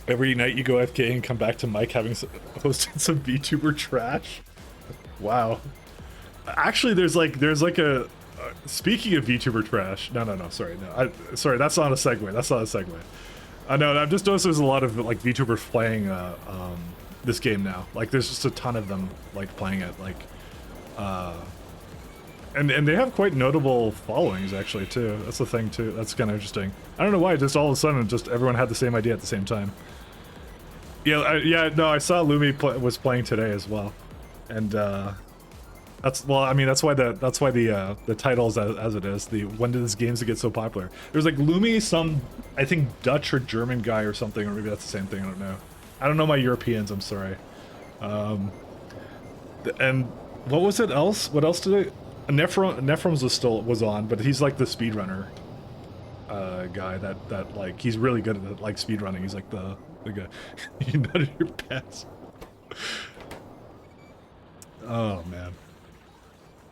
Every night you go FK and come back to Mike having hosted some VTuber trash. Wow. Actually, there's like a speaking of VTuber trash. No, sorry, sorry, that's not a segue. That's not a segue. No, I've just noticed there's a lot of like VTubers playing this game now. Like, there's just a ton of them like playing it. Like, and they have quite notable followings actually too. That's the thing too. That's kind of interesting. I don't know why. Just all of a sudden, just everyone had the same idea at the same time. Yeah, no, I saw Lumi was playing today as well, and that's I mean that's why the title is as it is. The when did this games get so popular? There's like Lumi, some I think Dutch or German guy or something, or maybe that's the same thing. I don't know. I don't know my Europeans. I'm sorry. And what was it else? What else did I? Nephrom's was on, but he's like the speedrunner guy that like he's really good at like speedrunning. He's like the guy. You nutted your pants. Oh man.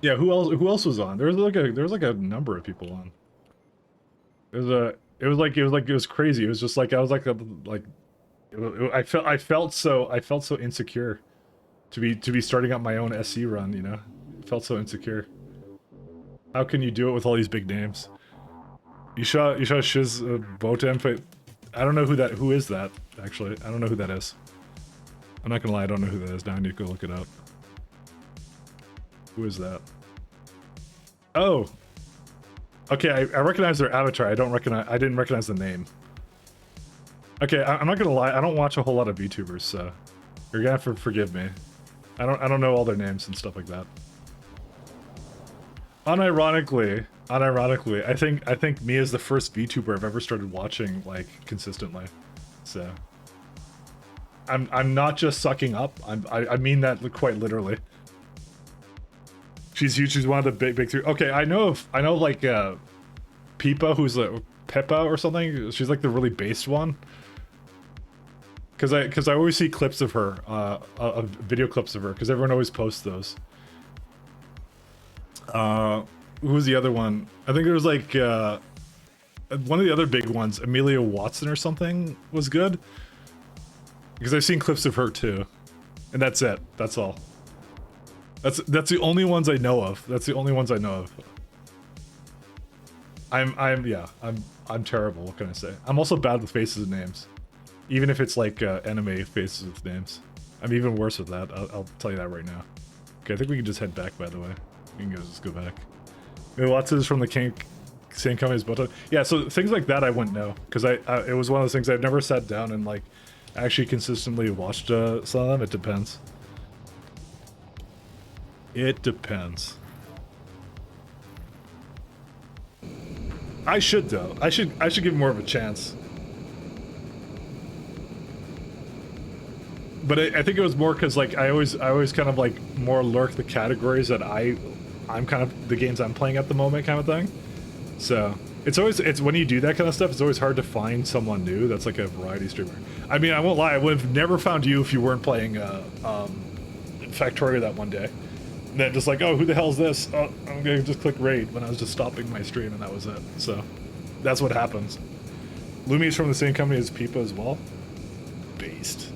Yeah, who else was on? There was like a number of people on. It was crazy. It was just like I was I felt so insecure to be starting up my own SE run, you know? It felt so insecure. How can you do it with all these big names? You shot Shiz Botem. I don't know who is that, actually. I don't know who that is. I'm not gonna lie, I don't know who that is. Now I need to go look it up. Who is that? Oh! Okay, I recognize their avatar. I didn't recognize the name. Okay, I'm not gonna lie, I don't watch a whole lot of VTubers, so you're gonna have to forgive me. I don't know all their names and stuff like that. Unironically, I think Mia is the first VTuber I've ever started watching like consistently. So I'm not just sucking up. I mean that quite literally. She's huge. She's one of the big three. Okay, I know like Peepa, who's like Peppa or something. She's like the really based one. Cause I always see clips of her, video clips of her, because everyone always posts those. Who was the other one? I think there was like one of the other big ones, Amelia Watson or something, was good. Because I've seen clips of her too, and that's it. That's all. That's the only ones I know of. That's the only ones I know of. I'm terrible. What can I say? I'm also bad with faces and names, even if it's like anime faces with names. I'm even worse with that. I'll tell you that right now. Okay, I think we can just head back. By the way, we can just go back. Watson is from the same company as Boto. Yeah, so things like that I wouldn't know because it was one of those things I've never sat down and like actually consistently watched some of them. It depends. It depends. I should though. I should give more of a chance. But I think it was more because like I always kind of like more lurk the categories that I'm kind of the games I'm playing at the moment kind of thing. So it's when you do that kind of stuff, it's always hard to find someone new that's like a variety streamer. I mean, I won't lie, I would have never found you if you weren't playing Factorio that one day. And then just like, oh, who the hell's this? Oh, I'm gonna just click raid when I was just stopping my stream, and that was it. So that's what happens. Lumi's from the same company as Peepa as well. Based.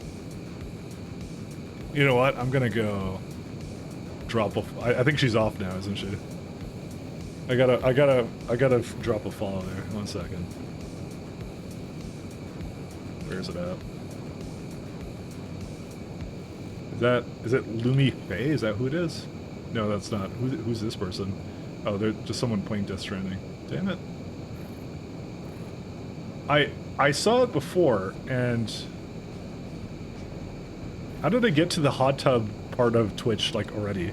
You know what? I'm gonna go drop off. I think she's off now, isn't she? I gotta drop a follow there. 1 second. Where's it at? Is it Lumi Faye? Is that who it is? No, that's not. Who's this person? Oh, they're just someone playing Death Stranding. Damn it. I saw it before, and how did I get to the hot tub part of Twitch, like, already?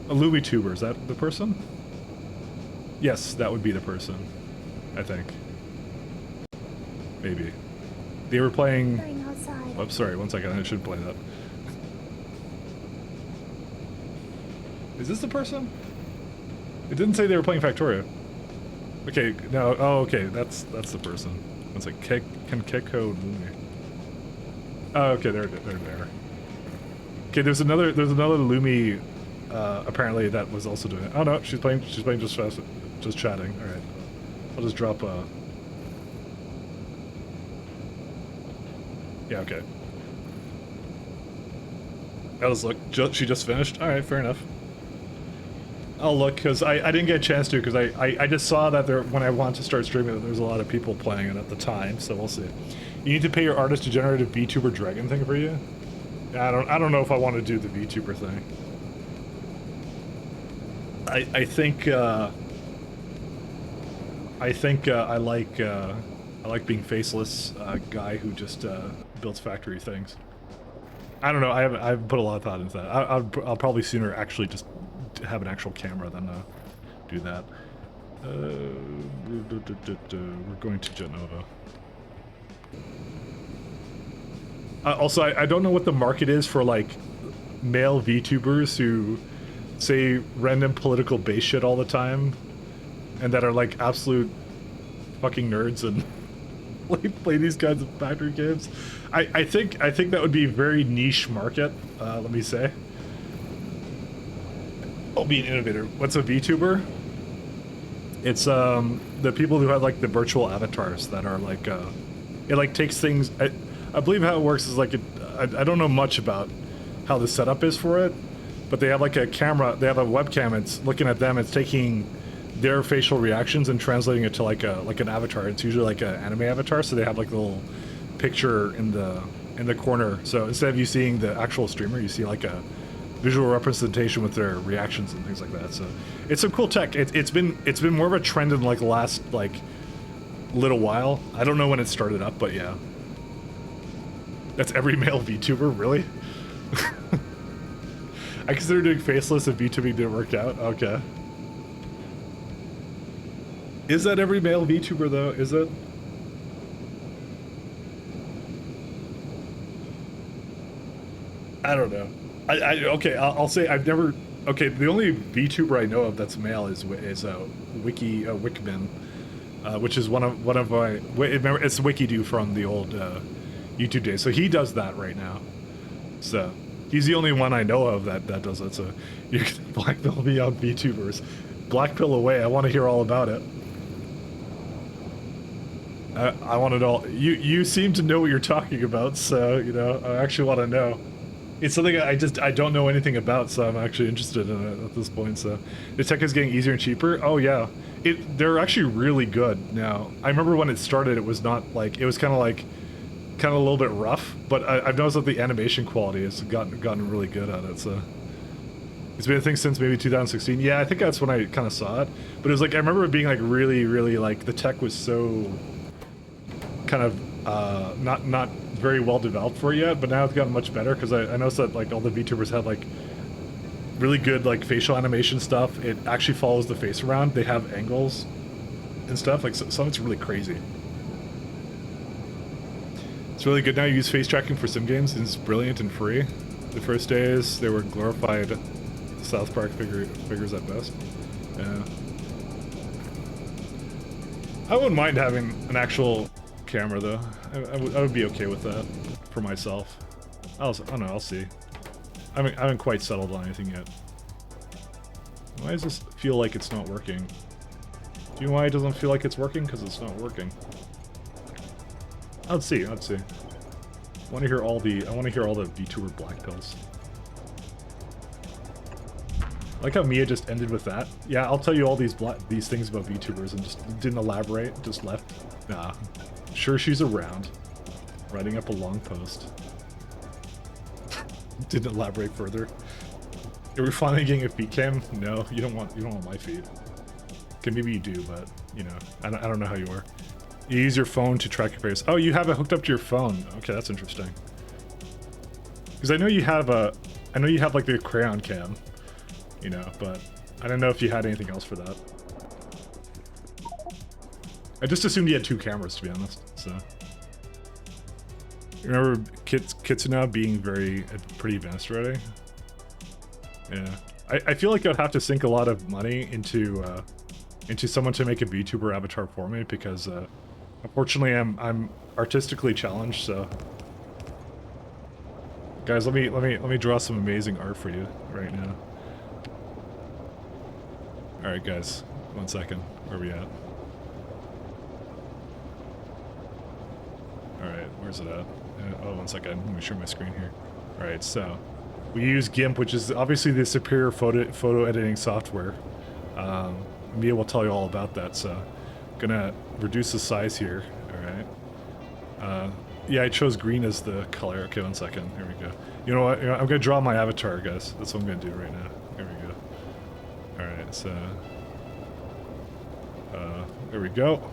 A Lumi Tuber, is that the person? Yes, that would be the person, I think. Maybe. They were playing... Going outside. Oh, sorry, 1 second, I should play that. Is this the person? It didn't say they were playing Factorio. Okay, no, oh, okay, that's the person. It's like, can Keko Lumi? Oh, okay, they're there. Okay, there's another Lumi, apparently that was also doing it. Oh no, she's playing just chatting. All right, I'll just drop. Yeah, okay. I'll just look. She just finished. All right, fair enough. I'll look because I didn't get a chance to because I just saw that there when I wanted to start streaming that there was a lot of people playing it at the time, so we'll see. You need to pay your artist to generate a VTuber dragon thing for you. Yeah, I don't know if I want to do the VTuber thing. I think I like being faceless guy who just builds factory things. I don't know. I haven't put a lot of thought into that. I'll probably sooner actually just have an actual camera than do that. We're going to Genova. Also, I don't know what the market is for like male VTubers who say random political base shit all the time, and that are like absolute fucking nerds and like play these kinds of factory games. I think that would be a very niche market. Let me say. I'll be an innovator. What's a VTuber? It's the people who have like the virtual avatars that are like it like takes things. I believe how it works is like I don't know much about how the setup is for it, but they have like a camera. They have a webcam. It's looking at them. It's taking their facial reactions and translating it to like an avatar. It's usually like an anime avatar. So they have like a little picture in the corner. So instead of you seeing the actual streamer, you see like a visual representation with their reactions and things like that. So it's some cool tech. It's been more of a trend in like the last like little while. I don't know when it started up, but yeah. That's every male VTuber, really? I consider doing faceless if VTubing didn't work out. Okay. Is that every male VTuber though? Is it? I don't know. Okay, I'll say I've never. Okay, the only VTuber I know of that's male is Wickman, which is one of my. Remember, it's Wikido from the old YouTube days. So he does that right now. So he's the only one I know of that does it. So you can blackpill me on VTubers. Blackpill away. I want to hear all about it. I want it all. You seem to know what you're talking about, so you know I actually want to know. It's something I don't know anything about, so I'm actually interested in it at this point. So the tech is getting easier and cheaper. Oh yeah, they're actually really good now. I remember when it started, it was not like it was kind of a little bit rough, but I've noticed that the animation quality has gotten really good at it. So it's been a thing since maybe 2016. Yeah, I think that's when I kind of saw it. But it was like I remember it being like really like the tech was so kind of not very well developed for it yet, but now it's gotten much better because I noticed that like all the VTubers have like really good like facial animation stuff. It actually follows the face around. They have angles and stuff. Like some of it's really crazy. It's really good now. You use face tracking for sim games. It's brilliant and free. The first days they were glorified South Park figures at best. Yeah. I wouldn't mind having an actual camera though. I would be okay with that for myself. I don't know, I'll see. I haven't quite settled on anything yet. Why does this feel like it's not working? Do you know why it doesn't feel like it's working? Because it's not working. I'd see. I want to hear all the VTuber black pills. Like how Mia just ended with that. Yeah, I'll tell you all these things about VTubers and just didn't elaborate, just left. Nah. Sure she's around. Writing up a long post. Didn't elaborate further. Are we finally getting a feed cam? No, you don't want my feed. Okay, maybe you do, but you know, I don't know how you are. You use your phone to track your face. Oh, you have it hooked up to your phone. Okay, that's interesting. Because I know you have like the crayon cam, you know, but I don't know if you had anything else for that. I just assumed you had 2 cameras, to be honest. So, you remember Kitsuna being pretty advanced already? Yeah, I feel like I'd have to sink a lot of money into someone to make a VTuber avatar for me because, unfortunately, I'm artistically challenged. So, guys, let me draw some amazing art for you right now. All right, guys, 1 second. Where are we at? All right, where's it at? Oh, 1 second. Let me share my screen here. All right, so we use GIMP, which is obviously the superior photo editing software. Mia will tell you all about that. So, gonna reduce the size here. All right. Yeah, I chose green as the color. Okay, 1 second. Here we go. You know what? I'm gonna draw my avatar, guys. That's what I'm gonna do right now. Here we go. All right. So, there we go.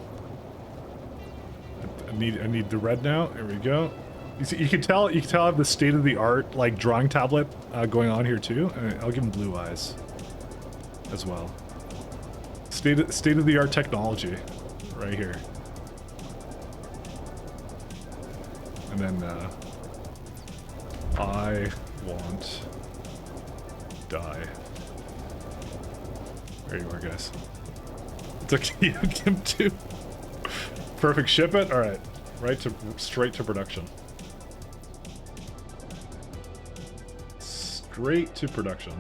I need the red now. There we go. You see, you can tell I have the state of the art like drawing tablet going on here too. I'll give him blue eyes as well. State of the art technology right here. And then I want die. There you are, guys. It's okay. Him too. Perfect. Ship it. All right. Straight to production. Straight to production.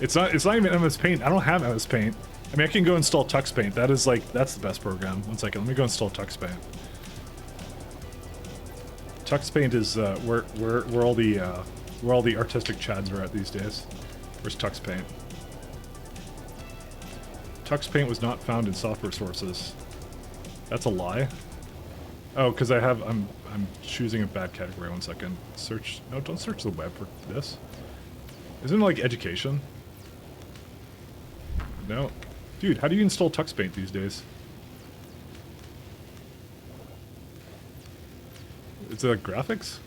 It's not even MS Paint. I don't have MS Paint. I mean, I can go install Tux Paint. That's the best program. 1 second. Let me go install Tux Paint. Tux Paint is where all the artistic chads are at these days. Where's Tux Paint? Tux Paint was not found in software sources. That's a lie. Oh, because I'm choosing a bad category. 1 second. Search. No, don't search the web for this. Isn't it like education? No. Dude, how do you install Tux Paint these days? Is it like graphics?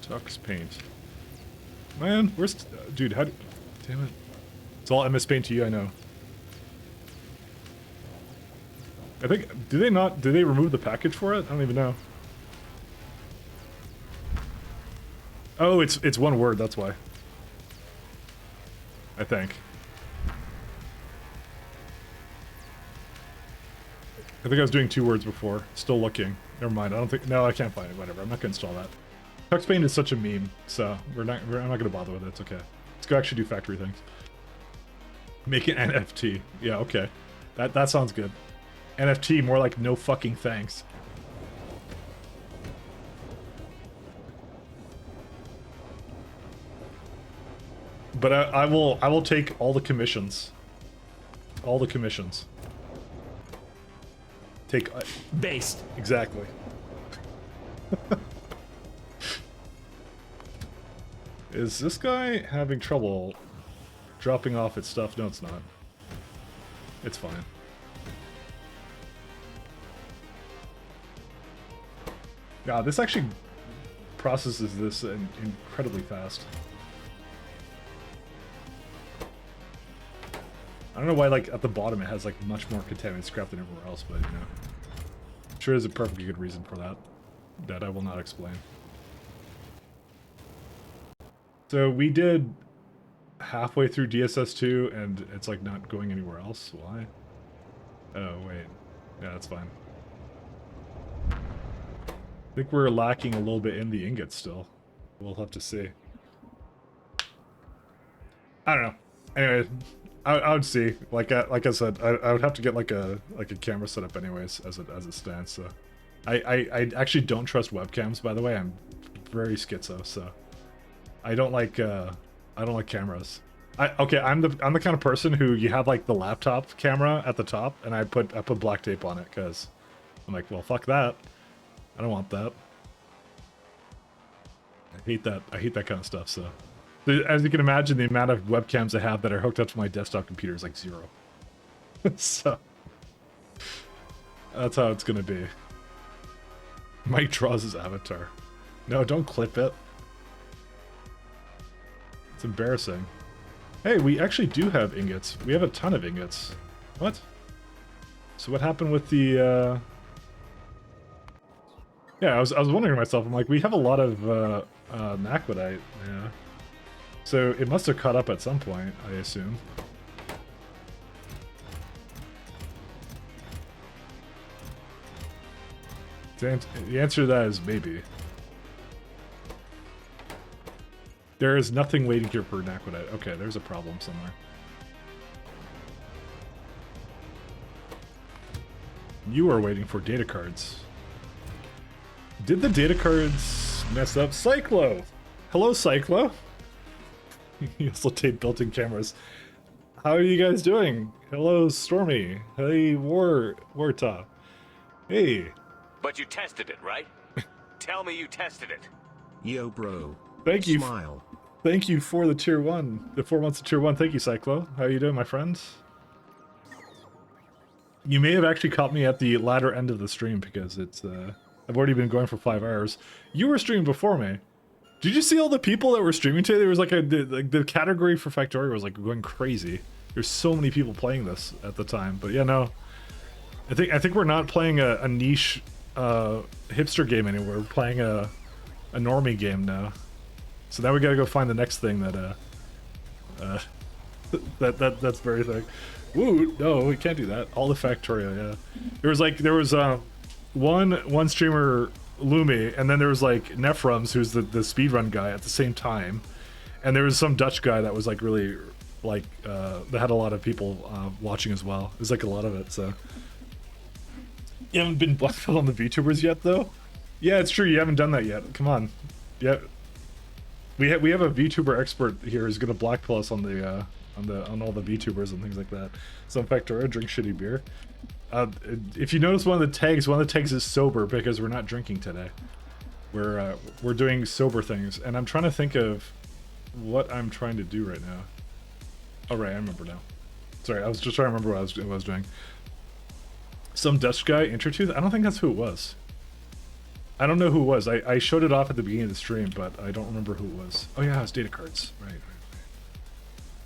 Tux Paint. Man, where's... dude, how do... damn it. It's all MS Paint to you, I know. I think... do they remove the package for it? I don't even know. Oh, it's one word, that's why. I think. I think I was doing 2 words before. Still looking. Never mind. I don't think... no, I can't find it. Whatever. I'm not gonna install that. Tux Paint is such a meme, so I'm not gonna bother with it. It's okay. Let's go actually do factory things. Make an NFT. Yeah, okay. That sounds good. NFT, more like no fucking thanks. But I will take all the commissions. All the commissions. Take based. Exactly. Is this guy having trouble dropping off its stuff? No, it's not. It's fine. Yeah, this actually processes this incredibly fast. I don't know why, like, at the bottom it has, like, much more contaminated scrap than everywhere else, but, you know. I'm sure there's a perfectly good reason for that. That I will not explain. So, we did halfway through DSS2, and it's, like, not going anywhere else. Why? Oh, wait. Yeah, that's fine. I think we're lacking a little bit in the ingots still. We'll have to see. I don't know. Anyway... I would see. Like I said, I would have to get like a camera set up anyways as it stands. So I actually don't trust webcams, by the way. I'm very schizo, so I don't like cameras. Okay, I'm the kind of person who you have like the laptop camera at the top, and I put black tape on it because I'm like, well, fuck that. I don't want that. I hate that. I hate that kind of stuff. So, as you can imagine, the amount of webcams I have that are hooked up to my desktop computer is like 0. So that's how it's gonna be. Mike draws his avatar. No, don't clip it. It's embarrassing. Hey, we actually do have ingots. We have a ton of ingots. What? So what happened with the, Yeah, I was wondering to myself, I'm like, we have a lot of, Naquadite, yeah. So it must have caught up at some point, I assume. The answer to that is maybe. There is nothing waiting here for Naquadite. Okay, there's a problem somewhere. You are waiting for data cards. Did the data cards mess up? Cyclo! Hello, Cyclo! You also take built-in cameras. How are you guys doing? Hello, Stormy. Hey, Warta. Hey. But you tested it, right? Tell me you tested it. Yo, bro. Thank you. Smile. Thank you for the tier 1. The 4 months of tier 1. Thank you, Cyclo. How are you doing, my friends? You may have actually caught me at the latter end of the stream because it's, I've already been going for 5 hours. You were streaming before me. Did you see all the people that were streaming today? There was like the category for Factorio was like going crazy. There's so many people playing this at the time. But yeah, no. I think we're not playing a niche hipster game anymore. We're playing a normie game now. So now we gotta go find the next thing that that's very thing. Woo! No, we can't do that. All the Factorio, yeah. There was one streamer, Lumi, and then there was like Nephrums, who's the speedrun guy at the same time, and there was some Dutch guy that was like really like that had a lot of people watching as well. There's like a lot of it. So you haven't been blackpilled on the VTubers yet, though. Yeah, it's true. You haven't done that yet. Come on. Yeah. We have a VTuber expert here who's gonna blackpill us on all the VTubers and things like that. So in Factorio, drink shitty beer. If you notice one of the tags is sober because we're not drinking today. We're doing sober things, and I'm trying to think of what I'm trying to do right now. Oh right, I remember now. Sorry, I was just trying to remember what I was doing. Some Dutch guy, Intertooth? I don't think that's who it was. I don't know who it was. I showed it off at the beginning of the stream, but I don't remember who it was. Oh yeah, it's data cards. Right.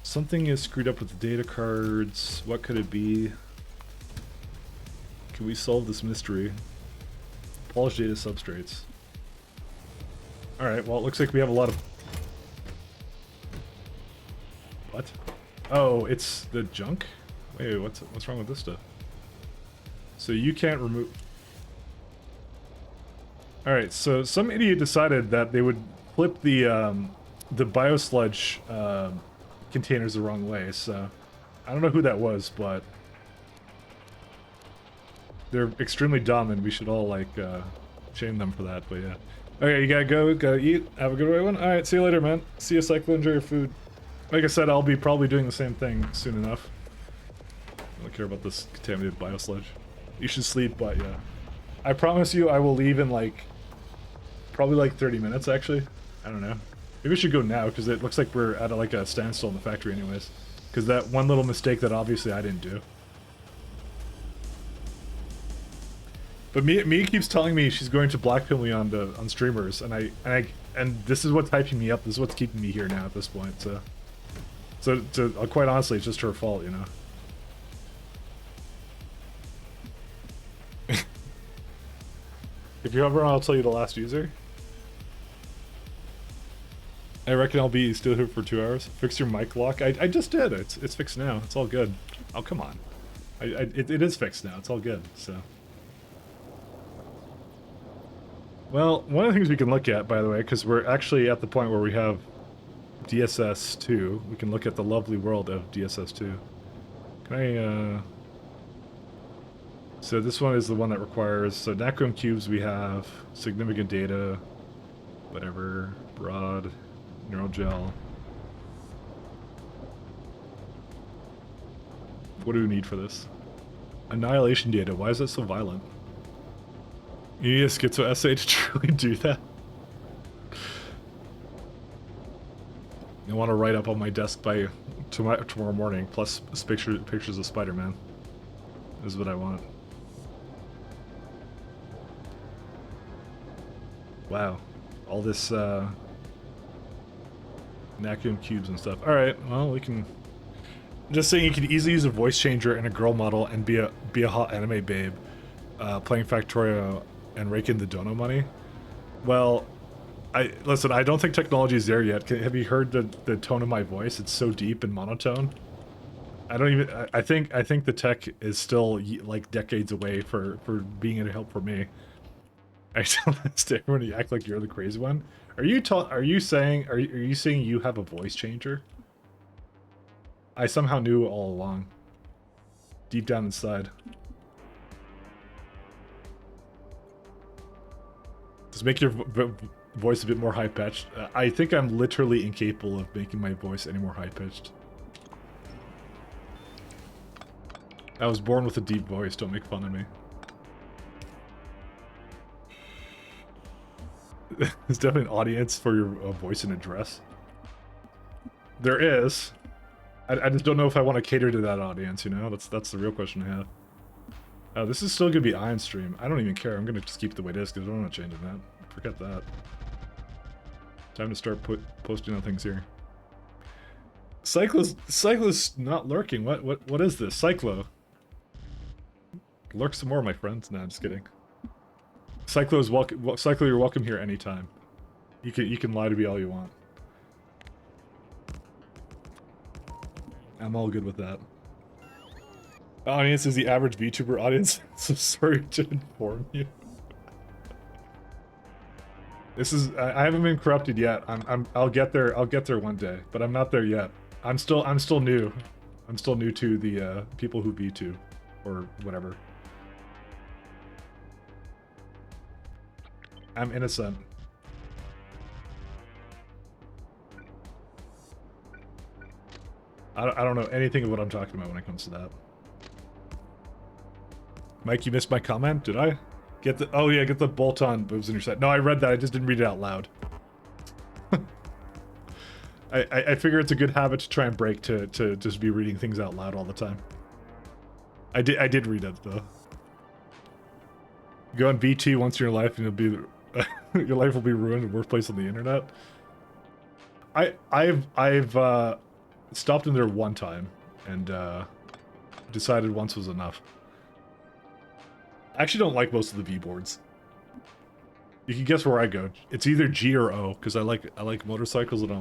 Something is screwed up with the data cards. What could it be? Can we solve this mystery? Polished data substrates. Alright, well it looks like we have a lot of... What? Oh, it's the junk? Wait, what's wrong with this stuff? So you can't remove... Alright, so some idiot decided that they would flip the biosludge containers the wrong way, so... I don't know who that was, but... They're extremely dumb and we should all, like, shame them for that, but yeah. Okay, you gotta go, gotta eat, have a good one. Alright, see you later, man. See you, Cyclo, enjoy your food. Like I said, I'll be probably doing the same thing soon enough. I don't care about this contaminated biosludge. You should sleep, but yeah. I promise you I will leave in, like, probably like 30 minutes, actually. I don't know. Maybe we should go now, because it looks like we're at like a standstill in the factory anyways. Because that one little mistake that obviously I didn't do. But Mia keeps telling me she's going to blackpill me on streamers, and this is what's hyping me up. This is what's keeping me here now at this point. So quite honestly, it's just her fault, you know. If you hover on, I'll tell you the last user. I reckon I'll be still here for 2 hours. Fix your mic lock. I just did. It's fixed now. It's all good. Oh come on. It is fixed now. It's all good. So. Well, one of the things we can look at, by the way, because we're actually at the point where we have DSS2, we can look at the lovely world of DSS2. Can I, So this one is the one that requires, so Nacrome cubes we have, significant data, whatever, broad, Neural gel. What do we need for this? Annihilation data. Why is that so violent? You need a schizo essay to truly do that? I want to write up on my desk by tomorrow morning, plus pictures of Spider-Man. Is what I want. Wow. All this, vacuum cubes and stuff. Alright, well, we can... Just saying you can easily use a voice changer and a girl model and be a hot anime babe, playing Factorio and rake in the dono money. Well, listen, I don't think technology is there yet. Have you heard the tone of my voice? It's so deep and monotone. I think the tech is still like decades away for being a help for me. I tell this to everyone, you act like you're the crazy one. Are you saying you have a voice changer? I somehow knew all along. Deep down inside. Just make your voice a bit more high-pitched. I think I'm literally incapable of making my voice any more high-pitched. I was born with a deep voice, don't make fun of me. There's definitely an audience for your voice and address. There is. I just don't know if I want to cater to that audience, you know? That's the real question I have. Oh, this is still going to be Iron Stream. I don't even care. I'm going to just keep it the way it is because I don't want to change that. Forget that. Time to start posting on things here. Cyclo's not lurking. What is this? Cyclo. Lurk some more, my friends. Nah, I'm just kidding. Cyclo's welcome. Cyclo, you're welcome here anytime. You can lie to me all you want. I'm all good with that. Audience is the average VTuber audience. So sorry to inform you. This is I haven't been corrupted yet. I'll get there. I'll get there one day, but I'm not there yet. I'm still new. I'm still new to the people who VTube or whatever. I'm innocent. I don't know anything of what I'm talking about when it comes to that. Mike, you missed my comment? Did I? Get the... Oh yeah, get the bolt-on boobs in your set. No, I read that. I just didn't read it out loud. I figure it's a good habit to try and break to just be reading things out loud all the time. I did read it, though. Go on VT once in your life and you'll be... your life will be ruined in the worst place on the internet. I've stopped in there one time and decided once was enough. I actually don't like most of the V boards. You can guess where I go. It's either G or O because I like motorcycles and I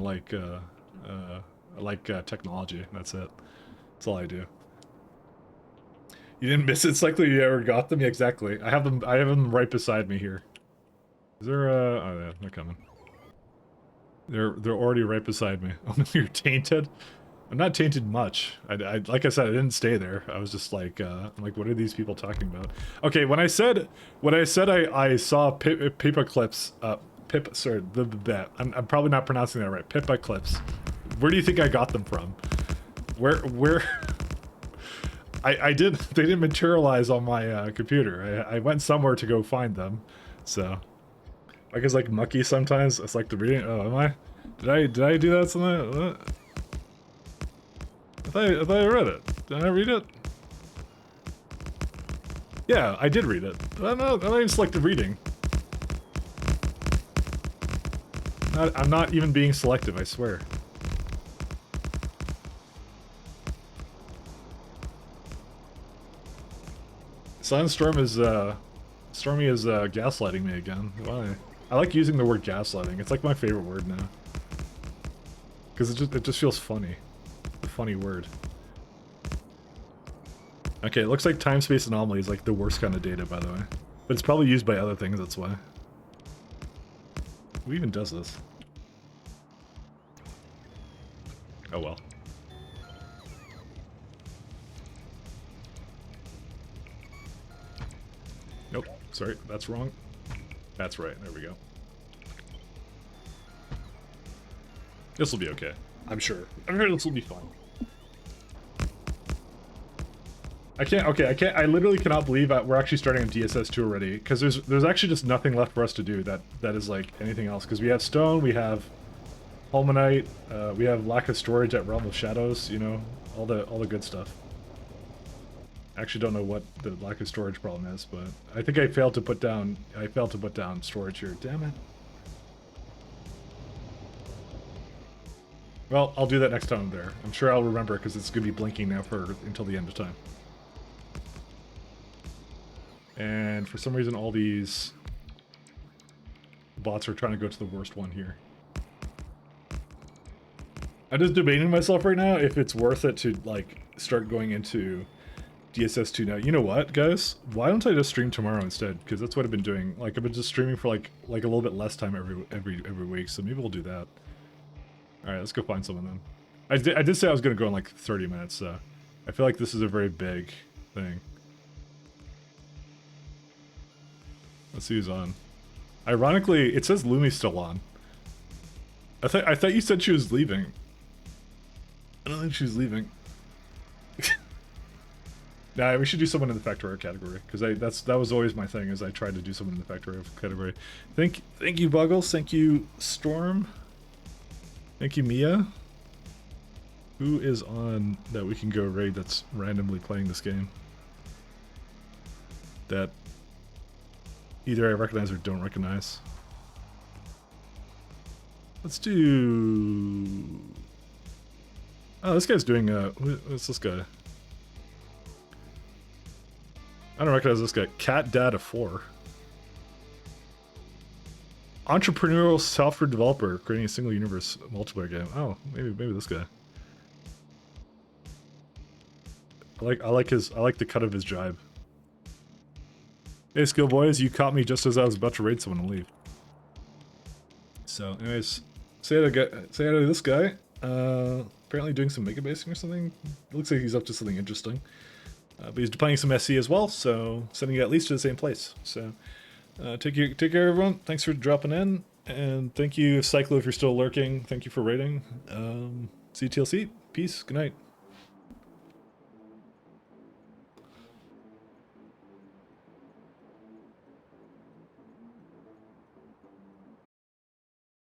like technology. That's it. That's all I do. You didn't miss it, Cyclo? You ever got them? Yeah, exactly. I have them right beside me here. Is there oh yeah, they're coming. They're already right beside me. Oh, you're tainted? I'm not tainted much. I like I said, I didn't stay there. I was just like, I'm like, what are these people talking about? Okay, when I said I saw Pippa clips, sorry, I'm probably not pronouncing that right. Pippa clips. Where do you think I got them from? Where? They didn't materialize on my computer. I went somewhere to go find them, so. Like it's like mucky sometimes. It's like the reading. Oh, am I? Did I do that something? I thought I read it. Did I read it? Yeah, I did read it. I don't even select the reading. I'm not even being selective, I swear. Sunstorm is, Stormy is gaslighting me again. Why? I like using the word gaslighting. It's like my favorite word now. Because it just feels funny. A funny word. Okay, it looks like time-space anomaly is like the worst kind of data, by the way. But it's probably used by other things, that's why. Who even does this? Oh well. Nope, sorry, that's wrong. That's right, there we go. This will be okay. I'm sure. I'm sure this will be fun. I literally cannot believe that we're actually starting on DSS 2 already, because there's actually just nothing left for us to do that is like anything else, because we have stone, we have Holmanite, we have lack of storage at Realm of Shadows, you know, all the good stuff. I actually don't know what the lack of storage problem is, but I think I failed to put down storage here. Damn it. Well, I'll do that next time I'm there. I'm sure I'll remember, because it's going to be blinking now until the end of time. And for some reason, all these bots are trying to go to the worst one here. I'm just debating myself right now if it's worth it to, like, start going into DSS 2 now. You know what, guys? Why don't I just stream tomorrow instead? Because that's what I've been doing. Like, I've been just streaming for, like a little bit less time every week, so maybe we'll do that. Alright, let's go find someone then. I did say I was going to go in, like, 30 minutes, so I feel like this is a very big thing. Let's see who's on. Ironically, it says Lumi's still on. I thought you said she was leaving. I don't think she's leaving. Nah, we should do someone in the Factorio category, because that was always my thing, is I tried to do someone in the Factorio category. Thank you, Buggles. Thank you, Storm. Thank you, Mia. Who is on that we can go raid that's randomly playing this game? That either I recognize or don't recognize. Let's do... Oh, this guy's doing, what's this guy? I don't recognize this guy. Cat Data 4. Entrepreneurial software developer creating a single universe multiplayer game. Oh, maybe this guy. I like the cut of his jibe. Hey, skill boys, you caught me just as I was about to raid someone and leave. So, anyways, say hi to this guy. Apparently doing some mega basing or something. Looks like he's up to something interesting. But he's playing some SC as well, so sending you at least to the same place. So, take care, everyone. Thanks for dropping in, and thank you, Cyclo, if you're still lurking. Thank you for raiding. See you TLC. Peace. Good night.